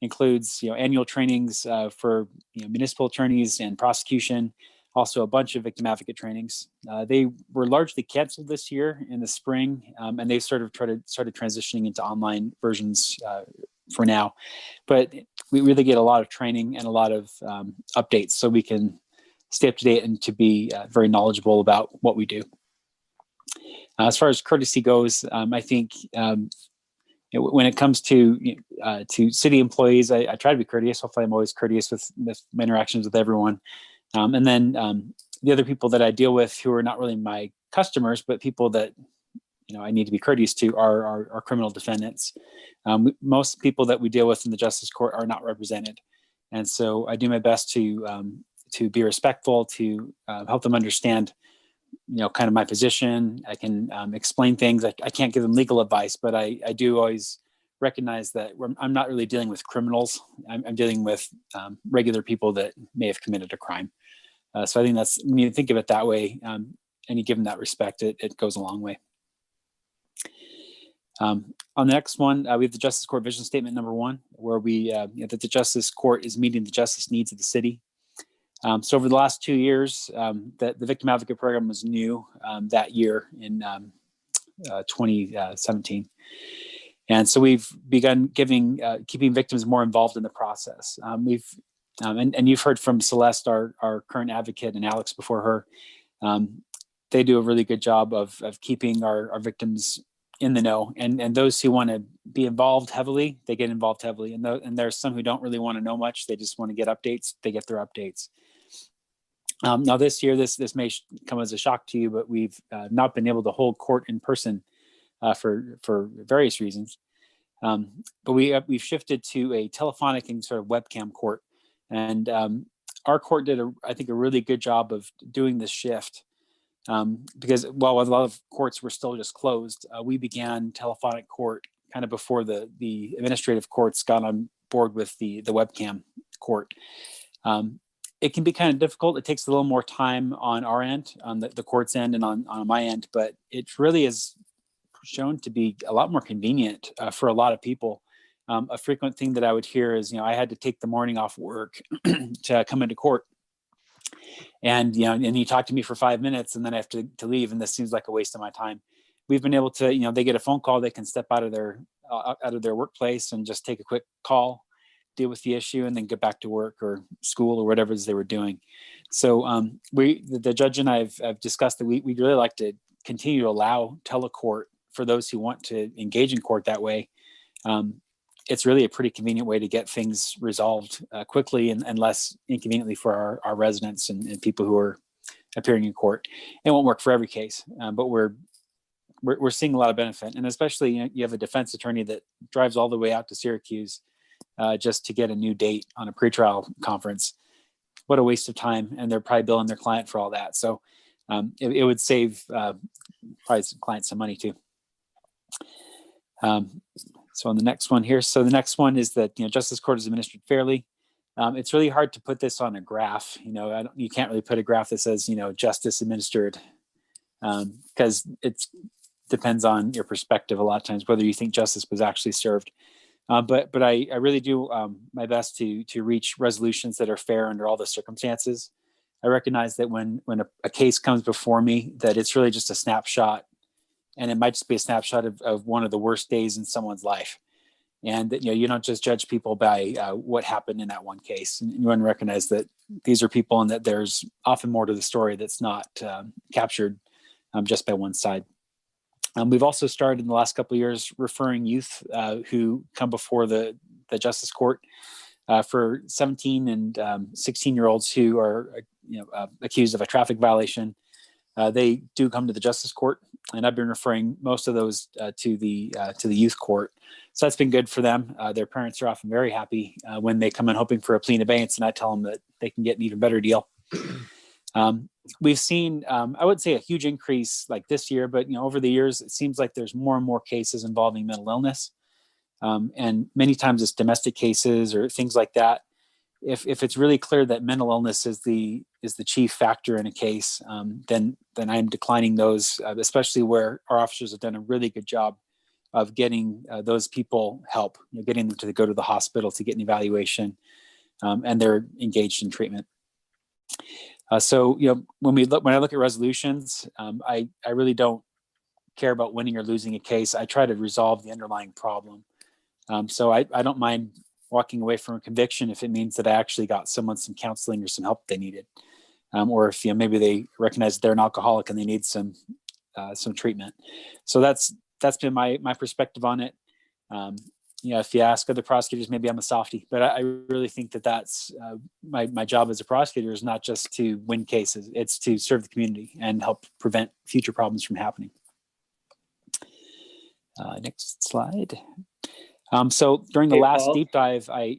Speaker 14: includes annual trainings for municipal attorneys and prosecution, also a bunch of victim advocate trainings. They were largely canceled this year in the spring, and they've started transitioning into online versions for now. But we really get a lot of training and a lot of updates so we can stay up to date and to be very knowledgeable about what we do. As far as courtesy goes, I think when it comes to city employees, I try to be courteous. Hopefully, I'm always courteous with my interactions with everyone. And then the other people that I deal with who are not really my customers, but people that I need to be courteous to are criminal defendants. Most people that we deal with in the justice court are not represented, and so I do my best to be respectful, to help them understand kind of my position. I can explain things. I can't give them legal advice, but I do always recognize that I'm not really dealing with criminals. I'm dealing with regular people that may have committed a crime. So I think that's, when you think of it that way, and you give them that respect, it goes a long way. On the next one, we have the Justice Court Vision Statement number 1, where we that the Justice Court is meeting the justice needs of the city. So over the last 2 years, the Victim Advocate Program was new that year in 2017. And so we've begun keeping victims more involved in the process. And you've heard from Celeste, our current advocate, and Alex before her. They do a really good job of keeping our victims in the know. And those who want to be involved heavily, they get involved heavily. And there's some who don't really want to know much. They just want to get updates. They get their updates. Now this year, this may come as a shock to you, but we've not been able to hold court in person for various reasons. But we've shifted to a telephonic and sort of webcam court. And our court did, I think, a really good job of doing this shift. Because while a lot of courts were still just closed, we began telephonic court kind of before the administrative courts got on board with the webcam court. It can be kind of difficult. It takes a little more time on our end, on the court's end, and on my end, but it really is shown to be a lot more convenient for a lot of people. A frequent thing that I would hear is, I had to take the morning off work to come into court. And, and you talk to me for 5 minutes and then I have to leave. And this seems like a waste of my time. We've been able to, they get a phone call, they can step out of their workplace and just take a quick call, deal with the issue, and then get back to work or school or whatever it is they were doing. So the judge and I have discussed that we'd really like to continue to allow telecourt for those who want to engage in court that way. It's really a pretty convenient way to get things resolved quickly and less inconveniently for our residents and people who are appearing in court. It won't work for every case, but we're seeing a lot of benefit. And especially, you have a defense attorney that drives all the way out to Syracuse just to get a new date on a pretrial conference. What a waste of time. And they're probably billing their client for all that. So it would save probably some clients some money too. So on the next one here, so the next one is that justice court is administered fairly. It's really hard to put this on a graph. You can't really put a graph that says justice administered because it depends on your perspective a lot of times whether you think justice was actually served. But I really do my best to reach resolutions that are fair under all the circumstances. I recognize that when a case comes before me, that it's really just a snapshot. And it might just be a snapshot of one of the worst days in someone's life. And that, you don't just judge people by what happened in that one case. And you want to recognize that these are people and that there's often more to the story that's not captured just by one side. We've also started in the last couple of years referring youth who come before the justice court for 17 and 16-year-olds who are accused of a traffic violation. They do come to the justice court, and I've been referring most of those to the youth court. So that's been good for them. Their parents are often very happy when they come in hoping for a plea in abeyance, and I tell them that they can get an even better deal. We've seen, I wouldn't say a huge increase like this year, but over the years, it seems like there's more and more cases involving mental illness, and many times it's domestic cases or things like that. If it's really clear that mental illness is the chief factor in a case, then I'm declining those, especially where our officers have done a really good job of getting those people help, getting them to go to the hospital to get an evaluation, and they're engaged in treatment. So, when I look at resolutions, I really don't care about winning or losing a case. I try to resolve the underlying problem. So I don't mind walking away from a conviction if it means that I actually got someone some counseling or some help they needed, or if maybe they recognize they're an alcoholic and they need some treatment. So that's been my perspective on it. If you ask other prosecutors, maybe I'm a softie, but I really think that that's my job as a prosecutor is not just to win cases; it's to serve the community and help prevent future problems from happening. Next slide. So during the last
Speaker 13: Paul?
Speaker 14: deep dive,
Speaker 13: I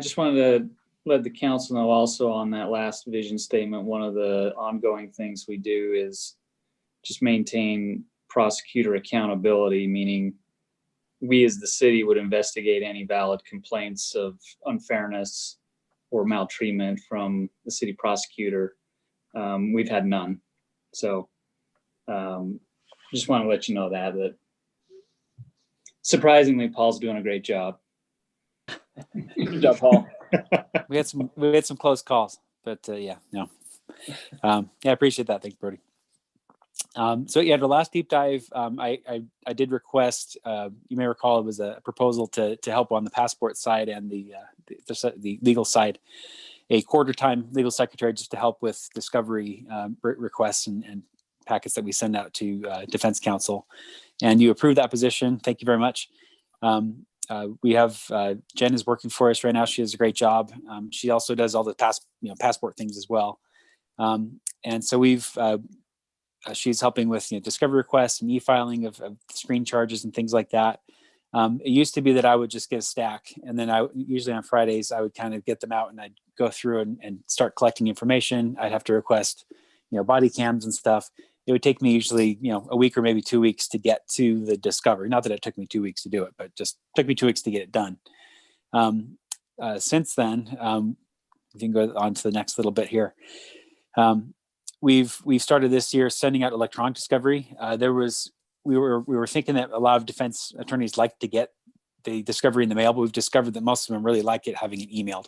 Speaker 13: just wanted to let the council know also on that last vision statement, one of the ongoing things we do is just maintain prosecutor accountability, meaning we as the city would investigate any valid complaints of unfairness or maltreatment from the city prosecutor. We've had none. So just want to let you know that surprisingly, Paul's doing a great job. Good job, Paul.
Speaker 14: we had some close calls, but I appreciate that. Thanks, Brody. The last deep dive, I did request. You may recall it was a proposal to help on the passport side and the legal side, a quarter-time legal secretary just to help with discovery requests and packets that we send out to Defense Counsel. And you approved that position. Thank you very much. We have Jen is working for us right now. She does a great job. She also does all the passport things as well. And so she's helping with discovery requests and e-filing of screen charges and things like that. It used to be that I would just get a stack, and then usually on Fridays I would kind of get them out and I'd go through and start collecting information. I'd have to request body cams and stuff. It would take me usually, a week or maybe 2 weeks to get to the discovery. Not that it took me 2 weeks to do it, but just took me 2 weeks to get it done. Since then, you can go on to the next little bit here. We've started this year sending out electronic discovery. We were thinking that a lot of defense attorneys like to get the discovery in the mail, but we've discovered that most of them really like it having it emailed.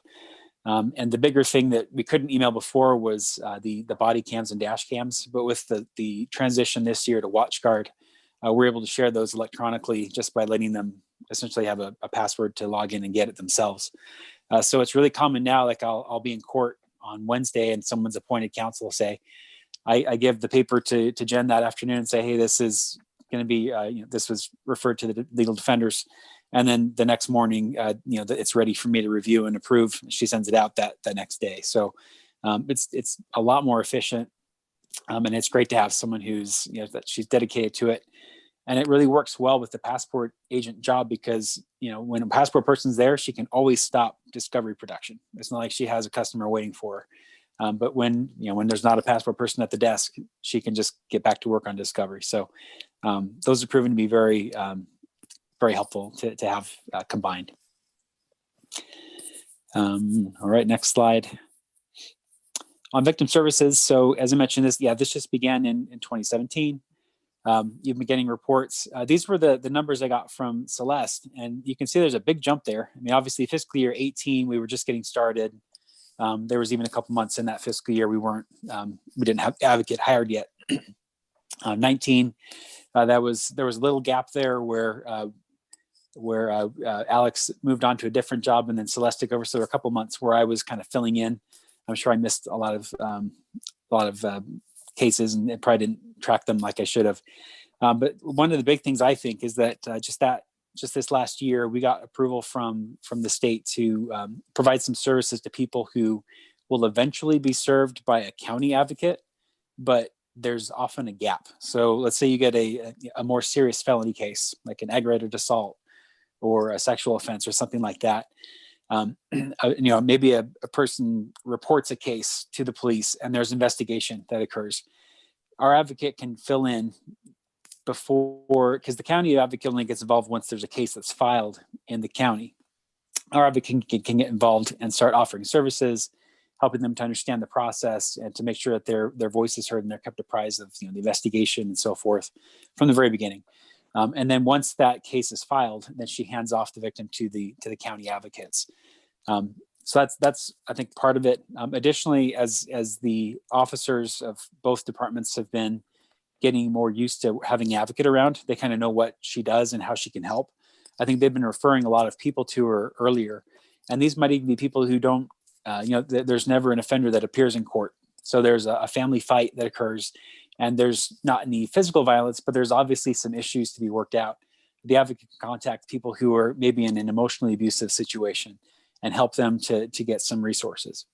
Speaker 14: And the bigger thing that we couldn't email before was the body cams and dash cams. But with the transition this year to WatchGuard, we're able to share those electronically just by letting them essentially have a password to log in and get it themselves. So it's really common now, like I'll be in court on Wednesday and someone's appointed counsel will say, I give the paper to Jen that afternoon and say, hey, this is going to be, this was referred to the legal defenders. And then the next morning, it's ready for me to review and approve. She sends it out that next day. So it's a lot more efficient. And it's great to have someone who's, that she's dedicated to it. And it really works well with the passport agent job because, when a passport person's there, she can always stop discovery production. It's not like she has a customer waiting for her. But when there's not a passport person at the desk, she can just get back to work on discovery. So those have proven to be very, very helpful to have combined. All right, next slide. On victim services, so as I mentioned, this just began in 2017. You've been getting reports. These were the numbers I got from Celeste, and you can see there's a big jump there. I mean, obviously fiscal year 18, we were just getting started. There was even a couple months in that fiscal year we didn't have advocate hired yet. 19, there was a little gap there where Alex moved on to a different job, and then Celeste took over. So there were a couple months where I was kind of filling in. I'm sure I missed a lot of cases and probably didn't track them like I should have. But one of the big things I think is that just this last year, we got approval from the state to provide some services to people who will eventually be served by a county advocate, but there's often a gap. So let's say you get a more serious felony case, like an aggravated assault or a sexual offense or something like that. Maybe a person reports a case to the police and there's investigation that occurs. Our advocate can fill in before, because the county advocate only gets involved once there's a case that's filed in the county. Our advocate can get involved and start offering services, helping them to understand the process and to make sure that their voice is heard and they're kept apprised of the investigation and so forth from the very beginning. And then once that case is filed, then she hands off the victim to the county advocates. So that's I think part of it. Additionally, as the officers of both departments have been getting more used to having an advocate around, they kind of know what she does and how she can help. I think they've been referring a lot of people to her earlier, and these might even be people who don't, there's never an offender that appears in court. So there's a family fight that occurs, and there's not any physical violence, but there's obviously some issues to be worked out. The advocate can contact people who are maybe in an emotionally abusive situation and help them to get some resources.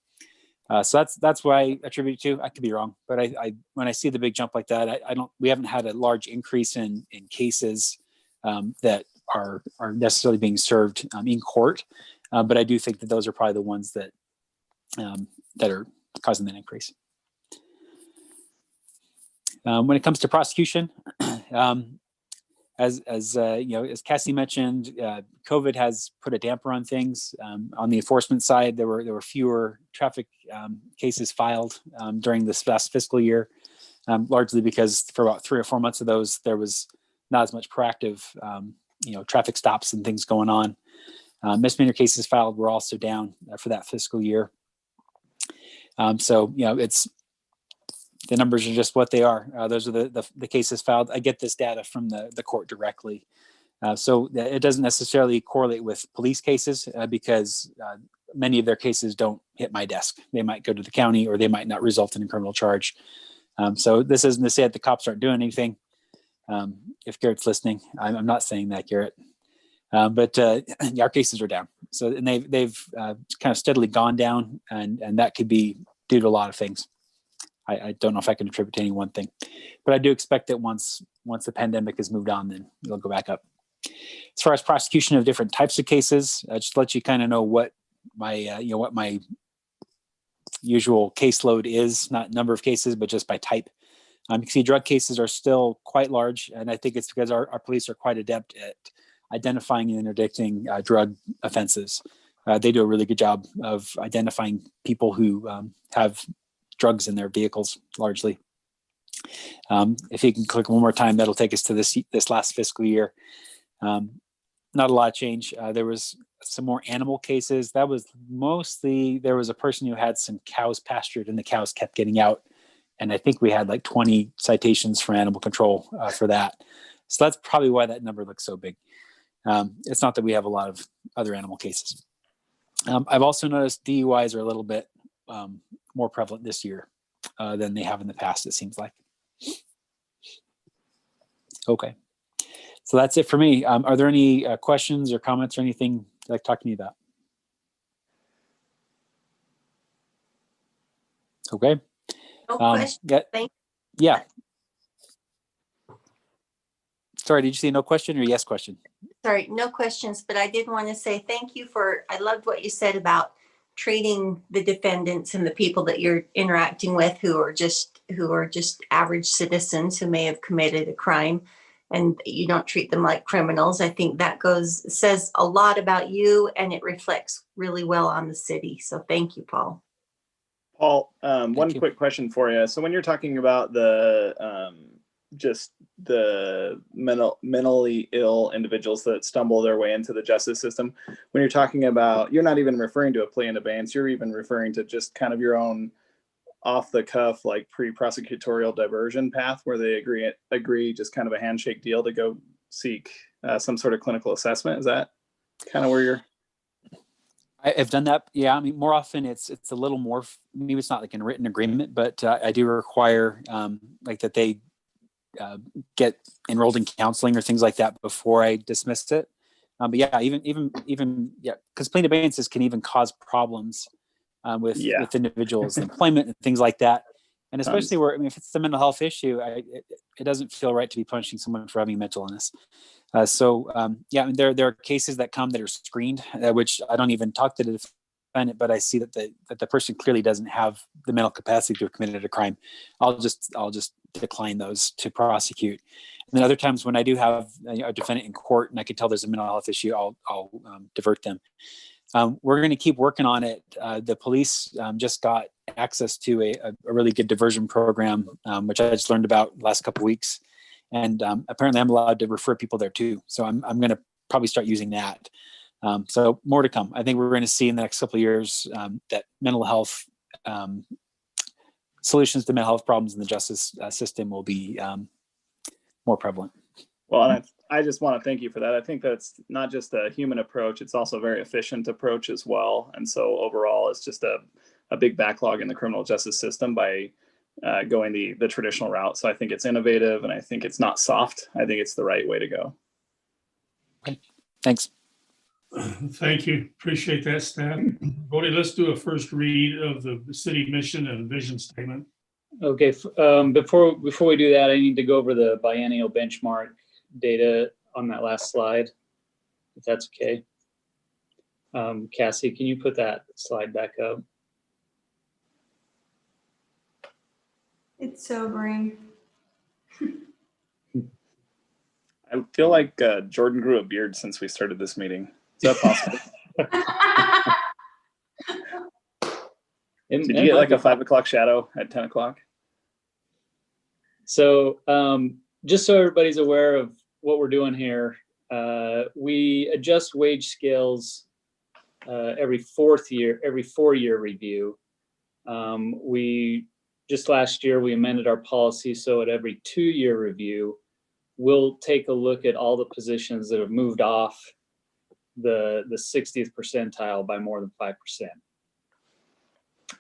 Speaker 14: So that's what I attribute to. I could be wrong, but I when I see the big jump like that, we haven't had a large increase in cases that are necessarily being served in court. But I do think that those are probably the ones that are causing that increase. When it comes to prosecution, as Cassie mentioned, COVID has put a damper on things. On the enforcement side, there were fewer traffic cases filed during this last fiscal year, largely because for about 3 or 4 months of those, there was not as much proactive, traffic stops and things going on. Misdemeanor cases filed were also down for that fiscal year. It's the numbers are just what they are. Those are the cases filed. I get this data from the court directly. So it doesn't necessarily correlate with police cases because many of their cases don't hit my desk. They might go to the county or they might not result in a criminal charge. So this isn't to say that the cops aren't doing anything. If Garrett's listening, I'm not saying that, Garrett. But our cases are down. So and they've kind of steadily gone down, and that could be due to a lot of things. I don't know if I can attribute to any one thing, but I do expect that once the pandemic has moved on, then it'll go back up. As far as prosecution of different types of cases, just to let you kind of know what my what my usual caseload is, not number of cases, but just by type. You can see drug cases are still quite large, and I think it's because our police are quite adept at identifying and interdicting drug offenses. They do a really good job of identifying people who have drugs in their vehicles, largely. If you can click one more time, that'll take us to this last fiscal year. Not a lot of change. There was some more animal cases. That was mostly, there was a person who had some cows pastured and the cows kept getting out. And I think we had like 20 citations for animal control for that. So that's probably why that number looks so big. It's not that we have a lot of other animal cases. I've also noticed DUIs are a little bit more prevalent this year than they have in the past, it seems like. Okay. So that's it for me. Are there any questions or comments or anything you'd like to talk to me about? Okay.
Speaker 5: No question.
Speaker 14: Yeah. Sorry, did you say no question or yes question?
Speaker 5: Sorry, no questions, but I did want to say thank you I loved what you said about treating the defendants and the people that you're interacting with who are just average citizens who may have committed a crime, and you don't treat them like criminals. I think that says a lot about you, and it reflects really well on the city. So thank you, Paul.
Speaker 16: Paul, one quick question for you. So when you're talking about just the mentally ill individuals that stumble their way into the justice system, when you're talking about, you're not even referring to a plea in abeyance, you're even referring to just kind of your own off the cuff, like pre-prosecutorial diversion path where they agree just kind of a handshake deal to go seek some sort of clinical assessment. Is that kind of where you're?
Speaker 14: I've done that. Yeah. I mean, more often it's a little more, maybe it's not like a written agreement, but I do require like that they get enrolled in counseling or things like that before I dismiss it. But yeah, even because plea in abeyances can even cause problems with individuals' employment and things like that. And especially if it's a mental health issue, it doesn't feel right to be punishing someone for having mental illness. I mean, there are cases that come that are screened, which I don't even talk to the defendant, but I see that the person clearly doesn't have the mental capacity to have committed a crime. I'll just decline those to prosecute. And then other times when I do have a defendant in court and I can tell there's a mental health issue, I'll divert them. We're going to keep working on it. The police just got access to a really good diversion program, which I just learned about the last couple of weeks. And apparently I'm allowed to refer people there too. So I'm going to probably start using that. So more to come. I think we're going to see in the next couple of years that mental health solutions to mental health problems in the justice system will be more prevalent.
Speaker 16: Well, and I just want to thank you for that. I think that's not just a human approach, it's also a very efficient approach as well. And so overall, it's just a big backlog in the criminal justice system by going the traditional route. So I think it's innovative, and I think it's not soft. I think it's the right way to go.
Speaker 14: Okay. Thanks.
Speaker 2: Thank you. Appreciate that, staff. Bodie, let's do a first read of the city mission and vision statement.
Speaker 13: Okay, before we do that, I need to go over the biennial benchmark data on that last slide, if that's okay. Cassie, can you put that slide back up?
Speaker 17: It's sobering.
Speaker 16: I feel like Jordan grew a beard since we started this meeting. Is that possible? Did you get like a 5 o'clock shadow at 10 o'clock?
Speaker 13: So just so everybody's aware of what we're doing here, we adjust wage scales every 4-year review. We just last year, we amended our policy so at every 2-year review, we'll take a look at all the positions that have moved off the 60th percentile by more than 5%.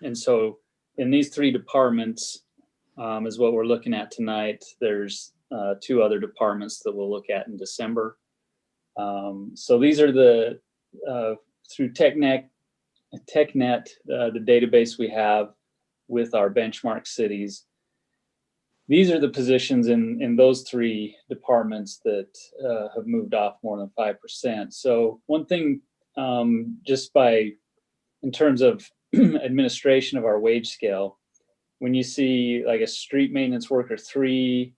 Speaker 13: And so in these 3 departments is what we're looking at tonight. There's 2 other departments that we'll look at in December. So these are the, through TechNet, the database we have with our benchmark cities. These are the positions in those 3 departments that have moved off more than 5%. So one thing, just in terms of administration of our wage scale, when you see like a street maintenance worker 3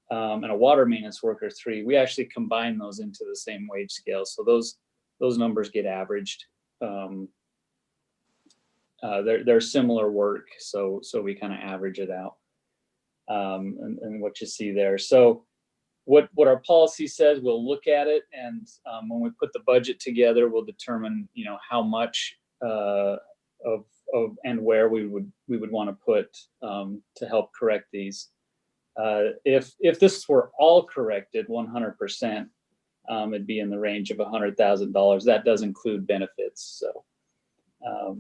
Speaker 13: and a water maintenance worker 3, we actually combine those into the same wage scale. So those numbers get averaged. They're similar work, so we kind of average it out. And what you see there. So what our policy says, we'll look at it, and when we put the budget together, we'll determine, how much of and where we would want to put to help correct these. If this were all corrected 100%, it'd be in the range of $100,000. That does include benefits, so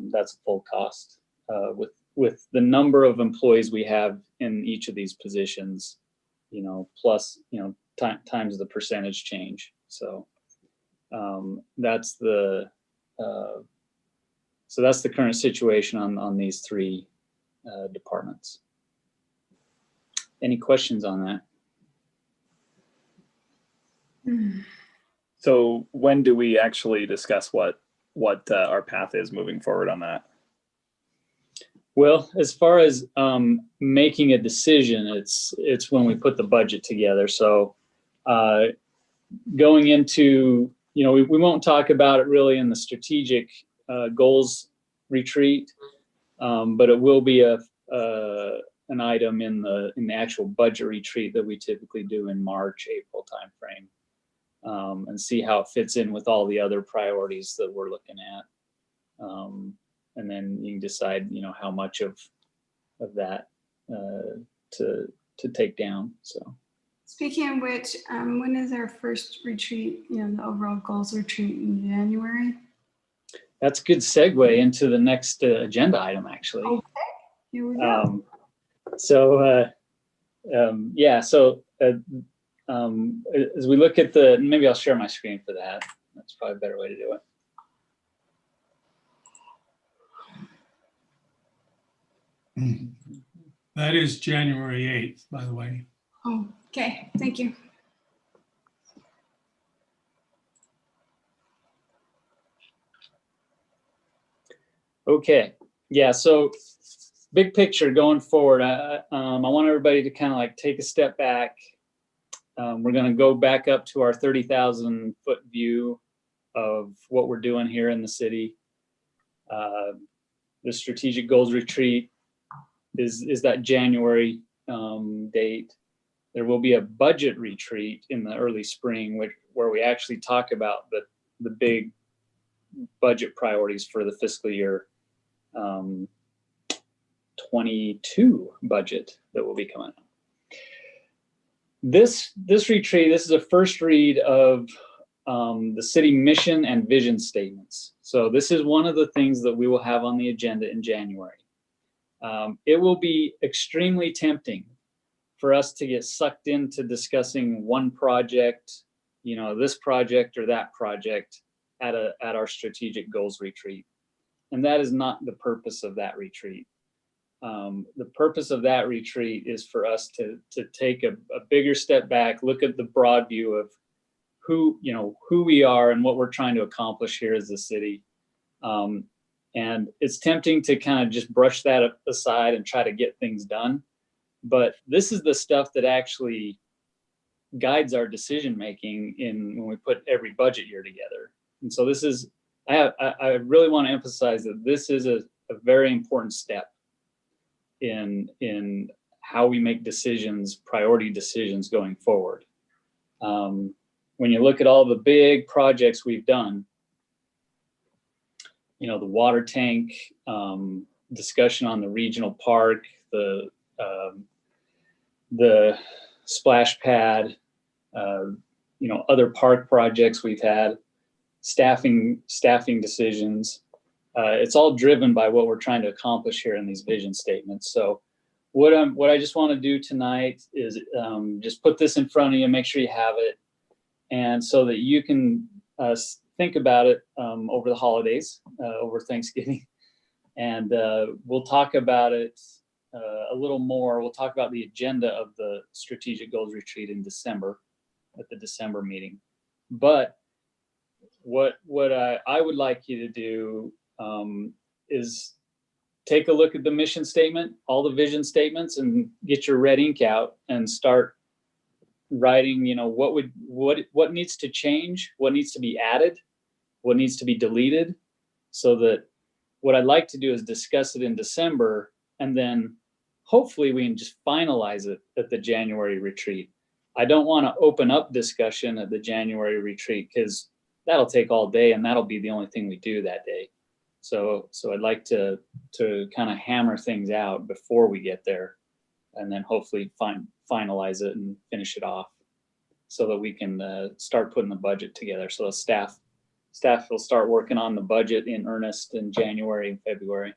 Speaker 13: that's full cost with the number of employees we have in each of these positions, plus, times the percentage change. So that's the current situation on these 3 departments. Any questions on that?
Speaker 16: So when do we actually discuss what our path is moving forward on that?
Speaker 13: Well, as far as making a decision, it's when we put the budget together. So going into, we won't talk about it really in the strategic goals retreat, but it will be an item in the actual budget retreat that we typically do in March, April timeframe, and see how it fits in with all the other priorities that we're looking at. And then you can decide, how much of that to take down. So,
Speaker 17: Speaking of which, when is our first retreat? The overall goals retreat in January.
Speaker 13: That's a good segue into the next agenda item, actually.
Speaker 17: Okay, here we go.
Speaker 13: As we look at maybe I'll share my screen for that. That's probably a better way to do it.
Speaker 2: That is January 8th, by the way.
Speaker 17: Oh, okay. Thank you.
Speaker 13: Okay. Yeah. So big picture going forward, I want everybody to kind of like take a step back. We're going to go back up to our 30,000 foot view of what we're doing here in the city. The strategic goals retreat is that January date. There will be a budget retreat in the early spring, where we actually talk about the big budget priorities for the fiscal year 22 budget that will be coming up. This retreat, this is a first read of the city mission and vision statements. So this is one of the things that we will have on the agenda in January. It will be extremely tempting for us to get sucked into discussing one project, this project or that project at our strategic goals retreat. And that is not the purpose of that retreat. The purpose of that retreat is for us to take a bigger step back, look at the broad view of who we are and what we're trying to accomplish here as a city. And it's tempting to kind of just brush that aside and try to get things done. But this is the stuff that actually guides our decision making when we put every budget year together. And so this is, I really want to emphasize that this is a very important step in how we make decisions, priority decisions going forward. When you look at all the big projects we've done, the water tank, discussion on the regional park, the splash pad, other park projects we've had, staffing decisions. It's all driven by what we're trying to accomplish here in these vision statements. So what I just want to do tonight is just put this in front of you, make sure you have it, and so that you can think about it over the holidays, over Thanksgiving, and we'll talk about it a little more. We'll talk about the agenda of the Strategic Goals Retreat in December, at the December meeting. But what I would like you to do is take a look at the mission statement, all the vision statements, and get your red ink out and start writing, what needs to change, what needs to be added, what needs to be deleted, so that what I'd like to do is discuss it in December, and then hopefully we can just finalize it at the January retreat. I don't want to open up discussion at the January retreat because that'll take all day and that'll be the only thing we do that day. So I'd like to kind of hammer things out before we get there, and then hopefully finalize it and finish it off so that we can start putting the budget together. So the staff will start working on the budget in earnest in January and February.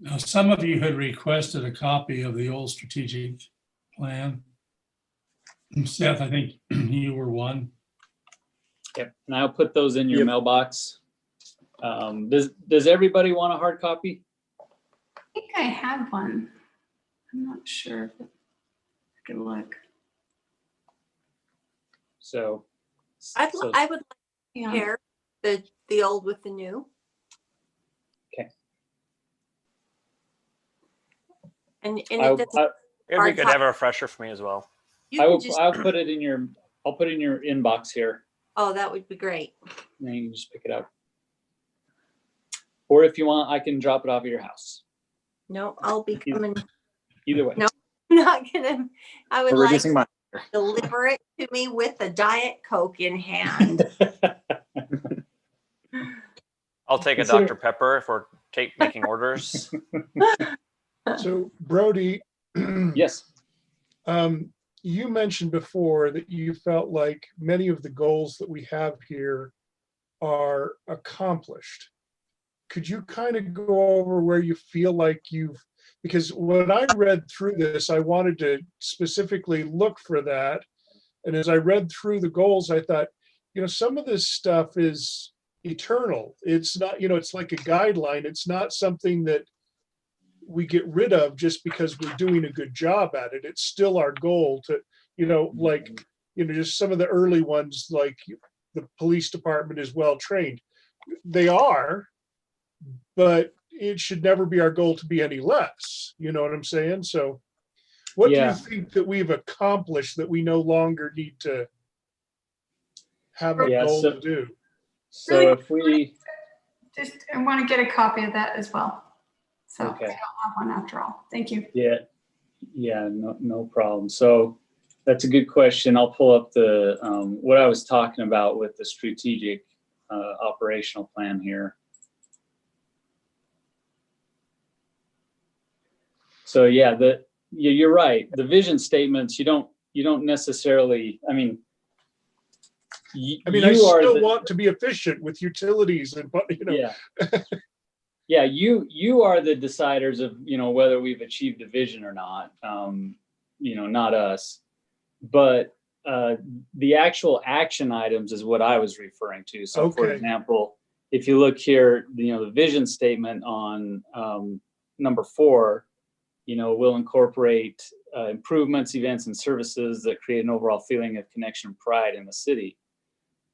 Speaker 2: Now, some of you had requested a copy of the old strategic plan. Seth, I think you were one.
Speaker 13: Yep, and I'll put those in your mailbox. Does everybody want a hard copy?
Speaker 17: I think I have one. I'm not sure if I can look.
Speaker 13: So
Speaker 5: I would like to compare the old with the new.
Speaker 13: Okay.
Speaker 5: And
Speaker 10: It'd be good to have a refresher for me as well.
Speaker 13: I'll put it in your inbox here.
Speaker 5: Oh, that would be great.
Speaker 13: And then you can just pick it up. Or if you want, I can drop it off at your house.
Speaker 5: No, I'll be coming.
Speaker 13: Either way.
Speaker 5: No, I'm not gonna. I would
Speaker 13: We're
Speaker 5: like
Speaker 13: reducing
Speaker 5: to deliver it to me with a Diet Coke in hand.
Speaker 10: I'll take a Dr. Pepper if we're making orders.
Speaker 12: So Brody.
Speaker 13: Yes.
Speaker 12: You mentioned before that you felt like many of the goals that we have here are accomplished. Could you kind of go over where you feel like because when I read through this, I wanted to specifically look for that. And as I read through the goals, I thought, some of this stuff is eternal. It's not, it's like a guideline. It's not something that we get rid of just because we're doing a good job at it. It's still our goal to, just some of the early ones, like the police department is well trained. They are, but it should never be our goal to be any less. You know what I'm saying? So what do you think that we've accomplished that we no longer need to have a goal to do?
Speaker 13: So if we
Speaker 17: I want to get a copy of that as well. So
Speaker 13: okay.
Speaker 17: I don't have one after all. Thank you.
Speaker 13: Yeah. Yeah, no problem. So that's a good question. I'll pull up the what I was talking about with the strategic operational plan here. So yeah, you're right. The vision statements, you don't necessarily, I mean,
Speaker 12: I still want to be efficient with utilities and, you know.
Speaker 13: Yeah. Yeah, you are the deciders of, you know, whether we've achieved a vision or not, you know, not us. But the actual action items is what I was referring to. So for example, if you look here, you know, the vision statement on number 4, you know, will incorporate improvements, events, and services that create an overall feeling of connection and pride in the city.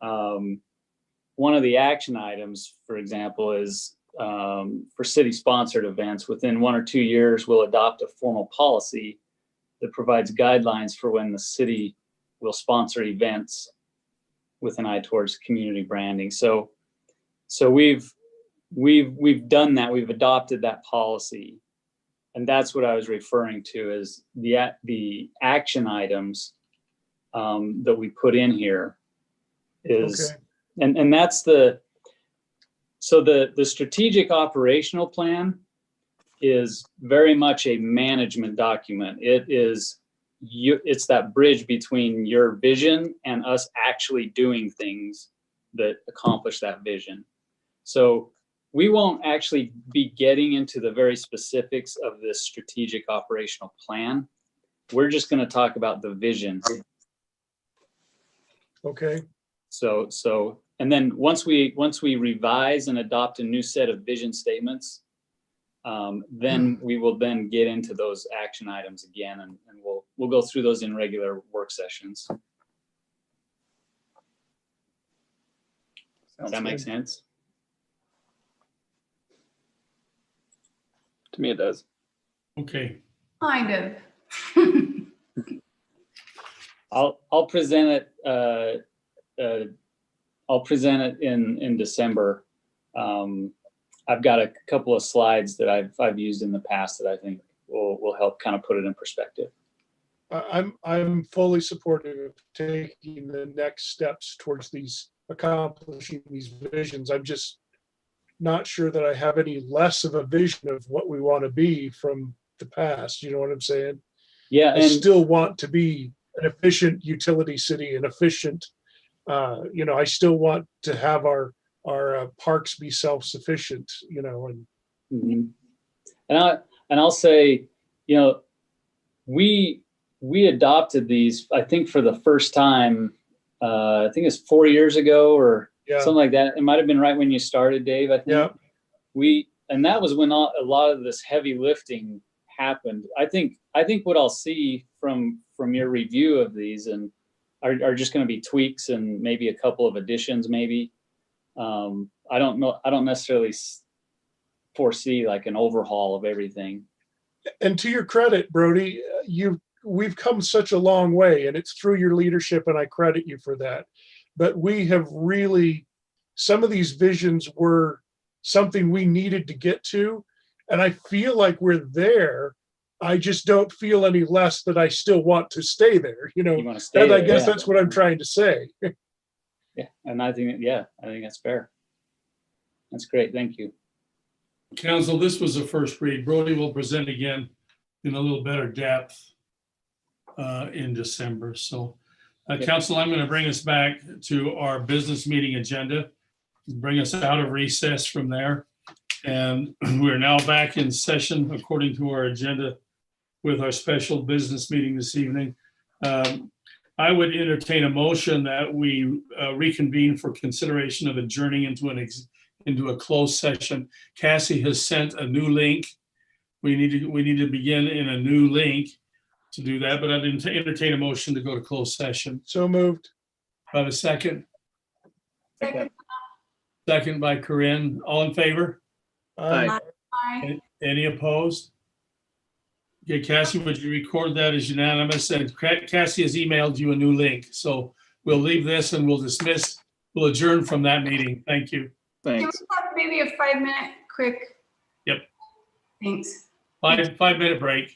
Speaker 13: One of the action items, for example, is for city-sponsored events, within 1 or 2 years, we'll adopt a formal policy that provides guidelines for when the city will sponsor events with an eye towards community branding. So we've done that. We've adopted that policy, and that's what I was referring to as the action items that we put in here is, and that's the. So the strategic operational plan is very much a management document. It's that bridge between your vision and us actually doing things that accomplish that vision. So we won't actually be getting into the very specifics of this strategic operational plan. We're just going to talk about the vision.
Speaker 12: Okay.
Speaker 13: So and then once we revise and adopt a new set of vision statements, then we will then get into those action items again, and we'll go through those in regular work sessions. Does that make sense?
Speaker 16: To me, it does.
Speaker 2: Okay.
Speaker 17: Kind of.
Speaker 13: I'll present it. I'll present it in December. I've got a couple of slides that I've used in the past that I think will help kind of put it in perspective.
Speaker 12: I'm fully supportive of taking the next steps towards accomplishing these visions. I'm just not sure that I have any less of a vision of what we want to be from the past. You know what I'm saying?
Speaker 13: Yeah.
Speaker 12: I still want to be an efficient utility city, an efficient, you know, I still want to have our parks be self-sufficient, you know, and
Speaker 13: and I'll say, you know, we adopted these, I think, for the first time. I think it's 4 years ago or something like that. It might have been right when you started, Dave. I think and that was when a lot of this heavy lifting happened. I think what I'll see from your review of these and are just going to be tweaks and maybe a couple of additions, maybe. I don't know. I don't necessarily foresee like an overhaul of everything.
Speaker 12: And to your credit, Brody, we've come such a long way, and it's through your leadership, and I credit you for that. But we have really, some of these visions were something we needed to get to, and I feel like we're there. I just don't feel any less that I still want to stay there. You know, and I guess that's what I'm trying to say.
Speaker 13: Yeah, and I think that's fair. That's great. Thank you.
Speaker 2: Council, this was a first read. Brody will present again in a little better depth in December. So, Council, I'm going to bring us back to our business meeting agenda, bring us out of recess from there. And we're now back in session according to our agenda with our special business meeting this evening. I would entertain a motion that we reconvene for consideration of adjourning into a closed session. Cassie has sent a new link. We need to begin in a new link to do that, but I'd entertain a motion to go to closed session.
Speaker 12: So moved.
Speaker 2: About a second. Second by Corinne. All in favor?
Speaker 12: Aye.
Speaker 17: Aye.
Speaker 2: Any opposed? Okay, Cassie, would you record that as unanimous? And Cassie has emailed you a new link. So we'll leave this and we'll adjourn from that meeting. Thank you.
Speaker 17: Can we have maybe a 5-minute quick?
Speaker 2: Yep.
Speaker 17: Thanks.
Speaker 2: 5-minute break.